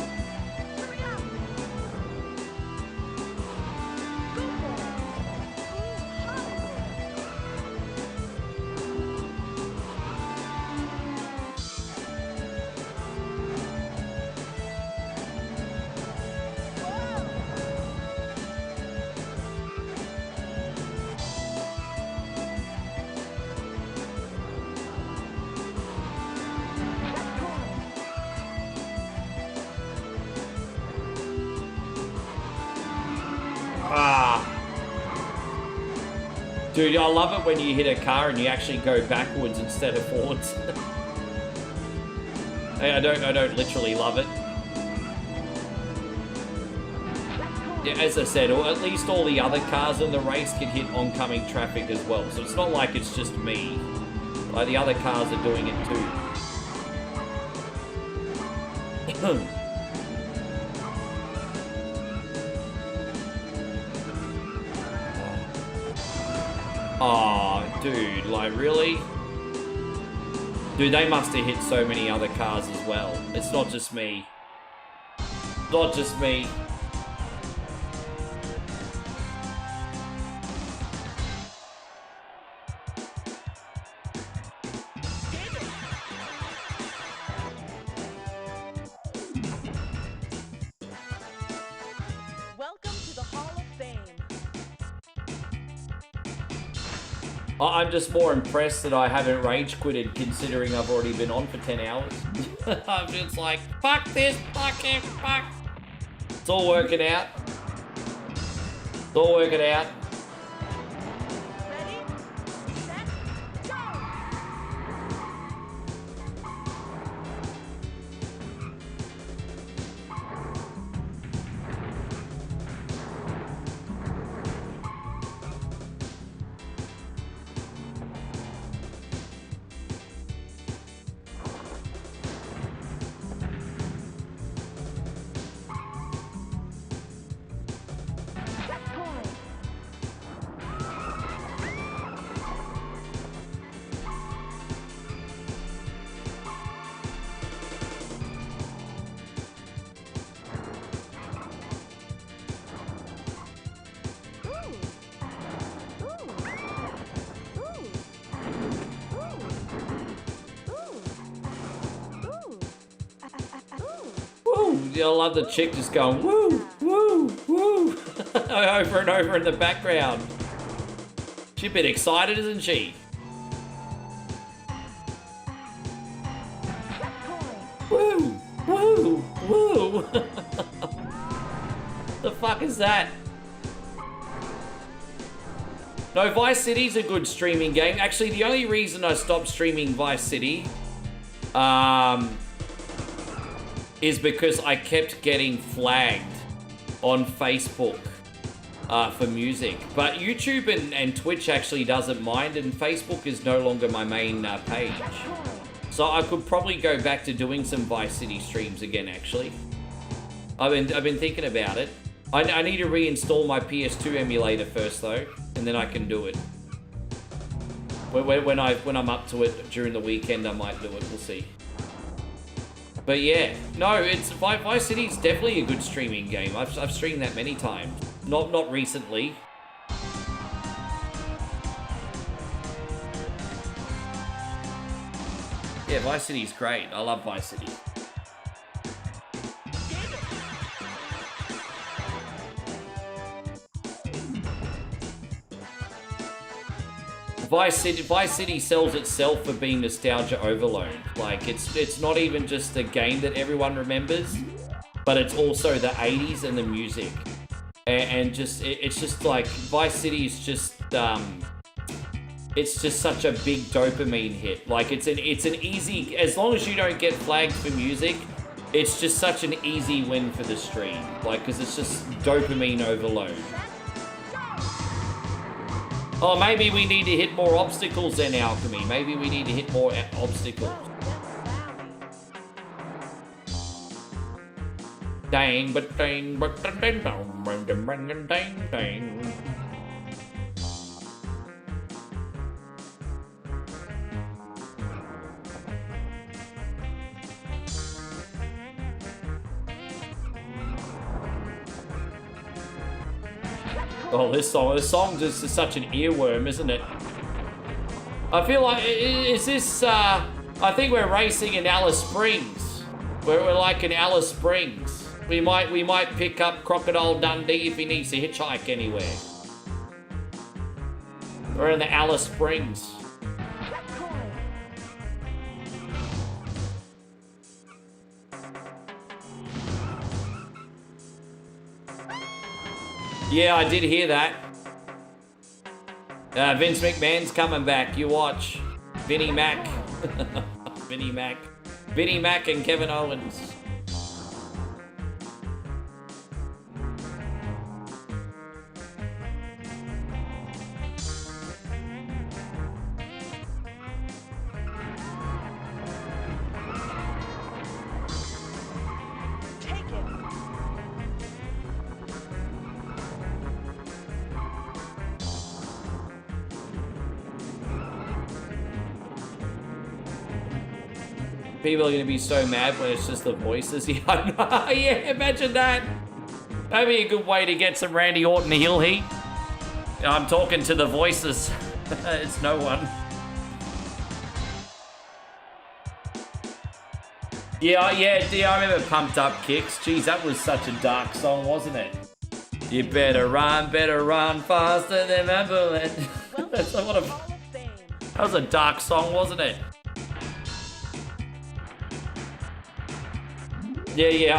Dude, I love it when you hit a car and you actually go backwards instead of forwards. I don't literally love it. Yeah, as I said, or at least all the other cars in the race can hit oncoming traffic as well. So it's not like it's just me. Like the other cars are doing it too. Oh, dude, like, really? Dude, they must have hit so many other cars as well. It's not just me. Not just me. Welcome to the Hall of Fame. I'm just more impressed that I haven't rage quitted considering I've already been on for 10 hours. I'm just like, fuck this, fuck it, fuck. It's all working out. It's all working out. Ready, set, go! I love the chick just going woo, woo, woo over and over in the background. She's a bit excited, isn't she? Woo, woo, woo. The fuck is that? No, Vice City's a good streaming game. Actually, the only reason I stopped streaming Vice City, is because I kept getting flagged on Facebook for music. But YouTube and Twitch actually doesn't mind, and Facebook is no longer my main page. So I could probably go back to doing some Vice City streams again, actually. I've been thinking about it. I need to reinstall my PS2 emulator first though, and then I can do it. When I'm up to it during the weekend, I might do it. We'll see. But yeah, no, it's Vice City's definitely a good streaming game. I've streamed that many times. Not recently. Yeah, Vice City's great. I love Vice City. Vice City sells itself for being nostalgia overload. Like, it's not even just a game that everyone remembers, but it's also the 80s and the music. And just, it's just like, Vice City is just, it's just such a big dopamine hit. Like, it's an easy, as long as you don't get flagged for music, it's just such an easy win for the stream. Like, because it's just dopamine overload. Oh, maybe we need to hit more obstacles then, Alchemy. Maybe we need to hit more obstacles. Dang, but dang, but dang, dang, dang, dang, dang. Oh, this song just is such an earworm, isn't it? I feel like, is this, I think we're racing in Alice Springs. We're like in Alice Springs. We might pick up Crocodile Dundee if he needs to hitchhike anywhere. We're in the Alice Springs. Yeah, I did hear that. Vince McMahon's coming back. You watch. Vinnie Mac. Vinnie Mac. Vinnie Mac and Kevin Owens. People are going to be so mad when it's just the voices. Yeah, imagine that. That'd be a good way to get some Randy Orton heel heat. I'm talking to the voices. It's no one. Yeah, I remember Pumped Up Kicks. Jeez, that was such a dark song, wasn't it? You better run faster than a bullet. That was a dark song, wasn't it? Yeah,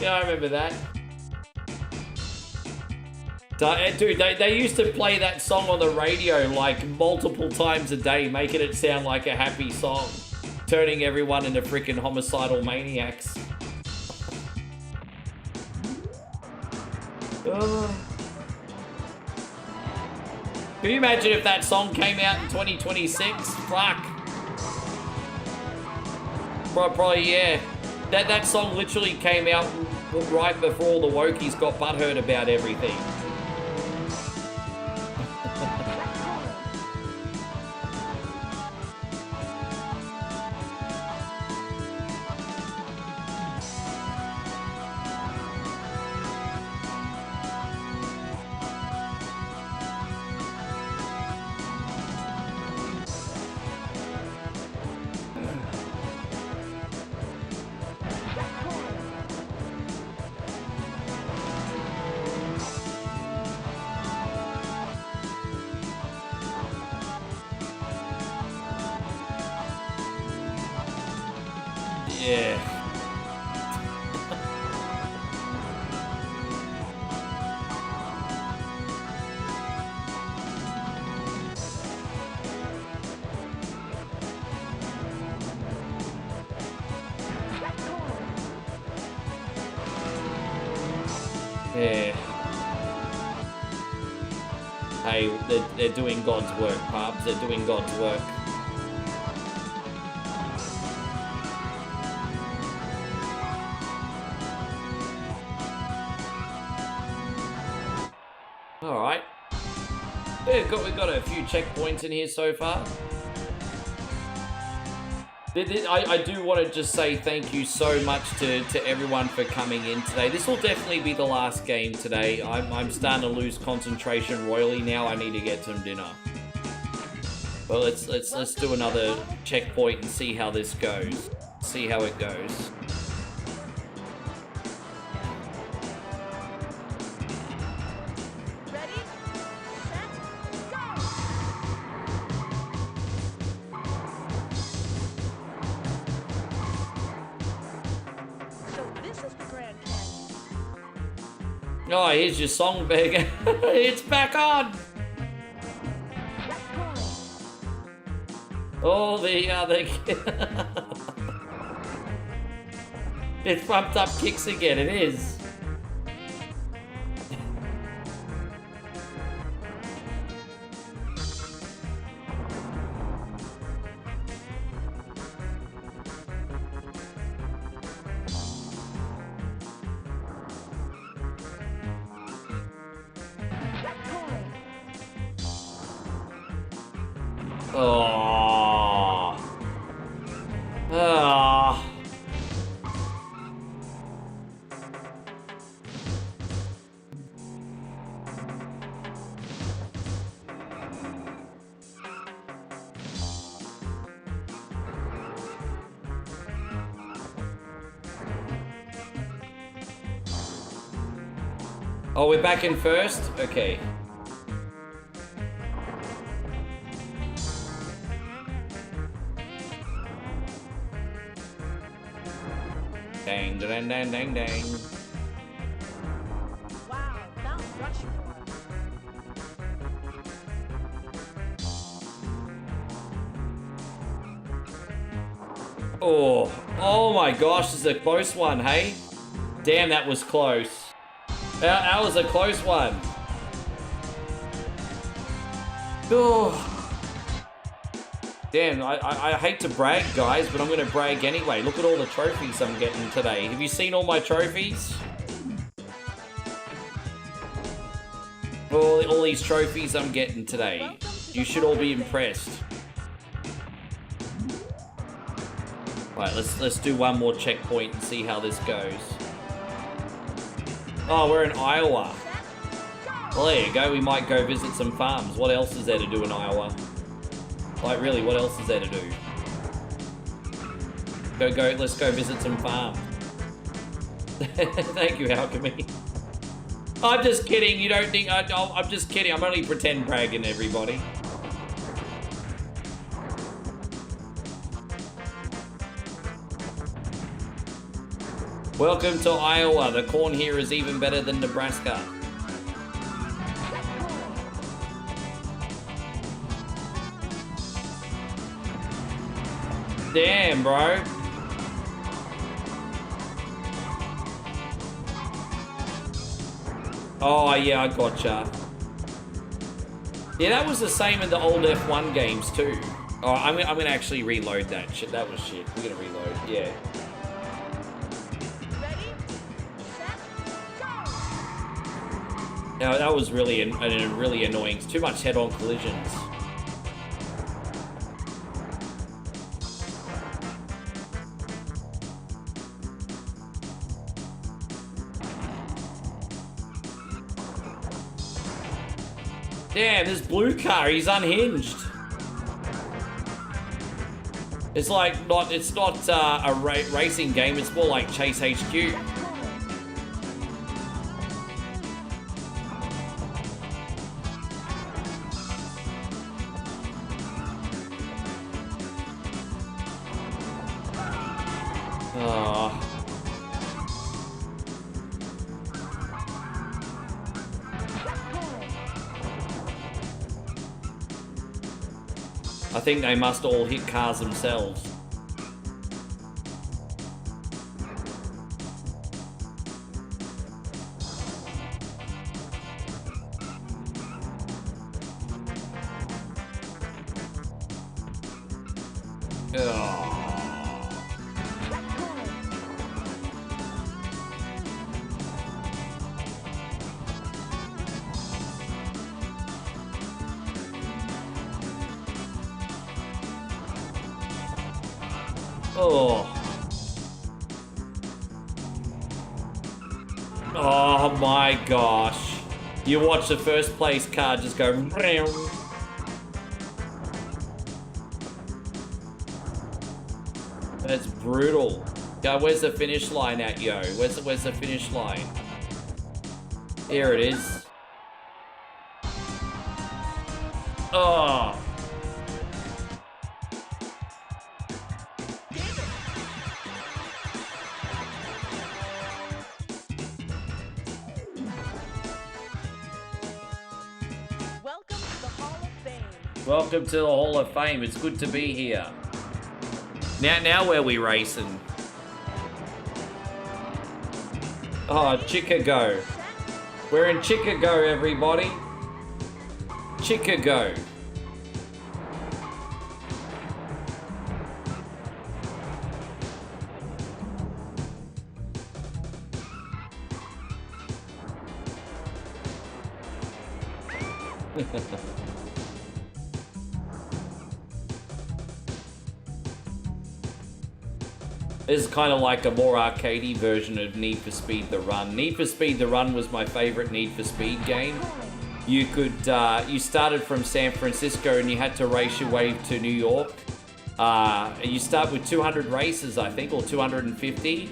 I remember that. Dude, they used to play that song on the radio like multiple times a day, making it sound like a happy song, turning everyone into freaking homicidal maniacs. Can you imagine if that song came out in 2026? Fuck. Probably, yeah. That song literally came out right before all the wokies got butthurt about everything. Yeah. Yeah. Hey, they're doing God's work, pubs. They're doing God's work. Alright. Yeah, we've got a few checkpoints in here so far. I do want to just say thank you so much to everyone for coming in today. This will definitely be the last game today. I'm starting to lose concentration royally now. I need to get some dinner. Well, let's do another checkpoint and see how this goes. See how it goes. Oh, here's your song, Big. It's back on! Oh, it pumped up kicks again, it is. Oh. Ah. Oh, we're back in first? Okay. Dang, dang, dang, dang, dang. Wow, Mount Rushmore. Oh my gosh, this is a close one, hey? Damn, that was close. That was a close one. Oh. Damn, I hate to brag, guys, but I'm going to brag anyway. Look at all the trophies I'm getting today. Have you seen all my trophies? All these trophies I'm getting today. You should all be impressed. Right, let's do one more checkpoint and see how this goes. Oh, we're in Iowa. Well, there you go. We might go visit some farms. What else is there to do in Iowa? Like, really, what else is there to do? Let's go visit some farms. Thank you, Alchemy. I'm just kidding. You don't think... I'm just kidding. I'm only pretend bragging, everybody. Welcome to Iowa. The corn here is even better than Nebraska. Damn, bro. Oh, yeah, I gotcha. Yeah, that was the same in the old F1 games, too. Oh, I'm gonna actually reload that shit. That was shit. We're gonna reload, yeah. Now, that was really really annoying. It's too much head-on collisions. Damn, this blue car, he's unhinged. It's like it's not a racing game, it's more like Chase HQ. Oh. I think they must all hit cars themselves. Oh. Oh my gosh. You watch the first place car just go. That's brutal. Go, where's the finish line at, yo? Where's the finish line? Here it is. Oh. Welcome to the Hall of Fame. Welcome to the Hall of Fame. It's good to be here. Now where we racing? Oh, Chicago. We're in Chicago, everybody. Chicago. This is kind of like a more arcadey version of Need for Speed The Run. Need for Speed The Run was my favorite Need for Speed game. You could, you started from San Francisco and you had to race your way to New York. You start with 200 races, I think, or 250.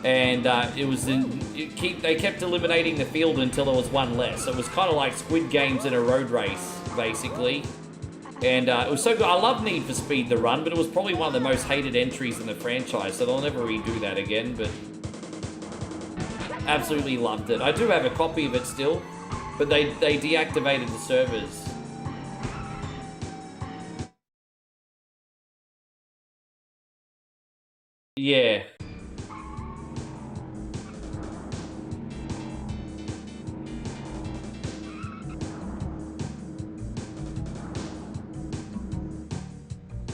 And it was they kept eliminating the field until there was one less. So it was kind of like Squid Games in a road race, basically. And it was so good. I love Need for Speed The Run, but it was probably one of the most hated entries in the franchise, so they'll never redo that again, but absolutely loved it. I do have a copy of it still, but they deactivated the servers. Yeah.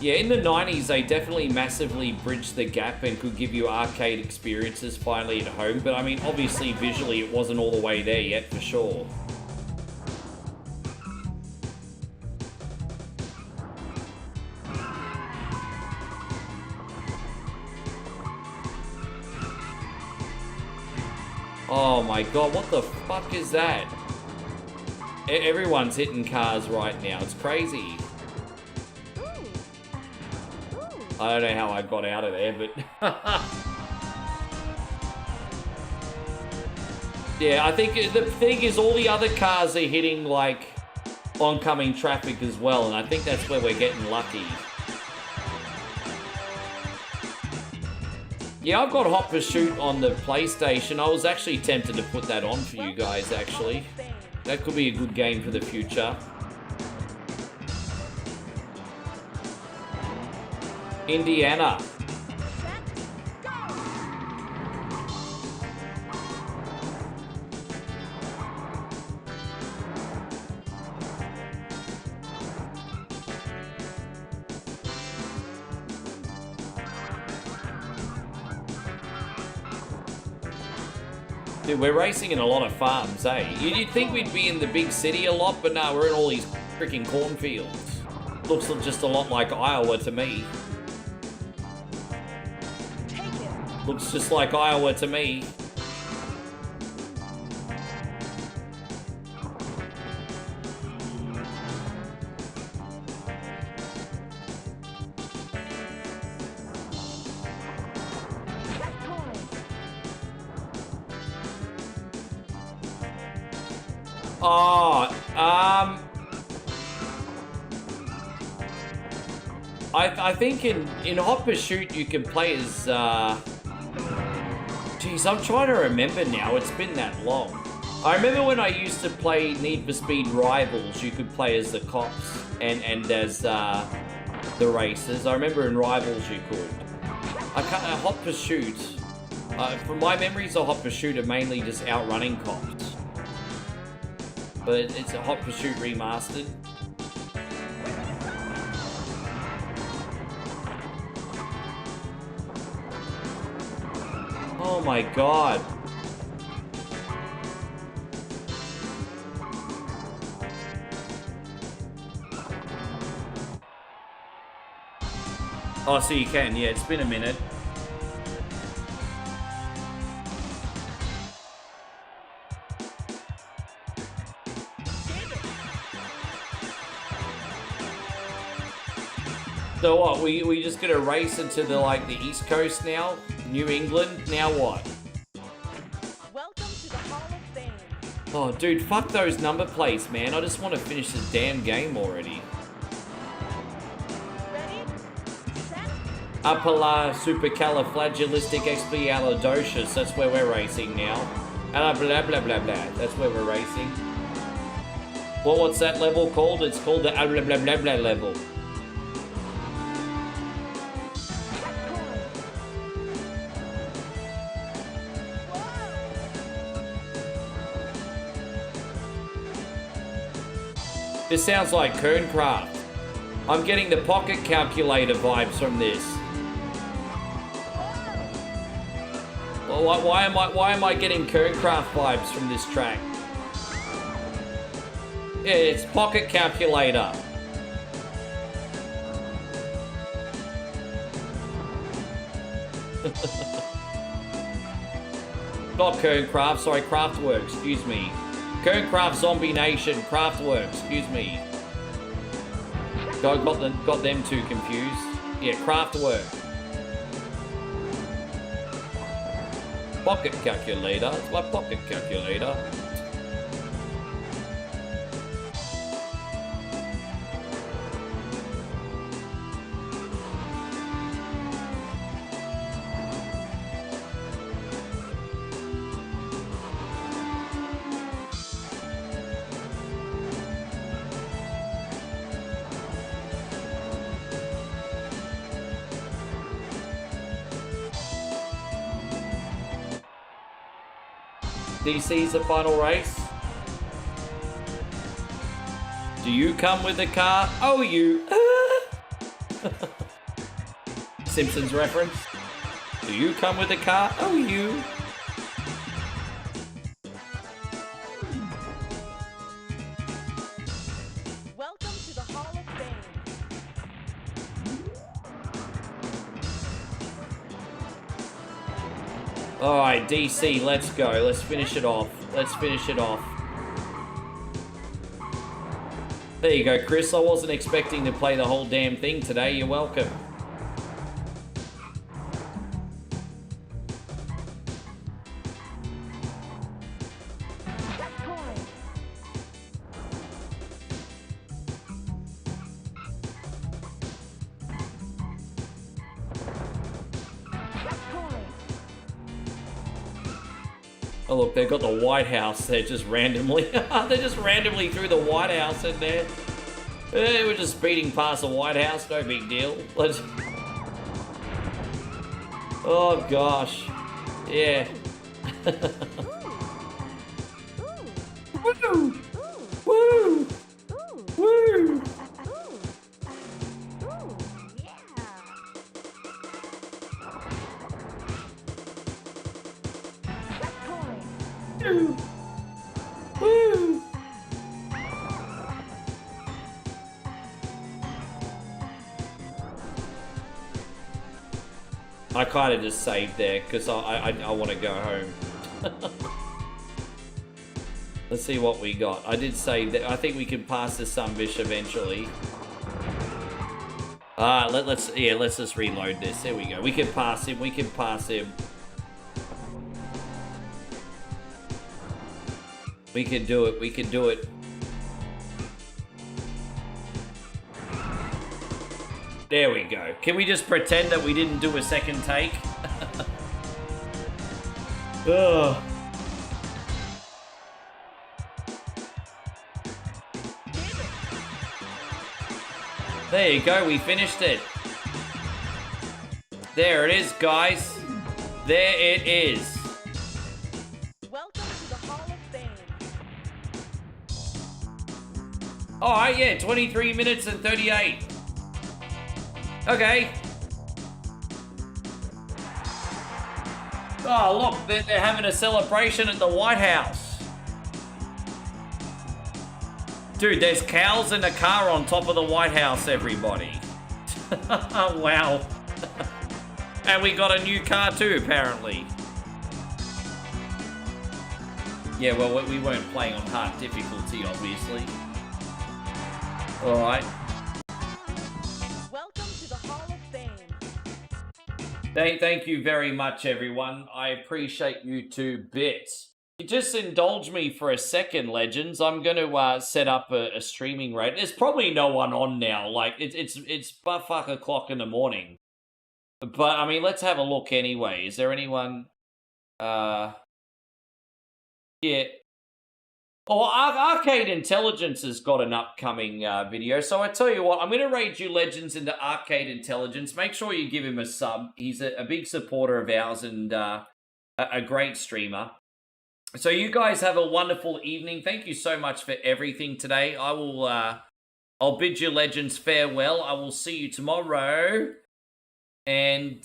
Yeah, in the 90s, they definitely massively bridged the gap and could give you arcade experiences finally at home. But I mean, obviously, visually, it wasn't all the way there yet, for sure. Oh my god, what the fuck is that? Everyone's hitting cars right now. It's crazy. I don't know how I got out of there, but... yeah, I think the thing is all the other cars are hitting, like, oncoming traffic as well, and I think that's where we're getting lucky. Yeah, I've got Hot Pursuit on the PlayStation. I was actually tempted to put that on for you guys, actually. That could be a good game for the future. Indiana. Dude, we're racing in a lot of farms, eh? You'd think we'd be in the big city a lot, but no, we're in all these freaking cornfields. Looks just a lot like Iowa to me. Looks just like Iowa to me. Oh, I think in Hot Pursuit you can play as, Jeez, I'm trying to remember now. It's been that long. I remember when I used to play Need for Speed Rivals, you could play as the cops and as the racers. I remember in Rivals you could. Hot Pursuit, from my memories of Hot Pursuit are mainly just outrunning cops. But it's a Hot Pursuit remastered. Oh my god. Oh, so you can. Yeah, it's been a minute. So what, we just gonna race into the East Coast now? New England? Now what? Welcome to the Hall of Fame. Oh dude, fuck those number plates, man. I just want to finish this damn game already. Ready? Set? Upper supercalifragilisticexpialidocious. That's where we're racing now. Blah blah blah blah blah. That's where we're racing. Well, what's that level called? It's called the blah blah blah blah level. This sounds like Kerncraft. I'm getting the pocket calculator vibes from this. Well, why am I getting Kerncraft vibes from this track? Yeah, it's pocket calculator. Not Kerncraft, sorry, Craftwork, excuse me. Kerncraft Zombie Nation, Craftwork, excuse me. Got them two confused. Yeah, Craftwork. Pocket calculator, it's my pocket calculator. DC's the final race. Do you come with the car? Oh, you. Simpsons reference. Do you come with the car? Oh, you. Welcome to the Hall of Fame. Alright, DC, let's go. Let's finish it off. Let's finish it off. There you go, Chris. I wasn't expecting to play the whole damn thing today. You're welcome. Oh look, they've got the White House there just randomly. They just randomly threw the White House in there. We're just speeding past the White House, no big deal. Let's... Oh gosh. Yeah. Woo! Woo! Woo! Woo! I kind of just saved there because I want to go home. Let's see what we got. I did save that. I think we can pass the Sunfish eventually. Let's just reload this. There we go. We can pass him. We can pass him. We can do it. We can do it. There we go. Can we just pretend that we didn't do a second take? Ugh. There you go. We finished it. There it is, guys. There it is. Alright, yeah, 23 minutes and 38. Okay. Oh, look, they're having a celebration at the White House. Dude, there's cows in a car on top of the White House, everybody. Wow. And we got a new car too, apparently. Yeah, well, we weren't playing on hard difficulty, obviously. Alright. Welcome to the Hall of Fame. Thank you very much, everyone. I appreciate you to bits. You just indulge me for a second, legends. I'm going to set up a streaming rate. There's probably no one on now. Like, it's buttfuck o'clock in the morning. But, I mean, let's have a look anyway. Is there anyone... Yeah. Oh, Arcade Intelligence has got an upcoming video. So I tell you what, I'm going to raid you legends into Arcade Intelligence. Make sure you give him a sub. He's a big supporter of ours and a great streamer. So you guys have a wonderful evening. Thank you so much for everything today. I'll bid you legends farewell. I will see you tomorrow. And